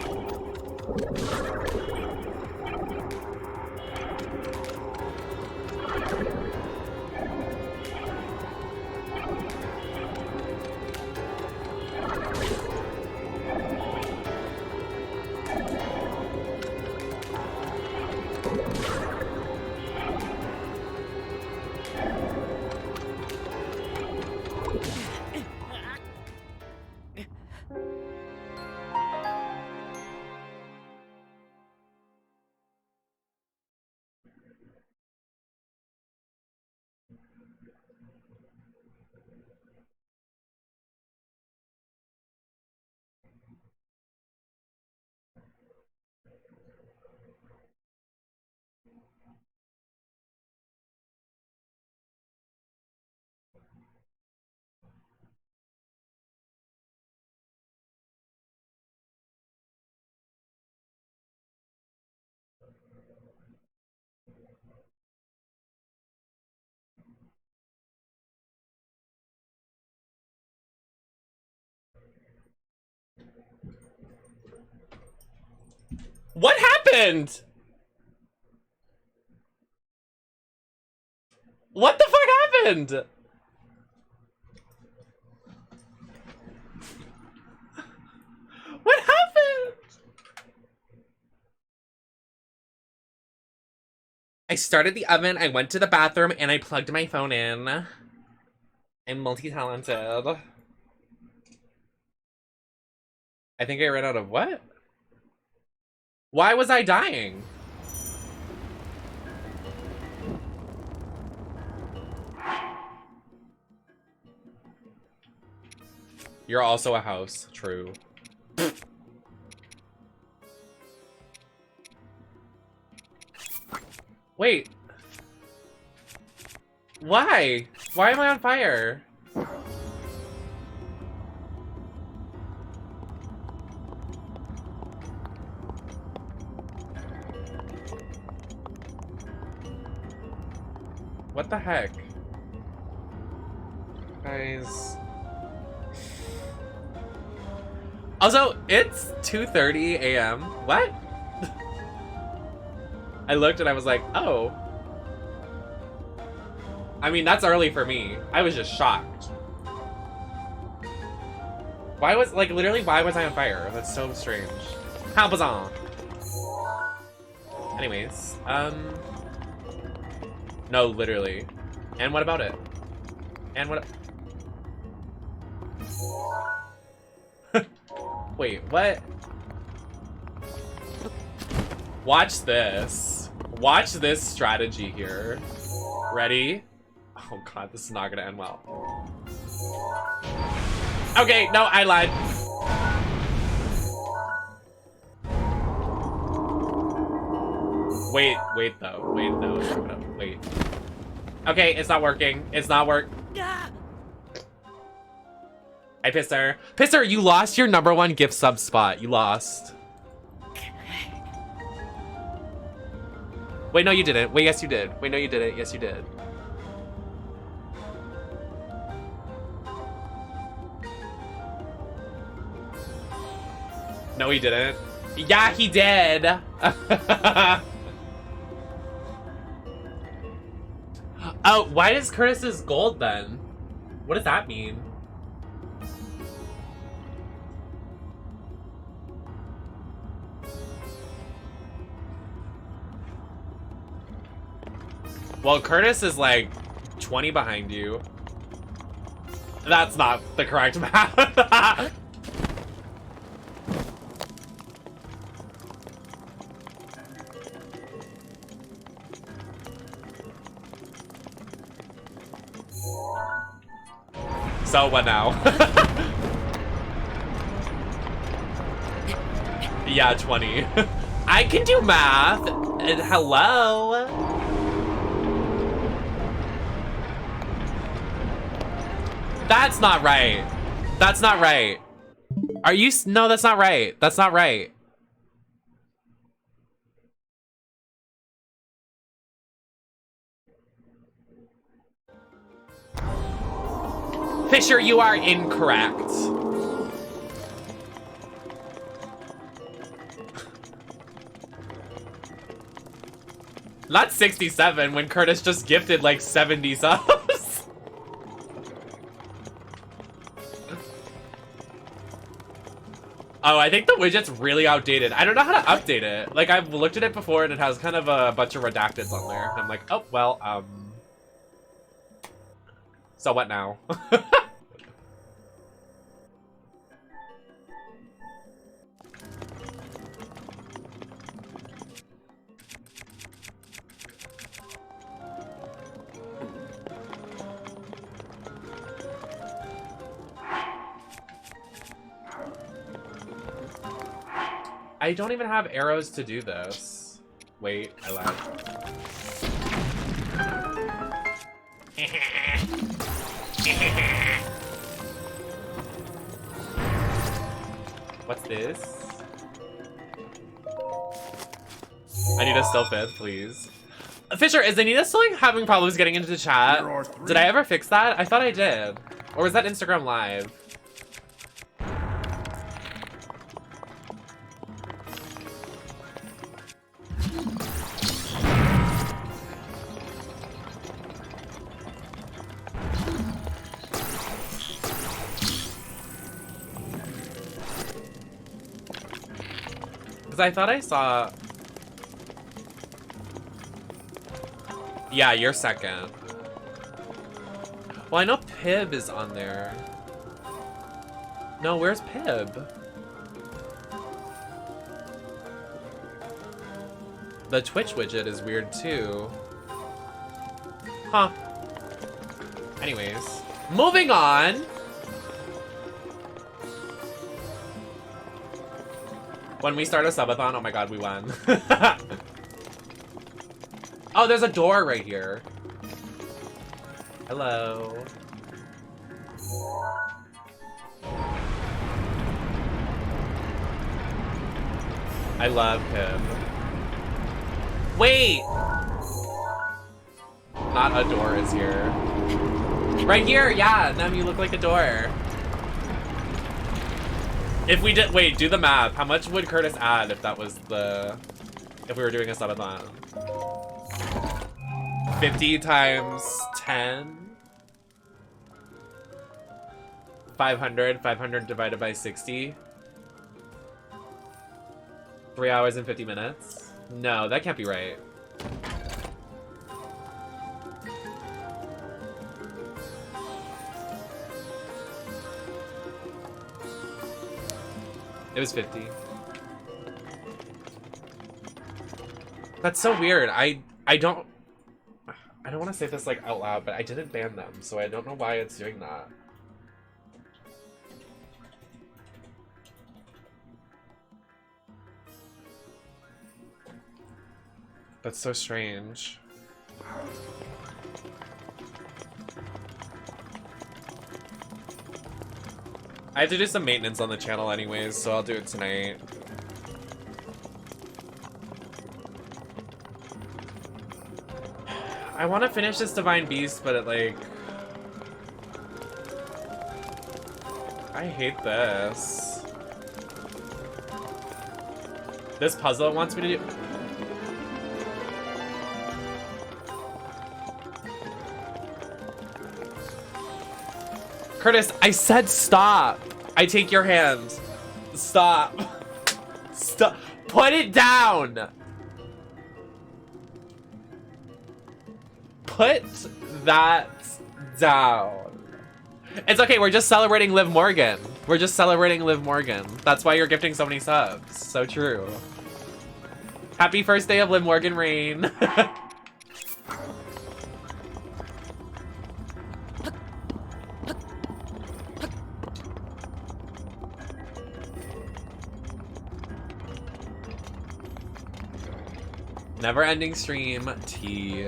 What happened? What the fuck happened? What happened? I started the oven, I went to the bathroom, and I plugged my phone in. I'm multi-talented. I think I ran out of what? Why was I dying? You're also a house. True. Wait. Why? Why am I on fire? What the heck? Guys. Also, it's 2:30 a.m. What? I looked and I was like, oh. I mean, that's early for me. I was just shocked. Why was, like, literally, why was I on fire? That's so strange. How bizarre. Anyways, no, literally. And what about it? And what? Wait, what? Watch this. Watch this strategy here. Ready? Oh god, this is not gonna end well. Okay, no, I lied. Wait though. Wait, no, it's not gonna, wait. Okay, it's not working. It's not work. Hi, Pisser. Pisser, you lost your #1 gift sub spot. You lost. Wait, no, you didn't. Wait, yes, you did. Wait, no, you didn't. Yes, you did. No, he didn't. Yeah, he did. Oh, why is Curtis's gold then? What does that mean? Well, Curtis is like 20 behind you. That's not the correct math. So what now? Yeah, 20. I can do math. Hello. That's not right. That's not right. Are you? No, that's not right. That's not right. Fisher, you are incorrect. Not 67 when Curtis just gifted like 70 subs. Oh, I think the widget's really outdated. I don't know how to update it. Like, I've looked at it before and it has kind of a bunch of redacteds on there. And I'm like, oh, well, so what now? I don't even have arrows to do this. Wait, I lied. What's this? I need a still fifth, please. Fisher, is Anita still like having problems getting into the chat? Did I ever fix that? I thought I did. Or was that Instagram Live? Because I thought I saw... Yeah, you're second. Well, I know Pib is on there. No, where's Pib? The Twitch widget is weird too. Huh. Anyways, moving on. When we start a subathon, oh my god, we won. Oh, there's a door right here. Hello. I love him. Wait! Not not a door is here. Right here, yeah, Nem, you look like a door. If we did, wait, do the math. How much would Curtis add if that was the, if we were doing a subathon? 50 times 10? 500, 500 divided by 60? 3 hours and 50 minutes? No, that can't be right. It was 50. That's so weird. I don't want to say this like out loud, but I didn't ban them, so I don't know why it's doing that. That's so strange. I have to do some maintenance on the channel anyways, so I'll do it tonight. I want to finish this Divine Beast, but it like... I hate this. This puzzle it wants me to do... Curtis, I said stop. I take your hand. Stop. Stop. Put it down. Put that down. It's okay. We're just celebrating Liv Morgan. We're just celebrating Liv Morgan. That's why you're gifting so many subs. So true. Happy first day of Liv Morgan reign. Never-ending stream, T.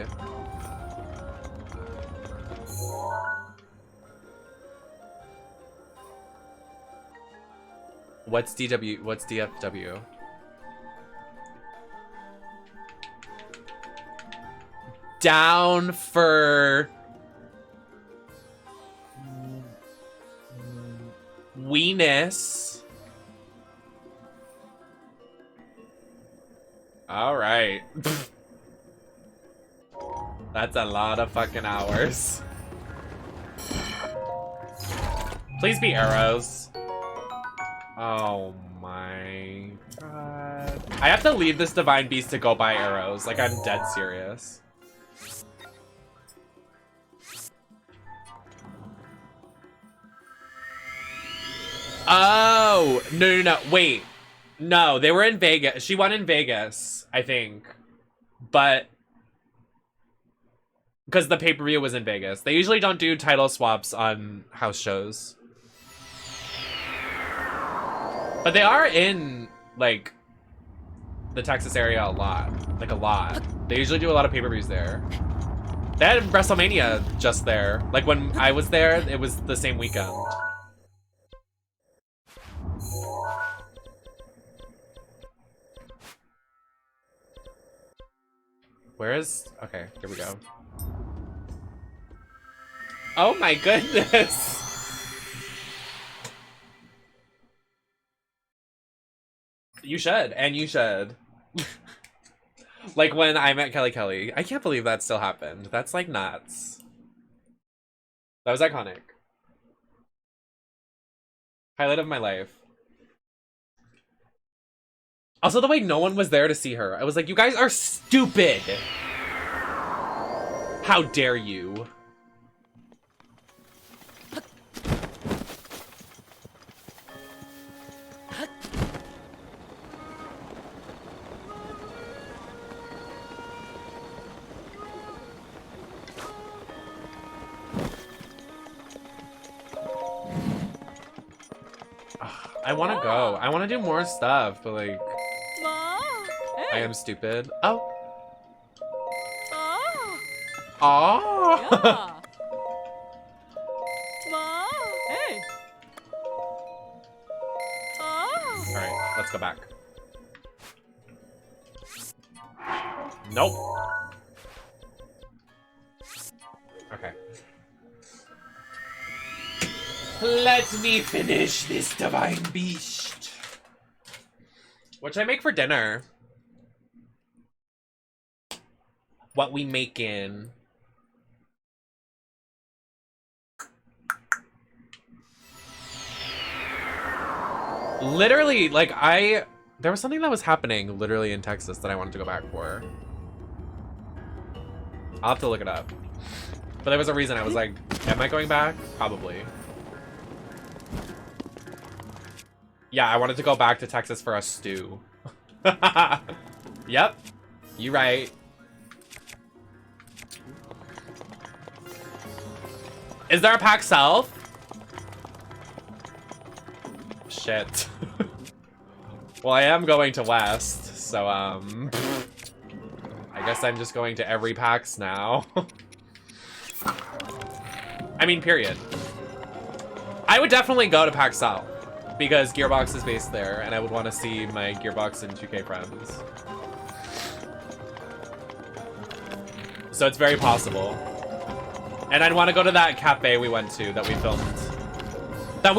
What's DW? What's DFW? Down for... weenus. All right. That's a lot of fucking hours. Please be arrows. Oh my god. I have to leave this Divine Beast to go buy arrows. Like, I'm dead serious. Oh, no. Wait. No, they were in Vegas. She won in Vegas, I think. But because the pay-per-view was in Vegas. They usually don't do title swaps on house shows. But they are in, like, the Texas area a lot. Like, a lot. They usually do a lot of pay-per-views there. They had WrestleMania just there. Like, when I was there, it was the same weekend. Where is... Okay, here we go. Oh my goodness! You should, and you should. Like when I met Kelly Kelly. I can't believe that still happened. That's like nuts. That was iconic. Highlight of my life. Also, the way no one was there to see her. I was like, you guys are stupid. How dare you? I want to go. I want to do more stuff, but like... I am stupid. Oh. Oh. Hey. Alright, let's go back. Nope. Let me finish this divine beast. What should I make for dinner? What we making? Literally, like, there was something that was happening literally in Texas that I wanted to go back for. I'll have to look it up. But there was a reason I was like, am I going back? Probably. Yeah, I wanted to go back to Texas for a stew. Yep, you right. Is there a pack south? Shit. Well, I am going to West, so, I guess I'm just going to every PAX now. I mean, period. I would definitely go to PAX South, because Gearbox is based there, and I would want to see my Gearbox and 2K friends. So it's very possible. And I'd want to go to that cafe we went to that we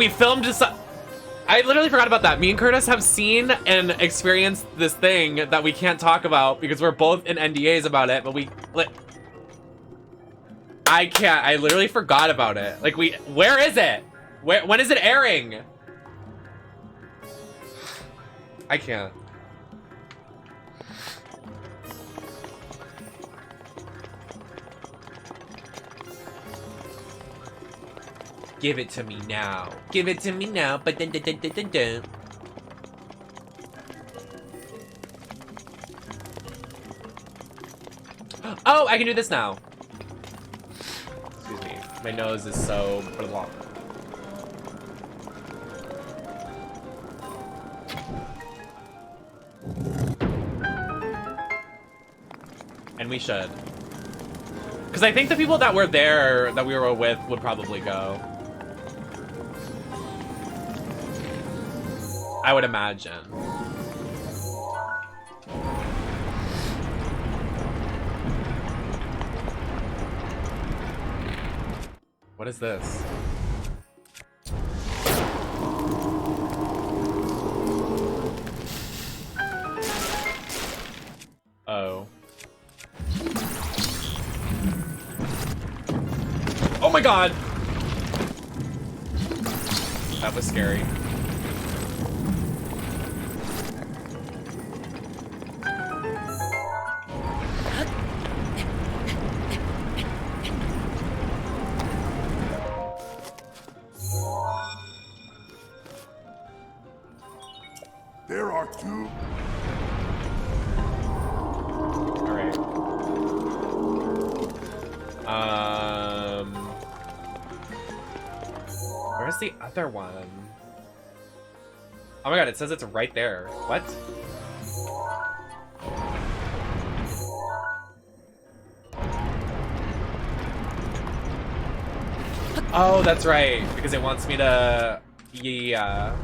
filmed. I literally forgot about that. Me and Curtis have seen and experienced this thing that we can't talk about because we're both in NDAs about it, but I can't. I literally forgot about it. Like, where is it? When is it airing? I can't. Give it to me now. Give it to me now. But dun, dun, dun, dun, dun, dun. Oh, I can do this now. Excuse me. My nose is so blah. And we should. Because I think the people that were there, that we were with, would probably go. I would imagine. What is this? Oh. Oh my god! That was scary. There are two. Alright. Where's the other one? Oh my god, it says it's right there. What? Oh, that's right. Because it wants me to... Yeah.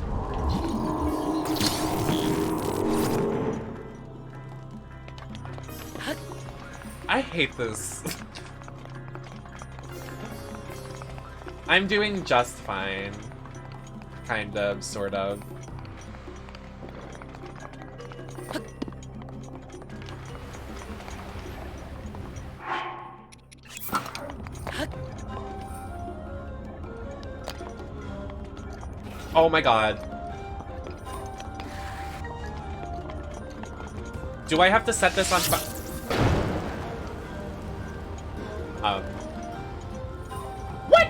I hate this. I'm doing just fine. Kind of, sort of. Oh my god. Do I have to set this on fire? What?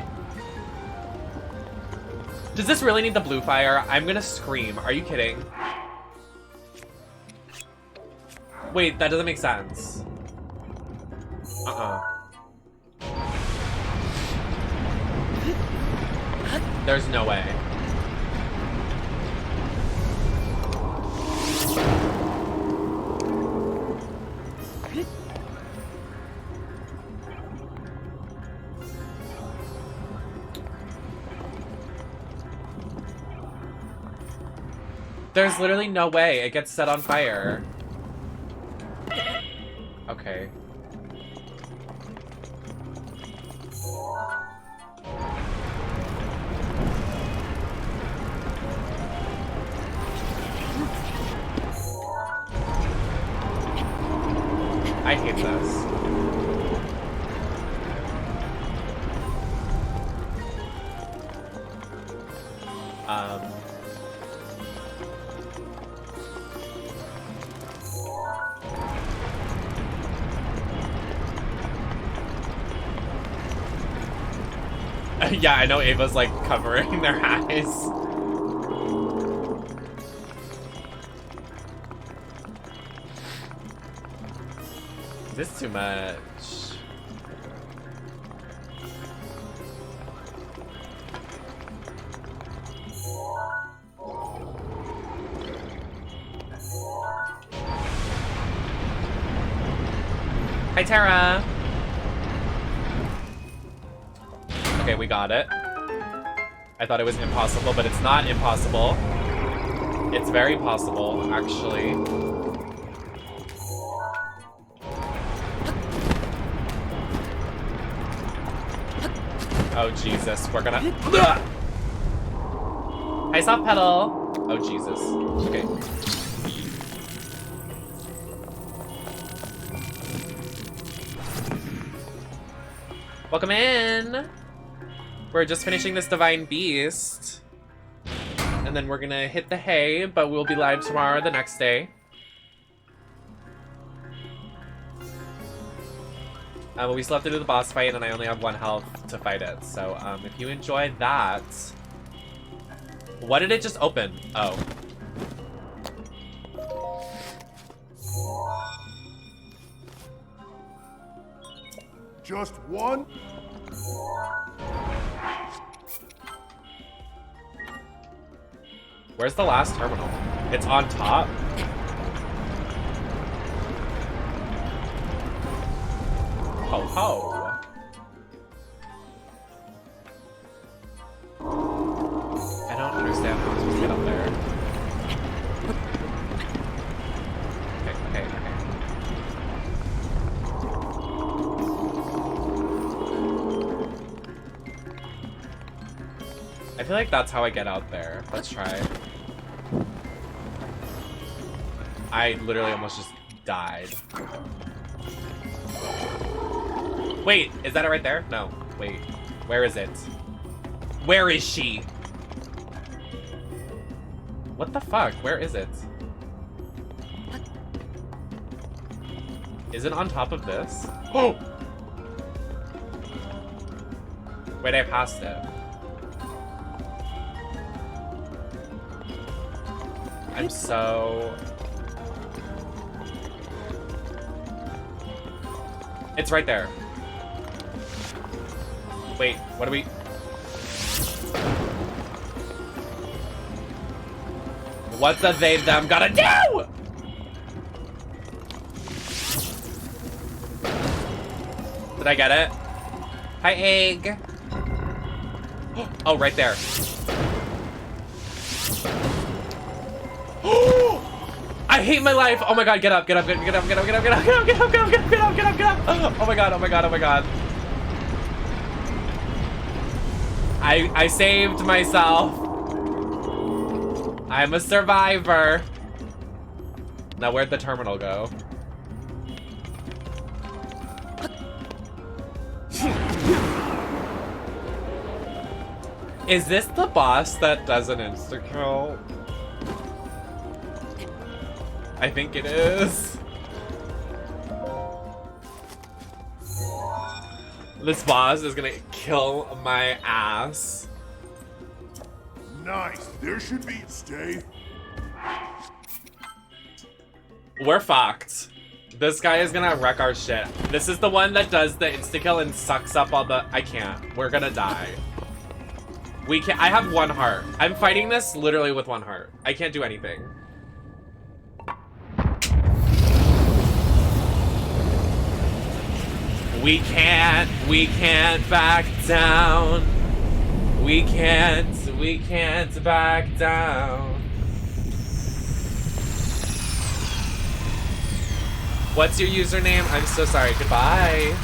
Does this really need the blue fire? I'm gonna scream. Are you kidding? Wait, that doesn't make sense. There's no way. There's literally no way it gets set on fire. Okay. I hate this. Yeah, I know Ava's like covering their eyes. Is this too much? Hi, Tara. Okay, we got it. I thought it was impossible, but it's not impossible. It's very possible, actually. Oh, Jesus. We're gonna... Hi, soft pedal. Oh, Jesus. Okay. Welcome in. We're just finishing this Divine Beast. And then we're gonna hit the hay, but we'll be live tomorrow, the next day. But we still have to do the boss fight, and I only have 1 health to fight it. So, if you enjoyed that... What did it just open? Oh. Just one? Where's the last terminal? It's on top? Ho ho. I don't understand how I'm supposed to get up there. Okay. I feel like that's how I get out there. Let's try. I literally almost just died. Wait, is that it right there? No, wait. Where is it? Where is she? What the fuck? Where is it? Is it on top of this? Oh! Wait, I passed it. I'm so... It's right there. Wait, what do we... What the they them gotta do? Did I get it? Hi, egg. Oh, right there. I hate my life. Oh my god, get up, get up, get up, get up, get up, get up, get up, get up, get up, get up, get up, get up, get up, get up. Oh my god, oh my god, oh my god. I saved myself. I'm a survivor. Now where'd the terminal go? Is this the boss that does an insta-kill? I think it is. This boss is gonna kill my ass. Nice. There should be. Stay. We're fucked. This guy is gonna wreck our shit. This is the one that does the insta-kill and sucks up all the... I can't. We're gonna die. We can't... I have 1 heart. I'm fighting this literally with 1 heart. I can't do anything. We can't back down. We can't back down. What's your username? I'm so sorry. Goodbye.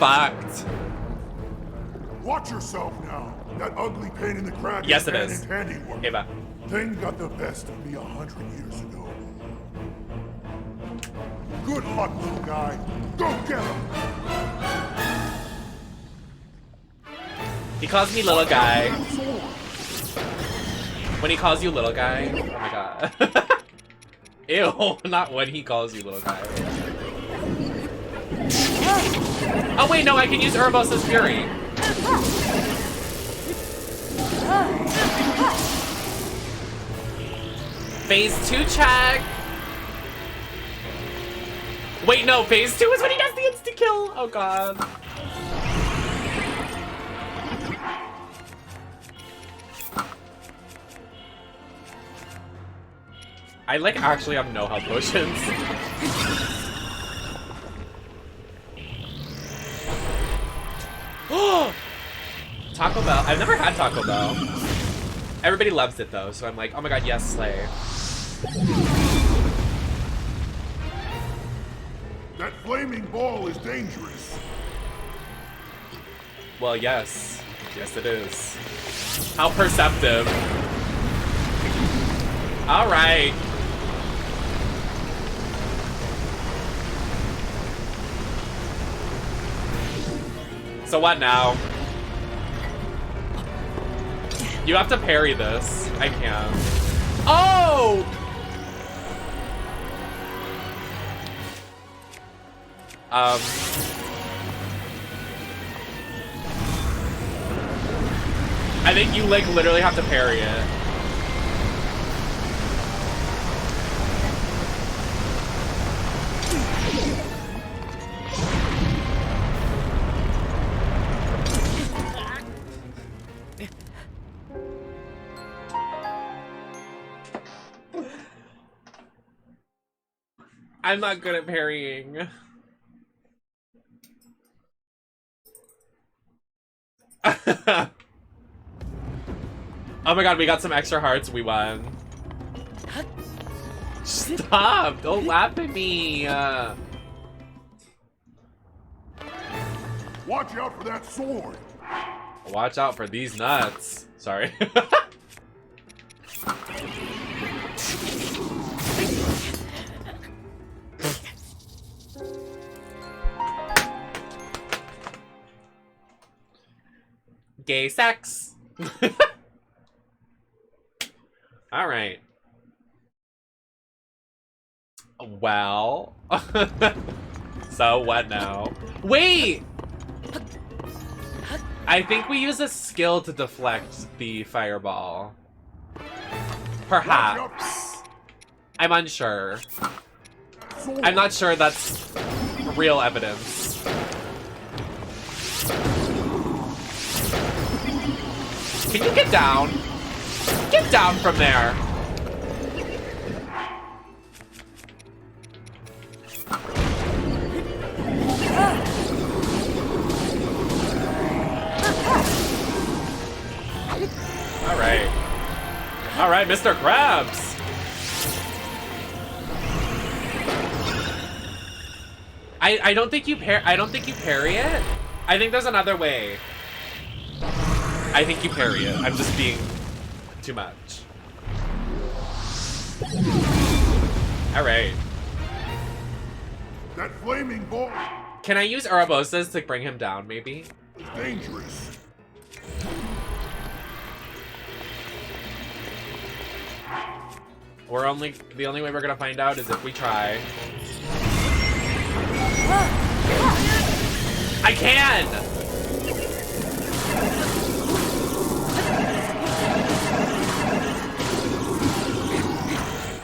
fucked. Watch yourself now. That ugly pain in the crack Yes, it is is. handiwork. Ava. Thing got the best of me 100 years ago. Good luck, little guy. Go get him. He calls me little guy. When he calls you little guy. Oh my god. Ew, not when he calls you little guy. Oh wait, no, I can use Urbosa's Fury. Phase 2 check. Wait, no, phase 2 is when he does the insta-kill. Oh god. I like actually have no health potions. Taco Bell. I've never had Taco Bell. Everybody loves it though, so I'm like, oh my god, yes, slay. That flaming ball is dangerous. Well, yes. Yes, it is. How perceptive. Alright. So what now? You have to parry this. I can't. Oh! I think you like literally have to parry it. I'm not good at parrying. Oh my god, we got some extra hearts, we won. Stop! Don't laugh at me! Watch out for that sword. Watch out for these nuts. Sorry. Gay sex. All right. Well. So what now? Wait! I think we use a skill to deflect the fireball. Perhaps. I'm unsure. I'm not sure that's real evidence. Can you get down? Get down from there! Alright. Alright, Mr. Krabs! I don't think you parry it. I think there's another way. I think you parry it. I'm just being too much. Alright. That flaming ball Can I use Urbosa's to bring him down, maybe? is dangerous. The only way we're gonna find out is if we try. I can!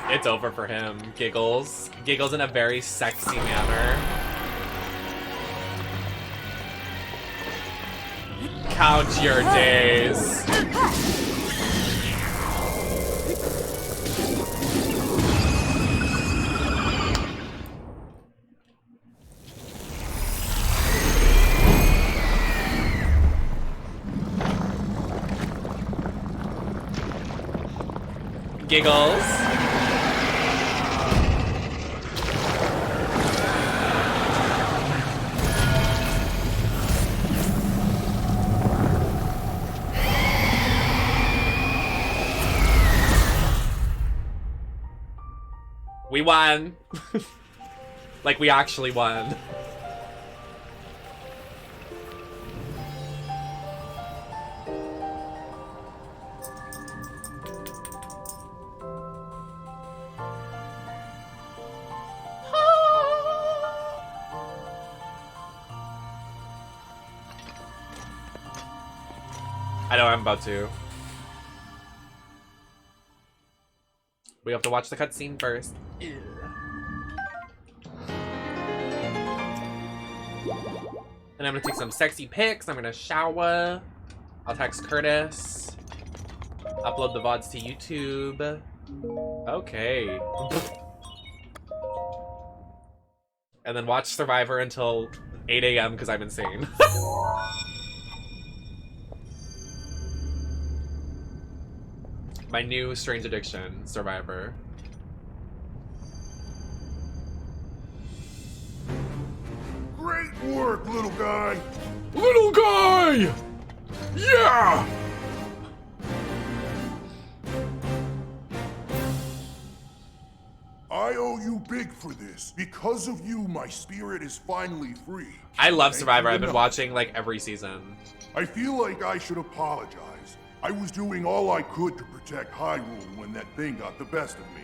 It's over for him. Giggles. Giggles in a very sexy manner. Count your days. Giggles. We won. Like, we actually won. I know I'm about to. We have to watch the cutscene first. Ew. And I'm gonna take some sexy pics. I'm gonna shower. I'll text Curtis. Upload the VODs to YouTube. Okay. And then watch Survivor until 8 a.m. because I'm insane. My new strange addiction, Survivor. Great work, little guy. Little guy! Yeah! I owe you big for this. Because of you, my spirit is finally free. I love Thank Survivor. you I've been enough. watching like every season. I feel like I should apologize. I was doing all I could to protect Hyrule when that thing got the best of me.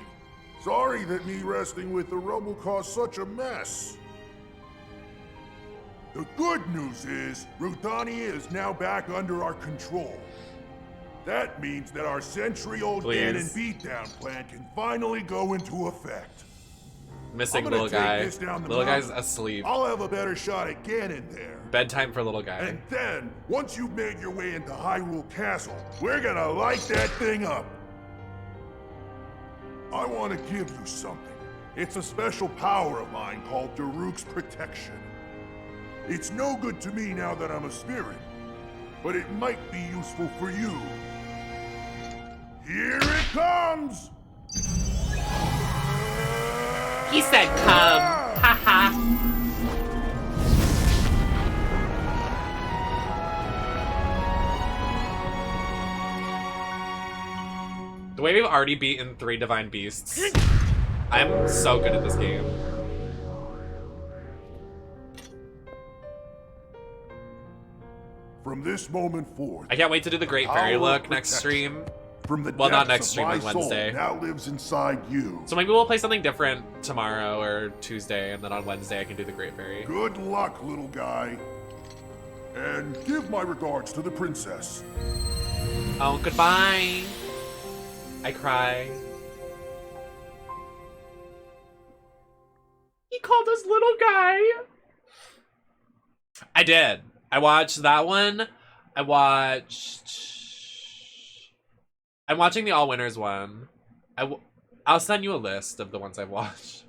Sorry that me wrestling with the rubble caused such a mess. The good news is, Rudania is now back under our control. That means that our century-old Ganon beatdown plan can finally go into effect. Missing I'm gonna little take guy. this down the Little guy's mountain. asleep. I'll have a better shot at Ganon there. Bedtime for little guy. And then, once you've made your way into Hyrule Castle, we're gonna light that thing up. I want to give you something. It's a special power of mine called Daruk's Protection. It's no good to me now that I'm a spirit, but it might be useful for you. Here it comes! He said come. Haha. The way we've already beaten 3 Divine Beasts. I'm so good at this game. From this moment forth, I can't wait to do the Great Fairy Power look of next protection. stream. From the Well, not depths next of stream, my on soul Wednesday. now lives inside you. So maybe we'll play something different tomorrow or Tuesday, and then on Wednesday I can do the Great Fairy. Good luck, little guy. And give my regards to the princess. Oh, goodbye. I cry. He called us little guy. I did. I watched that one. I'm watching the All Winners one. I'll send you a list of the ones I've watched.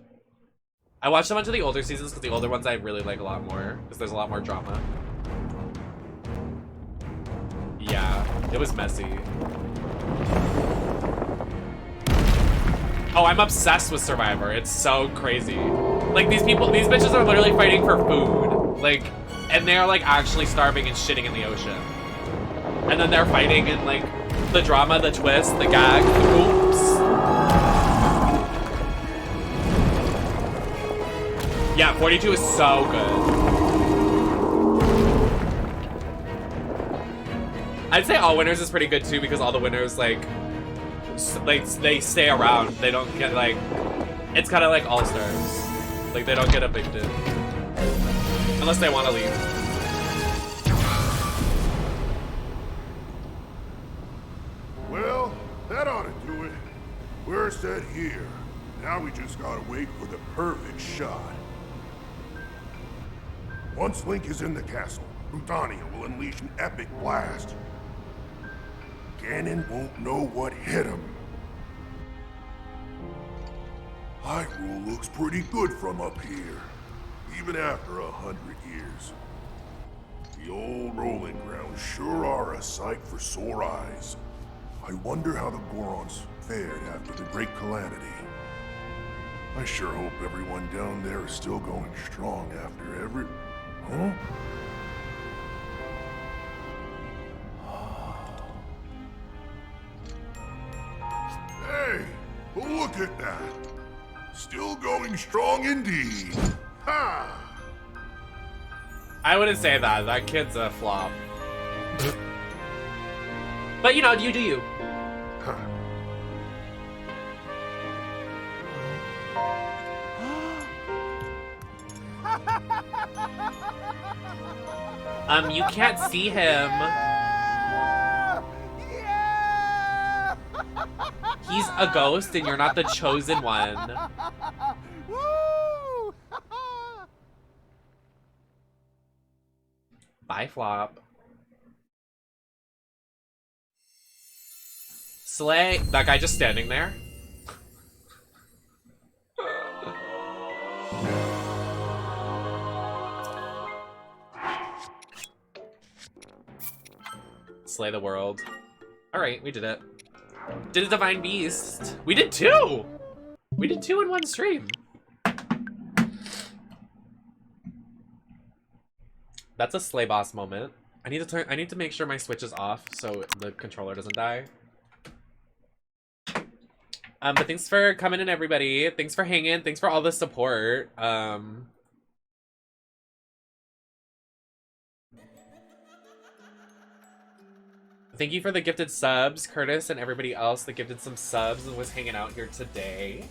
I watched a bunch of the older seasons because the older ones I really like a lot more because there's a lot more drama. Yeah, it was messy. Oh, I'm obsessed with Survivor. It's so crazy. Like, these bitches are literally fighting for food. Like, and they're like actually starving and shitting in the ocean. And then they're fighting and like the drama, the twist, the gag, the oops. Yeah, 42 is so good. I'd say All Winners is pretty good too because all the winners like they stay around. They don't get like, it's kind of like All Stars. Like they don't get evicted unless they want to leave. Well, that ought to do it. We're set here. Now we just gotta wait for the perfect shot. Once Link is in the castle, Rudania will unleash an epic blast. Ganon won't know what hit him. Hyrule looks pretty good from up here, even after 100 years. The old rolling grounds sure are a sight for sore eyes. I wonder how the Gorons fared after the Great Calamity. I sure hope everyone down there is still going strong after every... Huh? Hey, look at that! Still going strong indeed. Ha! I wouldn't say that. That kid's a flop. But you know, you do you. You can't see him. Yeah! He's a ghost and you're not the chosen one. Woo! Bye, flop. Slay. That guy just standing there. Slay the world. Alright, we did it. Did a Divine Beast. We did 2! We did 2 in one stream. That's a Slay Boss moment. I need to make sure my Switch is off so the controller doesn't die. But thanks for coming in, everybody. Thanks for hanging. Thanks for all the support. Thank you for the gifted subs, Curtis and everybody else that gifted some subs and was hanging out here today.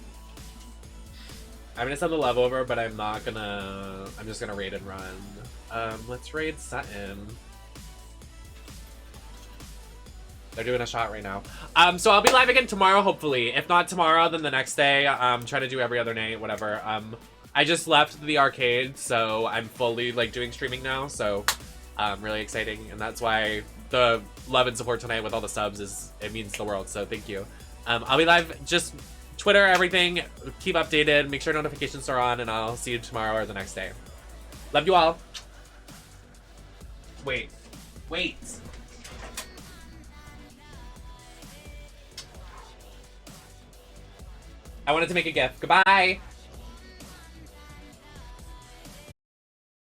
I'm gonna send the love over, but I'm just gonna raid and run. Let's raid Sutton. They're doing a shot right now. So I'll be live again tomorrow, hopefully. If not tomorrow, then the next day. Try to do every other night, whatever. I just left the arcade, so I'm fully like doing streaming now, so really exciting, and that's why the love and support tonight with all the subs it means the world, so thank you. I'll be live, just Twitter, everything, keep updated, make sure notifications are on, and I'll see you tomorrow or the next day. Love you all. Wait. I wanted to make a gift. Goodbye.